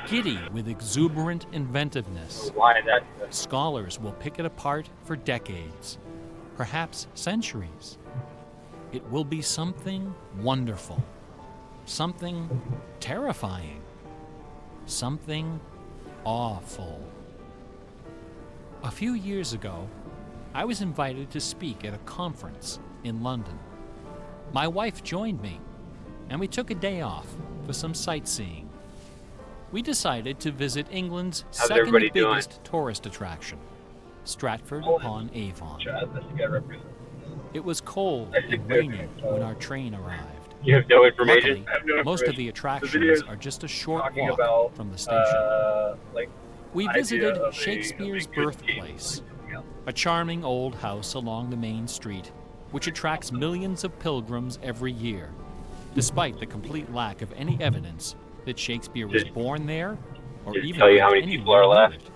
giddy with exuberant inventiveness. Why that? Scholars will pick it apart for decades, perhaps centuries. It will be something wonderful, something terrifying, something awful. A few years ago, I was invited to speak at a conference in London. My wife joined me, and we took a day off for some sightseeing. We decided to visit England's How's second everybody doing? biggest tourist attraction, Stratford-upon-Avon. Chad, this guy represents. It was cold I think and they're rainy when our train arrived. You have no information? Luckily, I have no most of the information. The attractions video's are just a short talking walk about, from the station. like, We idea visited of a Shakespeare's good game, birthplace, like something else. a charming old house along the main street, which attracts millions of pilgrims every year, despite the complete lack of any evidence that Shakespeare was born there or Did it even tell you how that many people anyone are knew left? it.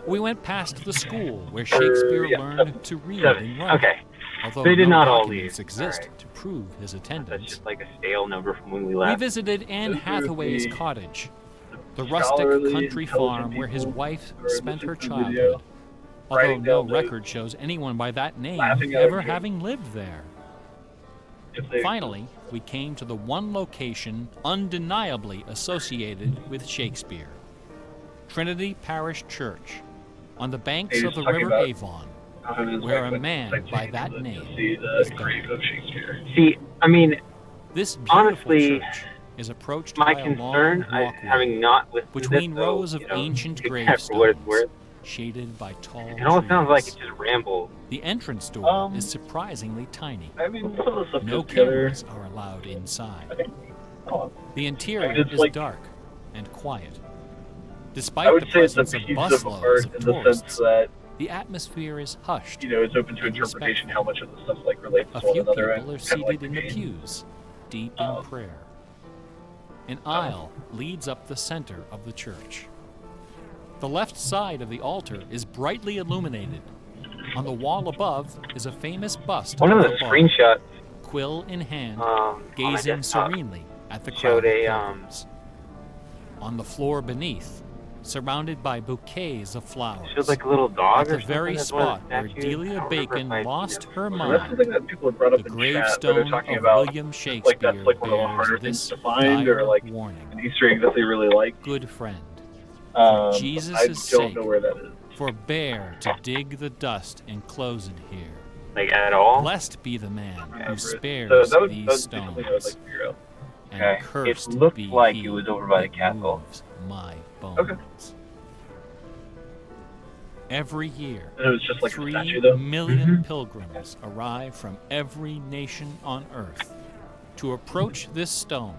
We went past the school where Shakespeare yeah, learned to read seven. and write, Okay. although They did no not all documents leave. exist Alright. to prove his That's attendance. just like a stale number from when we We left. visited Anne This is Hathaway's the cottage, the rustic scholarly, country intelligent farm where his people wife who are spent her listening to the video, childhood, although writing no down notes, record shows anyone by that name laughing at ever everything. having lived there. If they- Finally, we came to the one location undeniably associated with Shakespeare, Trinity Parish Church, on the banks Hey, of the talking river about Avon, how his where wife a went man sightseeing by to that the- name to see is the grave buried. of Shakespeare. See, I mean, This beautiful honestly, church is approached my by a concern, long walkway having not listened between to this, rows so, of you know, ancient take that for what it's gravestones, worth. shaded by tall It almost sounds like it trees. just rambles. The entrance door Um, is surprisingly tiny. I mean, some of the stuff No goes together. cameras are allowed inside. Oh, The interior it's is like dark, and quiet. I Despite would the say it's a presence of piece of busloads art of in the tourists, sense that, the atmosphere is hushed. you know, it's open to and interpretation respectful. how much of the stuff like relates A to one few another. people are And kind of like seated in the game. pews, deep in prayer. An aisle leads up the center of the church. The left side of the altar is brightly illuminated. On the wall above is a famous bust One of of the the bar, screenshots quill in hand, on my gazing desktop serenely at the showed crowd of a pilgrims. On the floor beneath, surrounded by bouquets of flowers, showed like a little dog at the or very something as one of spot the where statues. I Delia don't remember Bacon if I'd lost seen it her before. That's mind, something that people have brought up the in chat, where they're gravestone talking of about William like Shakespeare that's like one of the harder bears things this to find, or dire like warning. an Easter egg that they really like. Good friend, for I Jesus' don't sake, know where that is. forbear to dig the dust enclosed here. Like at all? Blessed be the man who spares So that would these be something I would like stones, to figure out. and Okay. cursed It looked be like he it was over by the that castle. moves my bones. Okay. Every year, And it was just like a 3 statue, though? million pilgrims arrive from every nation on earth to approach this stone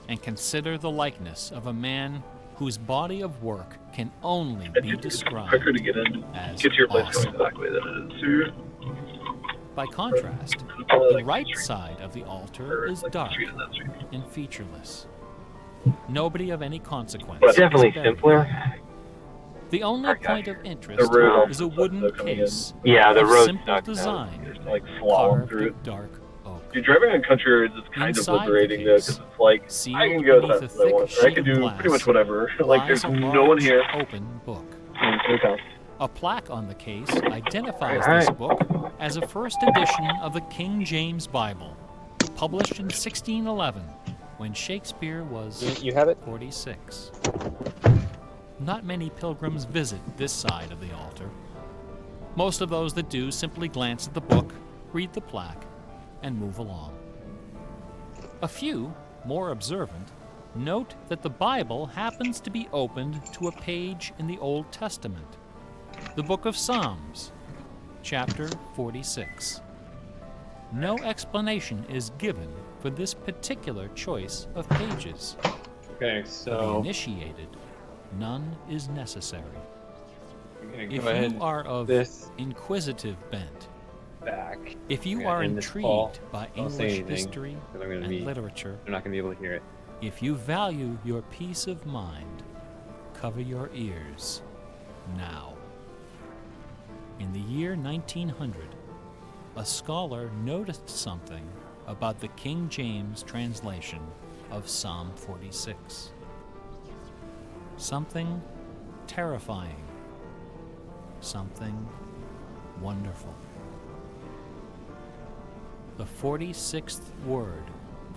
and consider the likeness of a man whose body of work can only be described Quicker to get in, as get to your place awesome. going that way than it is to By contrast, probably the like right street. side of the altar Or is like dark street and that street. and featureless. Nobody of any consequence. It's definitely is buried. simpler. The only Okay. point of The interest road is a also wooden sucks, though, coming in. case Yeah, the of road simple sucks, though. design, Just like slalom carved through it. of dark oak. You're driving on country roads, it's kind Inside of the liberating though, because case, it's like, I sealed can go as beneath fast a as I want, thick or I sheet can of do glass pretty much whatever. Like, there's lies a no one large here. open book. No cops. A plaque on the case identifies this book as a first edition of the King James Bible, published in 1611, when Shakespeare was You have it? 46. Not many pilgrims visit this side of the altar. Most of those that do simply glance at the book, read the plaque, and move along. A few, more observant, note that the Bible happens to be opened to a page in the Old Testament, the book of Psalms, chapter 46. No explanation is given for this particular choice of pages. Okay, For the so initiated, none is necessary. I'm gonna If go ahead you are of this inquisitive bent, back. if you We're gonna are end this call. intrigued by Don't say English anything, history 'cause I'm gonna and be- literature, They're not gonna be able to hear it. if you value your peace of mind, cover your ears now. In the year 1900, a scholar noticed something about the King James translation of Psalm 46. Something terrifying. Something wonderful. The 46th word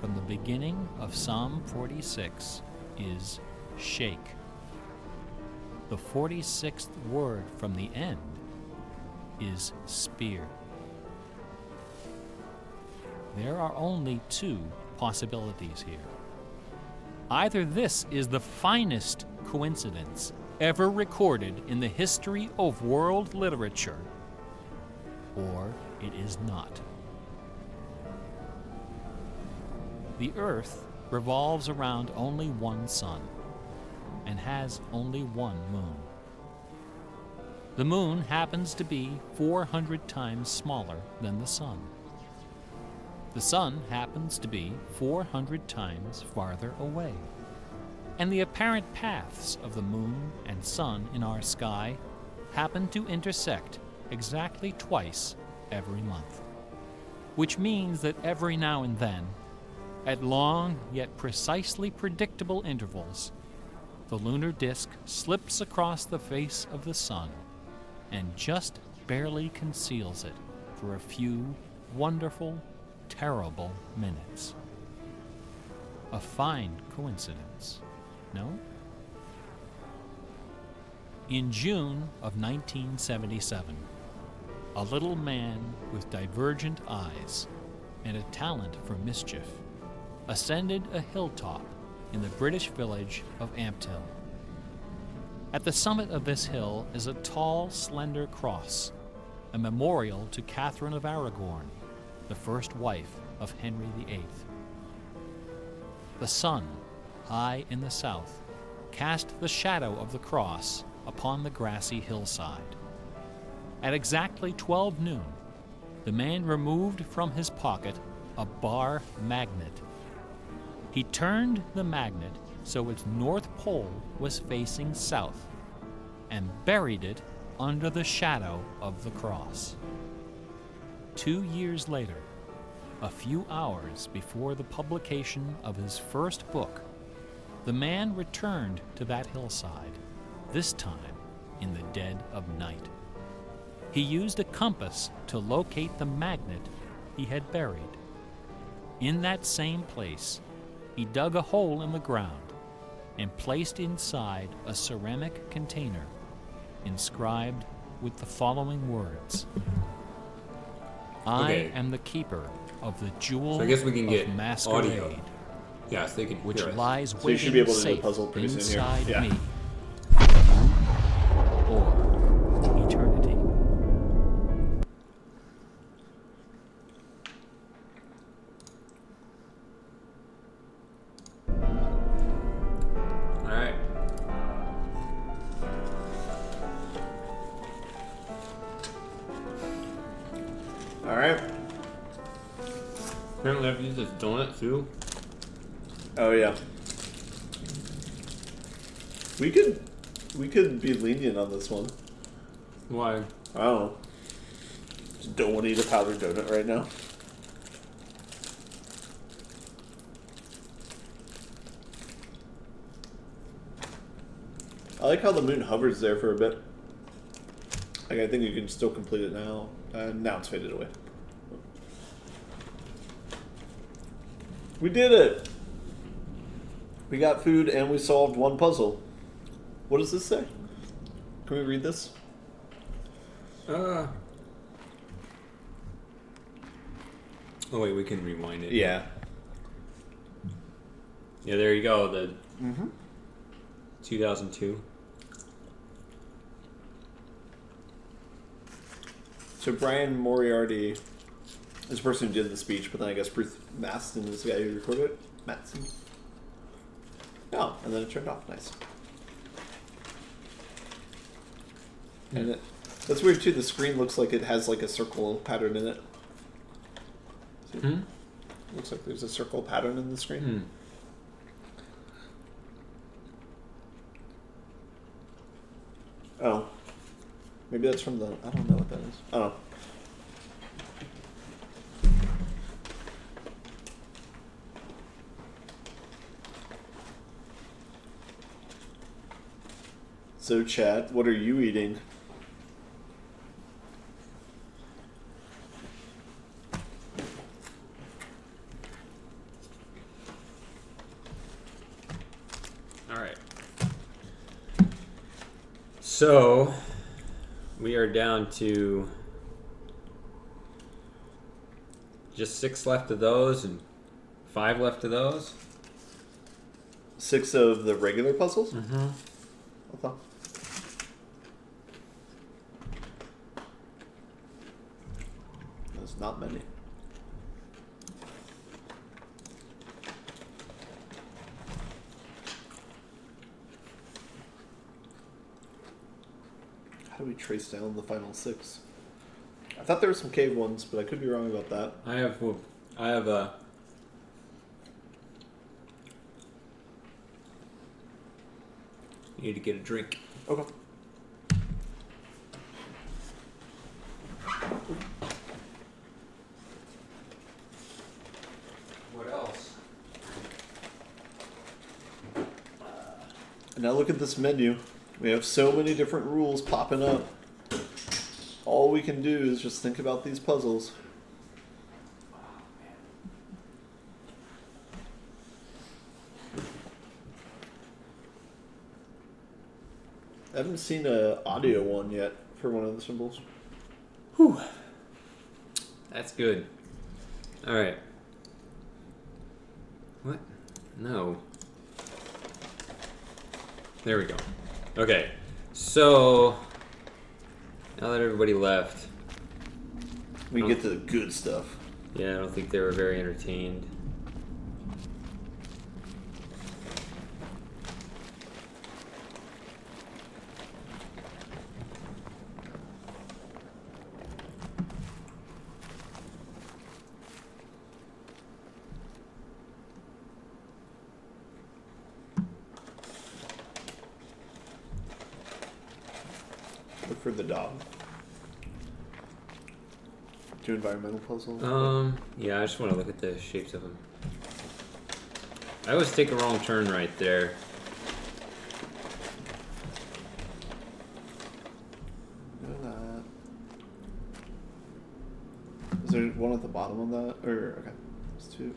from the beginning of Psalm 46 is shake. The 46th word from the end is spear. There are only 2 possibilities here. Either this is the finest coincidence ever recorded in the history of world literature, or it is not. The Earth revolves around only one sun and has only one moon. The moon happens to be 400 times smaller than the sun. The sun happens to be 400 times farther away. And the apparent paths of the moon and sun in our sky happen to intersect exactly twice every month. Which means that every now and then, at long yet precisely predictable intervals, the lunar disk slips across the face of the sun and just barely conceals it for a few wonderful, terrible minutes. A fine coincidence, no? In June of 1977, a little man with divergent eyes and a talent for mischief ascended a hilltop in the British village of Ampthill. At the summit of this hill is a tall, slender cross, a memorial to Catherine of Aragon, the first wife of Henry VIII. The sun, high in the south, cast the shadow of the cross upon the grassy hillside. At exactly 12 noon, the man removed from his pocket a bar magnet. He turned the magnet so its north pole was facing south and buried it under the shadow of the cross. 2 years later, a few hours before the publication of his first book, the man returned to that hillside, this time in the dead of night. He used a compass to locate the magnet he had buried. In that same place, he dug a hole in the ground and placed inside a ceramic container inscribed with the following words: Okay. I am the keeper of the jewel So I guess we can get of masquerade, audio. Yeah, so they can which hear us. lies So you should be waiting able to do the safe puzzle pretty soon here. inside Yeah. me, or eternity. All right. All right. Apparently, I have to use this donut too. Oh yeah. We could be lenient on this one. Why? I don't know. Just don't want to eat a powdered donut right now. I like how the moon hovers there for a bit. Like, I think you can still complete it now. Now it's faded away. We did it! We got food and we solved one puzzle. What does this say? Can we read this? Oh wait, we can rewind it. Yeah. Yeah, there you go. The Mm-hmm. 2002. So Brian Moriarty is the person who did the speech, but then I guess Bruce Maston is the guy who recorded it. Maston. Oh, and then it turned off. Nice. And that's weird too. The screen looks like it has like a circle pattern in it. See? Hmm? Looks like there's a circle pattern in the screen. Hmm. Oh. Maybe that's from the... I don't know what that is. Oh. So, chat, what are you eating? All right. So, we are down to just 6 left of those and 5 left of those. 6 of the regular puzzles? Mm-hmm. Okay. That's not many. How do we trace down the final 6? I thought there were some cave ones, but I could be wrong about that. I have a... You need to get a drink. Okay. What else? And now look at this menu. We have so many different rules popping up. All we can do is just think about these puzzles. I haven't seen an audio one yet for one of the symbols. Whew. That's good. Alright. What? No. There we go. Okay. So, now that everybody left, we get to the good stuff. Yeah, I don't think they were very entertained. for the dog? Do environmental puzzle? Yeah, I just want to look at the shapes of them. I always take a wrong turn right there. Look at that. Is there one at the bottom of that? Or, okay, there's two.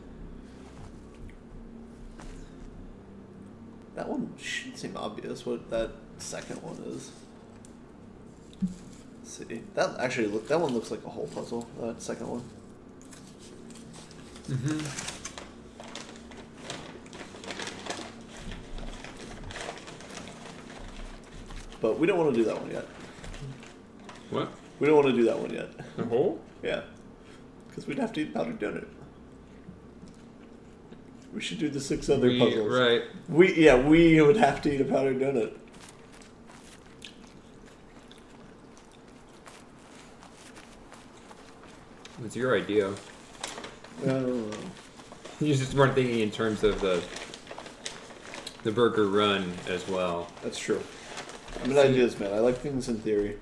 That one should seem obvious what that second one is. Let's see. That one looks like a whole puzzle, that second one. Mm-hmm. But we don't want to do that one yet. What? We don't want to do that one yet. The hole? Yeah. Because we'd have to eat powdered donut. We should do the 6 other puzzles. Right. We would have to eat a powdered donut. It's your idea. I don't know. You just weren't thinking in terms of the burger run as well. That's true. I'm an ideas man. I like things in theory.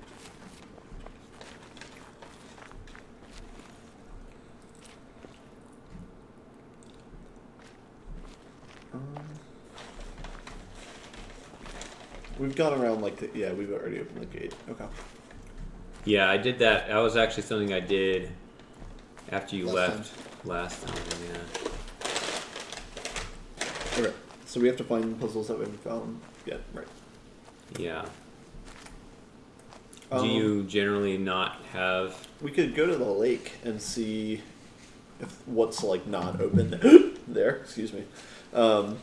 We've gone around like we've already opened the gate. Okay. Yeah, I did that. That was actually something I did after you left time. last time. Yeah. Okay. So we have to find puzzles that we haven't found yet, right? Yeah. Do you generally not have? We could go to the lake and see if what's like not open there. Excuse me. Because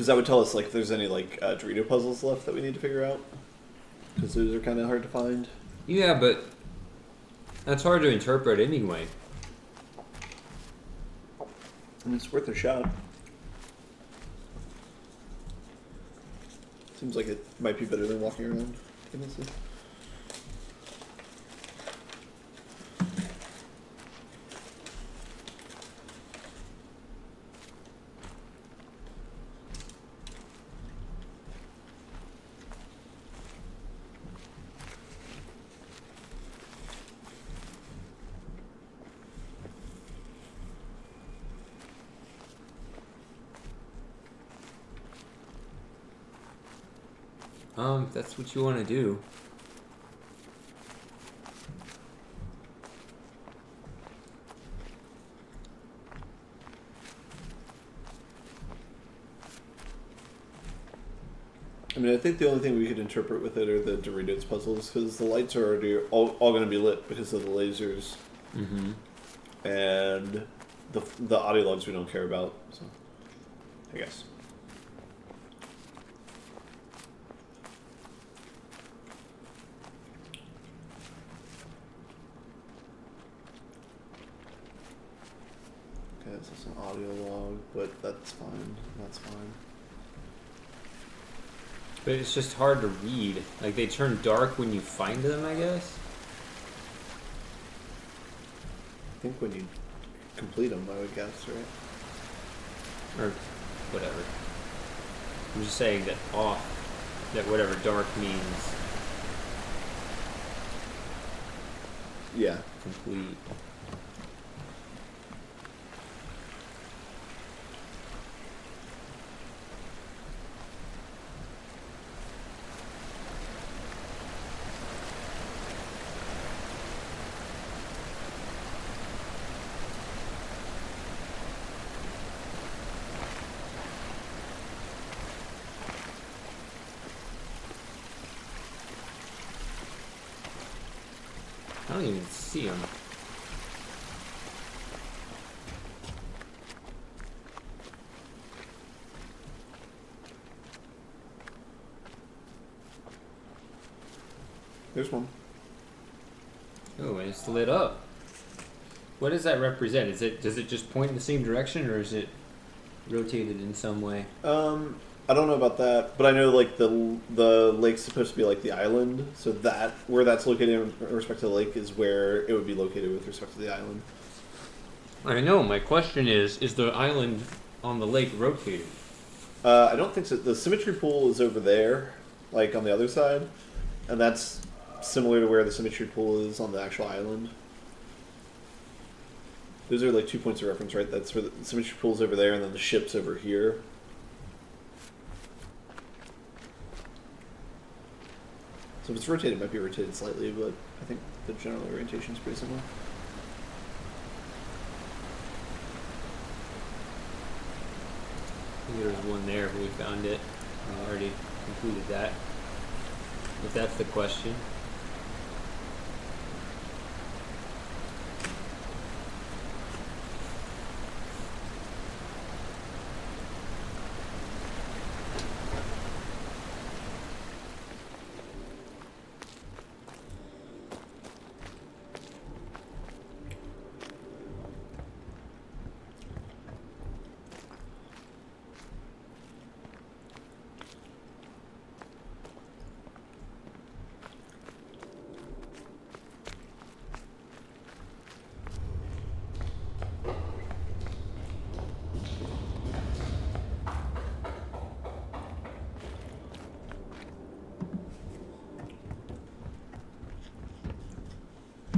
that would tell us like if there's any like Dorito puzzles left that we need to figure out. Because those are kind of hard to find. Yeah, but that's hard to interpret anyway. I mean, it's worth a shot. Seems like it might be better than walking around. Honestly. If that's what you want to do. I mean, I think the only thing we could interpret with it are the Doritos puzzles, because the lights are already all going to be lit because of the lasers. Mm-hmm. And the audio logs we don't care about, so I guess. Okay, this is an audio log, but that's fine. That's fine. But it's just hard to read. Like, they turn dark when you find them, I guess? I think when you complete them, I would guess, right? Or whatever. I'm just saying that that whatever dark means. Yeah. Complete. I don't even see them. There's one. Oh, and it's lit up. What does that represent? Does it just point in the same direction, or is it rotated in some way? I don't know about that, but I know like the lake's supposed to be like the island, so that where that's located in respect to the lake is where it would be located with respect to the island. I know. My question is the island on the lake rotated? I don't think so. The symmetry pool is over there, like on the other side, And that's similar to where the symmetry pool is on the actual island. Those are like 2 points of reference, right? That's where the symmetry pool's over there, and then the ship's over here. So if it's rotated, it might be rotated slightly, but I think the general orientation is pretty similar. I think there was one there, but we found it. We already concluded that. If that's the question.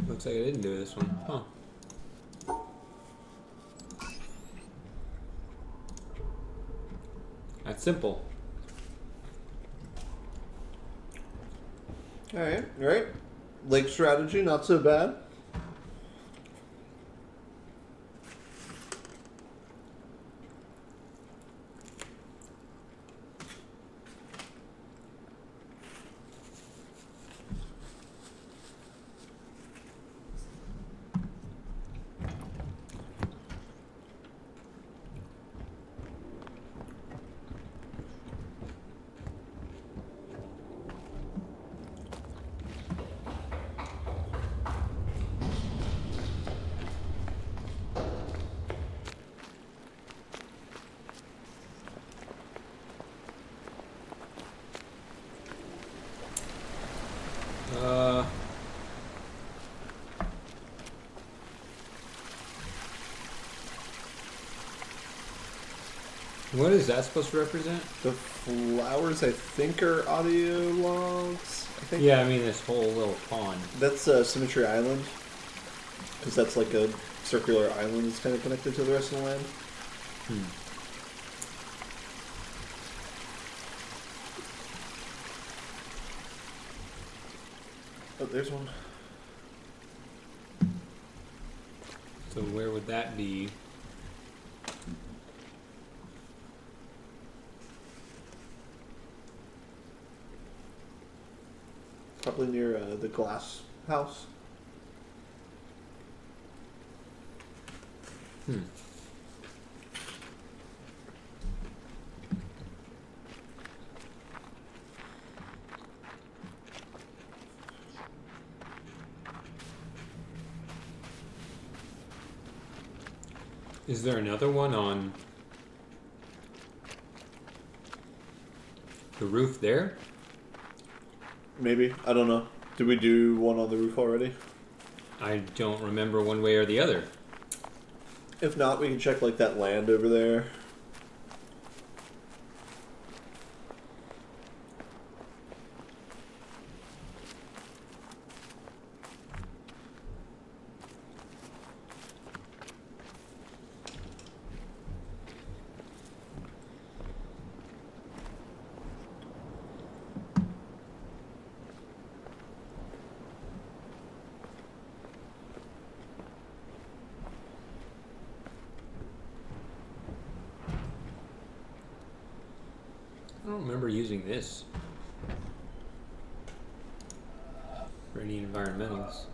Looks like I didn't do this one. Huh. That's simple. Alright, alright. Lake strategy, not so bad. What is that supposed to represent? The flowers, I think, are audio logs. I think. Yeah, I mean this whole little pond. That's Symmetry Island, because that's like a circular island that's kind of connected to the rest of the land. Oh, there's one. So where would that be? Probably near the glass house. Is there another one on the roof there? Maybe. I don't know. Did we do one on the roof already? I don't remember one way or the other. If not, we can check like that land over there. I don't remember using this for any environmentals.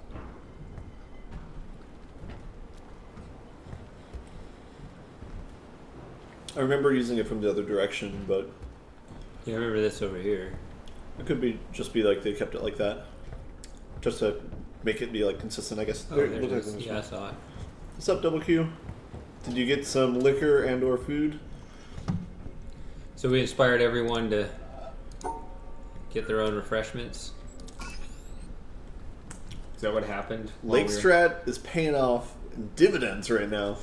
I remember using it from the other direction, but yeah, I remember this over here. It could be just be like they kept it like that, just to make it be like consistent, I guess. Oh, yeah, I saw it. What's up, Double Q? Did you get some liquor and/or food? So we inspired everyone to get their own refreshments. Is that what happened? Lake Strat is paying off dividends right now.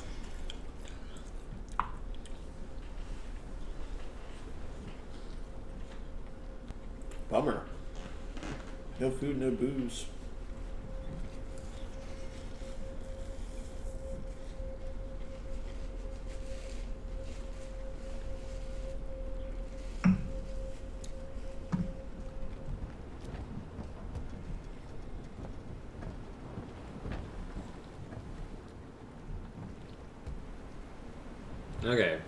Bummer. No food, no booze. Okay.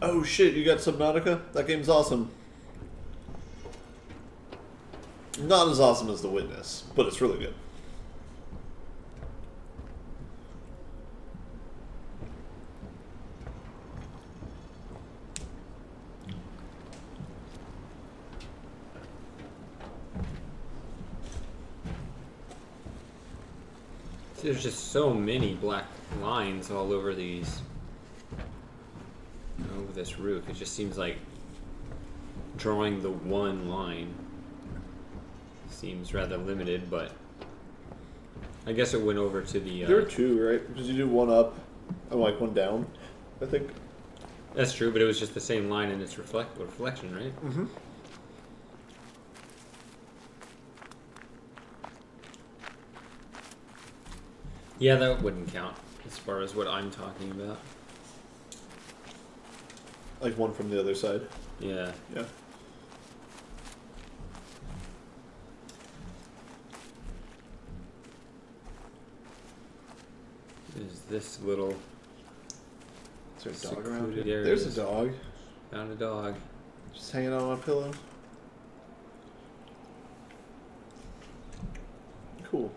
Oh shit, you got Subnautica? That game's awesome. Not as awesome as The Witness, but it's really good. There's just so many black lines all over these. Over this roof. It just seems like drawing the one line seems rather limited, but I guess it went over to the... There are two, right? Because you do one up and like one down, I think. That's true, but it was just the same line in its reflection, right? Mm-hmm. Yeah, that wouldn't count as far as what I'm talking about. Like one from the other side. Yeah. Yeah. There's this little... Is there a dog around here? Area. There's a dog. Found a dog. Just hanging out on my pillow. Cool.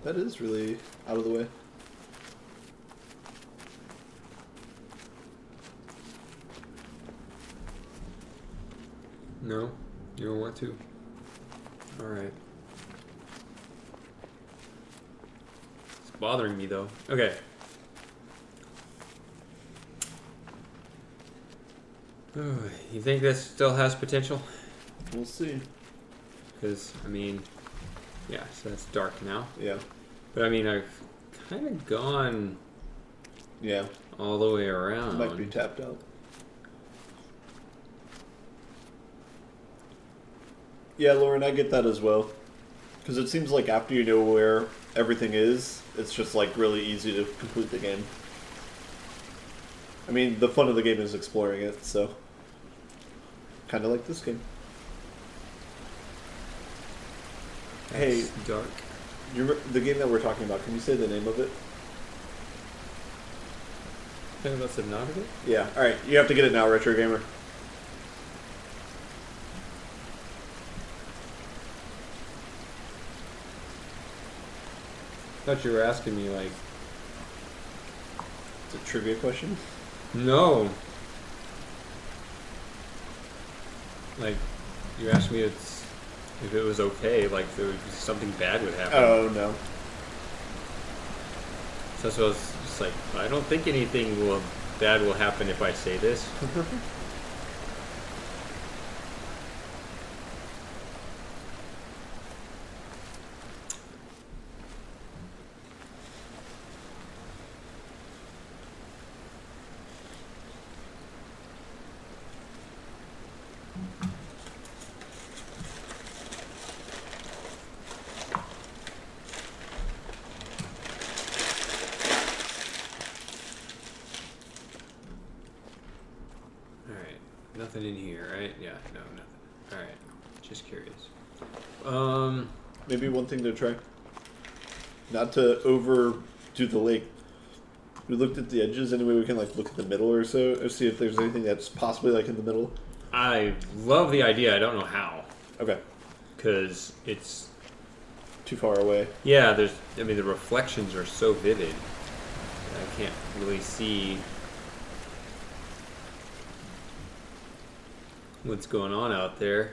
That is really out of the way. No? You don't want to? Alright. It's bothering me though. Okay. You think this still has potential? We'll see. Because, I mean, yeah, so that's dark now. Yeah. But I mean, I've kind of gone... Yeah. All the way around. Might be tapped out. Yeah, Lauren, I get that as well. Because it seems like after you know where everything is, it's just like really easy to complete the game. I mean, the fun of the game is exploring it, so... Kind of like this game. Hey, dark. You remember the game that we're talking about? Can you say the name of it? Talking about Subnautica? Yeah. All right, you have to get it now, Retro Gamer. I thought you were asking me like. It's a trivia question. No. Like, you asked me if it was okay, like something bad would happen. Oh, no. So I was just like, I don't think anything bad will happen if I say this. Nothing in here, right? Yeah, no, nothing. Alright, just curious. Maybe one thing to try. Not to overdo the lake. We looked at the edges, any way we can like look at the middle or so, or see if there's anything that's possibly like in the middle. I love the idea, I don't know how. Okay. Because it's... too far away. Yeah, I mean, the reflections are so vivid. I can't really see what's going on out there.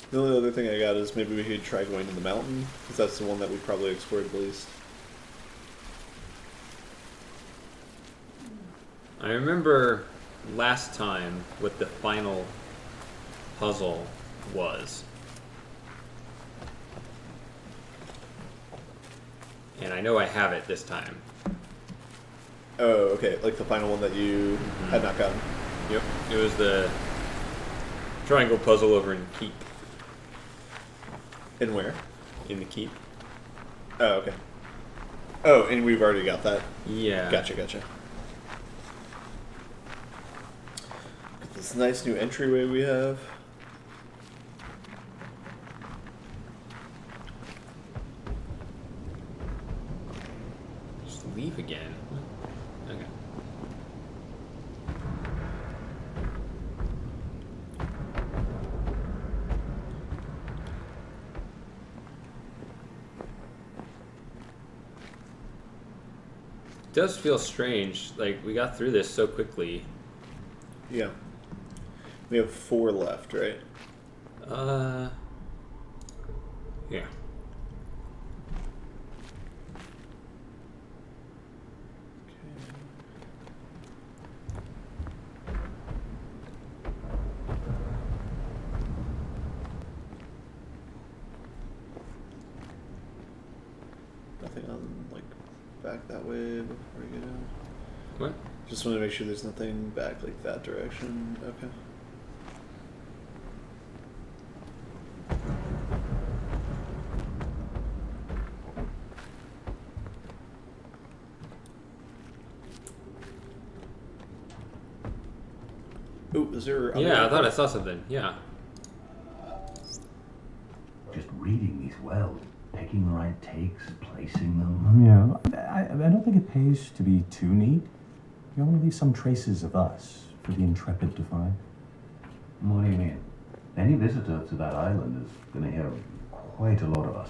The only other thing I got is maybe we could try going to the mountain, because that's the one that we probably explored the least. I remember last time what the final puzzle was. And I know I have it this time. Oh, okay. Like the final one that you had not gotten. Yep. It was the triangle puzzle over in Keep. In where? In the Keep. Oh, okay. Oh, and we've already got that? Yeah. Gotcha. Got this nice new entryway we have. Just leave again. Okay. It does feel strange. Like, we got through this so quickly. Yeah. We have 4 left, right? Yeah. Nothing on, like, back that way before we get out. What? Just want to make sure there's nothing back, like, that direction. Okay. Ooh, is there... Yeah, I thought I saw something. Yeah. Just reading these wells, picking the right takes, placing them. Yeah, I don't think it pays to be too neat. You want to leave some traces of us for the Intrepid to find. What do you mean? Any visitor to that island is going to hear quite a lot of us,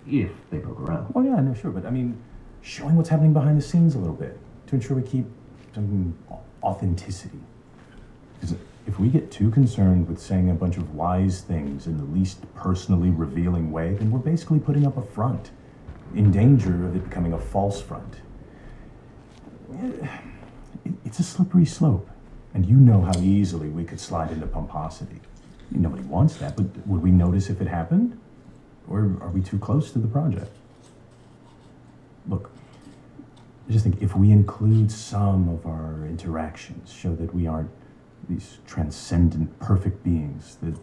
if they poke around. Oh yeah, no, sure, but I mean, showing what's happening behind the scenes a little bit to ensure we keep some authenticity. Because if we get too concerned with saying a bunch of wise things in the least personally revealing way, then we're basically putting up a front, in danger of it becoming a false front. It's a slippery slope, and you know how easily we could slide into pomposity. Nobody wants that, but would we notice if it happened? Or are we too close to the project? Look, I just think if we include some of our interactions, show that we aren't these transcendent, perfect beings, that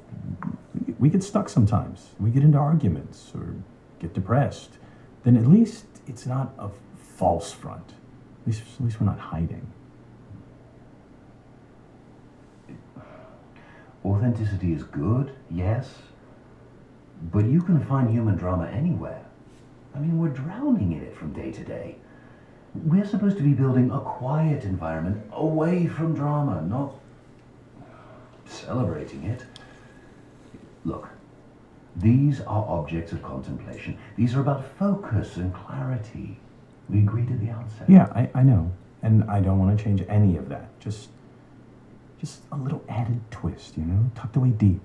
we get stuck sometimes. We get into arguments or get depressed. Then at least it's not a false front. At least we're not hiding. Authenticity is good, yes, but you can find human drama anywhere. I mean, we're drowning in it from day to day. We're supposed to be building a quiet environment away from drama, not celebrating it. Look, these are objects of contemplation. These are about focus and clarity. We agreed at the outset. Yeah, I know. And I don't want to change any of that. Just a little added twist, you know, tucked away deep.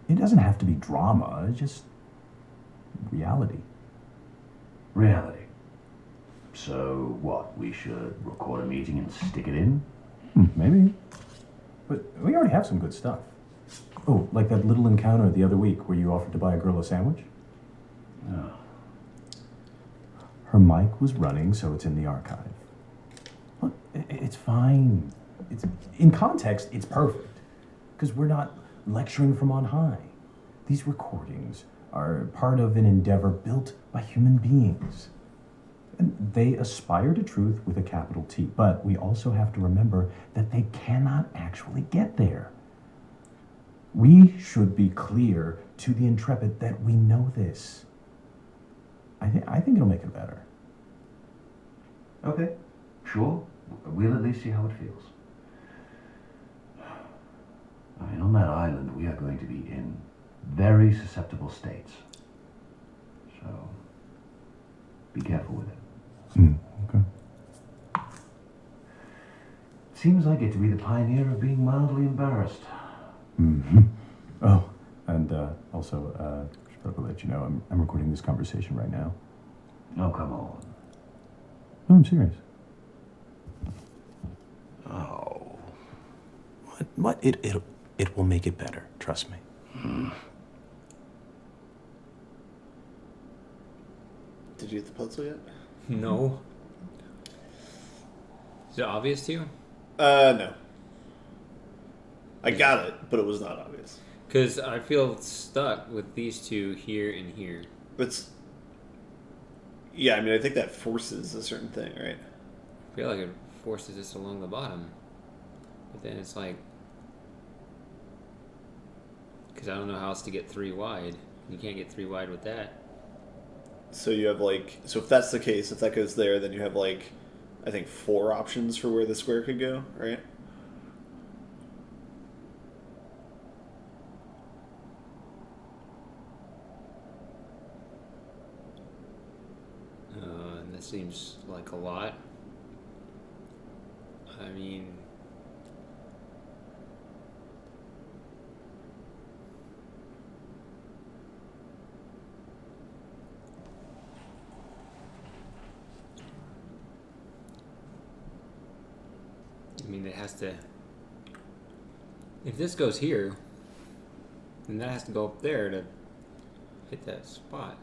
It doesn't have to be drama, it's just reality. Reality. So what, we should record a meeting and stick it in? Maybe. But we already have some good stuff. Oh, like that little encounter the other week where you offered to buy a girl a sandwich? Oh. Her mic was running, so it's in the archive. Look, it's fine. It's in context, it's perfect. Because we're not lecturing from on high. These recordings are part of an endeavor built by human beings. And they aspire to truth with a capital T, but we also have to remember that they cannot actually get there. We should be clear to the Intrepid that we know this. I think it'll make it better. Okay, sure. We'll at least see how it feels. I mean, on that island, we are going to be in very susceptible states. So, be careful with it. Okay. Seems I get to be the pioneer of being mildly embarrassed. Mm-hmm. Oh, and also, should probably let you know, I'm recording this conversation right now. Oh, come on. No, I'm serious. Oh. What? It will make it better, trust me. Did you get the puzzle yet? No. Is it obvious to you? No. I got it, but it was not obvious. Because I feel stuck with these two here and here. Yeah, I mean, I think that forces a certain thing, right? I feel like it forces this along the bottom. But then it's like... Because I don't know how else to get 3 wide. You can't get 3 wide with that. So you have like... So if that's the case, if that goes there, then you have like... I think 4 options for where the square could go, right? And that seems like a lot. I mean... it has to... If this goes here, then that has to go up there to hit that spot.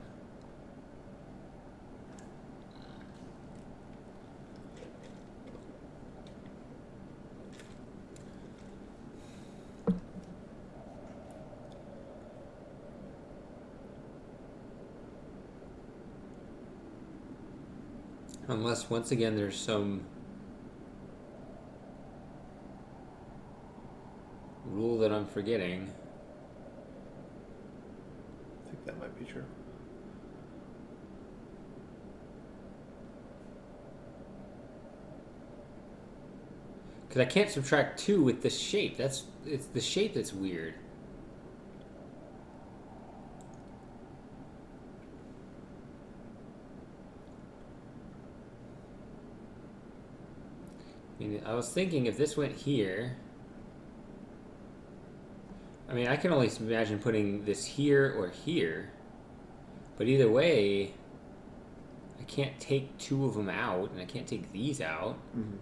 Unless, once again, there's some rule that I'm forgetting. I think that might be true. Because I can't subtract 2 with this shape. It's the shape that's weird. I mean, I was thinking if this went here... I mean, I can only imagine putting this here or here. But either way, I can't take 2 of them out, and I can't take these out. Mm-hmm.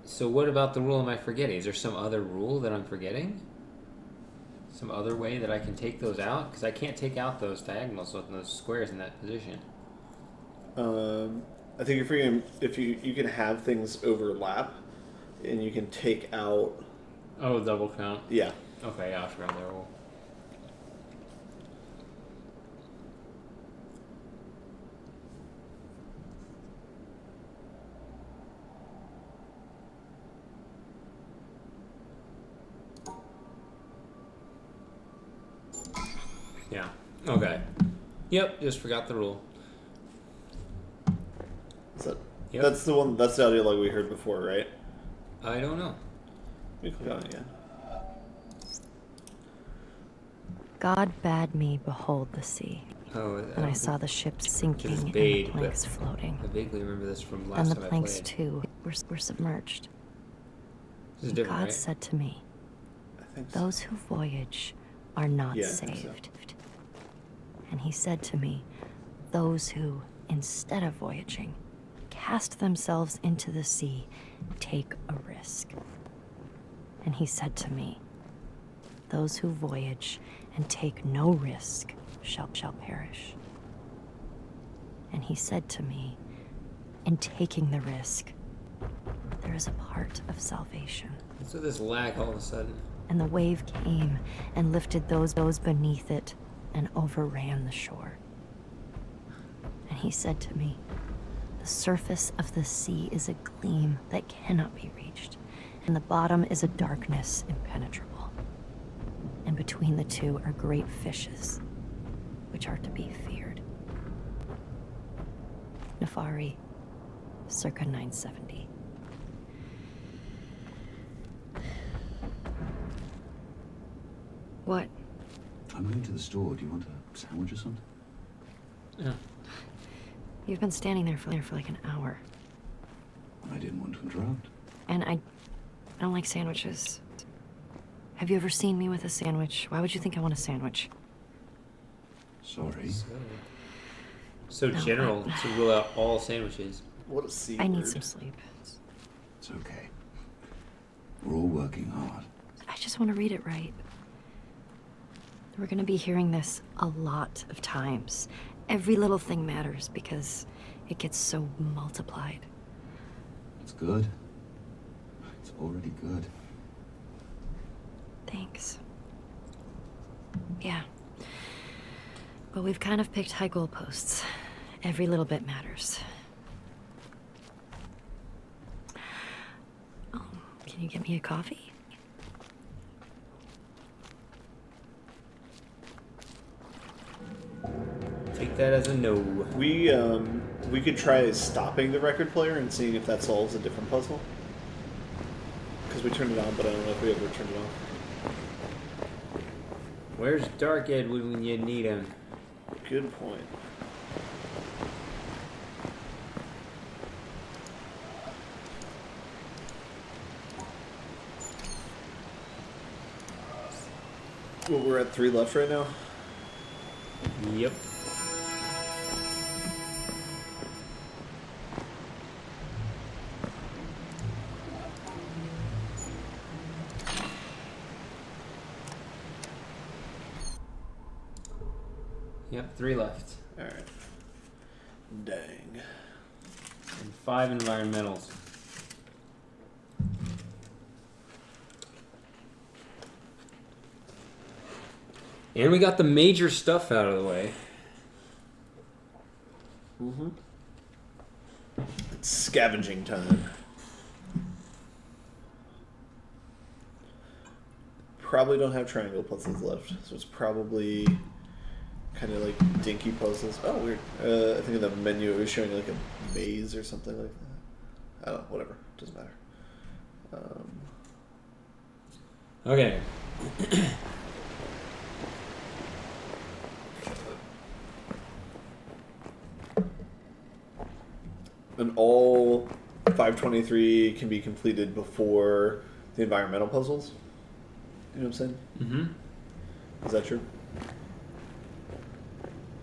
So what about the rule am I forgetting? Is there some other rule that I'm forgetting? Some other way that I can take those out? Because I can't take out those diagonals with those squares in that position. I think if you can have things overlap, and you can take out... Oh, double count? Yeah. Okay, yeah, I forgot that rule. Yeah. Okay. Yep, just forgot the rule. Yep. That's the one. That's the audio log we heard before, right? I don't know. We click on it again. God bade me behold the sea. Oh, and I saw the ships sinking and bade, the planks floating. I vaguely remember this from last and the time planks I played. too were submerged. This is And different, God right? said to me, I think so. "Those who voyage are not Yeah, I think so. saved." And he said to me, "Those who, instead of voyaging, cast themselves into the sea, take a risk." And he said to me, "Those who voyage and take no risk shall perish." And he said to me, "In taking the risk, there is a part of salvation." So this lag all of a sudden. And the wave came and lifted those beneath it and overran the shore. And he said to me, "The surface of the sea is a gleam that cannot be reached, and the bottom is a darkness impenetrable. And between the two are great fishes, which are to be feared." Nefari, circa 970. What? I'm going to the store. Do you want a sandwich or something? Yeah. You've been standing there for like an hour. I didn't want to interrupt. And I don't like sandwiches. Have you ever seen me with a sandwich? Why would you think I want a sandwich? Sorry. So No, general to rule out all sandwiches. What a C I need word. some sleep. It's okay. We're all working hard. I just want to read it right. We're going to be hearing this a lot of times. Every little thing matters because it gets so multiplied. It's good. It's already good. Thanks. Yeah. But we've kind of picked high goalposts. Every little bit matters. Oh, can you get me a coffee? Take that as a no. We could try stopping the record player and seeing if that solves a different puzzle. Because we turned it on, but I don't know if we ever turned it off. Where's Dark Edwin when you need him? Good point. Well, we're at 3 left right now? Yep. Yep, 3 left. Alright. Dang. And 5 environmentals. And we got the major stuff out of the way. Mm-hmm. It's scavenging time. Probably don't have triangle puzzles left, so it's probably kind of like dinky puzzles. Oh, weird. I think in the menu it was showing like a maze or something like that. I don't know, whatever. Doesn't matter. Okay. And all 523 can be completed before the environmental puzzles? You know what I'm saying? Mm-hmm. Is that true?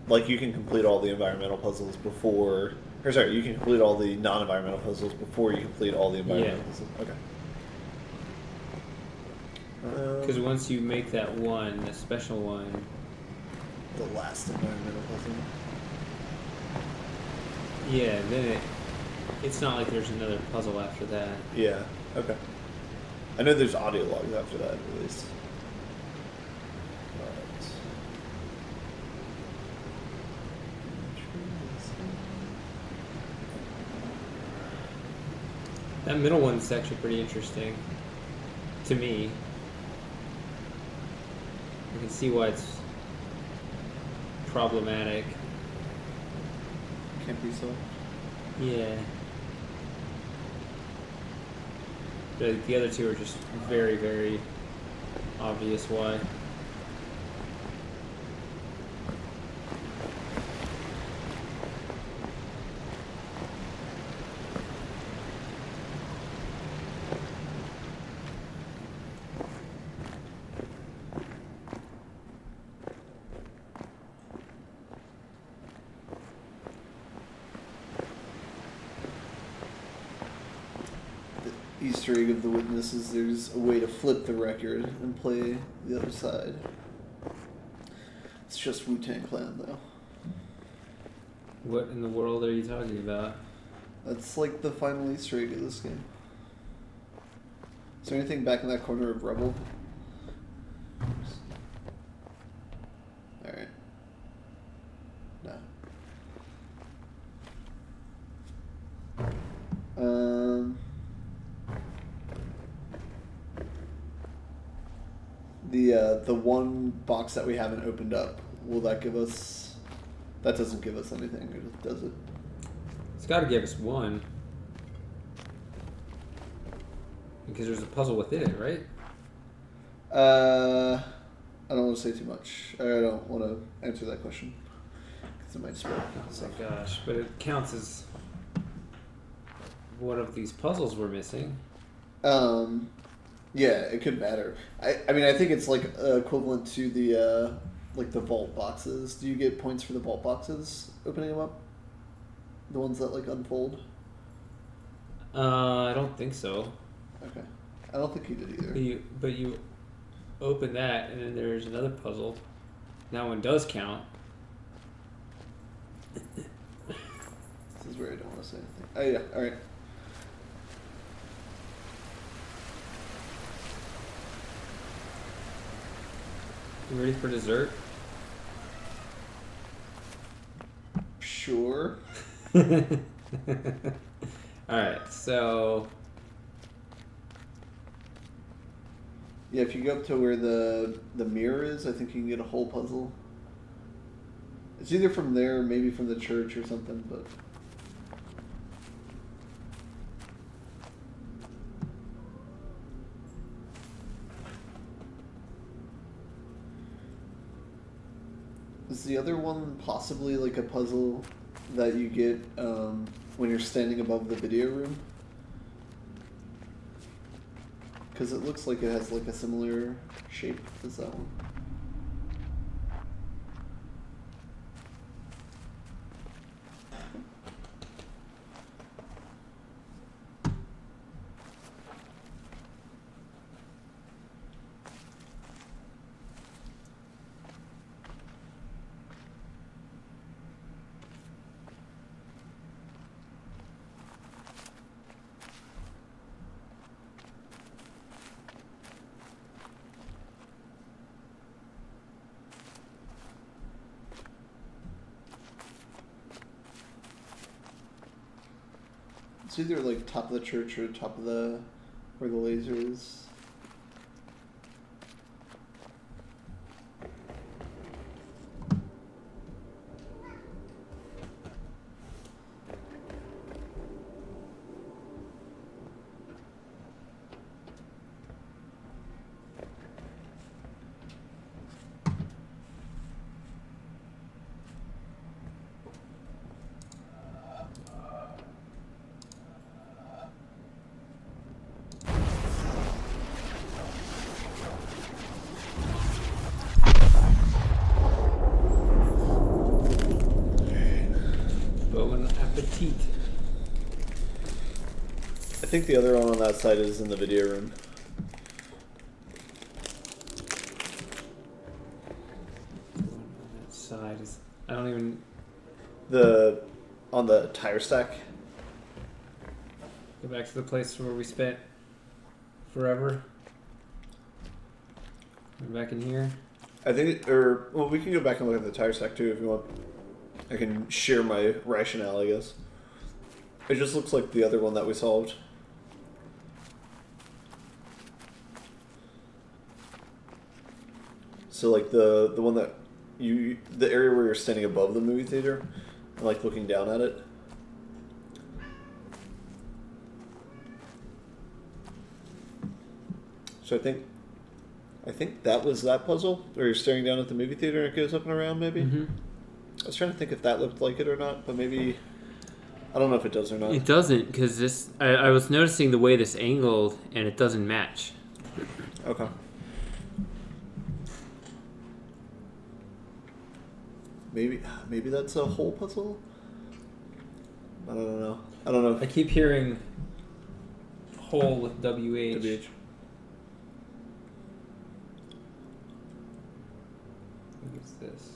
Like, you can complete all the environmental puzzles before... Or, sorry, you can complete all the non-environmental puzzles before you complete all the environmental puzzles. Okay. Because once you make that one, the special one... The last environmental puzzle? Yeah, then it's not like there's another puzzle after that. Yeah, okay. I know there's audio logs after that, at least. That middle one's actually pretty interesting. To me. I can see why it's problematic. Can't be solved? Yeah. But the other two are just very, very obvious why. Easter egg of the witness is there's a way to flip the record and play the other side. It's just Wu-Tang Clan, though. What in the world are you talking about? That's like the final Easter egg of this game. Is there anything back in that corner of Rebel? Alright. No. The one box that we haven't opened up, will that give us... That doesn't give us anything, or does it? It's got to give us one. Because there's a puzzle within it, right? I don't want to say too much. I don't want to answer that question. Because it might spread. Oh my gosh, but it counts as one of these puzzles we're missing. Yeah, it could matter. I mean, I think it's like equivalent to the like the vault boxes. Do you get points for the vault boxes opening them up? The ones that like unfold? I don't think so. Okay, I don't think you did either. But you open that, and then there's another puzzle. That one does count. This is where I don't want to say anything. Oh yeah, all right. You ready for dessert? Sure. Alright, so... Yeah, if you go up to where the mirror is, I think you can get a whole puzzle. It's either from there, maybe from the church or something, but... Is the other one possibly like a puzzle that you get when you're standing above the video room? Because it looks like it has like a similar shape as that one. It's either like top of the church or top of the where the laser is. I think the other one on that side is in the video room. That side is... I don't even... On the tire stack. Go back to the place where we spent forever. We're back in here. I think, well, we can go back and look at the tire stack too if you want. I can share my rationale, I guess. It just looks like the other one that we solved. So like the one that the area where you're standing above the movie theater and like looking down at it. So I think that was that puzzle where you're staring down at the movie theater and it goes up and around maybe. Mm-hmm. I was trying to think if that looked like it or not, but maybe I don't know if it does or not. It doesn't, because this I was noticing the way this angled and it doesn't match. Okay. Maybe that's a whole puzzle? I don't know. I don't know. I keep hearing hole with WH. WH. What's this?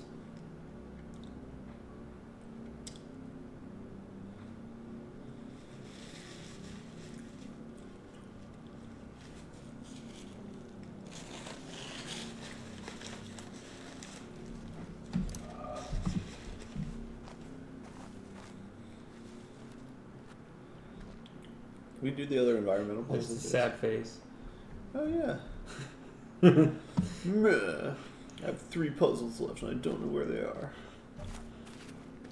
We do the other environmental There's puzzles. a sad face. Oh yeah. Meh. I have 3 puzzles left and I don't know where they are.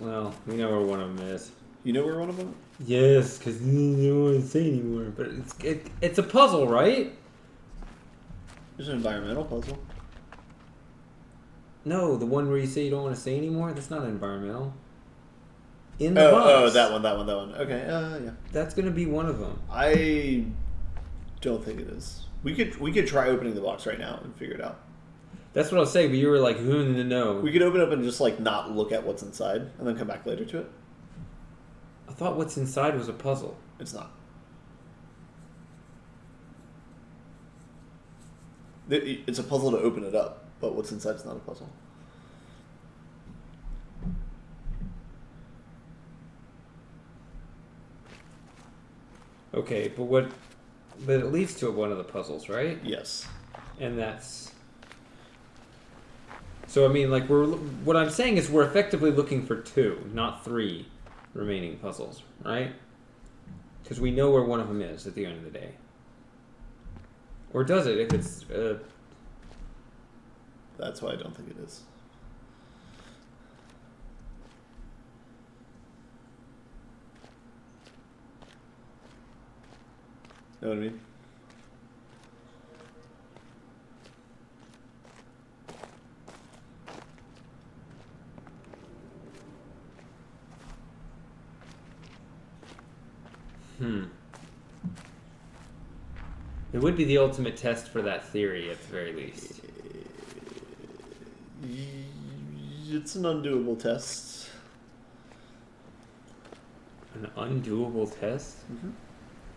Well, we know where one of them is. You know where one of them? Yes, because you don't want to say anymore. But it's a puzzle, right? There's an environmental puzzle. No, the one where you say you don't want to say anymore. That's not environmental. In the box. Oh, that one. Okay, yeah. That's gonna be one of them. I don't think it is. We could try opening the box right now and figure it out. That's what I was saying, but you were like, who in the know? We could open it up and just like not look at what's inside and then come back later to it. I thought what's inside was a puzzle. It's not. It's a puzzle to open it up, but what's inside is not a puzzle. Okay, but it leads to one of the puzzles, right? Yes. And that's... So, I mean, like, what I'm saying is we're effectively looking for 2, not 3 remaining puzzles, right? Because we know where one of them is at the end of the day. Or does it if it's... That's why I don't think it is. Know what I mean? It would be the ultimate test for that theory, at the very least. It's an undoable test. An undoable test? Mm-hmm.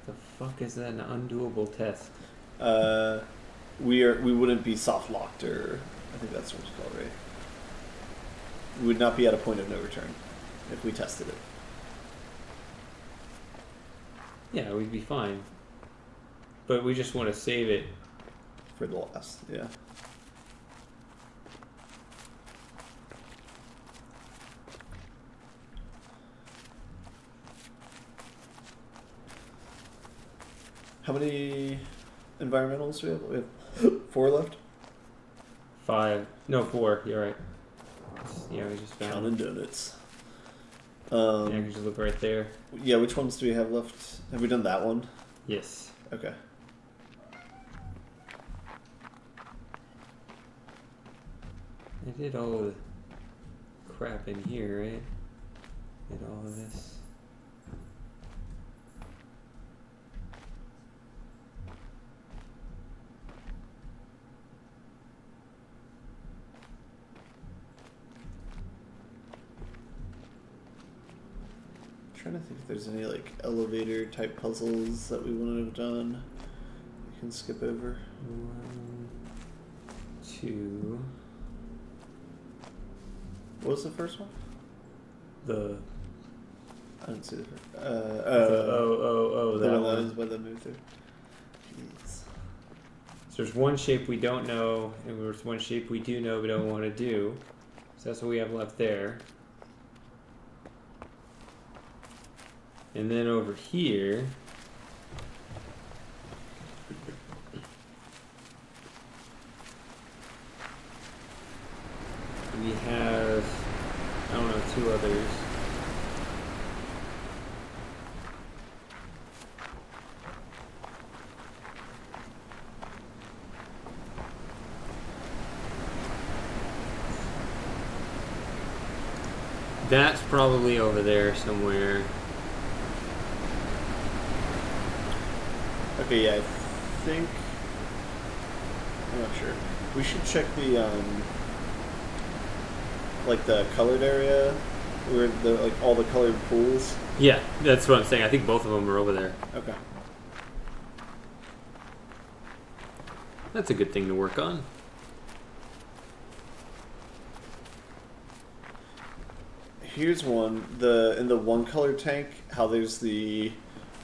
The fuck is that, an undoable test? We wouldn't be soft locked, or I think that's what it's called, right? We would not be at a point of no return if we tested it. Yeah, we'd be fine. But we just want to save it for the last, yeah. How many environmentals do we have? We have 4 left? 5. No, 4. You're right. Yeah, we just found Counting donuts. Yeah, you can just look right there. Yeah, which ones do we have left? Have we done that one? Yes. Okay. I did all the crap in here, right? Did all of this. I'm trying to think if there's any like elevator type puzzles that we wouldn't have done. We can skip over. 1, 2. What was the first one? I didn't see the first. Oh, the that one one. that is by the move through. Jeez. So there's one shape we don't know, and there's one shape we do know but don't want to do. So that's what we have left there. And then over here, we have, I don't know, 2 others. That's probably over there somewhere. Okay, yeah, I think... I'm not sure. We should check the, like the colored area, where the, like, all the colored pools. Yeah, that's what I'm saying. I think both of them are over there. Okay. That's a good thing to work on. Here's one. In the one color tank, how there's the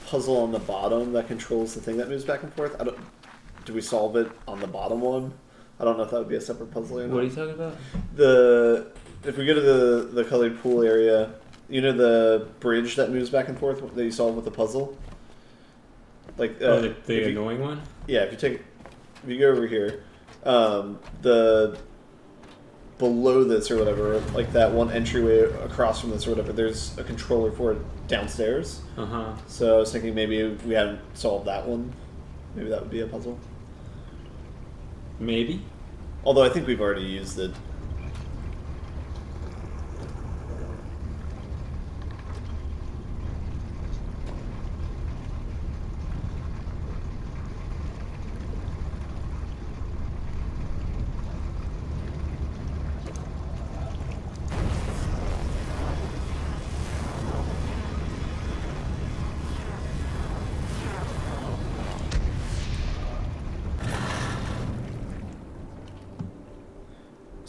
puzzle on the bottom that controls the thing that moves back and forth. Do we solve it on the bottom one? I don't know if that would be a separate puzzle or not. What are you talking about? If we go to the colored pool area, you know the bridge that moves back and forth that you solve with the puzzle? Like the annoying one? Yeah, if you go over here, below this or whatever, like that one entryway across from this or whatever, there's a controller for it downstairs. Uh-huh. So I was thinking maybe we hadn't solved that one. Maybe that would be a puzzle. Maybe. Although I think we've already used it.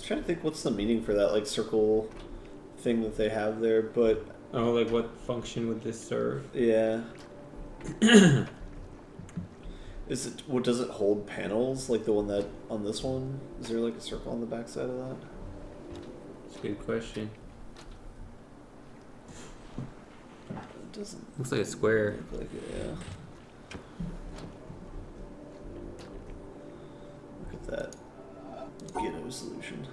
Trying to think what's the meaning for that like circle thing that they have there, but like what function would this serve? Yeah. Is it? What does it hold? Panels like the one that on this one? Is there like a circle on the back side of that? That's a good question. It doesn't. Looks like a square. Look like it, yeah. Look at that ghetto solution.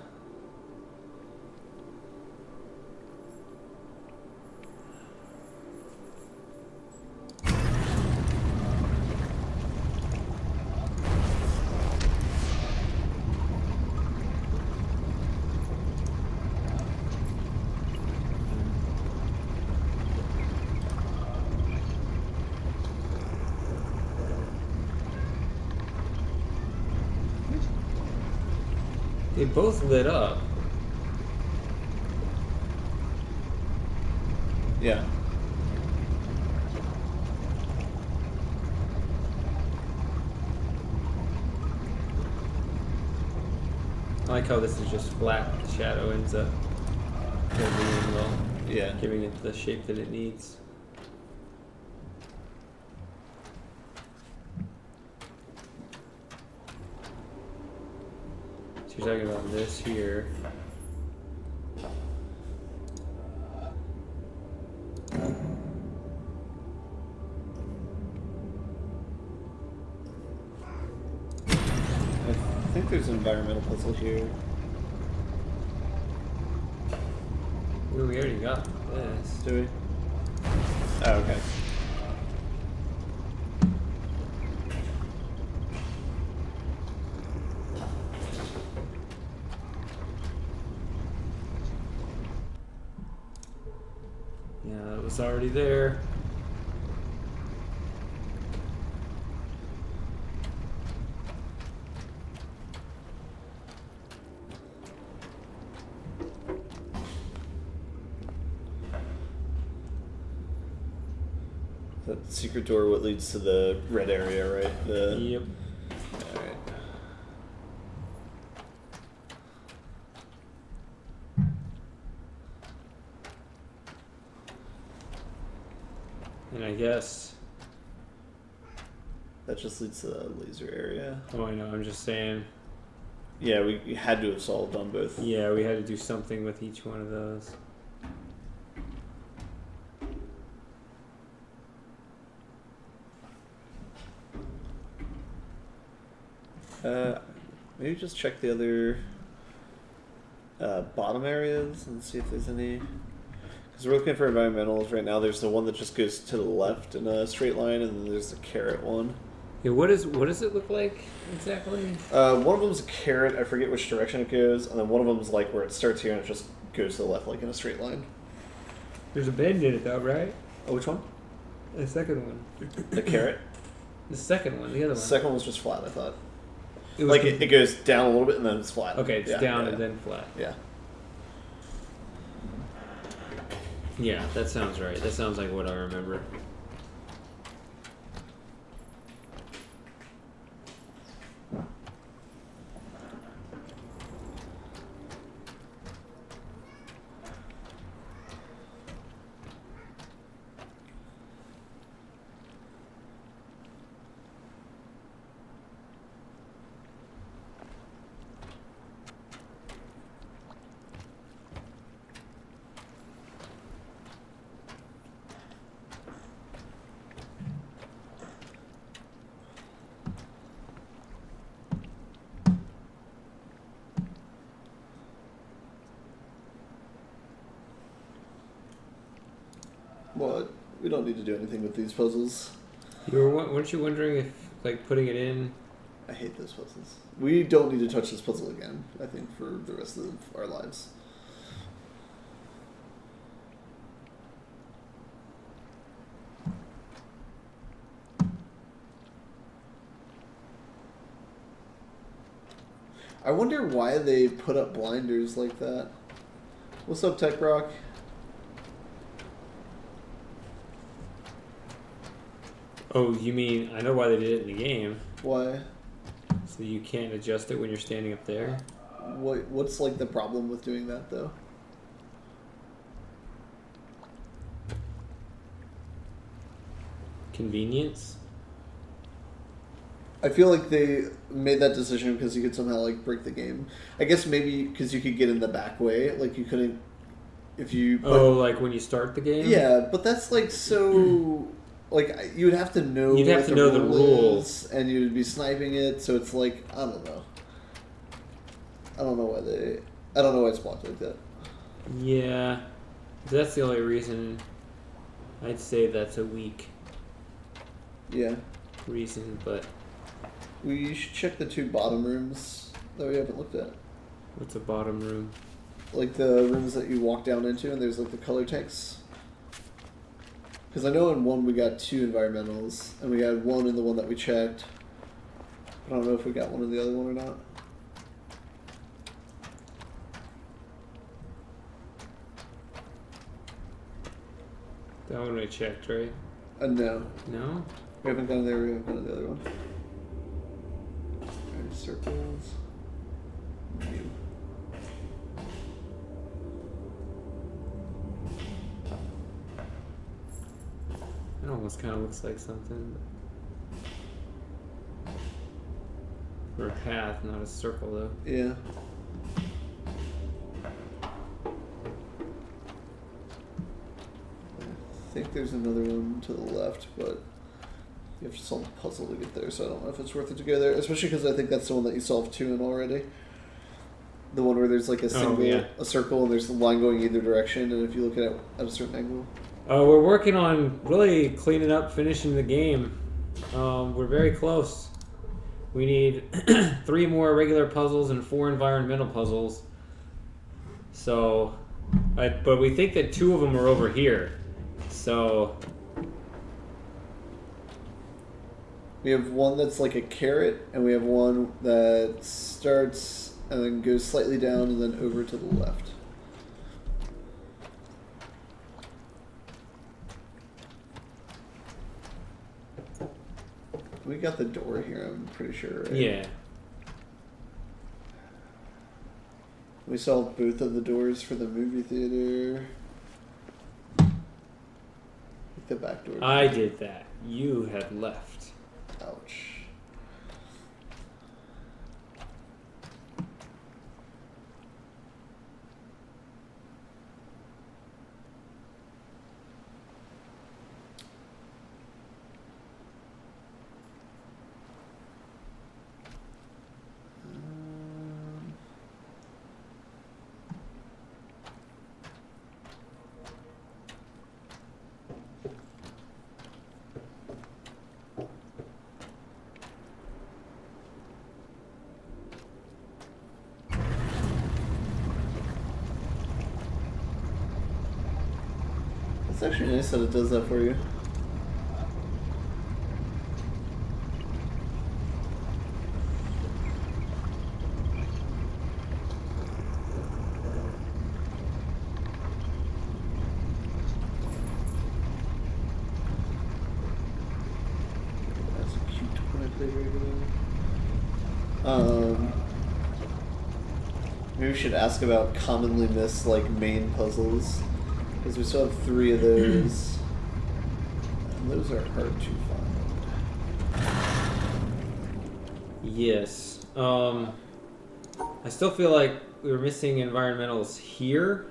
They both lit up. Yeah. I like how this is just flat. The shadow ends up giving it the shape that it needs. So you're talking about this here. I think there's an environmental puzzle here. Ooh, we already got this. Do we? Oh, okay. Yeah, it was already there. That secret door, what leads to the red area, right? Yep. Alright. And I guess... That just leads to the laser area. Oh, I know, I'm just saying. Yeah, we had to have solved on both. Yeah, we had to do something with each one of those. Maybe just check the other bottom areas and see if there's any. Because we're looking for environmentals right now. There's the one that just goes to the left in a straight line, and then there's the carrot one. Yeah, what does it look like exactly? One of them's a carrot. I forget which direction it goes, and then one of them's like where it starts here and it just goes to the left, like in a straight line. There's a bend in it, though, right? Oh, which one? The second one. The carrot. The second one, the other one. The second one was just flat. I thought. It goes down a little bit and then it's flat. Okay, it's down and then flat. Yeah. Yeah, that sounds right. That sounds like what I remember. What? We don't need to do anything with these puzzles. Weren't you wondering if, like, putting it in... I hate those puzzles. We don't need to touch this puzzle again, I think, for the rest of our lives. I wonder why they put up blinders like that. What's up, Tech Rock? Oh, you mean, I know why they did it in the game. Why? So you can't adjust it when you're standing up there? What's like the problem with doing that, though? Convenience? I feel like they made that decision because you could somehow like break the game. I guess maybe because you could get in the back way, like you couldn't if you. Like when you start the game. Yeah, but that's like so. Like you would have to know. You'd have to know the rules, and you'd be sniping it. So it's like I don't know. I don't know why it's blocked like that. Yeah, that's the only reason. I'd say that's a weak. Yeah. Reason, but. We should check the 2 bottom rooms that we haven't looked at. What's a bottom room? Like the rooms that you walk down into and there's like the color tanks. Because I know in one we got 2 environmentals, and we had 1 in the one that we checked. I don't know if we got 1 in the other one or not. That one we checked, right? No. No? We haven't gone there, we haven't gone to the other one. Circles. View. It almost kind of looks like something. Or a path, not a circle, though. Yeah. I think there's another one to the left, but you have to solve a puzzle to get there, so I don't know if it's worth it to go there. Especially because I think that's the one that you solved 2 in already. The one where there's like a single, a circle, and there's the line going either direction, and if you look at it at a certain angle. We're working on really cleaning up, finishing the game. We're very close. We need 3 more regular puzzles and 4 environmental puzzles. So, but we think that 2 of them are over here. So we have one that's like a carrot, and we have one that starts and then goes slightly down and then over to the left. We got the door here, I'm pretty sure, right? Yeah. We solved both of the doors for the movie theater. The back door. I did that. You had left. Ouch. It's actually nice that it does that for you. That's cute when I play regularly. Maybe we should ask about commonly missed like main puzzles. Because we still have 3 of those. And those are hard to find. Yes. I still feel like we were missing environmentals here.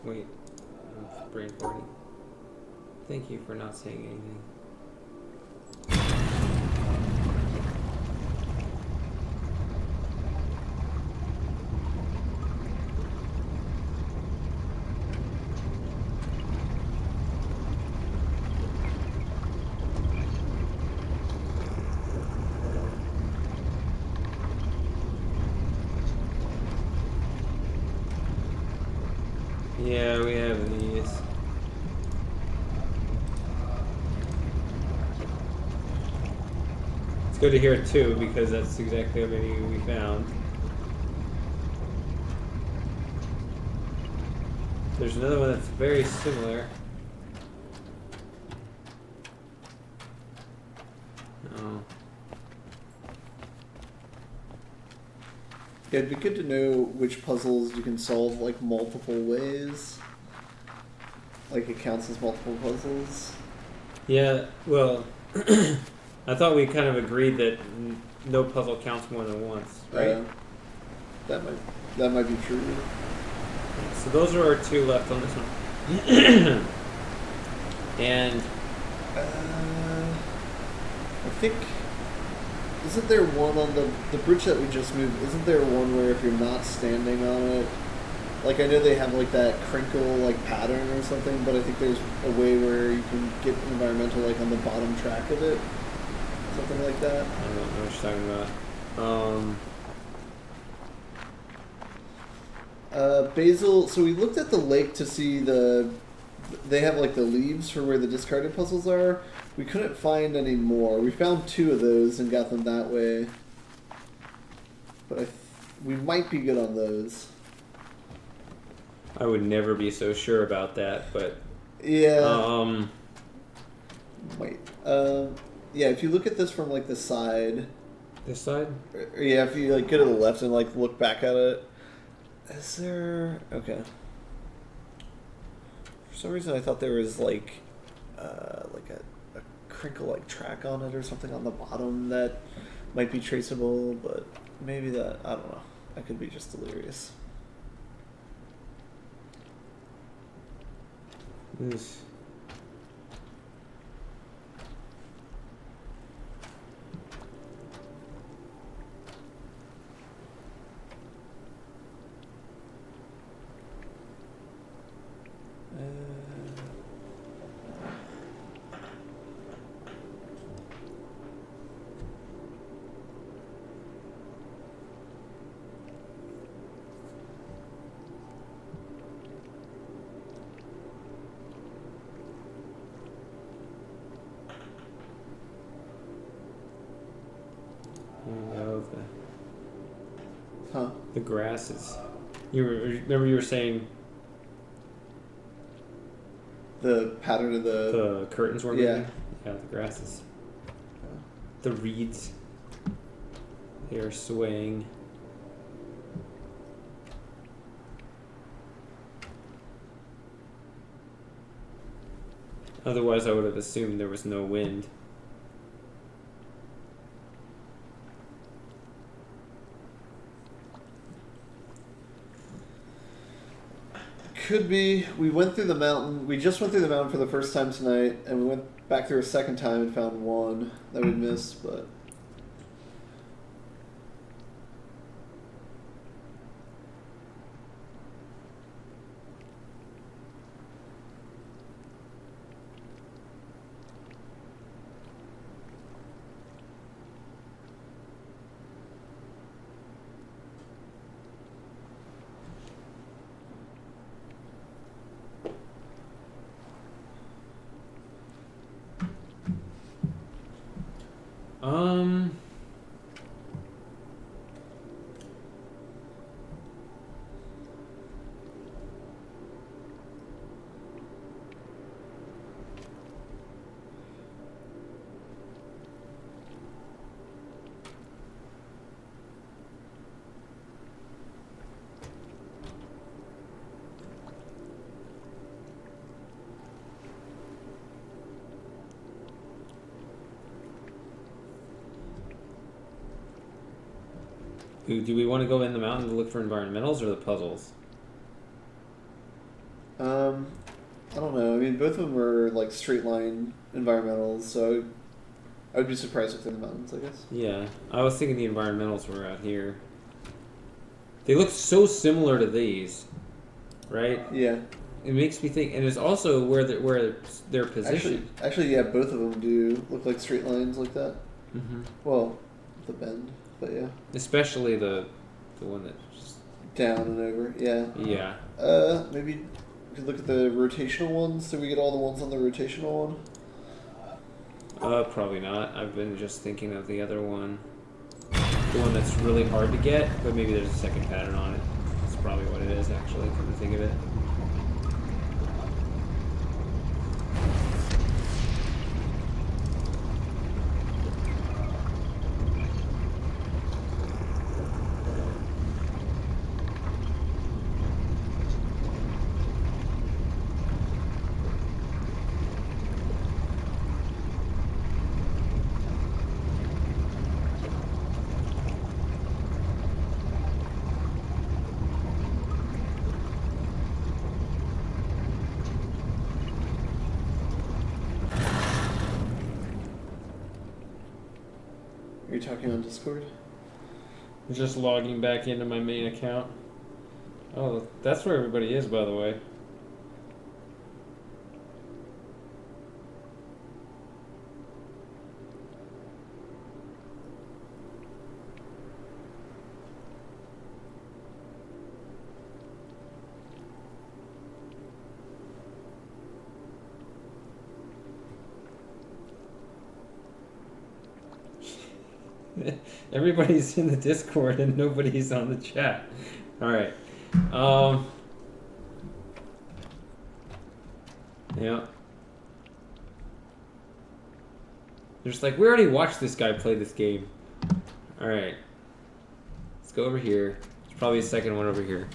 Wait. I'm brain farting. Thank you for not saying anything. Yeah, we have these. It's good to hear it too, because that's exactly how many we found. There's another one that's very similar. Oh. Yeah, it'd be good to know which puzzles you can solve like multiple ways. like it counts as multiple puzzles. Yeah, well, I thought we kind of agreed that no puzzle counts more than once, right? That might be true. So those are our 2 left on this one. And I think, isn't there one on the bridge that we just moved? Isn't there one where if you're not standing on it, like I know they have like that crinkle like pattern or something, but I think there's a way where you can get environmental like on the bottom track of it, something like that. I don't know what you're talking about. Basil. So we looked at the lake to see they have like the leaves for where the discarded puzzles are. We couldn't find any more. We found 2 of those and got them that way. But we might be good on those. I would never be so sure about that, but yeah. Wait. Yeah. If you look at this from like the side. This side? Yeah. If you like go to the left and like look back at it. Is there? Okay. For some reason, I thought there was like a crinkle like track on it or something on the bottom that might be traceable, but maybe that, I don't know. I could be just delirious. This. The grasses. Remember you were saying the pattern of the curtains were moving? Yeah, the grasses. The reeds. They are swaying. Otherwise, I would have assumed there was no wind. Could be. We went through the mountain. We just went through the mountain for the first time tonight, and we went back through a second time and found one that we missed, but... Do we want to go in the mountain to look for environmentals or the puzzles? I don't know. I mean, both of them are like straight line environmentals, so I would be surprised if they're in the mountains, I guess. Yeah, I was thinking the environmentals were out here. They look so similar to these, right? Yeah. It makes me think, and it's also where they're positioned. Actually, yeah, both of them do look like straight lines like that. Mm-hmm. Well, the bend, but yeah. Especially the one that just down and over. Yeah. Yeah. Maybe we could look at the rotational ones. Did we get all the ones on the rotational one? Probably not. I've been just thinking of the other one. The one that's really hard to get, but maybe there's a second pattern on it. That's probably what it is, actually, come to think of it. talking on Discord? I'm just logging back into my main account. Oh, that's where everybody is, by the way. Everybody's in the Discord and nobody's on the chat. Alright. Yeah. They're just like, we already watched this guy play this game. Alright. Let's go over here. There's probably a second one over here.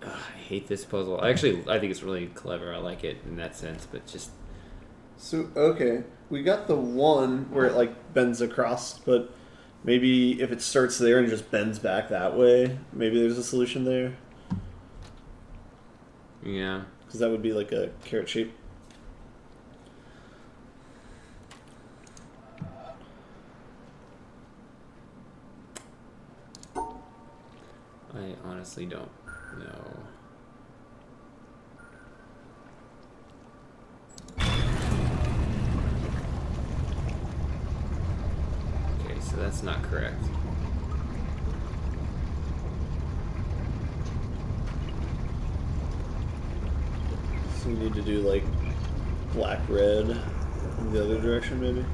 Ugh, I hate this puzzle. Actually, I think it's really clever. I like it in that sense, but just... So, okay. We got the one where it, like, bends across, but maybe if it starts there and just bends back that way, maybe there's a solution there. Yeah. Because that would be like a carrot shape. I honestly don't know. Okay, so that's not correct. So we need to do like black, red in the other direction, maybe?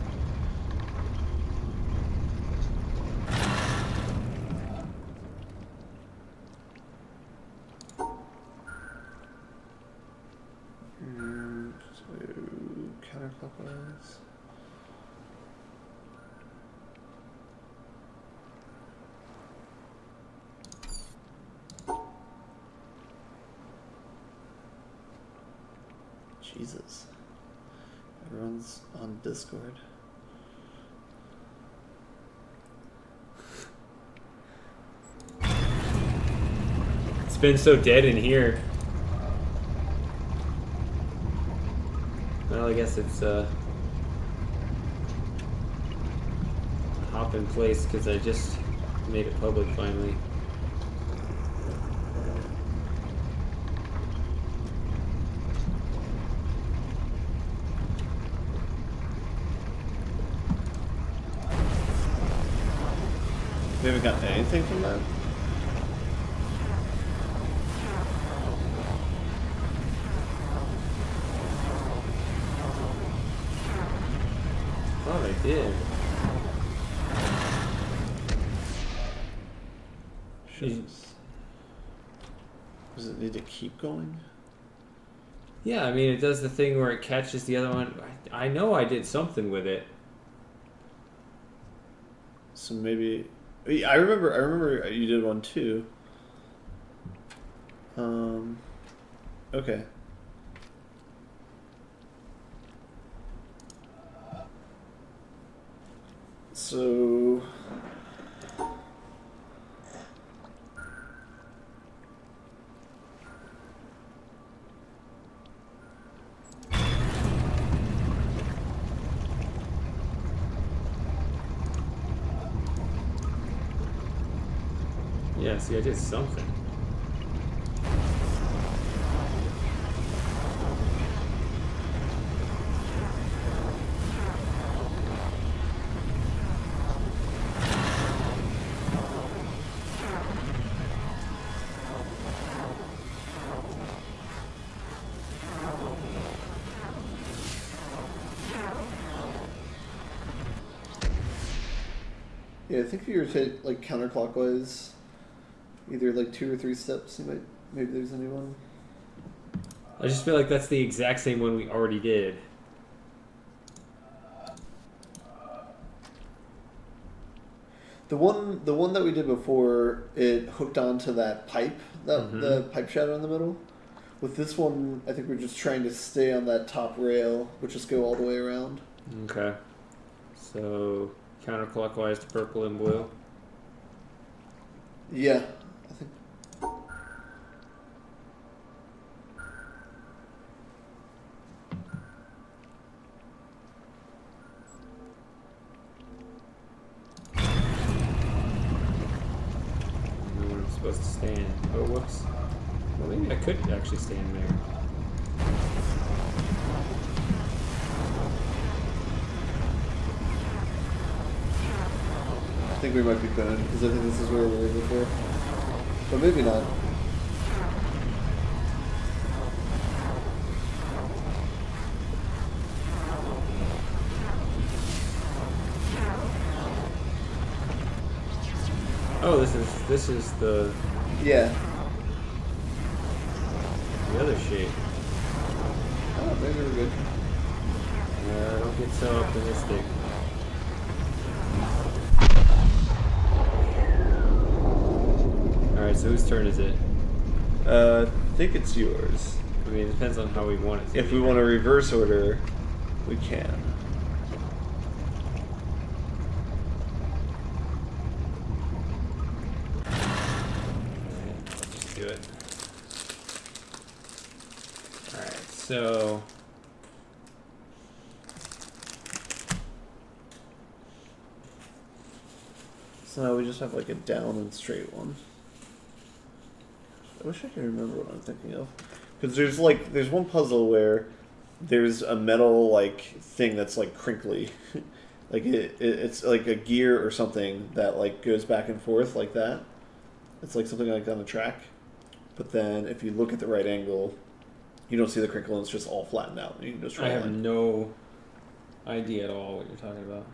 So counterclockwise. Jesus. Everyone's on Discord. It's been so dead in here. Well, I guess it's hop in place because I just made it public finally. We haven't gotten anything from that? Oh, I did. Does it need to keep going? Yeah, I mean, it does the thing where it catches the other one. I know I did something with it. So maybe... I remember you did one too. Okay. So... Yeah, see, I did something. Yeah, I think if you were to take like counterclockwise, either like 2 or 3 steps, maybe there's a new one. I just feel like that's the exact same one we already did. The one that we did before, it hooked onto that pipe, the pipe shadow in the middle. With this one, I think we're just trying to stay on that top rail, but just go all the way around. Okay. So counterclockwise to purple and blue. Yeah, I think. supposed to stand. Oh, whoops. Well, maybe I could actually stand there. I think we might be boned because I think this is where we were before. But maybe not. Oh, this is the the other shape. Oh, maybe we're good. Don't get so optimistic. Alright, so whose turn is it? I think it's yours. I mean, it depends on how we want it to If be. we want to reverse order, we can. Let's just do it. Alright, so... So now we just have like a down and straight one. I wish I could remember what I'm thinking of. Because there's one puzzle where there's a metal like thing that's like crinkly. Like it's like a gear or something that like goes back and forth like that. It's like something like on a track. But then if you look at the right angle, you don't see the crinkle and it's just all flattened out. You can just I have no idea at all what you're talking about.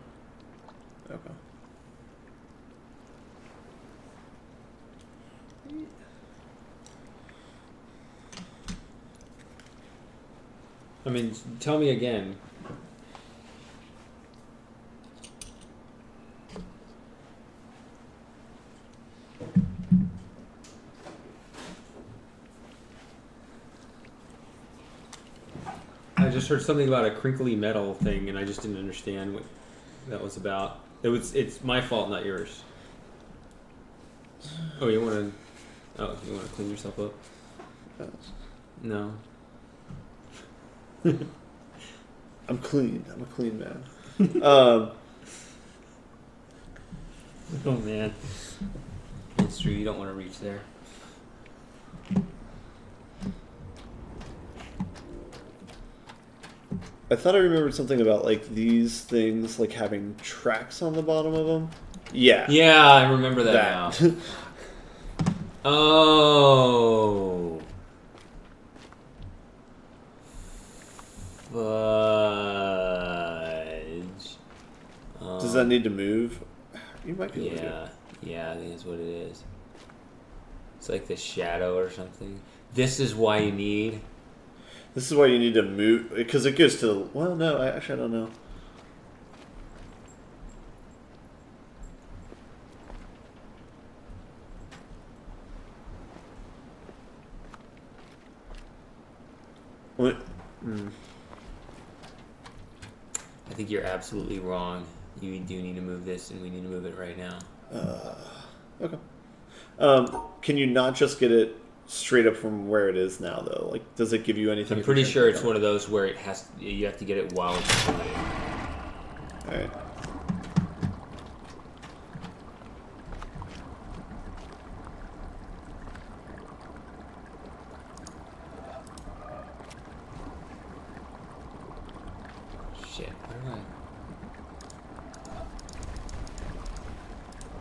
Okay. I mean, tell me again. I just heard something about a crinkly metal thing, and I just didn't understand what that was about. It's my fault, not yours. Oh, you want to clean yourself up? No. I'm clean. I'm a clean man. Oh man, it's true. You don't want to reach there. I thought I remembered something about like these things like having tracks on the bottom of them. Yeah. Yeah, I remember that now. Oh. Fudge. Does that need to move? You might be able to. Yeah, I think that's what it is. It's like the shadow or something. This is why you need... This is why you need to move, because it goes to the... Well, no, actually I don't know. What? I think you're absolutely wrong. You do need to move this, and we need to move it right now. Okay. Can you not just get it straight up from where it is now, though? Like, does it give you anything? I'm pretty sure it's one of those where it has. You have to get it while it's moving. All right. Shit. Where am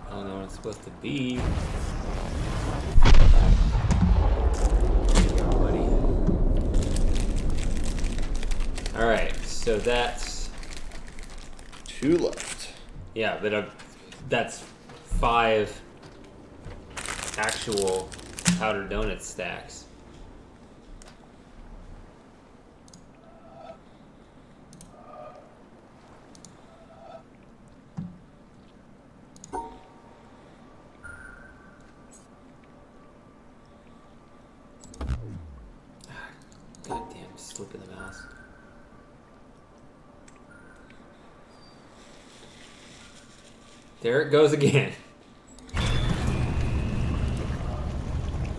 I don't know what it's supposed to be. Alright, so that's 2 left. Yeah, but that's 5 actual powdered donut stacks. Goddamn slip of the mouse. There it goes again.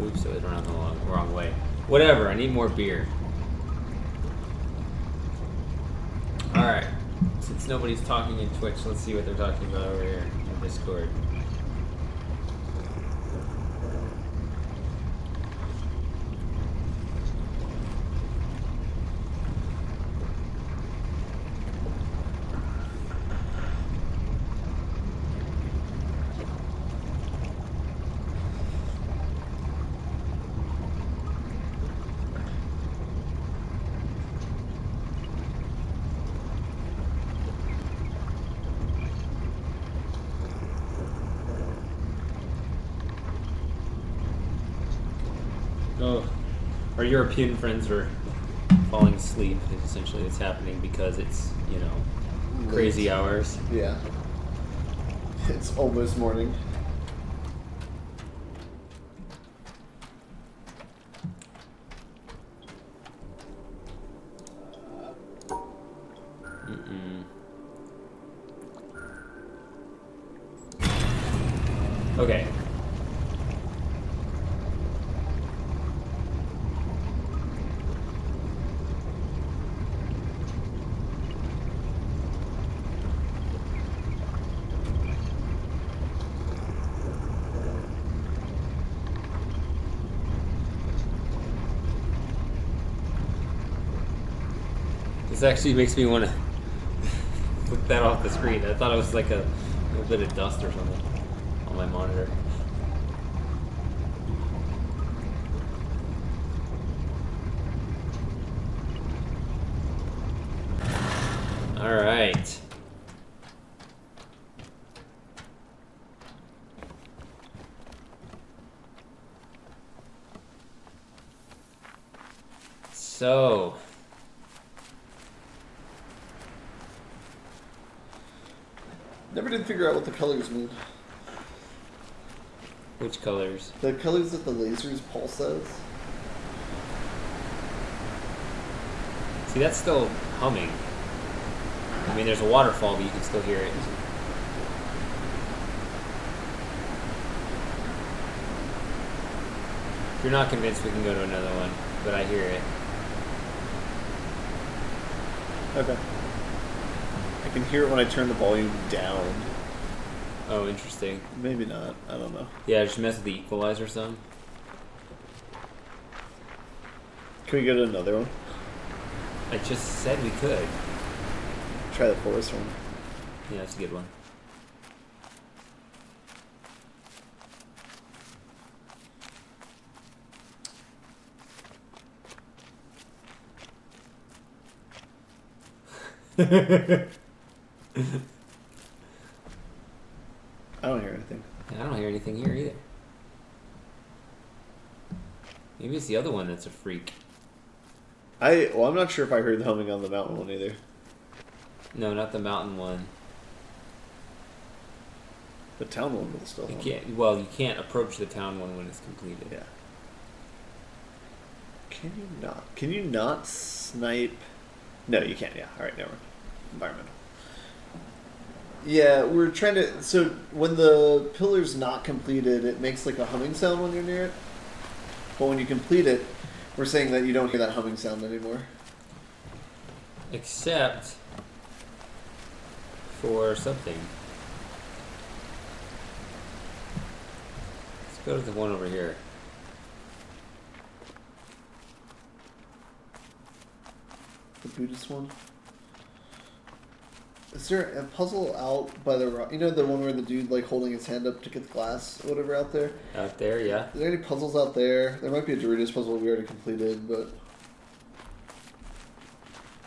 Oops, I went around the wrong way. Whatever, I need more beer. Alright, since nobody's talking in Twitch, let's see what they're talking about over here in Discord. Oh, our European friends are falling asleep. Is essentially what's happening because it's, you know, crazy hours. Yeah. It's almost morning. Okay. This actually makes me want to flip that off the screen. I thought it was like a little bit of dust or something on my monitor. All right. So, never did figure out what the colors mean. Which colors? The colors that the lasers pulse as. See, that's still humming. I mean, there's a waterfall, but you can still hear it. If you're not convinced, we can go to another one, but I hear it. Okay. I can hear it when I turn the volume down. Oh, interesting. Maybe not. I don't know. Yeah, just mess with the equalizer some. Can we go to another one? I just said we could. Try the forest one. Yeah, that's a good one. I don't hear anything. I don't hear anything here either. Maybe it's the other one that's a freak. Well, I'm not sure if I heard the humming on the mountain one either. No, not the mountain one. The town one will still hum. You can't approach the town one when it's completed. Yeah. Can you not snipe? No, you can't. Yeah. All right, never mind. Environmental. Yeah, we're trying to. So when the pillar's not completed, it makes like a humming sound when you're near it. But when you complete it, we're saying that you don't hear that humming sound anymore. Except for something. Let's go to the one over here. The Buddhist one? Is there a puzzle out by the rock? You know the one where the dude like holding his hand up to get the glass or whatever out there? Out there, yeah. Is there any puzzles out there? There might be a Doritos puzzle we already completed, but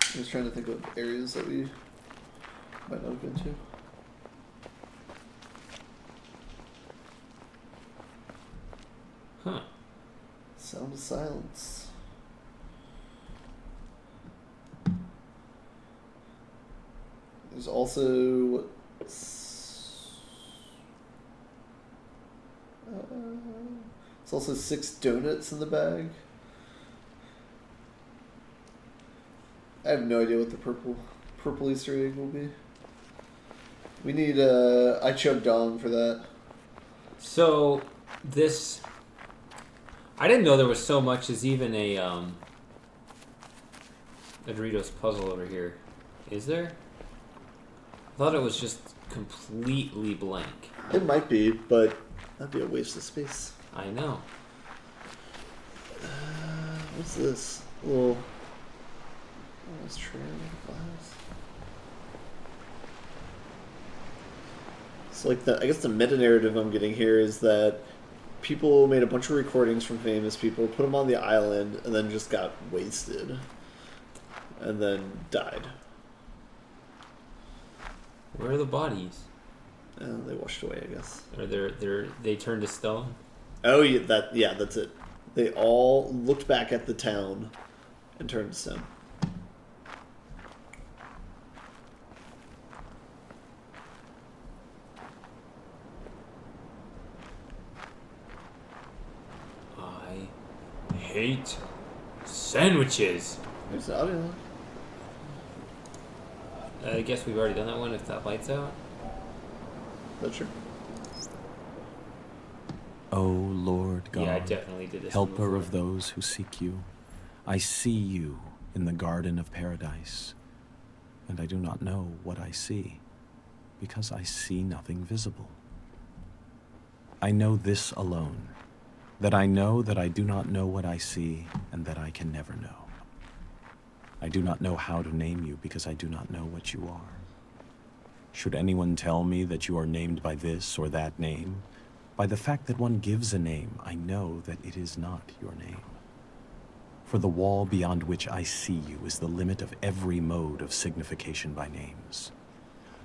I'm just trying to think of areas that we might not have been to. Huh. Sound of silence. There's also it's also 6 donuts in the bag. I have no idea what the purple Easter egg will be. We need I chugged Dong for that. So this, I didn't know there was so much as even a Doritos puzzle over here. Is there? I thought it was just completely blank. It might be, but that'd be a waste of space. I know. What's this? Little. Let's try glass. So, like, I guess the meta narrative I'm getting here is that people made a bunch of recordings from famous people, put them on the island, and then just got wasted, and then died. Where are the bodies? They washed away, I guess. Or they turned to stone? Oh, yeah, that's it. They all looked back at the town and turned to stone. I hate sandwiches. There's the audio. I guess we've already done that one if that light's out. That's true. O Lord God, Yeah, I definitely did this helper one of those who seek you, I see you in the garden of paradise, and I do not know what I see, because I see nothing visible. I know this alone, that I know that I do not know what I see, and that I can never know. I do not know how to name you, because I do not know what you are. Should anyone tell me that you are named by this or that name, by the fact that one gives a name, I know that it is not your name. For the wall beyond which I see you is the limit of every mode of signification by names.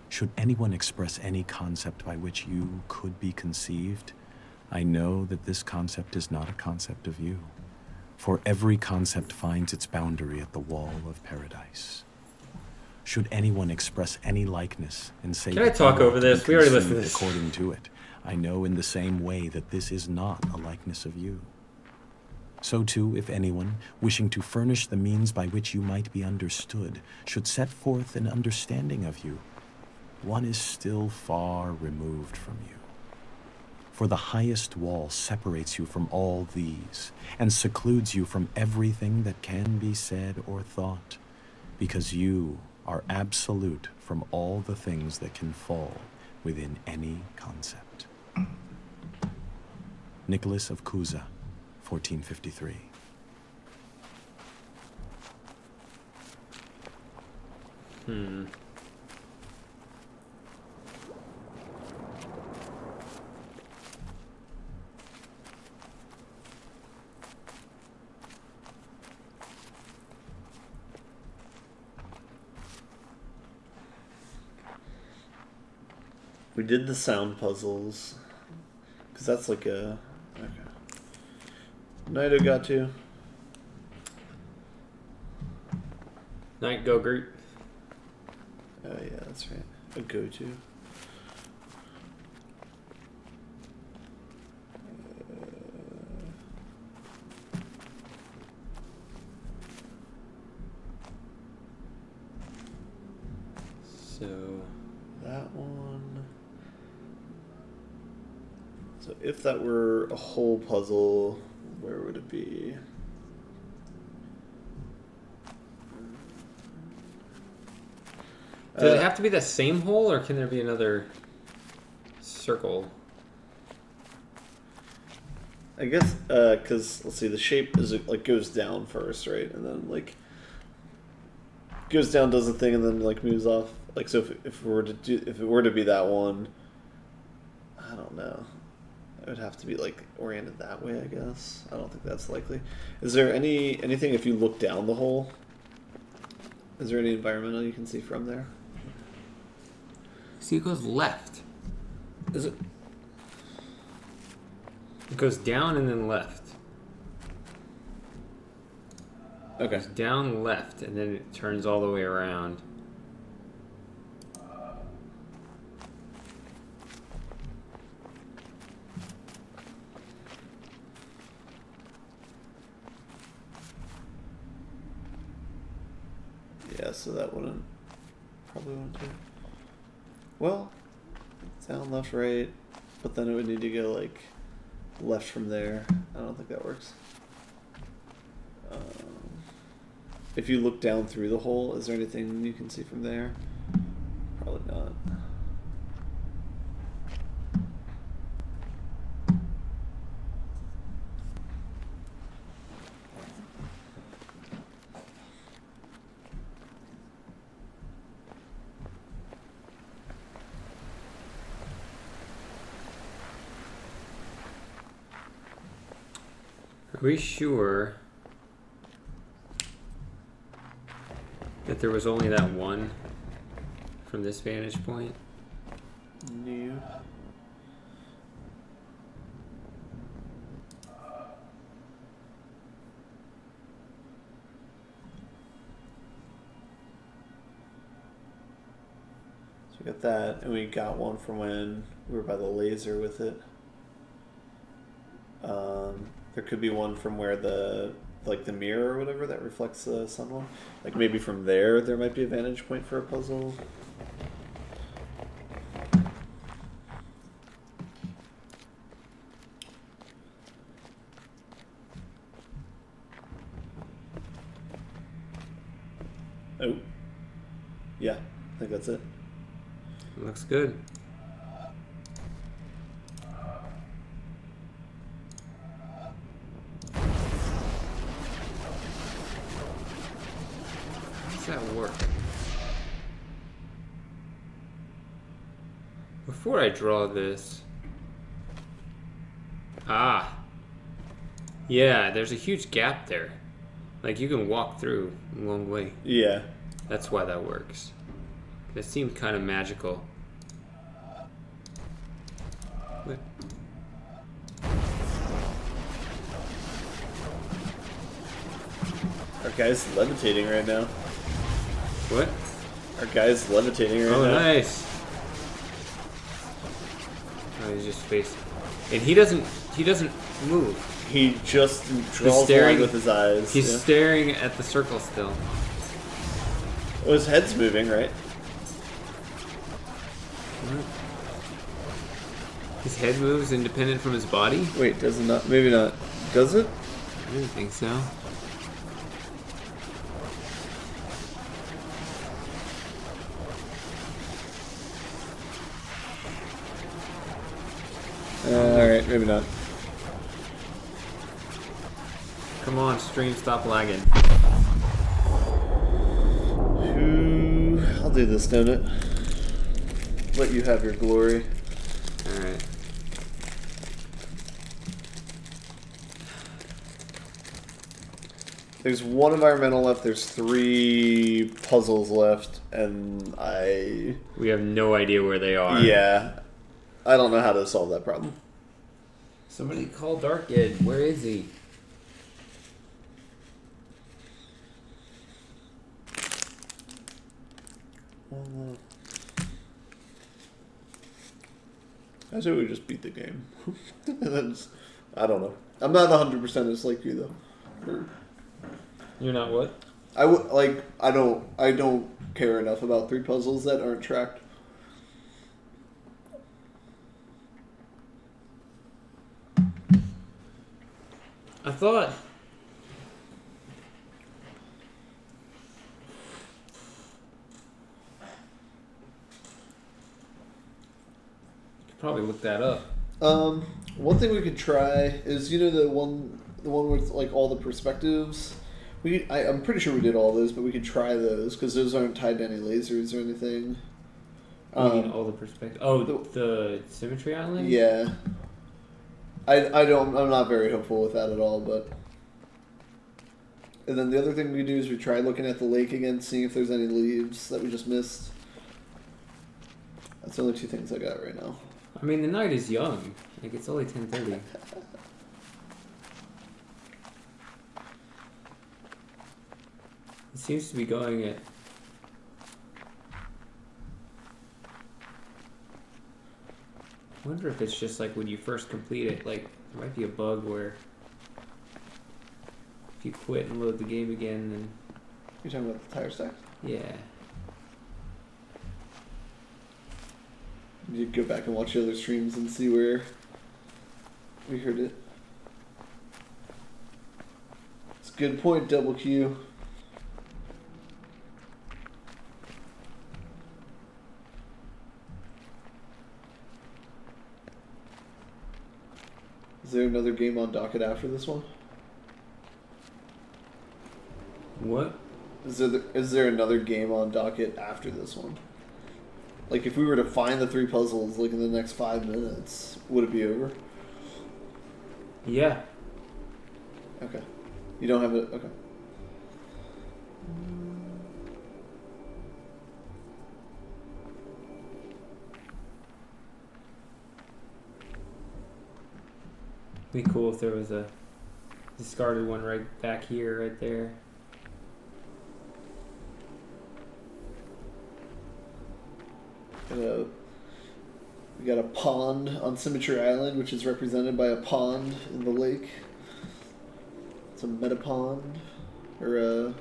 Should anyone express any concept by which you could be conceived, I know that this concept is not a concept of you. For every concept finds its boundary at the wall of paradise. Should anyone express any likeness and say, Can I talk over this? We already listened to this. According to it, I know in the same way that this is not a likeness of you. So too, if anyone, wishing to furnish the means by which you might be understood, should set forth an understanding of you, one is still far removed from you. For the highest wall separates you from all these, and secludes you from everything that can be said or thought, because you are absolute from all the things that can fall within any concept. Nicholas of Cusa, 1453. We did the sound puzzles. Because that's like a... Okay. Naito got to. Night Go-Gurt. Oh yeah, that's right. A go-to. So that one. So if that were a whole puzzle, where would it be? Does it have to be the same hole, or can there be another circle? I guess because let's see, the shape is like goes down first, right, and then like goes down, does the thing, and then like moves off. Like so, if it were to be that one, I don't know. It would have to be like oriented that way, I guess. I don't think that's likely. Is there anything if you look down the hole? Is there any environmental you can see from there? See, it goes left. Is it? It goes down and then left. Okay. It's down left, and then it turns all the way around. Yeah, so that probably wouldn't do. Well, down, left, right, but then it would need to go like left from there. I don't think that works. If you look down through the hole, is there anything you can see from there? Probably not. Are we sure that there was only that one from this vantage point? No. we got that, and we got one from when we were by the laser with it. There could be one from where the mirror or whatever that reflects the sun one. Like maybe from there might be a vantage point for a puzzle. Oh. Yeah, I think that's it. Looks good. How does that work? Before I draw this... Ah! Yeah, there's a huge gap there. Like, you can walk through a long way. Yeah. That's why that works. It seemed kind of magical. What? Our guy's levitating right now. What? Our guy's levitating right now. Oh, nice. Oh, he's just facing. And he doesn't move. He just draws a line with his eyes. He's staring at the circle still. Well, his head's moving, right? What? His head moves independent from his body? Wait, does it not? Maybe not. Does it? I didn't think so. Alright, maybe not. Come on, stream, stop lagging. I'll do this, don't it? Let you have your glory. Alright. There's one environmental left, there's 3 puzzles left, and we have no idea where they are. Yeah. I don't know how to solve that problem. Somebody call Dark Ed. Where is he? I say we just beat the game. I don't know. I'm not 100% as like you though. You're not what? I don't care enough about 3 puzzles that aren't tracked. I thought... You could probably look that up. One thing we could try is, the one with like all the perspectives. I'm pretty sure we did all those, but we could try those because those aren't tied to any lasers or anything. You mean all the perspectives? Oh, the symmetry island? Yeah. I'm not very hopeful with that at all, but... And then the other thing we do is we try looking at the lake again, seeing if there's any leaves that we just missed. That's the only 2 things I got right now. I mean, the night is young. Like, it's only 10:30. It seems to be going at... I wonder if it's just like when you first complete it, like, there might be a bug where if you quit and load the game again, then... You're talking about the tire stack? Yeah. You go back and watch the other streams and see where we heard it. It's a good point, Double Q. Is there another game on docket after this one? What? Is there another game on docket after this one? Like, if we were to find the 3 puzzles, like, in the next 5 minutes, would it be over? Yeah. Okay. You don't have it? Okay. It'd be cool if there was a discarded one right back here, right there. We got a pond on Symmetry Island, which is represented by a pond in the lake. It's a metapond, or a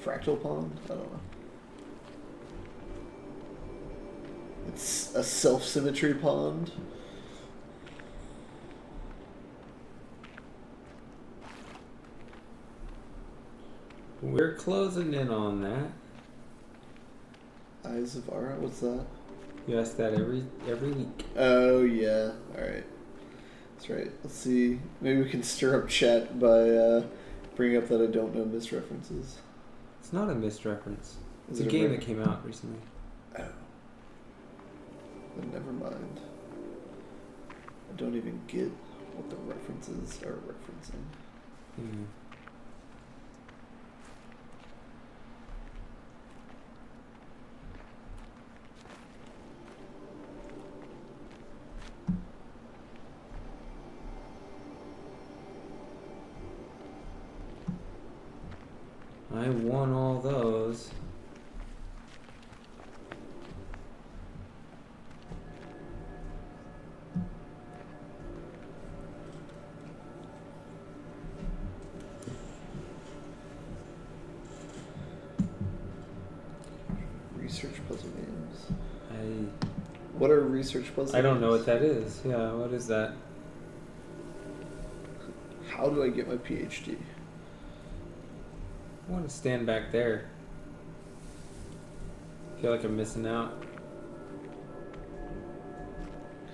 fractal pond, I don't know. It's a self-symmetry pond. We're closing in on that. Eyes of Ara, what's that? You ask that every week. Oh yeah, alright. That's right. Let's see. Maybe we can stir up chat by bringing up that I don't know misreferences. It's not a misreference. It's Is a it game that came out recently. Oh. Then never mind. I don't even get what the references are referencing. Mm-hmm. I won all those. Research puzzle games. What are research puzzle games? I don't know what that is. Yeah, what is that? How do I get my PhD? I want to stand back there. I feel like I'm missing out.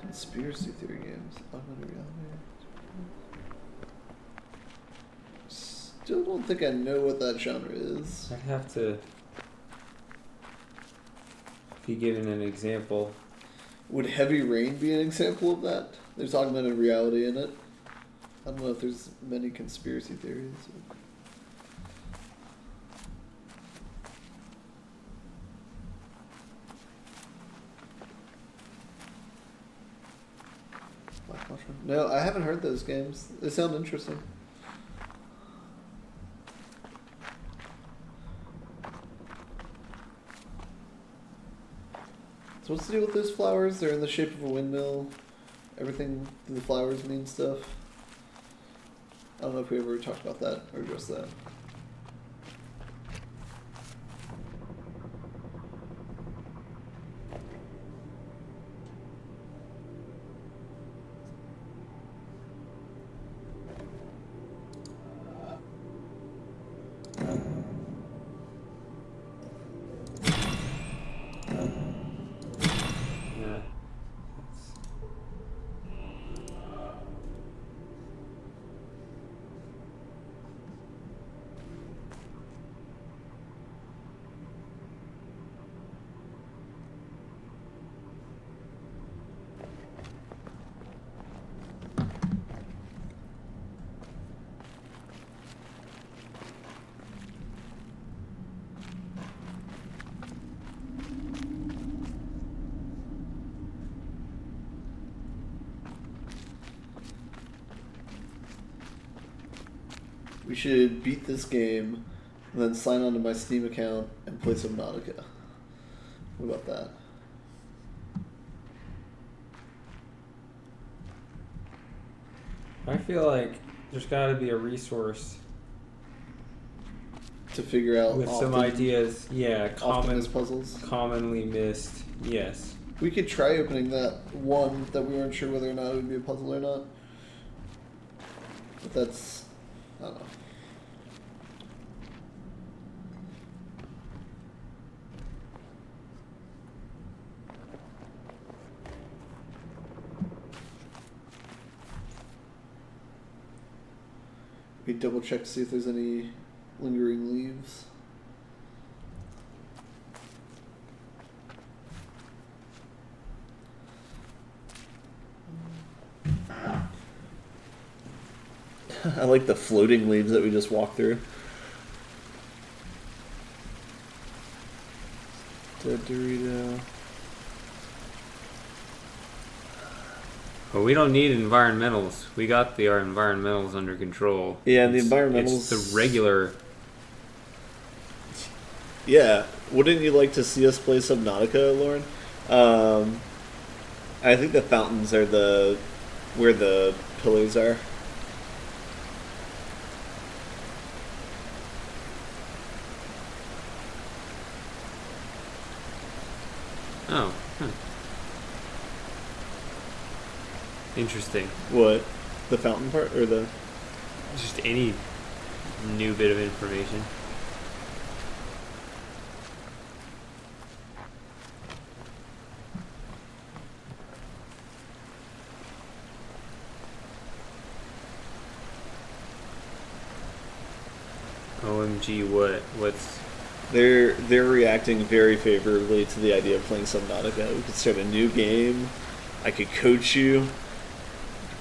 Conspiracy theory games. Augmented reality. Still don't think I know what that genre is. I'd have to be given an example. Would Heavy Rain be an example of that? There's augmented reality in it. I don't know if there's many conspiracy theories. No, I haven't heard those games. They sound interesting. So what's the deal with those flowers? They're in the shape of a windmill. Everything through the flowers means stuff. I don't know if we ever talked about that or addressed that. We should beat this game, and then sign on to my Steam account and play some Subnautica. What about that? I feel like there's got to be a resource to figure out with some ideas. Yeah, puzzles, commonly missed. Yes. We could try opening that one that we weren't sure whether or not it would be a puzzle or not. But that's, I don't know. We double check to see if there's any lingering leaves. I like the floating leaves that we just walked through. Dead Dorito. Well, we don't need environmentals. We got our environmentals under control. Yeah, and the environmentals... It's the regular... Yeah. Wouldn't you like to see us play Subnautica, Lauren? I think the fountains are where the pillars are. Oh. Interesting. What? The fountain part or the? Just any new bit of information. OMG, what's... They're reacting very favorably to the idea of playing Subnautica. We could start a new game. I could coach you.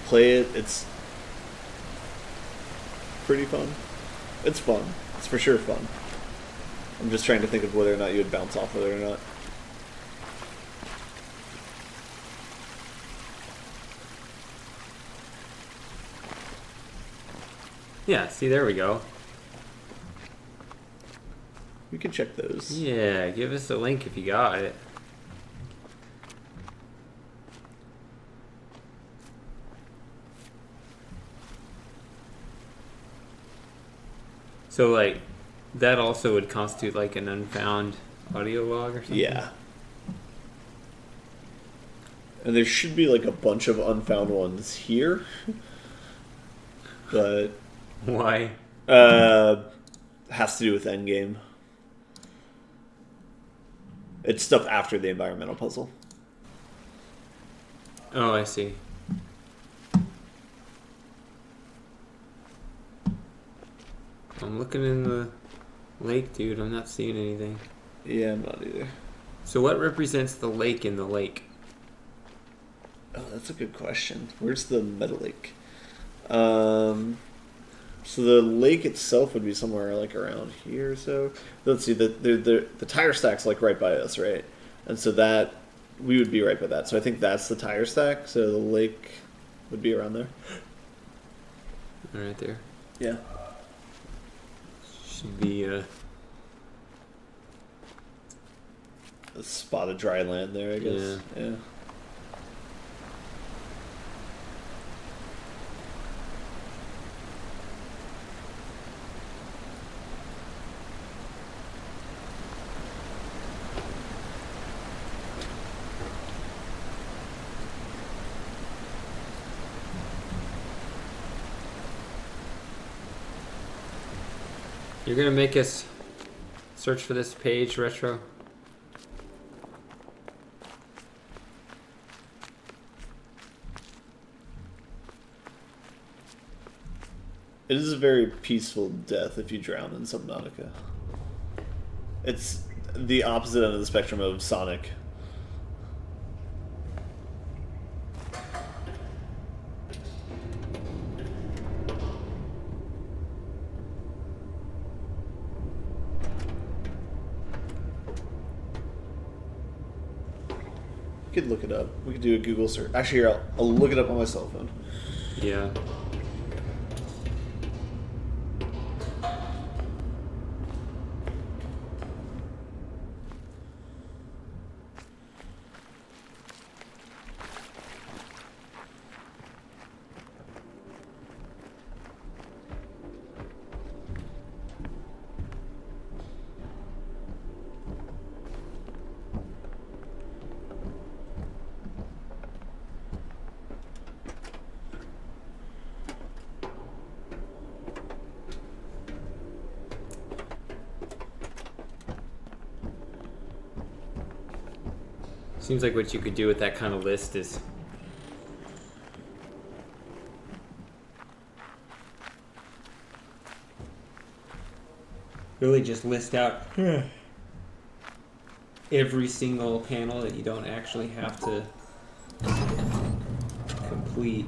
Play it. It's pretty fun. It's fun. It's for sure fun. I'm just trying to think of whether or not you would bounce off of it or not. Yeah, see, there we go. We can check those. Yeah, give us a link if you got it. So, like, that also would constitute, like, an unfound audio log or something? Yeah. And there should be, like, a bunch of unfound ones here. But... Why? Has to do with Endgame. It's stuff after the environmental puzzle. Oh, I see. I'm looking in the lake, dude. I'm not seeing anything. Yeah, I'm not either. So what represents the lake in the lake? Oh, that's a good question. Where's the meta lake? So the lake itself would be somewhere like around here or so. Let's see, the tire stack's like right by us, right? And so that, we would be right by that. So I think that's the tire stack, so the lake would be around there. Right there. Yeah. Should be a spot of dry land there, I guess. Yeah. You're gonna make us search for this page, Retro? It is a very peaceful death if you drown in Subnautica. It's the opposite end of the spectrum of Sonic. We could look it up. We could do a Google search. Actually, here, I'll look it up on my cell phone. Yeah. Seems like what you could do with that kind of list is really just list out every single panel that you don't actually have to complete.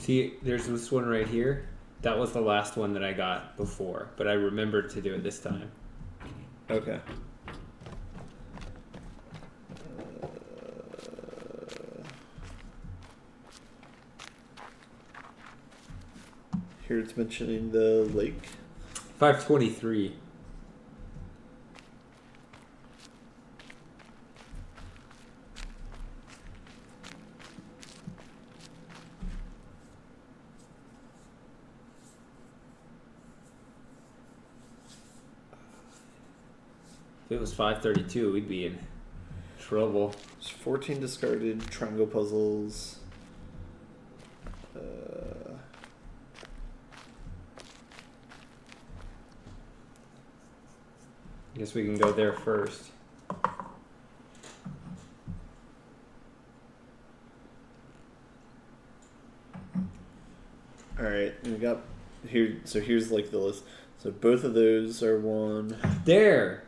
See, there's this one right here. That was the last one that I got before, but I remembered to do it this time. Okay. Here it's mentioning the lake. 523. If it was 532, we'd be in trouble. There's 14 discarded triangle puzzles. I guess we can go there first. Alright, and we got here. So here's like the list. So both of those are one. There!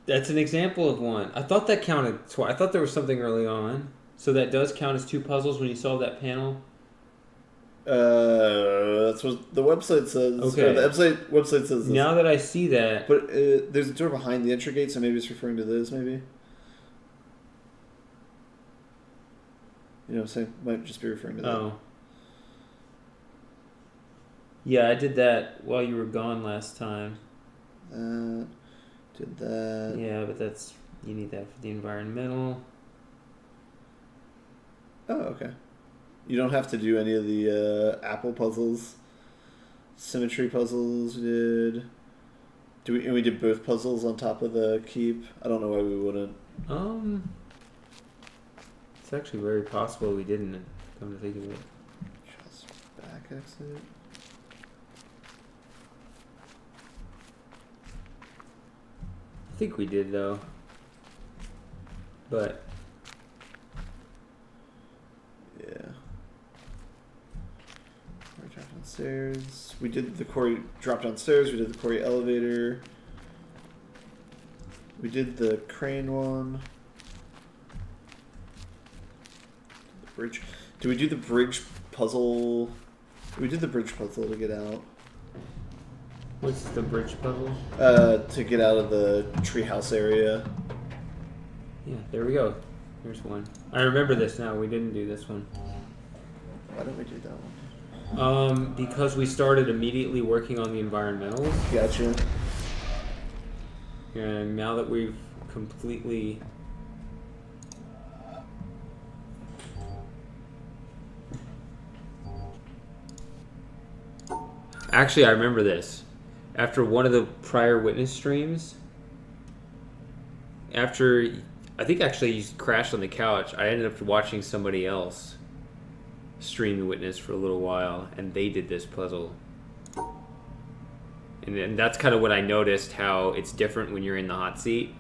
That's an example of one. I thought that counted twice. I thought there was something early on. So that does count as 2 puzzles when you solve that panel? That's what the website says. Okay. Or the website says this. Now that I see that... But there's a door behind the entry gate, so maybe it's referring to this, maybe? You know what I'm saying? Might just be referring to that. Oh. Yeah, I did that while you were gone last time. Did that. Yeah, but that's... You need that for the environmental. Oh, okay. You don't have to do any of the apple puzzles. Symmetry puzzles we did. And we did both puzzles on top of the keep. I don't know why we wouldn't. It's actually very possible we didn't, come to think of it. Just back exit. I think we did, though. But... Yeah. We're drop downstairs. We did the quarry drop downstairs. We did the quarry elevator. We did the crane one. The bridge. Do we do the bridge puzzle? We did the bridge puzzle to get out. What's the bridge puzzle? To get out of the treehouse area. Yeah, there we go. Here's one. I remember this now. We didn't do this one. Why don't we do that one? Because we started immediately working on the environmentals. Gotcha. And now that we've completely... Actually, I remember this. After one of the prior witness streams, after... I think actually you crashed on the couch. I ended up watching somebody else stream the witness for a little while, and they did this puzzle. And that's kind of what I noticed, how it's different when you're in the hot seat,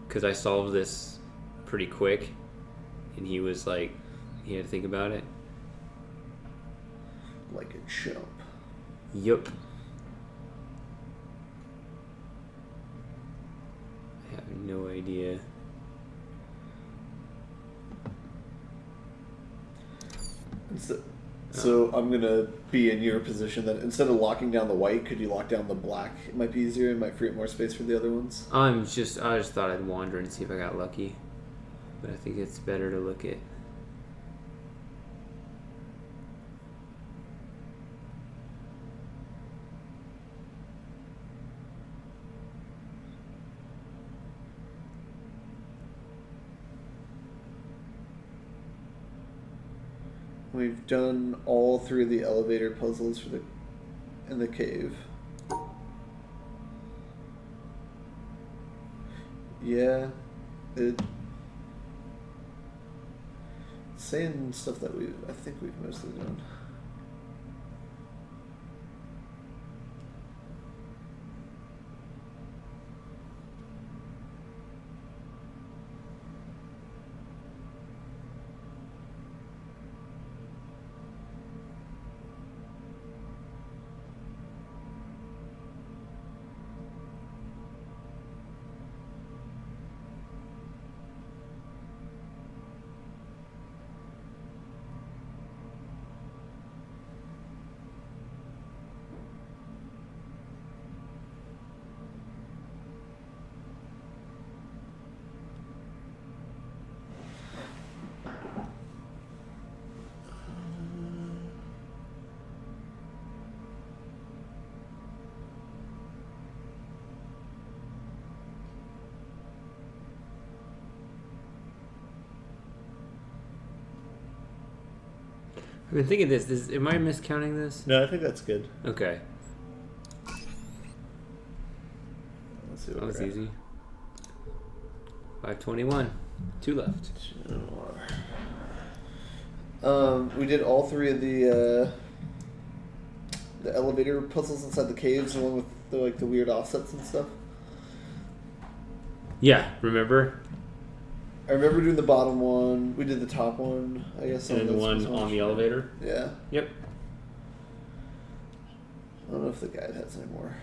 because I solved this pretty quick, and he was like, he had to think about it. Like a chump. Yup. I have no idea. So I'm gonna be in your position that instead of locking down the white, could you lock down the black? It might be easier. It might free up more space for the other ones. I just thought I'd wander and see if I got lucky, but I think it's better to look at. We've done all 3 of the elevator puzzles for in the cave. Yeah, it's saying stuff that I think we've mostly done. I've been thinking this. Am I miscounting this? No, I think that's good. Okay. Let's see That what was we're at. easy. 521. 2 left. 2 more. We did all 3 of the elevator puzzles inside the caves, along with the weird offsets and stuff. Yeah, remember? I remember doing the bottom one. We did the top one, I guess. And then the one on the elevator? Yeah. Yep. I don't know if the guide has any more.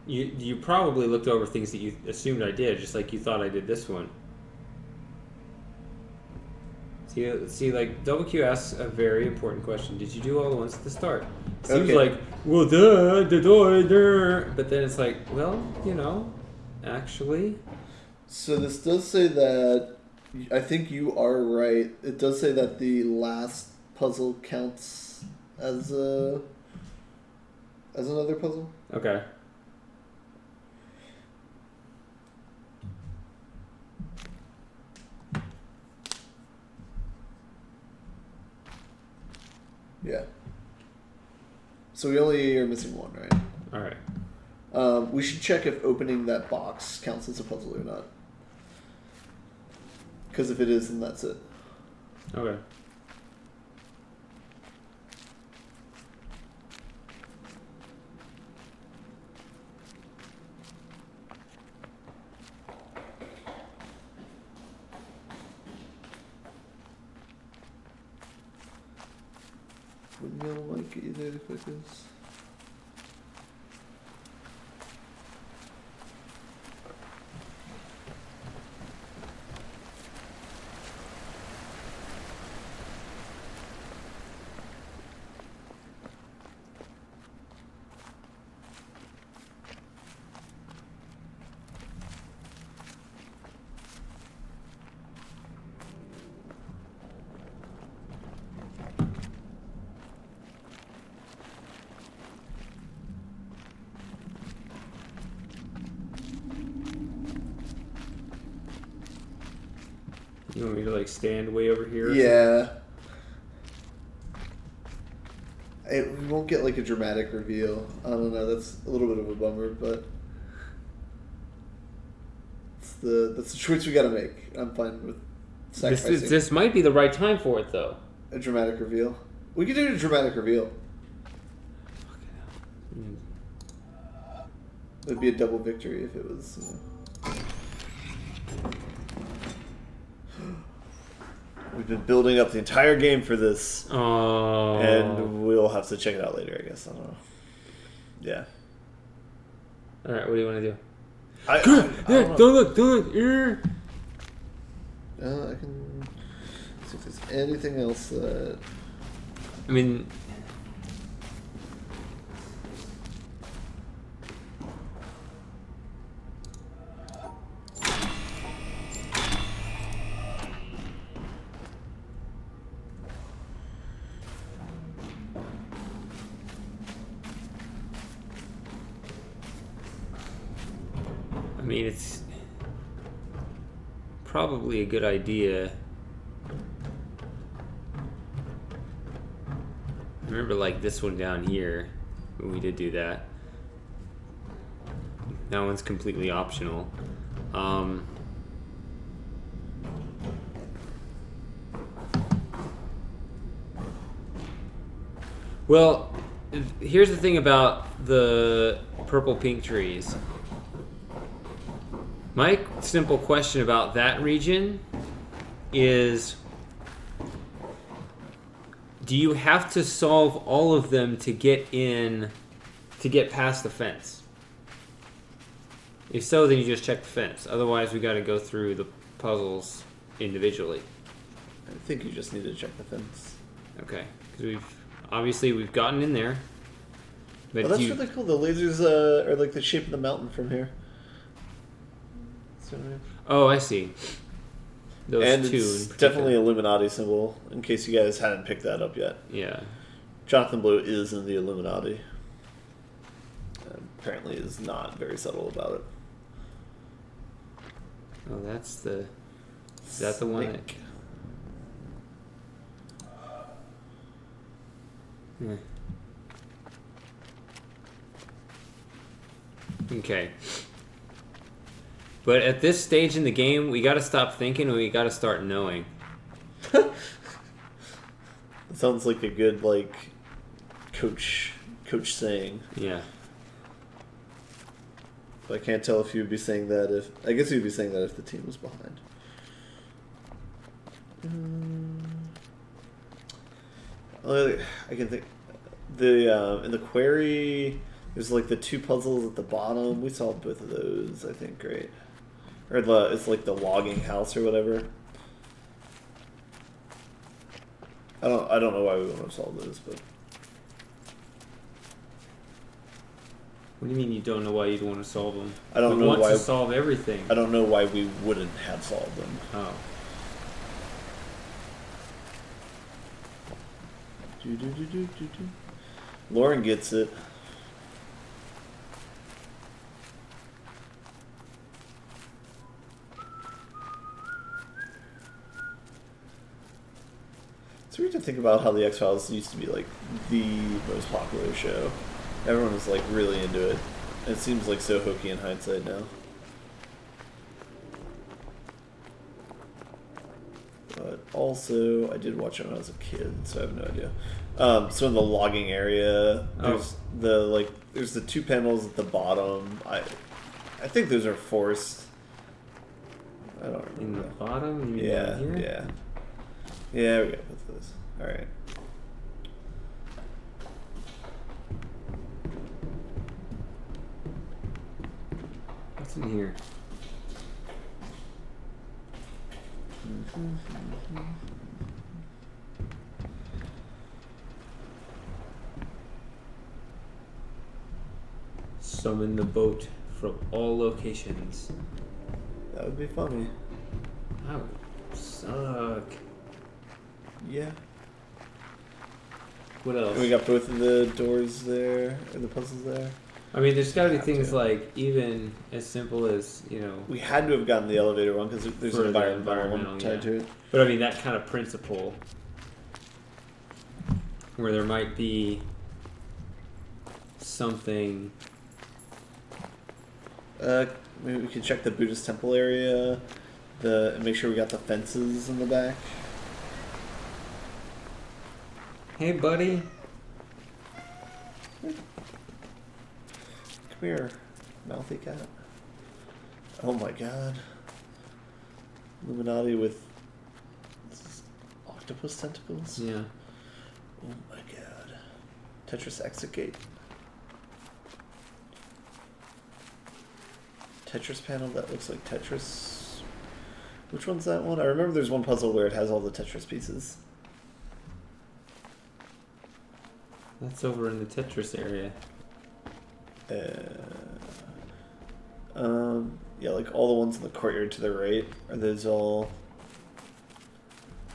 You probably looked over things that you assumed I did, just like you thought I did this one. See, like, Double Q asks a very important question. Did you do all the ones at the start? It seems like, well, but then it's like, well, actually. So this does say that, I think you are right. It does say that the last puzzle counts as another puzzle. Okay. Yeah. So we only are missing one, right? All right. We should check if opening that box counts as a puzzle or not. Because if it is, then that's it. Okay. Windmill might get you there the quickest. You want me to like stand way over here? Yeah. We won't get like a dramatic reveal. I don't know. That's a little bit of a bummer, but that's the choice we got to make. I'm fine with sacrificing. This might be the right time for it, though. A dramatic reveal. We could do a dramatic reveal. It'd be a double victory if it was. We've been building up the entire game for this. Oh. And we'll have to check it out later, I guess. I don't know. Yeah. Alright, what do you want to do? Don't look! I can see if there's anything else that... I mean... it's probably a good idea. I remember like this one down here when we did do that. That one's completely optional. Well, here's the thing about the purple-pink trees. My simple question about that region is, do you have to solve all of them to get past the fence? If so, then you just check the fence. Otherwise, we got to go through the puzzles individually. I think you just need to check the fence. Okay, because we've gotten in there. But that's really cool. The lasers are like the shape of the mountain from here. Oh, I see. Those and two. It's definitely Illuminati symbol, in case you guys hadn't picked that up yet. Yeah. Jonathan Blow is in the Illuminati. Apparently is not very subtle about it. Oh, that's the Is that the one? That... Okay. But at this stage in the game, we gotta stop thinking and we gotta start knowing. It sounds like a good, like, coach saying. Yeah. But I can't tell if you'd be saying that if... I guess you'd be saying that if the team was behind. I can think... in the query, there's like the 2 puzzles at the bottom. We solved both of those, I think, right? Or it's like the logging house or whatever. I don't know why we want to solve those, but... What do you mean you don't know why you'd want to solve them? I don't know why. why To solve everything. I don't know why we wouldn't have solved them. Oh. Lauren gets it. It's weird to think about how the X-Files used to be like the most popular show. Everyone was like really into it. It seems like so hokey in hindsight now. But also, I did watch it when I was a kid, so I have no idea. So in the logging area, there's there's the 2 panels at the bottom. I think those are forced. I don't remember. In the bottom? You mean Yeah, down here? yeah. Yeah, we got both of those. Alright. What's in here? Summon the boat from all locations. That would be funny. That would suck. Yeah. What else? And we got both of the doors there, and the puzzles there. I mean, there's got to be things like even as simple as, you know... We had to have gotten the elevator one because there's an environmental one tied to it. But I mean, that kind of principle where there might be something... Maybe we could check the Buddhist temple area, make sure we got the fences in the back. Hey, buddy. Come here, mouthy cat. Oh my god. Illuminati with octopus tentacles? Yeah. Oh my god. Tetris exit gate. Tetris panel that looks like Tetris. Which one's that one? I remember there's one puzzle where it has all the Tetris pieces. That's over in the Tetris area. Yeah, like all the ones in the courtyard to the right. Are those all...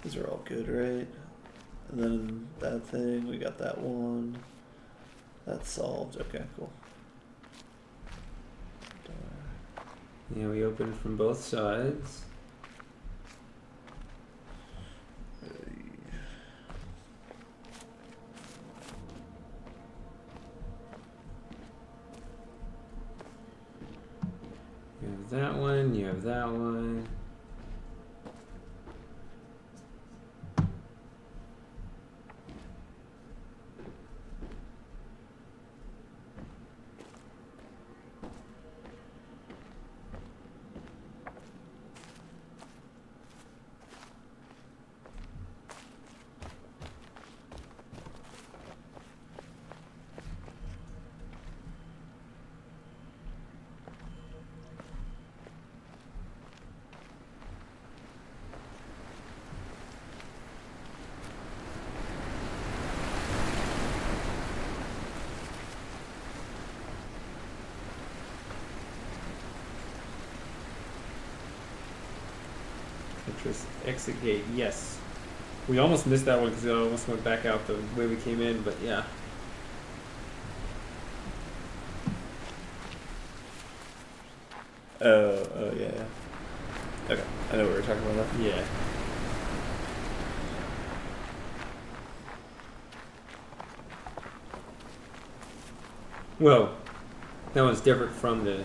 These are all good, right? And then that thing, we got that one. That's solved. Okay, cool. Yeah, we opened from both sides. You have that one, you have that one. Exit gate, yes. We almost missed that one because it almost went back out the way we came in, but yeah. Oh yeah. Okay, I know what we're talking about. Yeah. Well, that one's different from the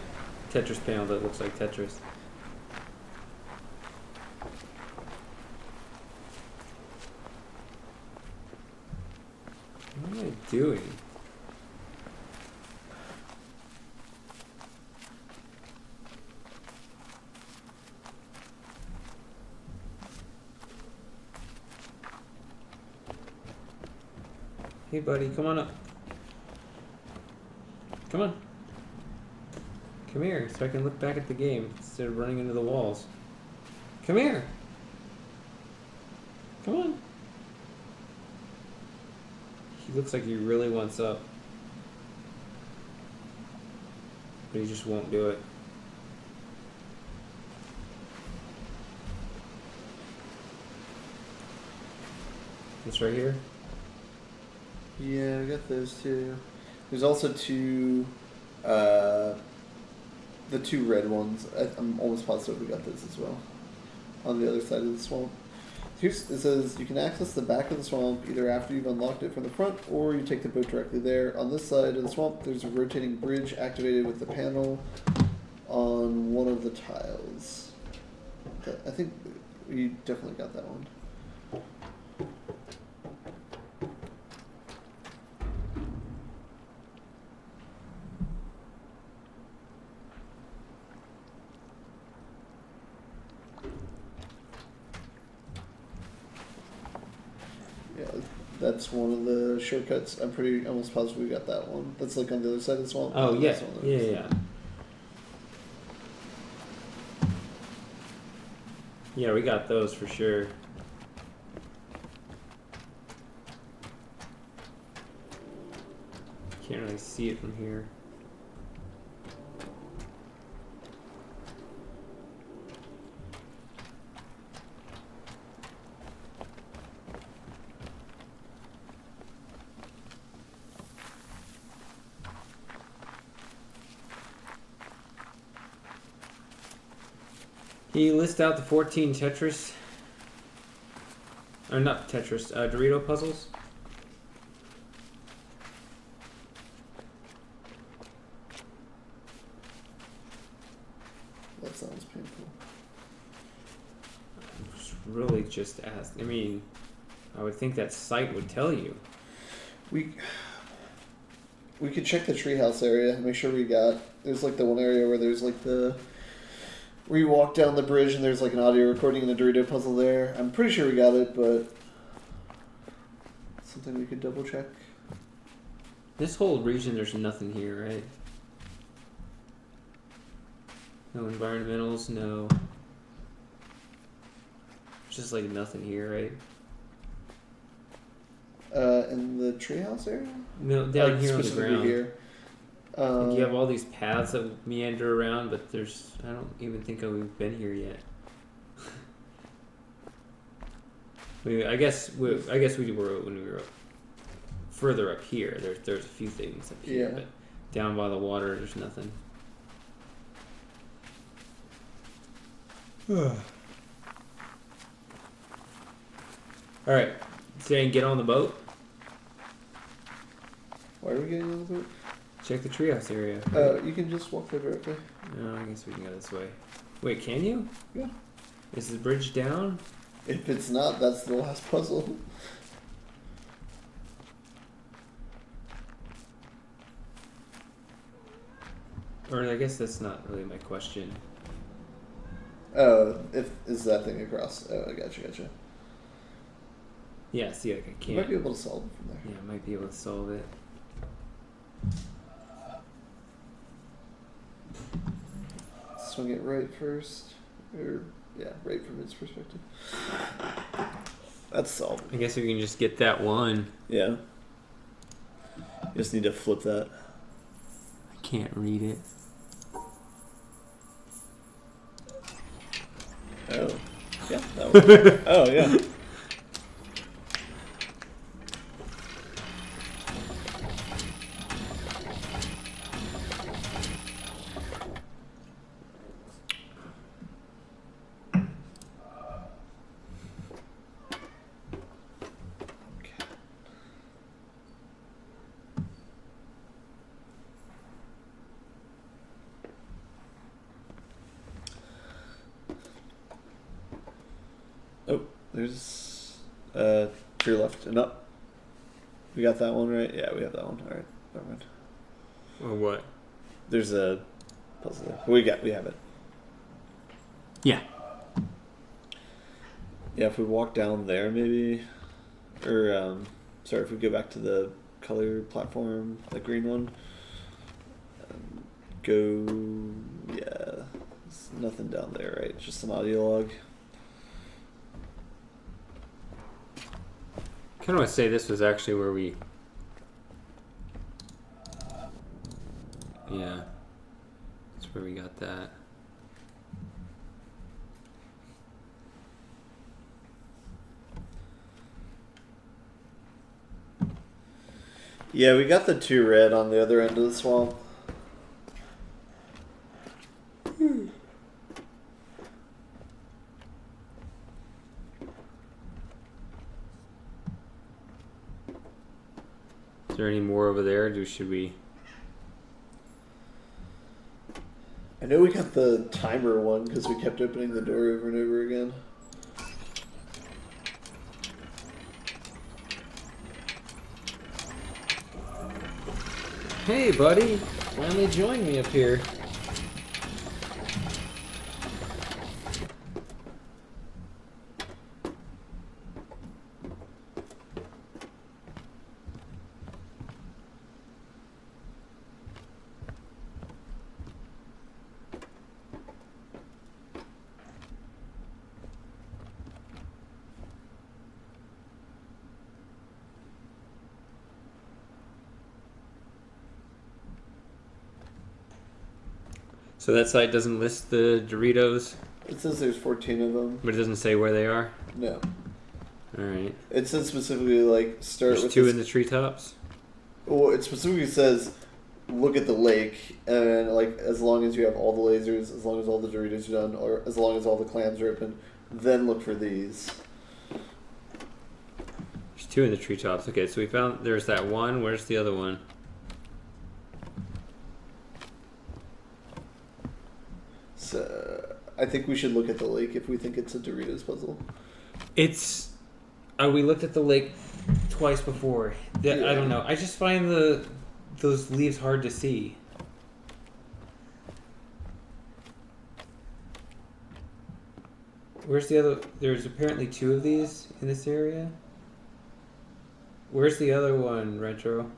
Tetris panel that looks like Tetris. What am I doing? Hey buddy, come on up. Come on. Come here so I can look back at the game instead of running into the walls. Come here. Come on. He looks like he really wants up. But he just won't do it. This right here? Yeah, I got those two. There's also two, the two red ones. I'm almost positive we got those as well. On the other side of the swamp. Here's, it says you can access the back of the swamp either after you've unlocked it from the front or you take the boat directly there. On this side of the swamp, there's a rotating bridge activated with the panel on one of the tiles. I think we definitely got that one. That's one of the shortcuts. I'm pretty almost positive we got that one. That's like on the other side of the swamp. Oh yeah, yeah. Yeah, we got those for sure. Can't really see it from here. Can you list out the 14 Tetris, or not Tetris, Dorito puzzles? That sounds painful. I was really just asked. I mean, I would think that site would tell you. We could check the treehouse area and make sure we got. There's like the one area where there's like the. Where you walk down the bridge and there's like an audio recording and a Dorito puzzle there. I'm pretty sure we got it, but something we could double check. This whole region, there's nothing here, right? No environmentals, no. Just like nothing here, right? In the treehouse area? No, down here on the specifically ground. Here. Like you have all these paths that meander around, but there's I don't even think we've been here yet. I guess we were when we were further up here. There's a few things up here, but down by the water, there's nothing. All right, saying get on the boat. Why are we getting on the boat? Check the treehouse area. You can just walk there directly. No, I guess we can go this way. Wait, can you? Yeah. Is the bridge down? If it's not, that's the last puzzle. Or I guess that's not really my question. Oh, is that thing across? Oh, I gotcha. Yeah, see, like I can't. You might be able to solve it from there. Yeah, I might be able to solve it. Swing it right first. Or, yeah, right from its perspective. That's solved. I guess we can just get that one. Yeah. You just need to flip that. I can't read it. Oh. Yeah, that one. Oh, yeah. Oh, there's to your left and up. We got that one right? Yeah, we have that one. All right, never mind. Or what? There's a puzzle there. We have it. Yeah. Yeah, if we walk down there, maybe, or sorry, if we go back to the color platform, the green one. Yeah, there's nothing down there, right? It's just an audio log. I kind of want to say this was actually where we... Yeah. That's where we got that. Yeah, we got the 2 red on the other end of the swamp. Is there any more over there? Should we... I know we got the timer one because we kept opening the door over and over again. Hey, buddy! Finally joined me up here. So that site doesn't list the Doritos? It says there's 14 of them. But it doesn't say where they are? No. Alright. It says specifically, like, start There's with 2 in the treetops? Well, it specifically says, look at the lake, and, like, as long as you have all the lasers, as long as all the Doritos are done, or as long as all the clams are open, then look for these. There's 2 in the treetops. Okay, so we found... There's that one. Where's the other one? So, I think we should look at the lake if we think it's a Doritos puzzle. It's... we looked at the lake twice before. Yeah. I don't know. I just find those leaves hard to see. Where's the other... There's apparently 2 of these in this area. Where's the other one, Retro?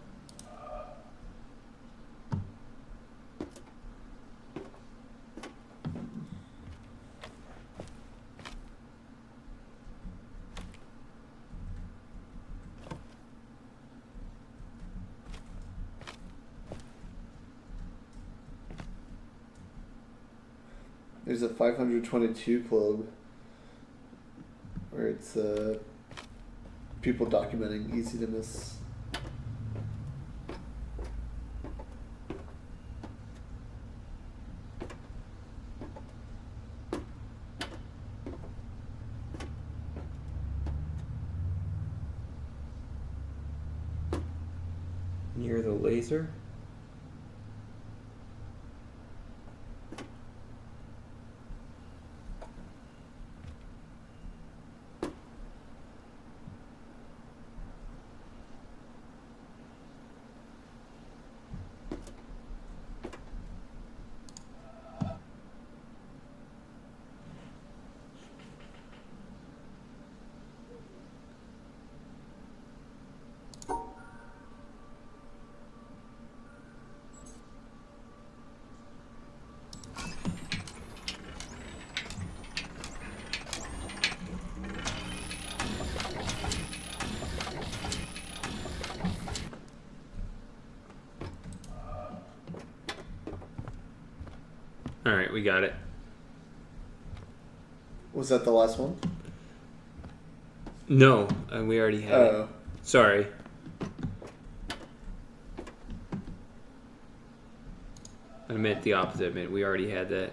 There's a 522 club where it's people documenting easy to miss. Near the laser? Alright, we got it. Was that the last one? No, we already had it. Sorry. I meant the opposite. I meant we already had that.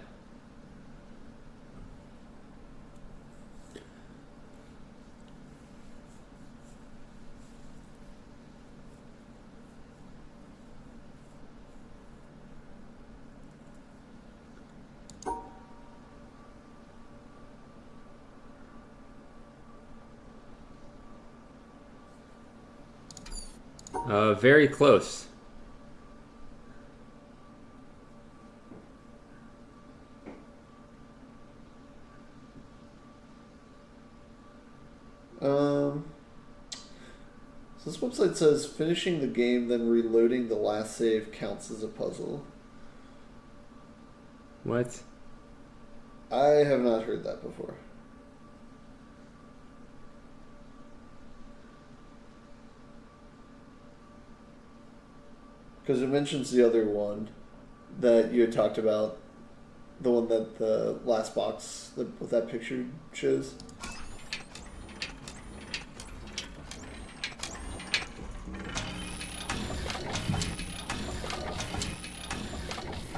Very close. So this website says finishing the game, then reloading the last save counts as a puzzle. What? I have not heard that before. Because it mentions the other one that you had talked about, the one that the last box with that picture shows.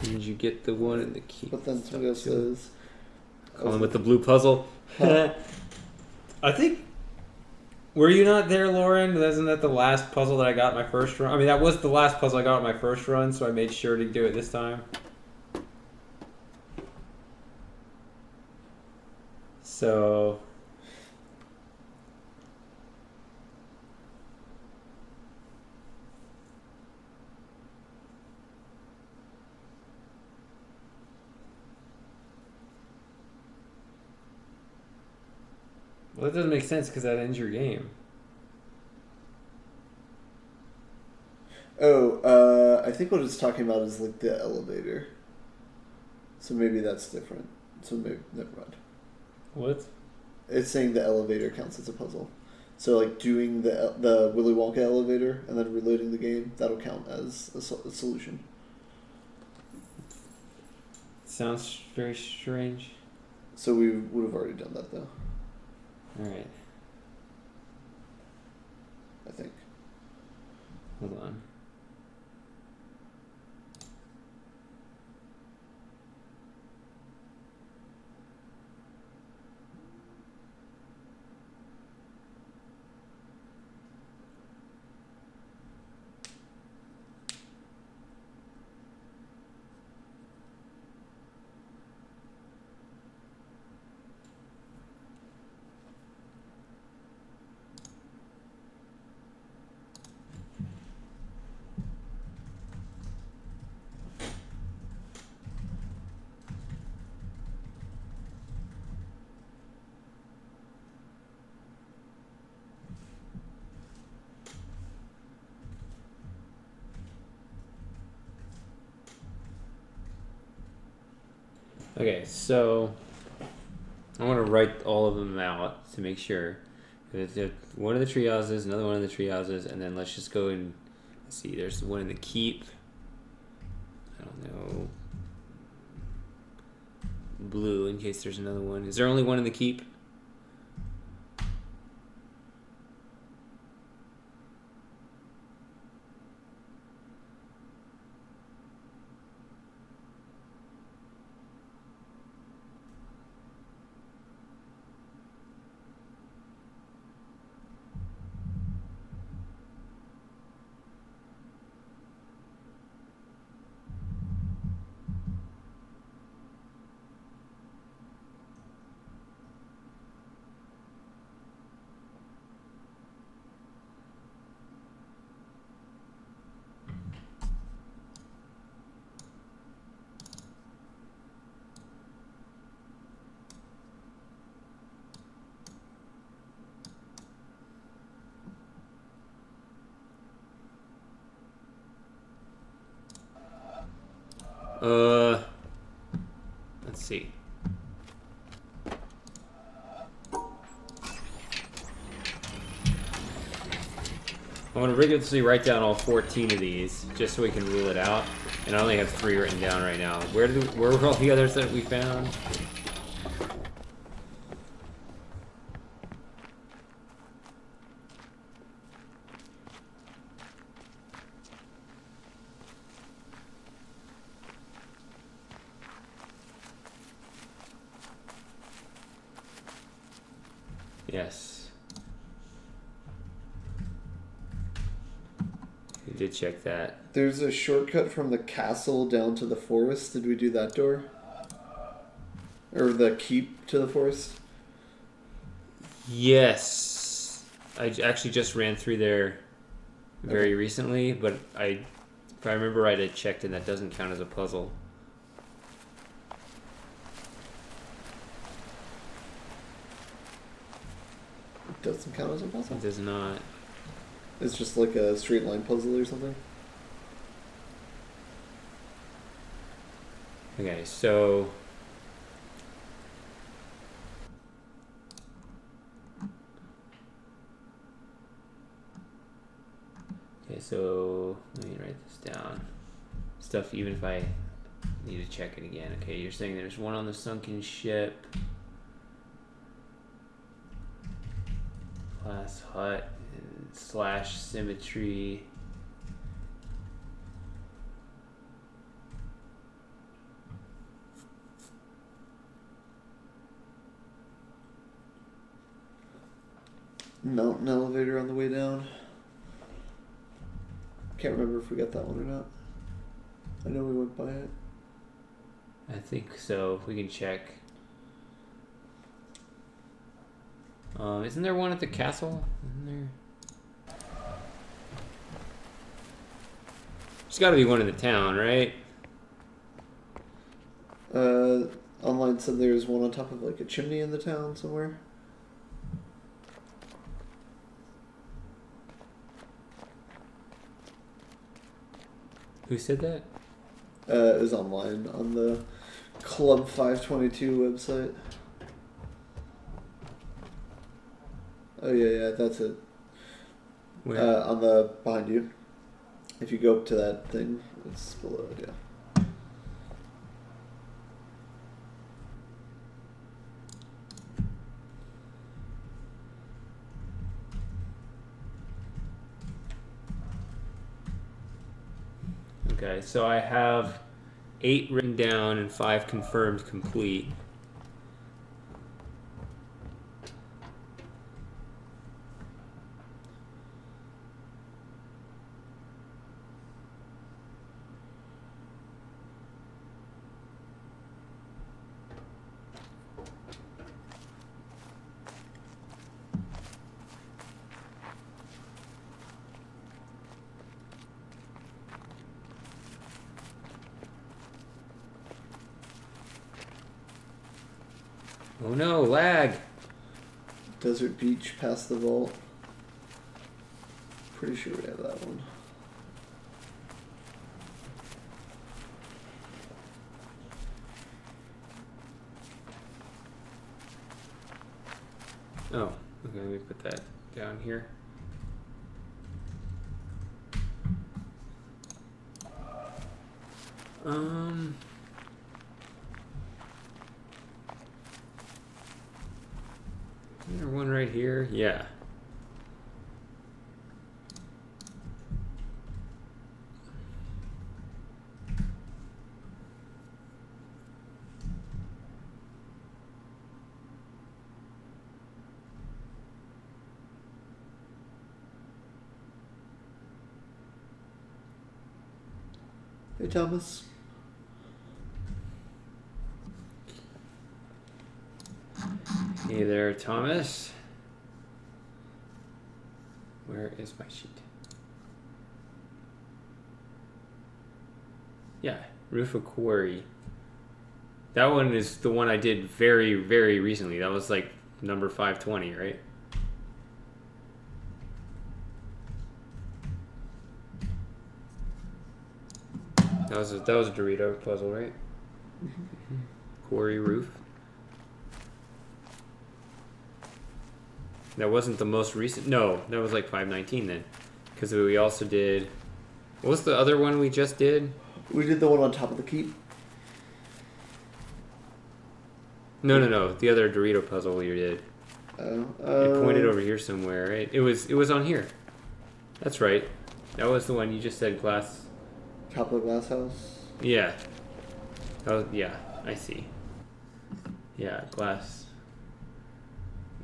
Did you get the one in the key? But then somebody else says... Calling with the blue puzzle. I think... Were you not there, Lauren? Isn't that the last puzzle that I got my first run? I mean, that was the last puzzle I got my first run, so I made sure to do it this time. So... Well, that doesn't make sense because that ends your game. Oh, I think what it's talking about is like the elevator. So maybe that's different. So maybe, never mind. What? It's saying the elevator counts as a puzzle. So like doing the Willy Wonka elevator and then reloading the game, that'll count as a solution. Sounds very strange. So we would have already done that though. Alright. I think. Hold on. Okay, so I want to write all of them out to make sure. One of the tree houses, another one of the tree houses, and then let's just go and see. There's one in the keep. I don't know. Blue, in case there's another one. Is there only one in the keep? Let's see. I want to rigorously write down all 14 of these, just so we can rule it out. And I only have 3 written down right now. Where were all the others that we found? Yes. We did check that. There's a shortcut from the castle down to the forest. Did we do that door? Or the keep to the forest? Yes. I actually just ran through there very recently, but if I remember right, I checked and that doesn't count as a puzzle. It doesn't count as a puzzle? It does not. It's just like a straight line puzzle or something? Okay, so... Okay, so let me write this down. Stuff, even if I need to check it again. Okay, you're saying there's one on the sunken ship. Glass hut and slash symmetry. Mountain elevator on the way down. Can't remember if we got that one or not. I know we went by it. I think so. We can check. Isn't there one at the castle? Isn't there? There's got to be one in the town, right? Online said there's one on top of like a chimney in the town somewhere. Who said that? It was online on the Club 522 website. Oh yeah, that's it. Where? On the behind you. If you go up to that thing, it's below it. Yeah. Okay, so I have 8 written down and 5 confirmed complete. Oh no, lag! Desert Beach past the vault. Pretty sure we have that one. Oh, okay, let me put that down here. Is there one right here? Yeah. Hey, Thomas. Hey there, Thomas. Where is my sheet? Yeah, Roof of Quarry. That one is the one I did very, very recently. That was like number 520, right? That was a Dorito puzzle, right? Mm-hmm. Quarry roof. That wasn't the most recent. No, that was like 519 then, because we also did. What was the other one we just did? We did the one on top of the keep. No. The other Dorito puzzle we did. It pointed over here somewhere, right? It was on here. That's right. That was the one you just said. Glass. Top of the glass house. Yeah. Oh yeah, I see. Yeah, glass.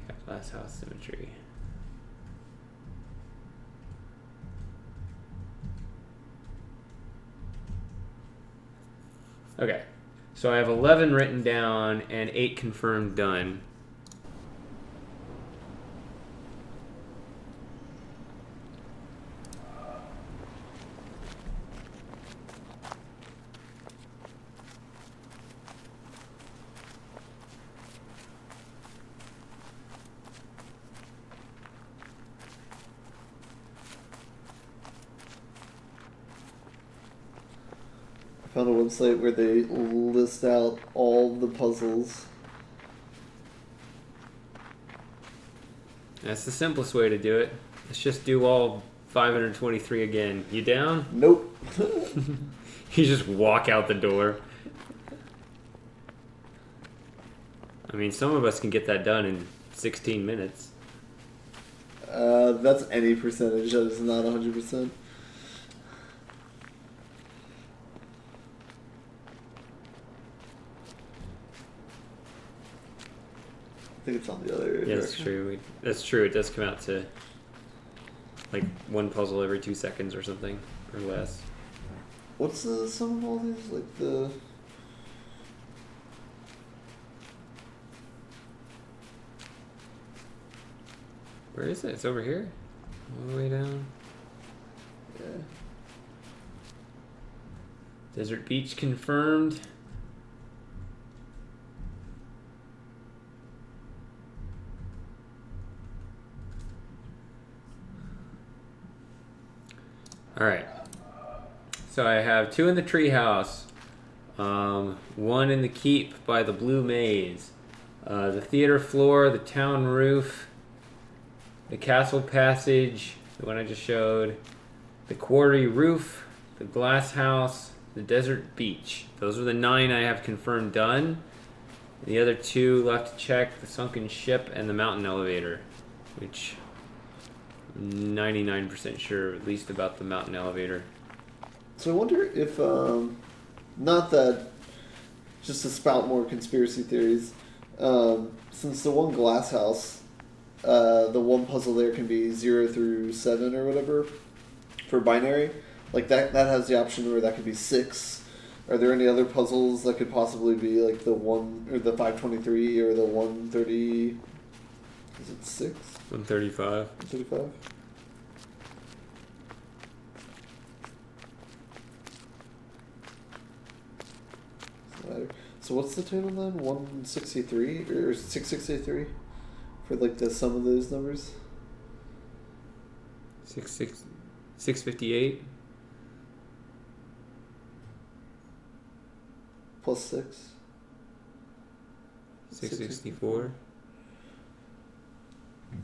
Yeah, glass house symmetry. Okay, so I have 11 written down and 8 confirmed done. found a website where they list out all the puzzles. That's the simplest way to do it. Let's just do all 523 again. You down? Nope. You just walk out the door. I mean, some of us can get that done in 16 minutes. That's any percentage. That is not 100%. I think it's on the other Yeah, that's direction. true. That's true. It does come out to like one puzzle every 2 seconds or something, or less. What's the sum of all these? Like the... Where is it? It's over here? All the way down? Yeah. Desert Beach confirmed. Alright. So I have 2 in the treehouse. 1 in the keep by the Blue Maze. The theater floor, the town roof, the castle passage, the one I just showed, the quarry roof, the glass house, the desert beach. Those are the 9 I have confirmed done. The other 2 left to check, the sunken ship and the mountain elevator, which I'm 99% sure at least about the mountain elevator. So I wonder if, not that, just to spout more conspiracy theories, since the one glass house, the one puzzle there can be 0 through 7 or whatever for binary, like that has the option where that could be 6. Are there any other puzzles that could possibly be like the 1 or the 523 or the 130? Is it 6? 135. 135. So what's the total then? 163 or 663 for like the sum of those numbers? 658 plus 6. 664.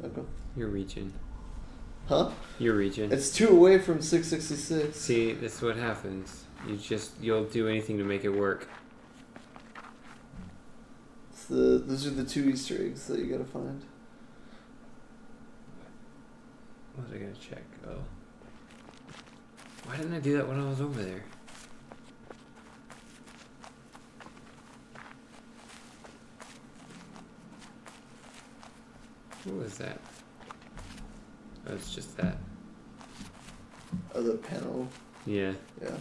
Okay. You're reaching. Huh? You're reaching. It's 2 away from 666. See, that's what happens. You'll do anything to make it work. Those are the 2 Easter eggs that you gotta find. What was I gonna check? Oh. Why didn't I do that when I was over there? What was that? Oh, it's just that. Oh, the panel. Yeah. Yeah.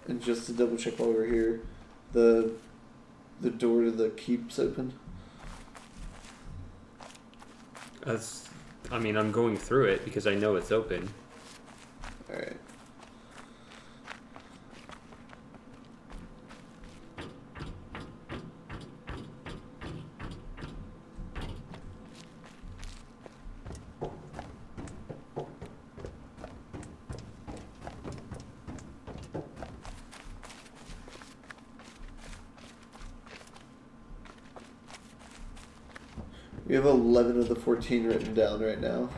And just to double check while we're here, the door to the keep's open. I'm going through it because I know it's open. Alright. We have 11 of the 14 written down right now.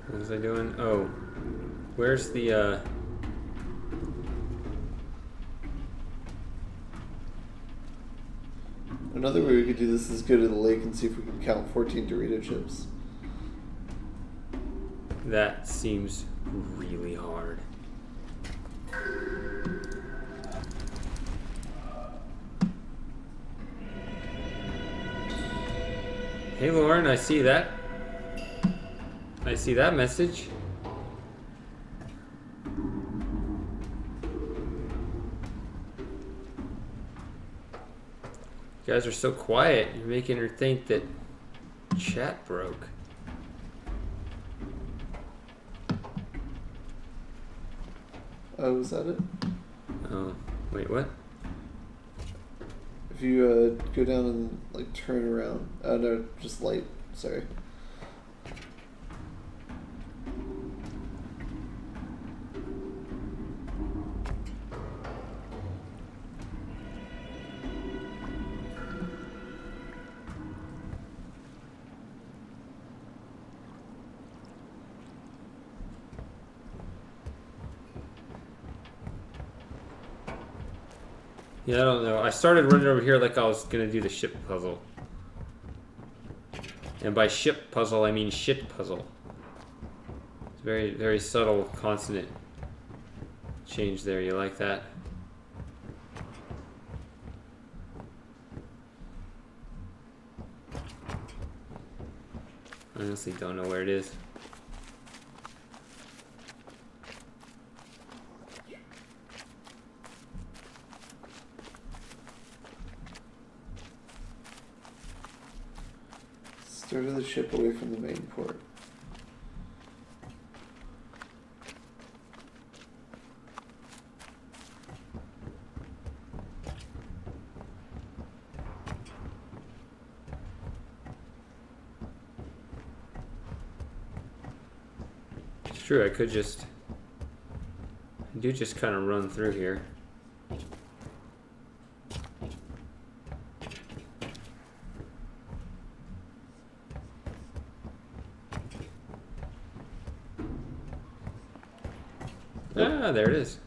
What was I doing? Oh. Where's the, Another way we could do this is go to the lake and see if we can count 14 Dorito chips. That seems really hard. Hey, Lauren, I see that. I see that message. You guys are so quiet. You're making her think that chat broke. Oh, was that it? Oh, wait, what? If you go down and like turn around. Oh no, just light. Sorry. Yeah, I don't know. I started running over here like I was gonna do the ship puzzle. And by ship puzzle, I mean shit puzzle. It's very, very subtle consonant change there. You like that? I honestly don't know where it is. Steer the ship away from the main port. It's true, I could just... I do just kind of run through here. Ah, there it is.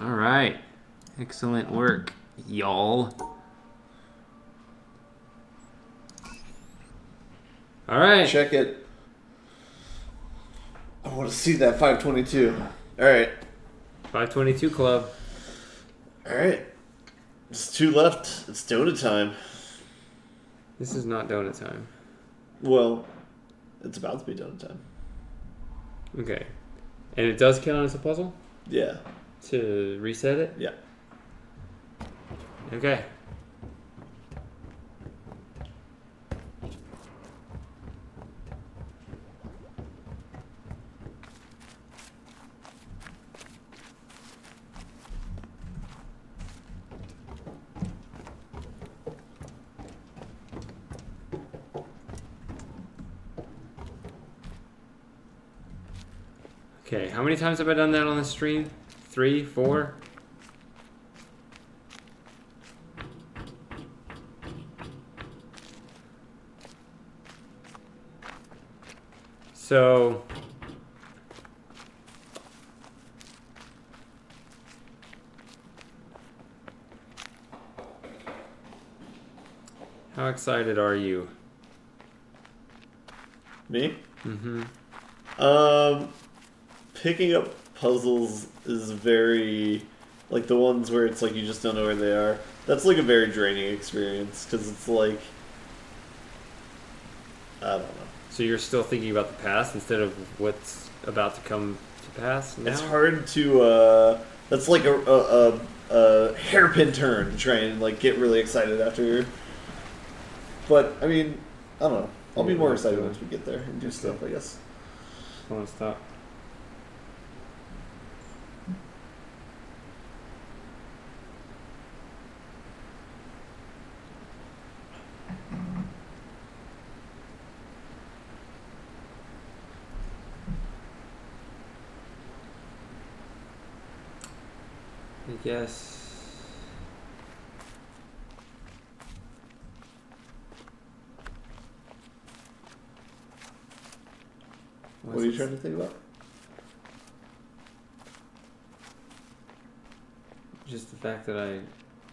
All right. Excellent work, y'all. All right. Check it. I want to see that 522. All right. 522 club. All right. There's 2 left. It's donut time. This is not donut time. Well, it's about to be donut time. Okay. And it does count as a puzzle? Yeah. To reset it? Yeah. Okay. Okay, how many times have I done that on the stream? 3, 4? So... how excited are you? Me? Mm-hmm. Picking up puzzles is very, like the ones where it's like you just don't know where they are. That's like a very draining experience because it's like, I don't know. So you're still thinking about the past instead of what's about to come to pass now? It's hard to, that's like a hairpin turn to try and like get really excited after. But, I mean, I don't know. I'll be more excited once we get there and do stuff, I guess. I want to stop. I guess. What are you trying to think about? Just the fact that I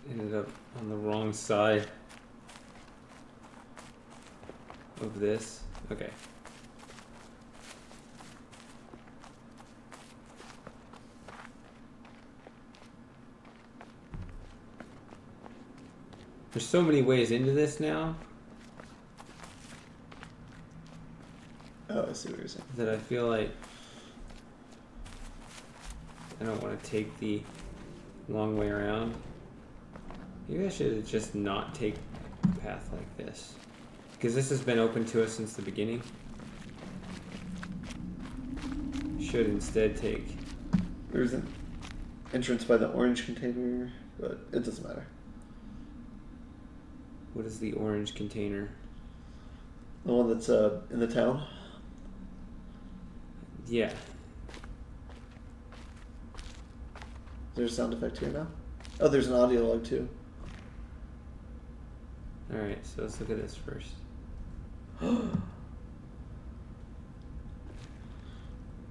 ended up on the wrong side of this. Okay. There's so many ways into this now. Oh, I see what you're saying. That I feel like I don't want to take the long way around. Maybe I should just not take a path like this. Because this has been open to us since the beginning. Should instead take... There's an entrance by the orange container, but it doesn't matter. What is the orange container? The one that's in the town? Yeah. Is there a sound effect here now? Oh, there's an audio log too. Alright, so let's look at this first.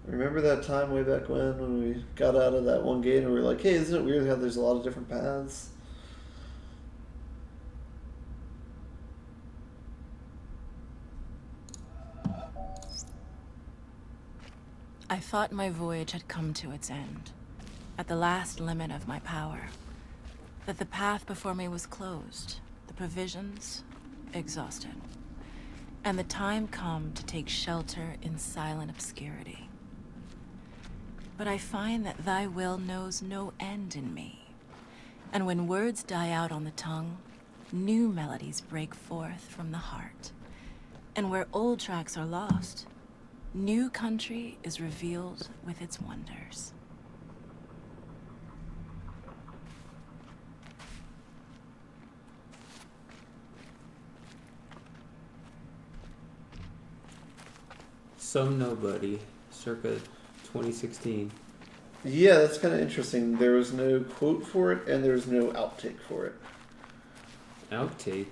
Remember that time way back when we got out of that one gate and we were like, hey, isn't it weird how there's a lot of different paths? I thought my voyage had come to its end, at the last limit of my power. That the path before me was closed, the provisions exhausted, and the time come to take shelter in silent obscurity. But I find that thy will knows no end in me, and when words die out on the tongue, new melodies break forth from the heart. And where old tracks are lost, new country is revealed with its wonders. Some Nobody, circa 2016. Yeah, that's kind of interesting. There was no quote for it, and there was no outtake for it. Outtake?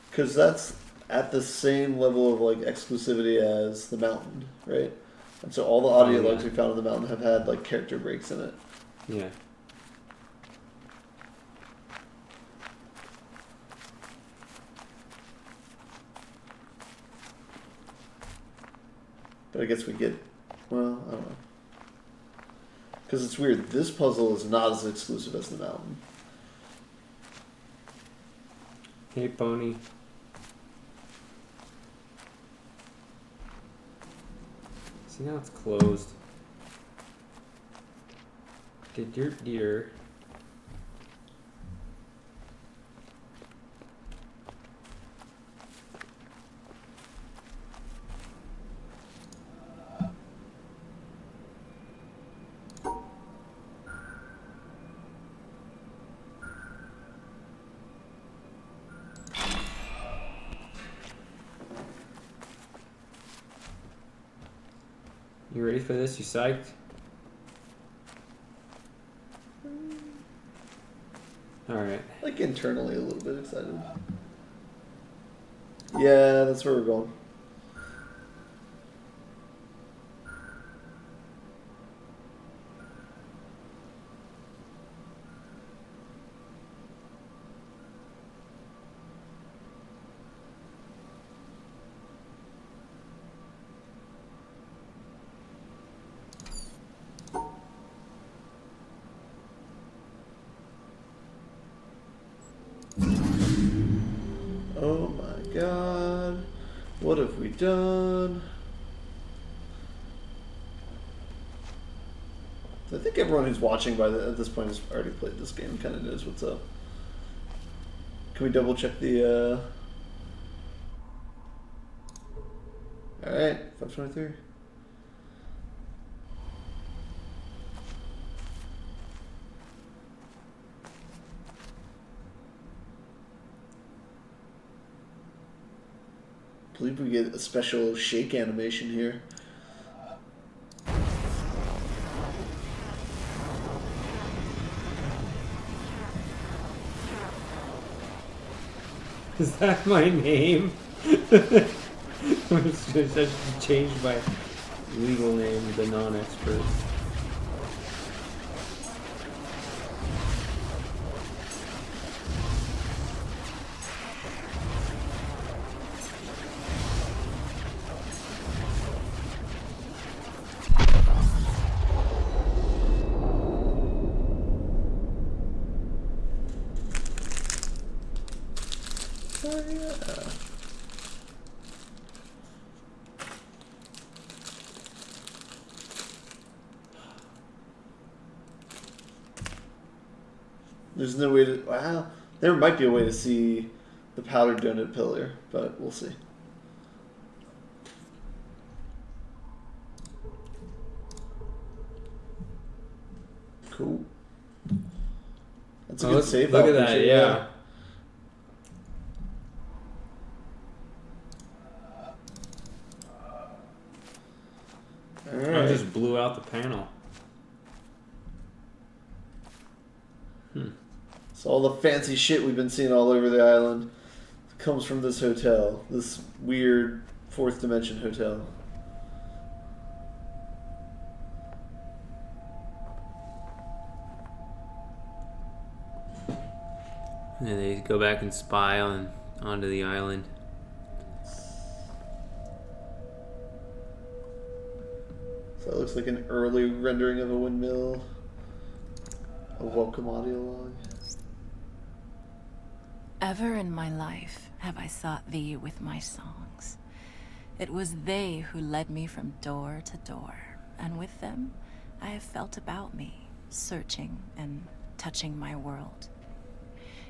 Because that's at the same level of like exclusivity as The Mountain, right? And so all the audio logs we found on The Mountain have had like character breaks in it. Yeah. But I guess we get, well, I don't know. Because it's weird, this puzzle is not as exclusive as The Mountain. Hey, Pony. See, now it's closed. Dear. You ready for this? You psyched? Alright. Like internally a little bit excited. Yeah, that's where we're going. Oh my god. What have we done? I think everyone who's watching at this point has already played this game, kind of knows what's up. Can we double check the, Alright, 523. I believe we get a special shake animation here. Is that my name? It's just changed my legal name to non-expert. yeah. There's no way to... Wow. There might be a way to see the powdered donut pillar, but we'll see. Cool. That's a good save. Look at that, yeah. Alright. I just blew out the panel. So all the fancy shit we've been seeing all over the island comes from this hotel. This weird fourth dimension hotel. And they go back and spy onto the island. So it looks like an early rendering of a windmill. A welcome audio log. Ever in my life have I sought thee with my songs. It was they who led me from door to door, and with them I have felt about me, searching and touching my world.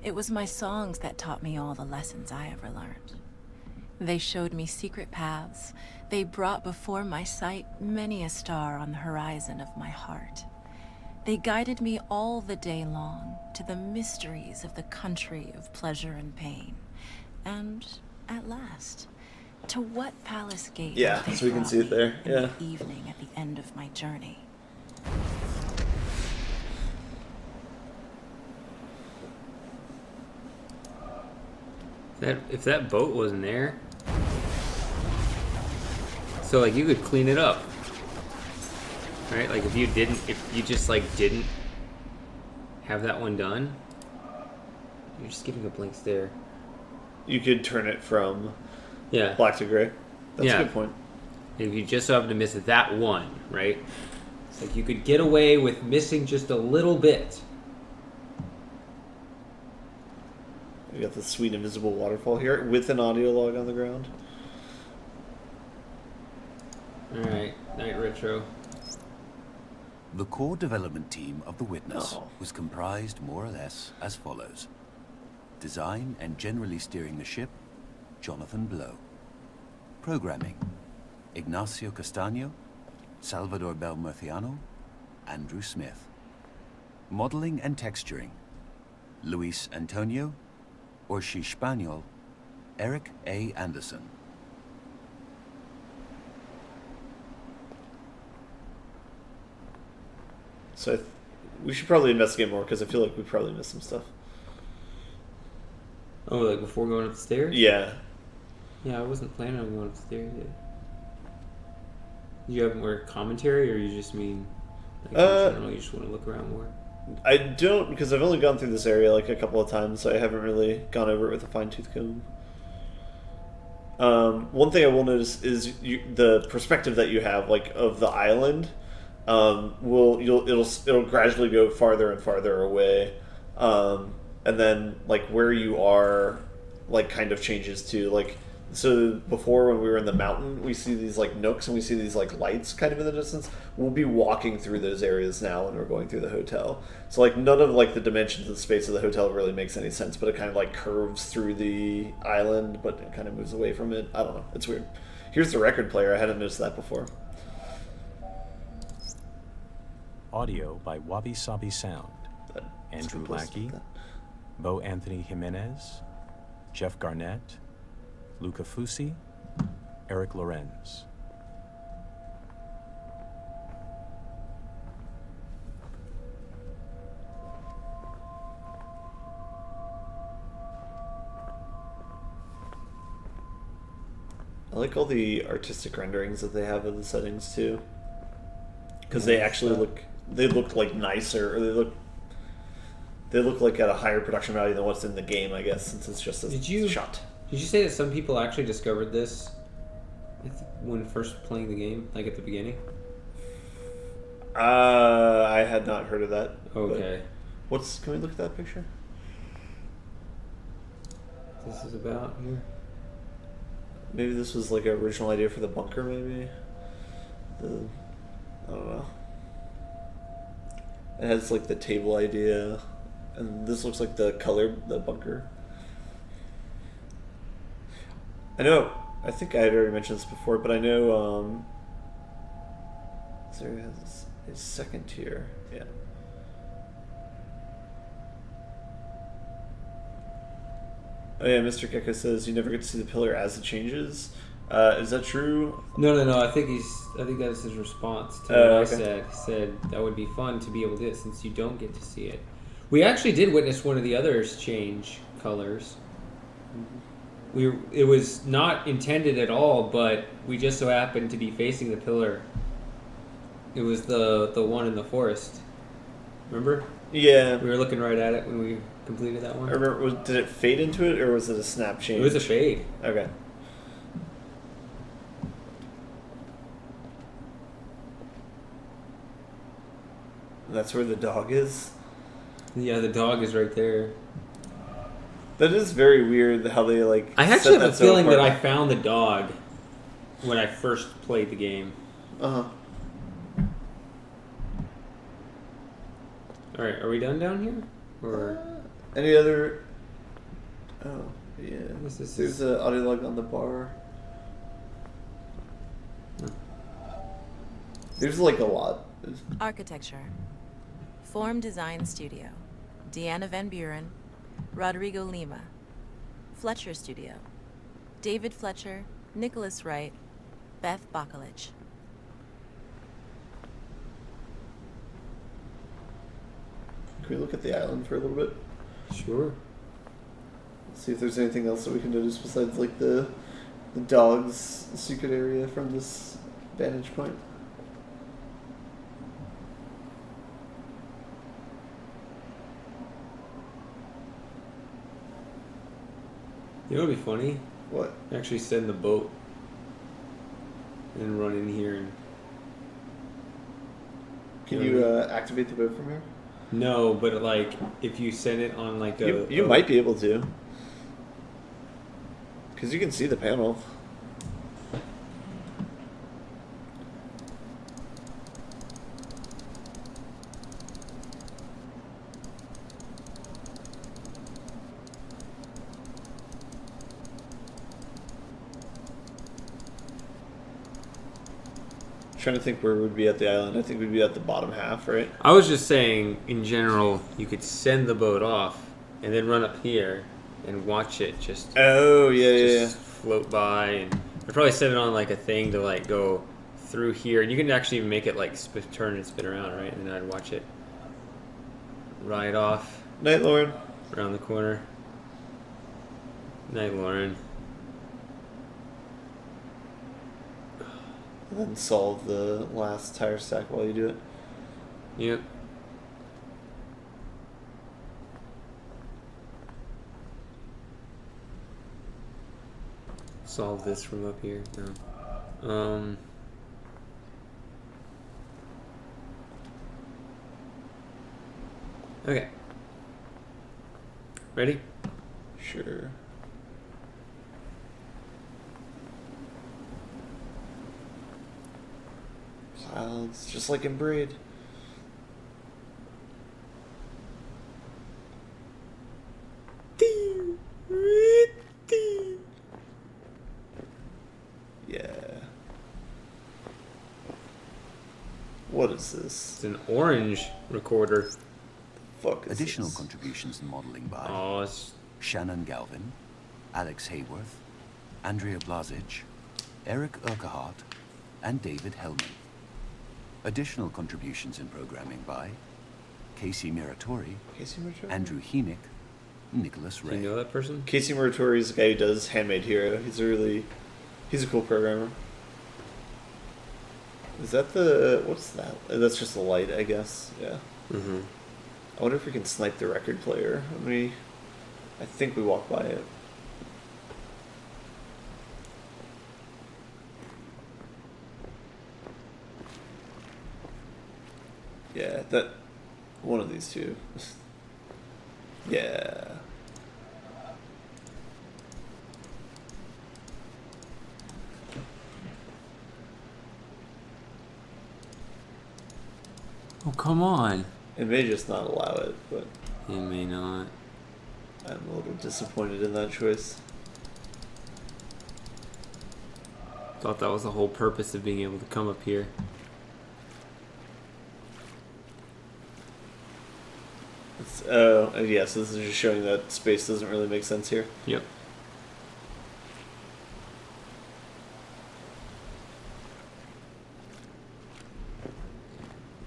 It was my songs that taught me all the lessons I ever learned. They showed me secret paths. They brought before my sight many a star on the horizon of my heart. They guided me all the day long to the mysteries of the country of pleasure and pain. And at last, to what palace gate Yeah, they so we can brought see it there. me in Yeah. the evening at the end of my journey. If that boat wasn't there, so like you could clean it up, right? Like if you just like didn't have that one done, you're just getting a blank stare. You could turn it from Yeah. black to gray. That's Yeah. a good point. If you just happen to miss that one, right? It's like you could get away with missing just a little bit. We got the sweet invisible waterfall here with an audio log on the ground. Alright, night retro. The core development team of The Witness was comprised more or less as follows. Design and generally steering the ship, Jonathan Blow. Programming, Ignacio Castaño, Salvador Belmurciano, Andrew Smith. Modeling and texturing, Luis Antonio, Orshi Spaniel, Eric A. Anderson. So we should probably investigate more because I feel like we probably missed some stuff. Oh, like before going upstairs? Yeah. Yeah, I wasn't planning on going upstairs yet. You have more commentary, or you just mean like in general, you just want to look around more? I don't, because I've only gone through this area like a couple of times, so I haven't really gone over it with a fine-tooth comb. One thing I will notice is the perspective that you have, like of the island, it'll gradually go farther and farther away, and then like where you are, like kind of changes too. Like so before when we were in the mountain, we see these like nooks and we see these like lights kind of in the distance. We'll be walking through those areas now when we're going through the hotel. So like none of like the dimensions of the space of the hotel really makes any sense, but it kind of like curves through the island, but it kind of moves away from it. I don't know. It's weird. Here's the record player. I hadn't noticed that before. Audio by Wabi Sabi Sound. Andrew Lackey, Bo Anthony Jimenez, Jeff Garnett, Luca Fusi, Eric Lorenz. I like all the artistic renderings that they have of the settings too, because they actually look like nicer, or they look like at a higher production value than what's in the game, I guess, since it's just a shot. Did you say that some people actually discovered this when first playing the game, like at the beginning? I had not heard of that. Okay. Can we look at that picture? this is about here? Maybe this was like an original idea for the bunker, maybe? I don't know. It has like the table idea, and this looks like the bunker. I know, I think I had already mentioned this before, but I know, there has a second tier, yeah. Oh yeah, Mr. Gecko says you never get to see the pillar as it changes. Is that true? No. I think that is his response to what I said. He said that would be fun to be able to do it since you don't get to see it. We actually did witness one of the others change colors. It was not intended at all, but we just so happened to be facing the pillar. It was the one in the forest. Remember? Yeah. We were looking right at it when we completed that one. I remember, did it fade into it, or was it a snap change? It was a fade. Okay. That's where the dog is? Yeah, the dog is right there. That is very weird how they like. I actually have a feeling that I found the dog when I first played the game. Uh-huh. Alright, are we done down here? Or any other... Oh, yeah. This There's an audio log on the bar. There's like a lot. Architecture. Form Design Studio. Deanna Van Buren. Rodrigo Lima. Fletcher Studio. David Fletcher. Nicholas Wright. Beth Bacalich. Can we look at the island for a little bit? Sure. See if there's anything else that we can notice besides like the dog's secret area from this vantage point. You know what would be funny? What? Actually send the boat and run in here and... Can you activate the boat from here? No, but like if you send it on like a... You might be able to. Because you can see the panel. Trying to think where we'd be at the island. I think we'd be at the bottom half, right? I was just saying, in general, you could send the boat off and then run up here and watch it just. Oh yeah, float by, and I'd probably set it on like a thing to like go through here, and you can actually make it like turn and spin around, right? And then I'd watch it ride off. Night, Lauren. Around the corner. Night, Lauren. And then solve the last tire stack while you do it. Yep. Solve this from up here. No. Okay. Ready? Sure. Clouds, just like in Braid. Yeah. What is this? It's an orange recorder. Fuck. Additional contributions in modeling by Shannon Galvin, Alex Hayworth, Andrea Blazich, Eric Urquhart, and David Hellman. Additional contributions in programming by Casey Muratori, Andrew Heenick, Nicholas Ray. Do you know that person? Casey Muratori is the guy who does Handmade Hero. He's a cool programmer. Is that what's that? That's just the light, I guess. Yeah. Mm-hmm. I wonder if we can snipe the record player. I think we walked by it. Yeah, that one of these two. Yeah. Oh, come on. It may just not allow it, but... It may not. I'm a little disappointed in that choice. Thought that was the whole purpose of being able to come up here. Yeah, so this is just showing that space doesn't really make sense here. Yep.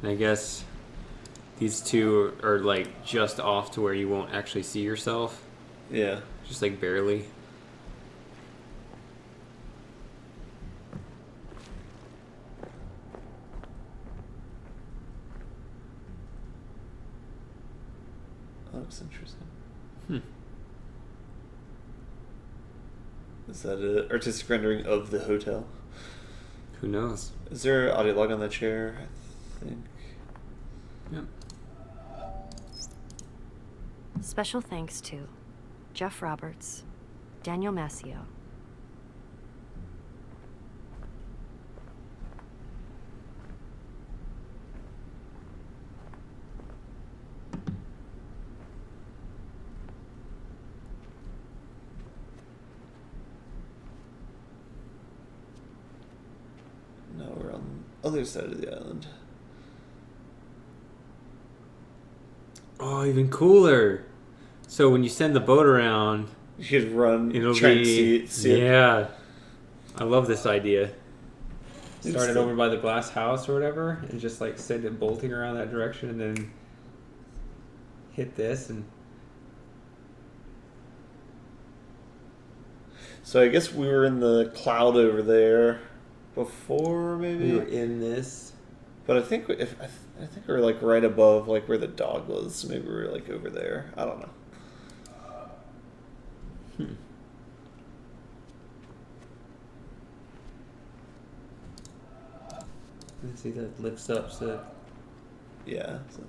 I guess these two are like just off to where you won't actually see yourself. Yeah. Just like barely. That looks interesting. Hmm. Is that an artistic rendering of the hotel? Who knows? Is there audio log on that chair? I think. Yep. Special thanks to Jeff Roberts, Daniel Mascio. Now we're on the other side of the island. Oh, even cooler. So when you send the boat around, you could run. It'll try be and see it. Yeah. I love this idea. Start it over by the glass house or whatever, and just like send it bolting around that direction, and then hit this and. So I guess we were in the cloud over there before, maybe. We were in this, but I think I think we were like right above like where the dog was. So maybe we were like over there. I don't know. Let's see, that lifts up, so. Yeah. So.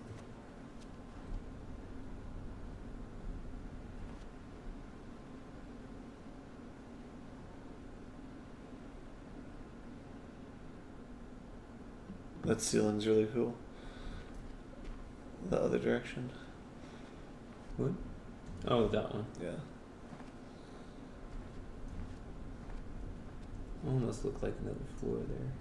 That ceiling's really cool. The other direction. What? Oh, that one. Yeah. Almost looked like another floor there.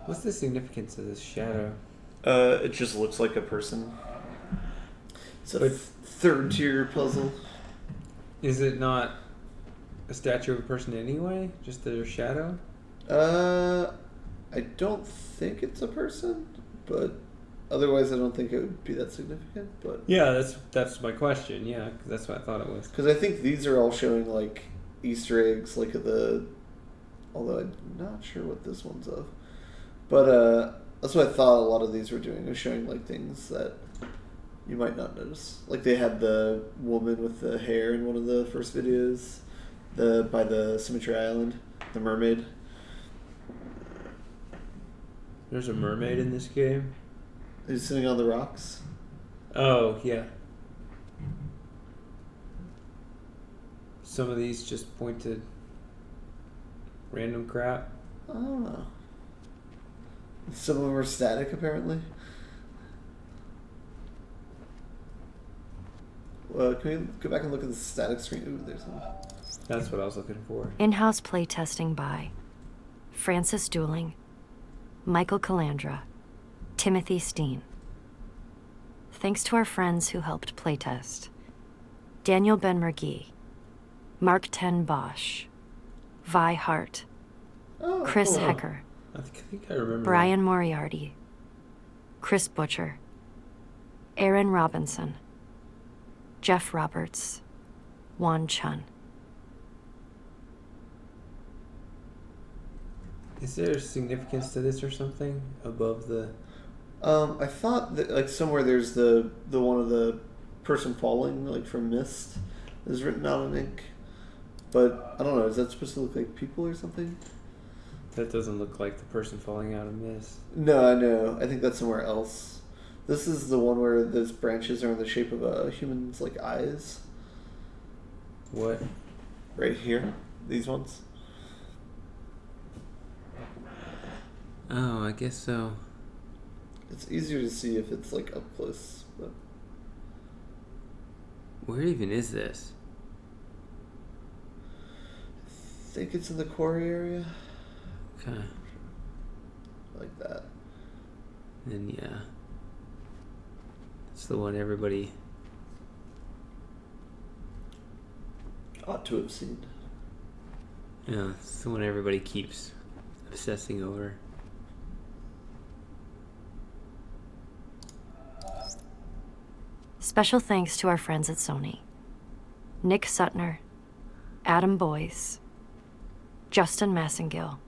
What's the significance of this shadow? It just looks like a person. It's a third tier puzzle. Is it not a statue of a person anyway? Just their shadow? I don't think it's a person, but otherwise I don't think it would be that significant. But yeah, that's my question. Yeah, 'cause that's what I thought it was. Because I think these are all showing like Easter eggs, like the. Although I'm not sure what this one's of, but that's what I thought a lot of these were doing. Was showing like things that you might not notice. Like they had the woman with the hair in one of the first videos, by the Symmetry Island, the mermaid. There's a mermaid in this game? Who's sitting on the rocks? Oh, yeah. Some of these just point to random crap. I don't know. Some of them are static, apparently. Can we go back and look at the static screen? Ooh, there's one. That's what I was looking for. In-house playtesting by Francis Dooling, Michael Calandra, Timothy Steen. Thanks to our friends who helped playtest. Daniel Ben-Mergui, Mark Ten Bosch, Vi Hart, Chris Hecker, I think I remember Brian Moriarty, Chris Butcher, Aaron Robinson, Jeff Roberts, Juan Chun. Is there significance to this or something above the? I thought that like somewhere there's the one of the person falling like from mist is written out in ink, but I don't know. Is that supposed to look like people or something? That doesn't look like the person falling out of this. No, I know. I think that's somewhere else. This is the one where those branches are in the shape of a human's like eyes. What? Right here. These ones. Oh, I guess so. It's easier to see if it's like up close, but where even is this? I think it's in the quarry area. Okay. Like that. And yeah. It's the one everybody ought to have seen. Yeah, it's the one everybody keeps obsessing over. Special thanks to our friends at Sony. Nick Sutner, Adam Boyes, Justin Massengill,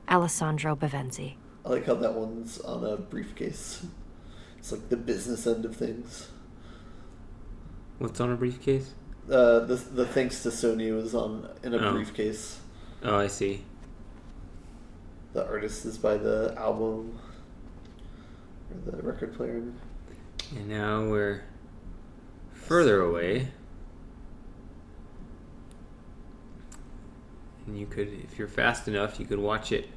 Alessandro Bavenzi. I like how that one's on a briefcase. It's like the business end of things. What's on a briefcase? The thanks to Sony was in a briefcase. Oh, I see. The artist is by the album or the record player. And now we're further away. And you could, if you're fast enough, you could watch it.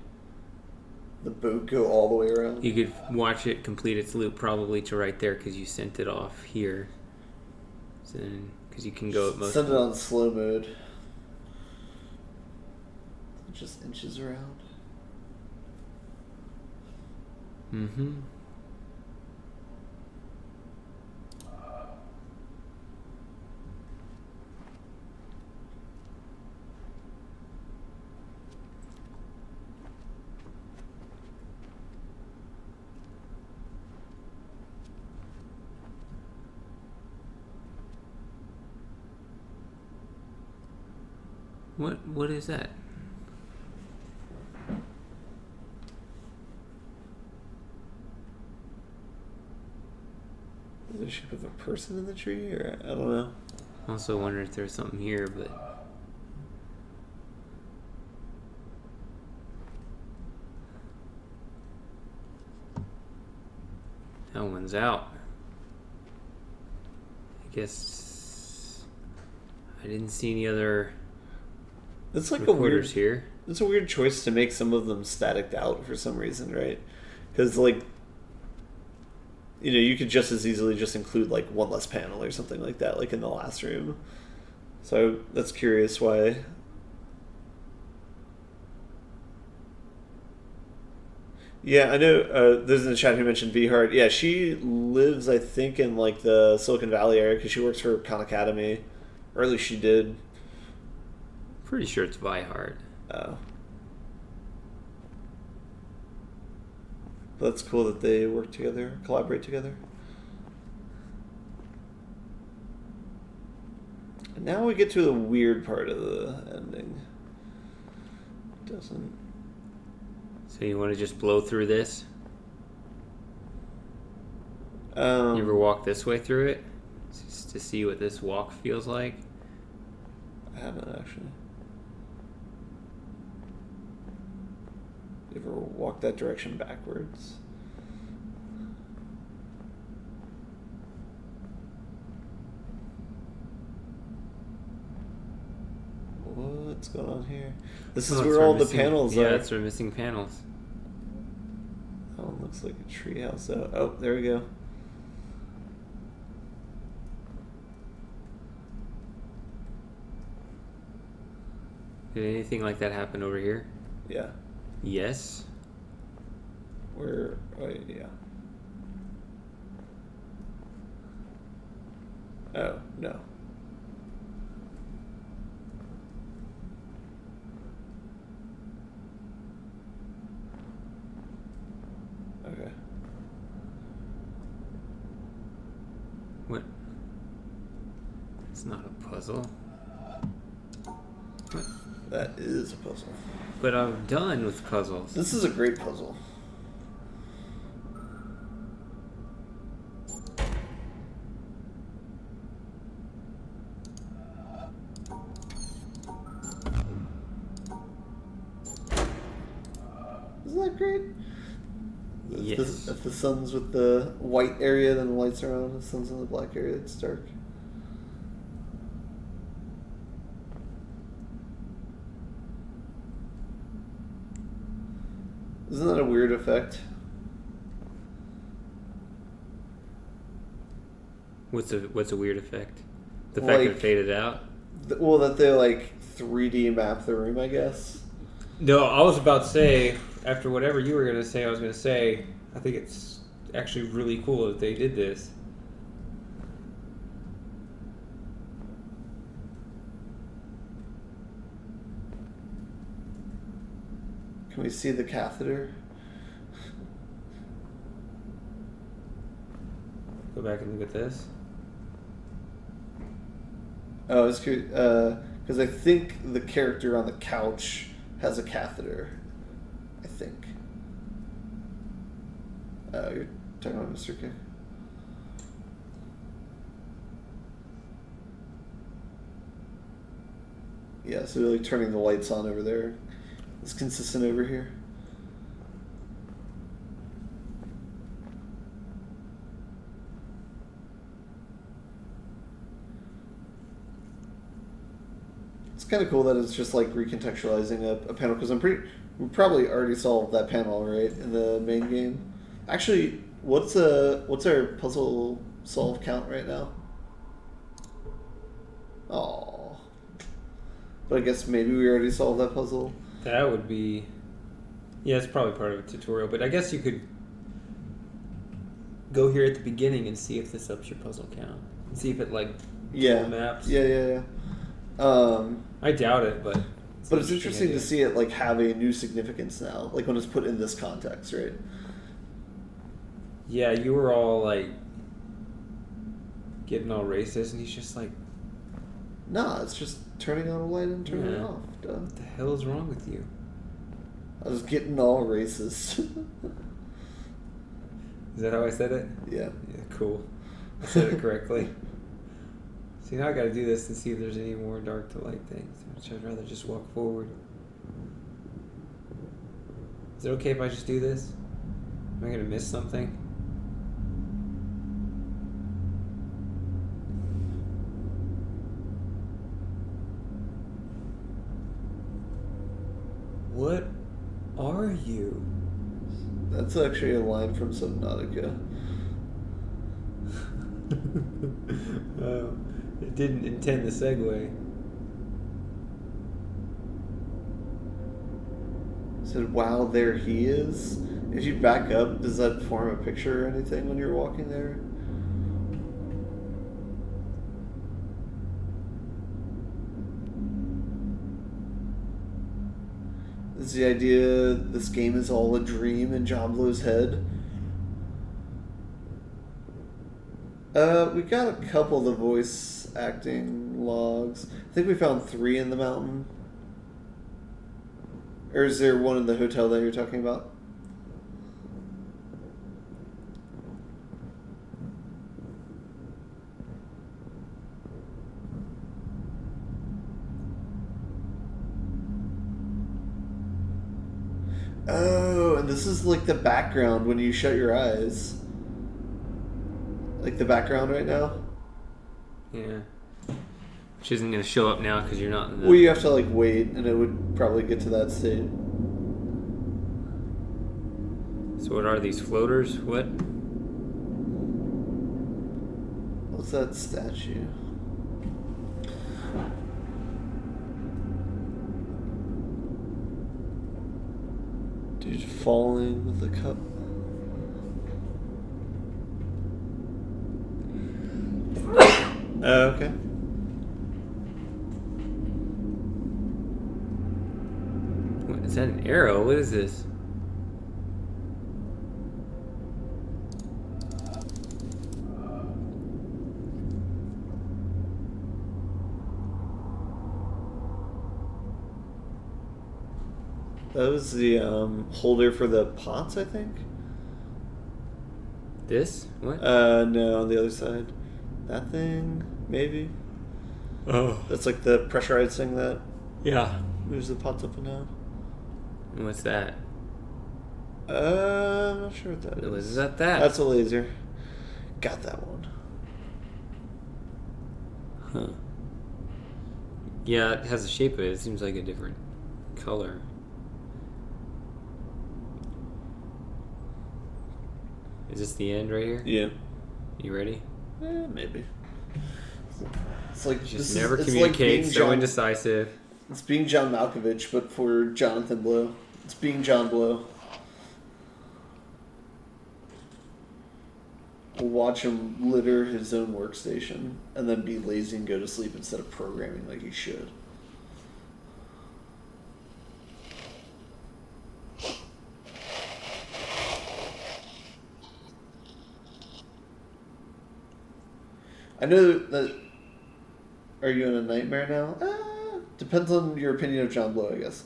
The boat go all the way around? You could watch it complete its loop probably to right there because you sent it off here. Because you can go at most. Send it on slow mode. It just inches around. Mm-hmm. What is that? Is there a shape of a person in the tree, or I don't know. I also wonder if there's something here, but that one's out. I guess I didn't see any other. It's like recorders here. It's a weird choice to make some of them staticked out for some reason, right? Because like, you know, you could just as easily just include like one less panel or something like that, like in the last room. So that's curious why. Yeah, I know. There's in the chat who mentioned V-Hard. Yeah, she lives, I think, in like the Silicon Valley area because she works for Khan Academy, or at least she did. Pretty sure it's Vihard. Oh. That's cool that they work together, collaborate together. And now we get to the weird part of the ending. Doesn't. So you want to just blow through this? You ever walk this way through it? Just to see what this walk feels like? I haven't actually. You ever walk that direction backwards? What's going on here? This is where all the panels are. Yeah, that's where missing panels. That one looks like a treehouse. Oh, there we go. Did anything like that happen over here? Yeah. Yes. Where? Oh, yeah. Oh, no. Okay. What? It's not a puzzle. What? That is a puzzle. But I'm done with puzzles. This is a great puzzle. great? Yes. If the sun's with the white area, then the lights are on. If the sun's in the black area, it's dark. Isn't that a weird effect? What's a weird effect? The fact that it faded out? Well, that they like 3D map the room, I guess. No, I was about to say, after whatever you were going to say, I was going to say, I think it's actually really cool that they did this. Can we see the catheter? Go back and look at this. Oh, it's cute. Because I think the character on the couch has a catheter. I think. Oh, you're talking about Mr. K. Yeah, so like turning the lights on over there is consistent over here. It's kind of cool that it's just like recontextualizing a panel, because we probably already solved that panel, right, in the main game. Actually, what's our puzzle solve count right now? Oh, but I guess maybe we already solved that puzzle. That would be, yeah, it's probably part of a tutorial, but I guess you could go here at the beginning and see if this ups your puzzle count, and see if it like maps. Yeah. I doubt it, but it's interesting to see it like have a new significance now, like when it's put in this context, right? Yeah, you were all like getting all racist, and he's just like, nah, it's just turning on a light and turning it off. Duh. What the hell is wrong with you? I was getting all racist. Is that how I said it? Yeah. Yeah, cool. I said it correctly. See, now I gotta do this to see if there's any more dark to light things, which I'd rather just walk forward. Is it okay if I just do this? Am I gonna miss something? What are you? That's actually a line from Subnautica. It didn't intend the segue. It said, wow, there he is. If you back up, does that form a picture or anything when you're walking there? Is the idea this game is all a dream in John Blue's head? We got a couple of the voice acting logs. I think we found 3 in the mountain. Or is there one in the hotel that you're talking about? Oh, and this is like the background when you shut your eyes. Like the background right now? Yeah. Which isn't going to show up now because you're not in the... Well, you have to like wait, and it would probably get to that state. So what are these floaters? What? What's that statue? Dude falling with the cup. Okay. What, is that an arrow? What is this? That was the holder for the pots, I think. This? What? No, on the other side. That thing, maybe. Oh. That's like the pressurized thing that Yeah. moves the pots up and down. And what's that? I'm not sure what that is. Is that that? That's a laser. Got that one. Huh. Yeah, it has a shape of it. It seems like a different color. Is this the end right here? Yeah. You ready? Maybe. It's like just never communicate. So indecisive. It's being John Malkovich, but for Jonathan Blow. It's being John Blow. We'll watch him litter his own workstation and then be lazy and go to sleep instead of programming like he should. I know that. Are you in a nightmare now? Depends on your opinion of John Blow, I guess.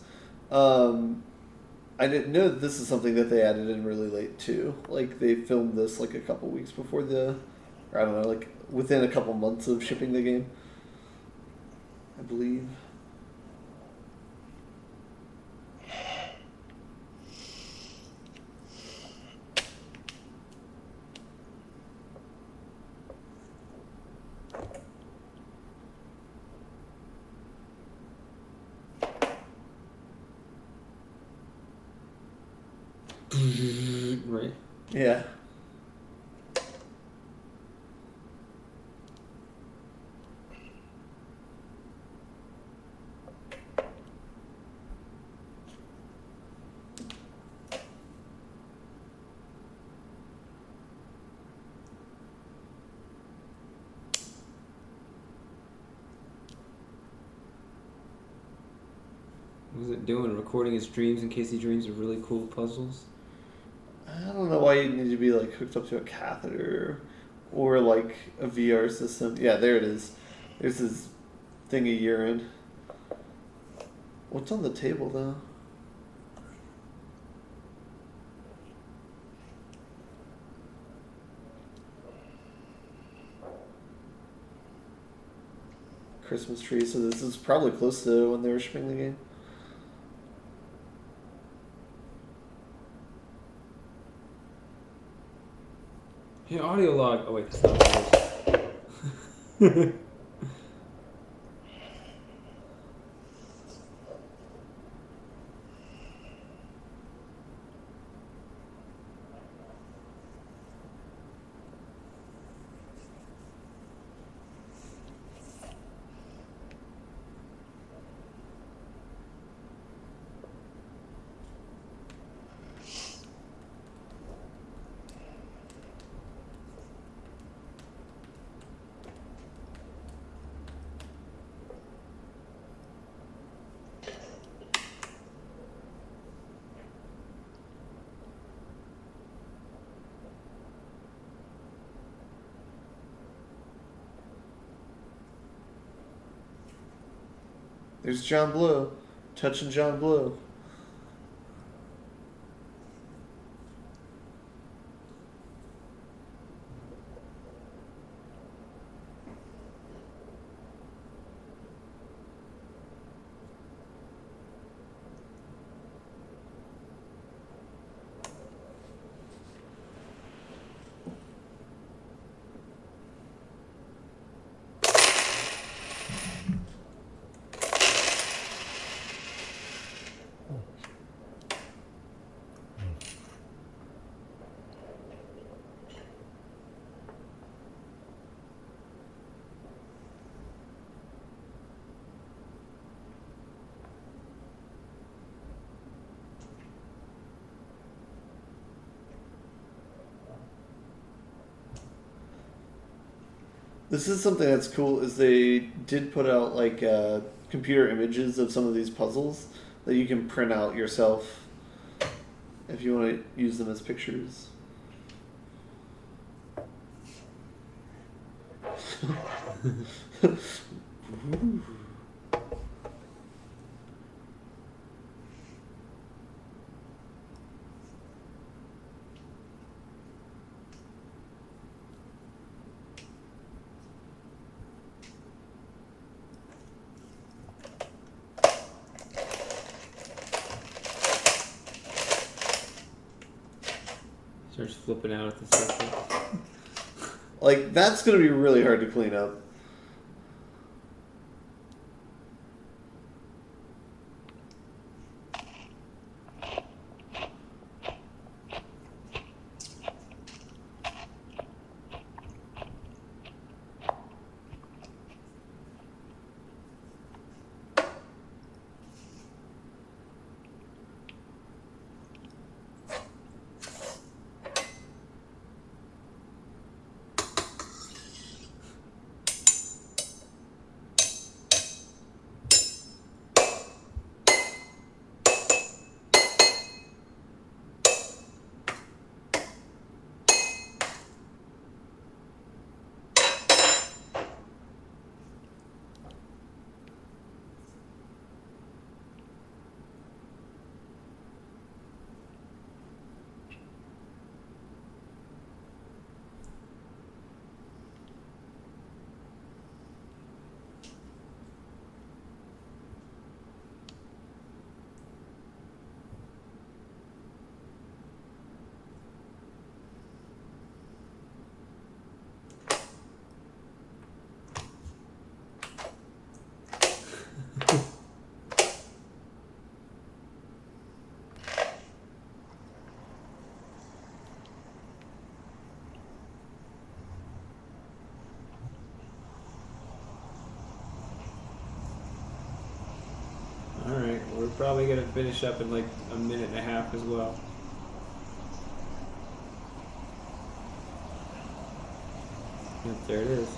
I didn't know that this is something that they added in really late too. Like they filmed this like a couple weeks before or I don't know, like within a couple months of shipping the game, I believe. Right. Yeah. What was it doing? Recording his dreams in case he dreams of really cool puzzles? I don't know why you need to be like hooked up to a catheter or like a VR system. Yeah, there it is. There's his thing of urine. What's on the table though? Christmas tree. So this is probably close to when they were shipping the game. Hey, audio log. Oh wait, that's not what it is. There's John Blow. Touching John Blow. This is something that's cool. Is they did put out like computer images of some of these puzzles that you can print out yourself if you want to use them as pictures. Starts flipping out at the circle. Like, that's going to be really hard to clean up. Alright, we're probably going to finish up in like a minute and a half as well. Yep, there it is.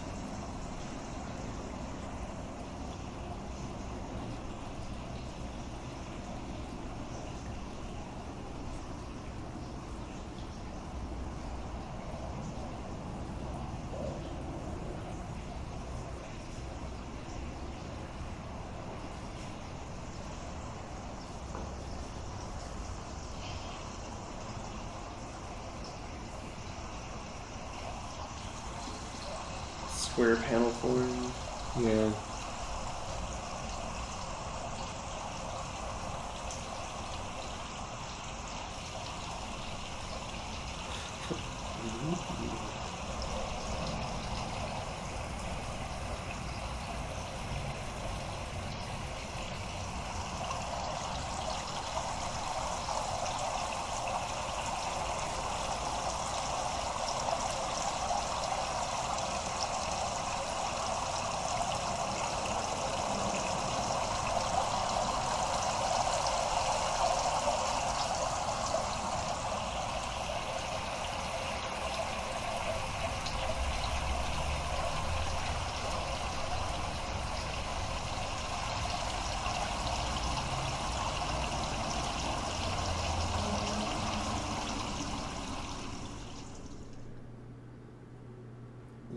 Square panel form. Yeah.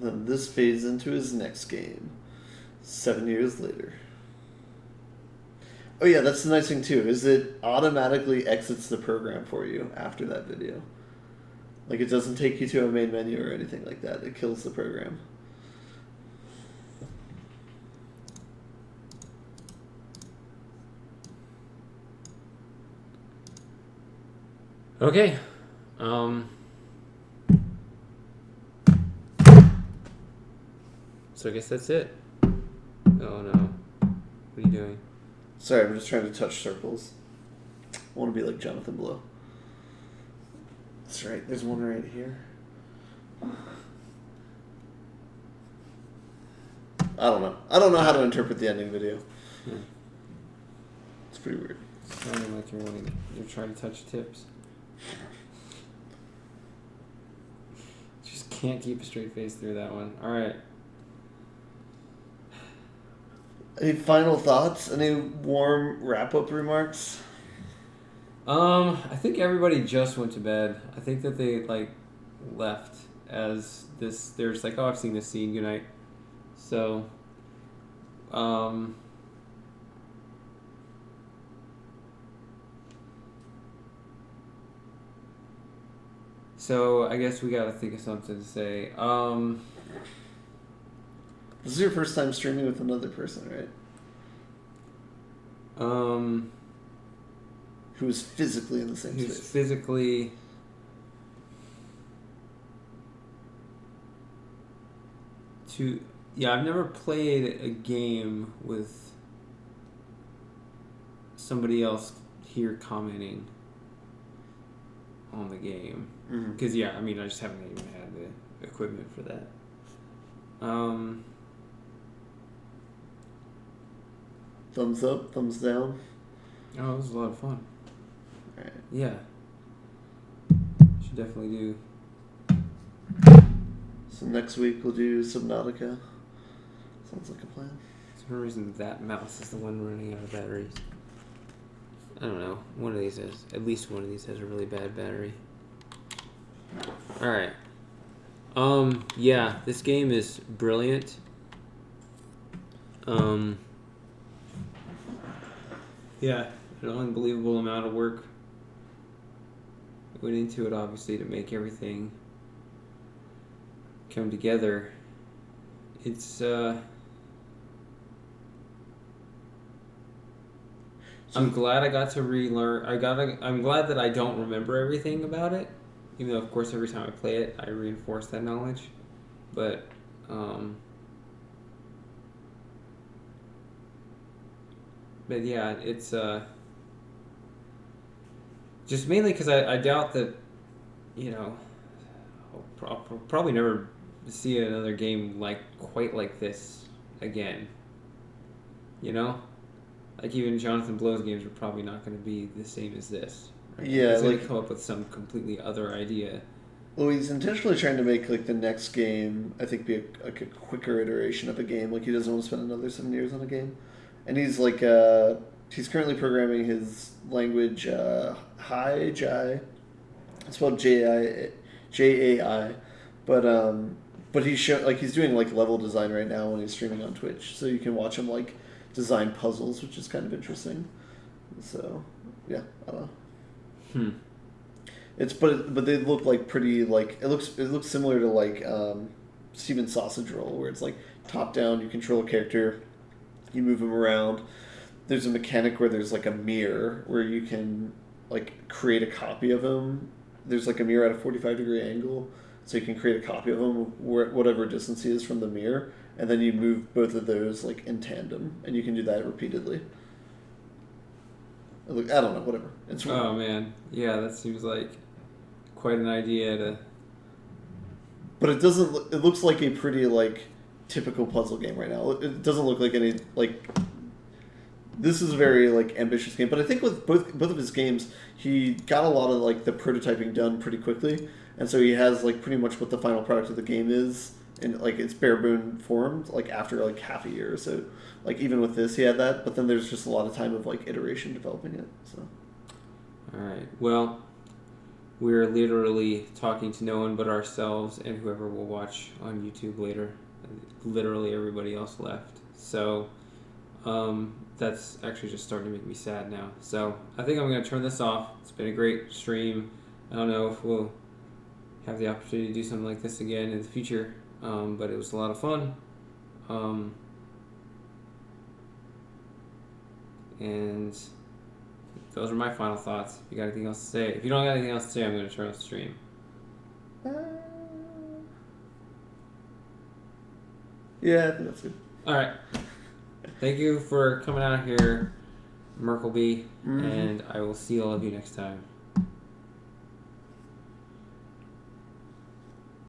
Then this fades into his next game. 7 years later. Oh yeah, that's the nice thing too, is it automatically exits the program for you after that video. Like, it doesn't take you to a main menu or anything like that. It kills the program. Okay. So I guess that's it. Oh no. What are you doing? Sorry, I'm just trying to touch circles. I want to be like Jonathan Blow. That's right, there's one right here. I don't know. I don't know how to interpret the ending video. It's pretty weird. Sounding like you're trying to touch tips. Just can't keep a straight face through that one. Alright. Any final thoughts? Any warm wrap-up remarks? I think everybody just went to bed. I think that they left as this. They're just like, oh, I've seen this scene. Good night. So, so I guess we gotta think of something to say. This is your first time streaming with another person, right? Who is physically in the same space. Physically. I've never played a game with somebody else here commenting on the game. Because, I just haven't even had the equipment for that. Thumbs up, thumbs down. Oh, it was a lot of fun. Alright. Yeah. Should definitely do. So next week we'll do Subnautica. Sounds like a plan. For some reason that mouse is the one running out of batteries. I don't know. At least one of these has a really bad battery. Alright. This game is brilliant. An unbelievable amount of work went into it, obviously, to make everything come together. It's I'm glad I got to relearn. I'm glad that I don't remember everything about it, even though, of course, every time I play it, I reinforce that knowledge. But yeah, it's just mainly because I doubt that, I'll probably never see another game quite like this again. Like even Jonathan Blow's games are probably not going to be the same as this. Right? Yeah, he's going to come up with some completely other idea. Well, he's intentionally trying to make the next game, I think, be a quicker iteration of a game. He doesn't want to spend another 7 years on a game, and he's he's currently programming his language Jai. It's spelled Jai, but he's he's doing level design right now when he's streaming on Twitch, so you can watch him design puzzles, which is kind of interesting. So yeah, I don't know. But they look pretty it looks similar to Steven Sausage Roll, where it's top down. You control a character, you move him around. There's a mechanic where there's a mirror where you can create a copy of him. There's a mirror at a 45-degree angle, so you can create a copy of him whatever distance he is from the mirror, and then you move both of those in tandem, and you can do that repeatedly. I don't know, whatever. It's weird. Oh man, yeah, that seems like quite an idea to. But it doesn't. It looks like a pretty typical puzzle game right now. It doesn't look like any This is a very ambitious game, but I think with both of his games, he got a lot of the prototyping done pretty quickly, and so he has pretty much what the final product of the game is in its bare bone form after half a year or so. Even with this, he had that, but then there's just a lot of time of iteration developing it. So. All right. Well, we're literally talking to no one but ourselves and whoever will watch on YouTube later. Literally everybody else left. So. That's actually just starting to make me sad now. So I think I'm going to turn this off. It's been a great stream. I don't know if we'll have the opportunity to do something like this again in the future, but it was a lot of fun. And those are my final thoughts. If you got anything else to say. If you don't got anything else to say, I'm going to turn off the stream. Yeah, I think that's good. All right. Thank you for coming out here, Merkelbe, and I will see all of you next time.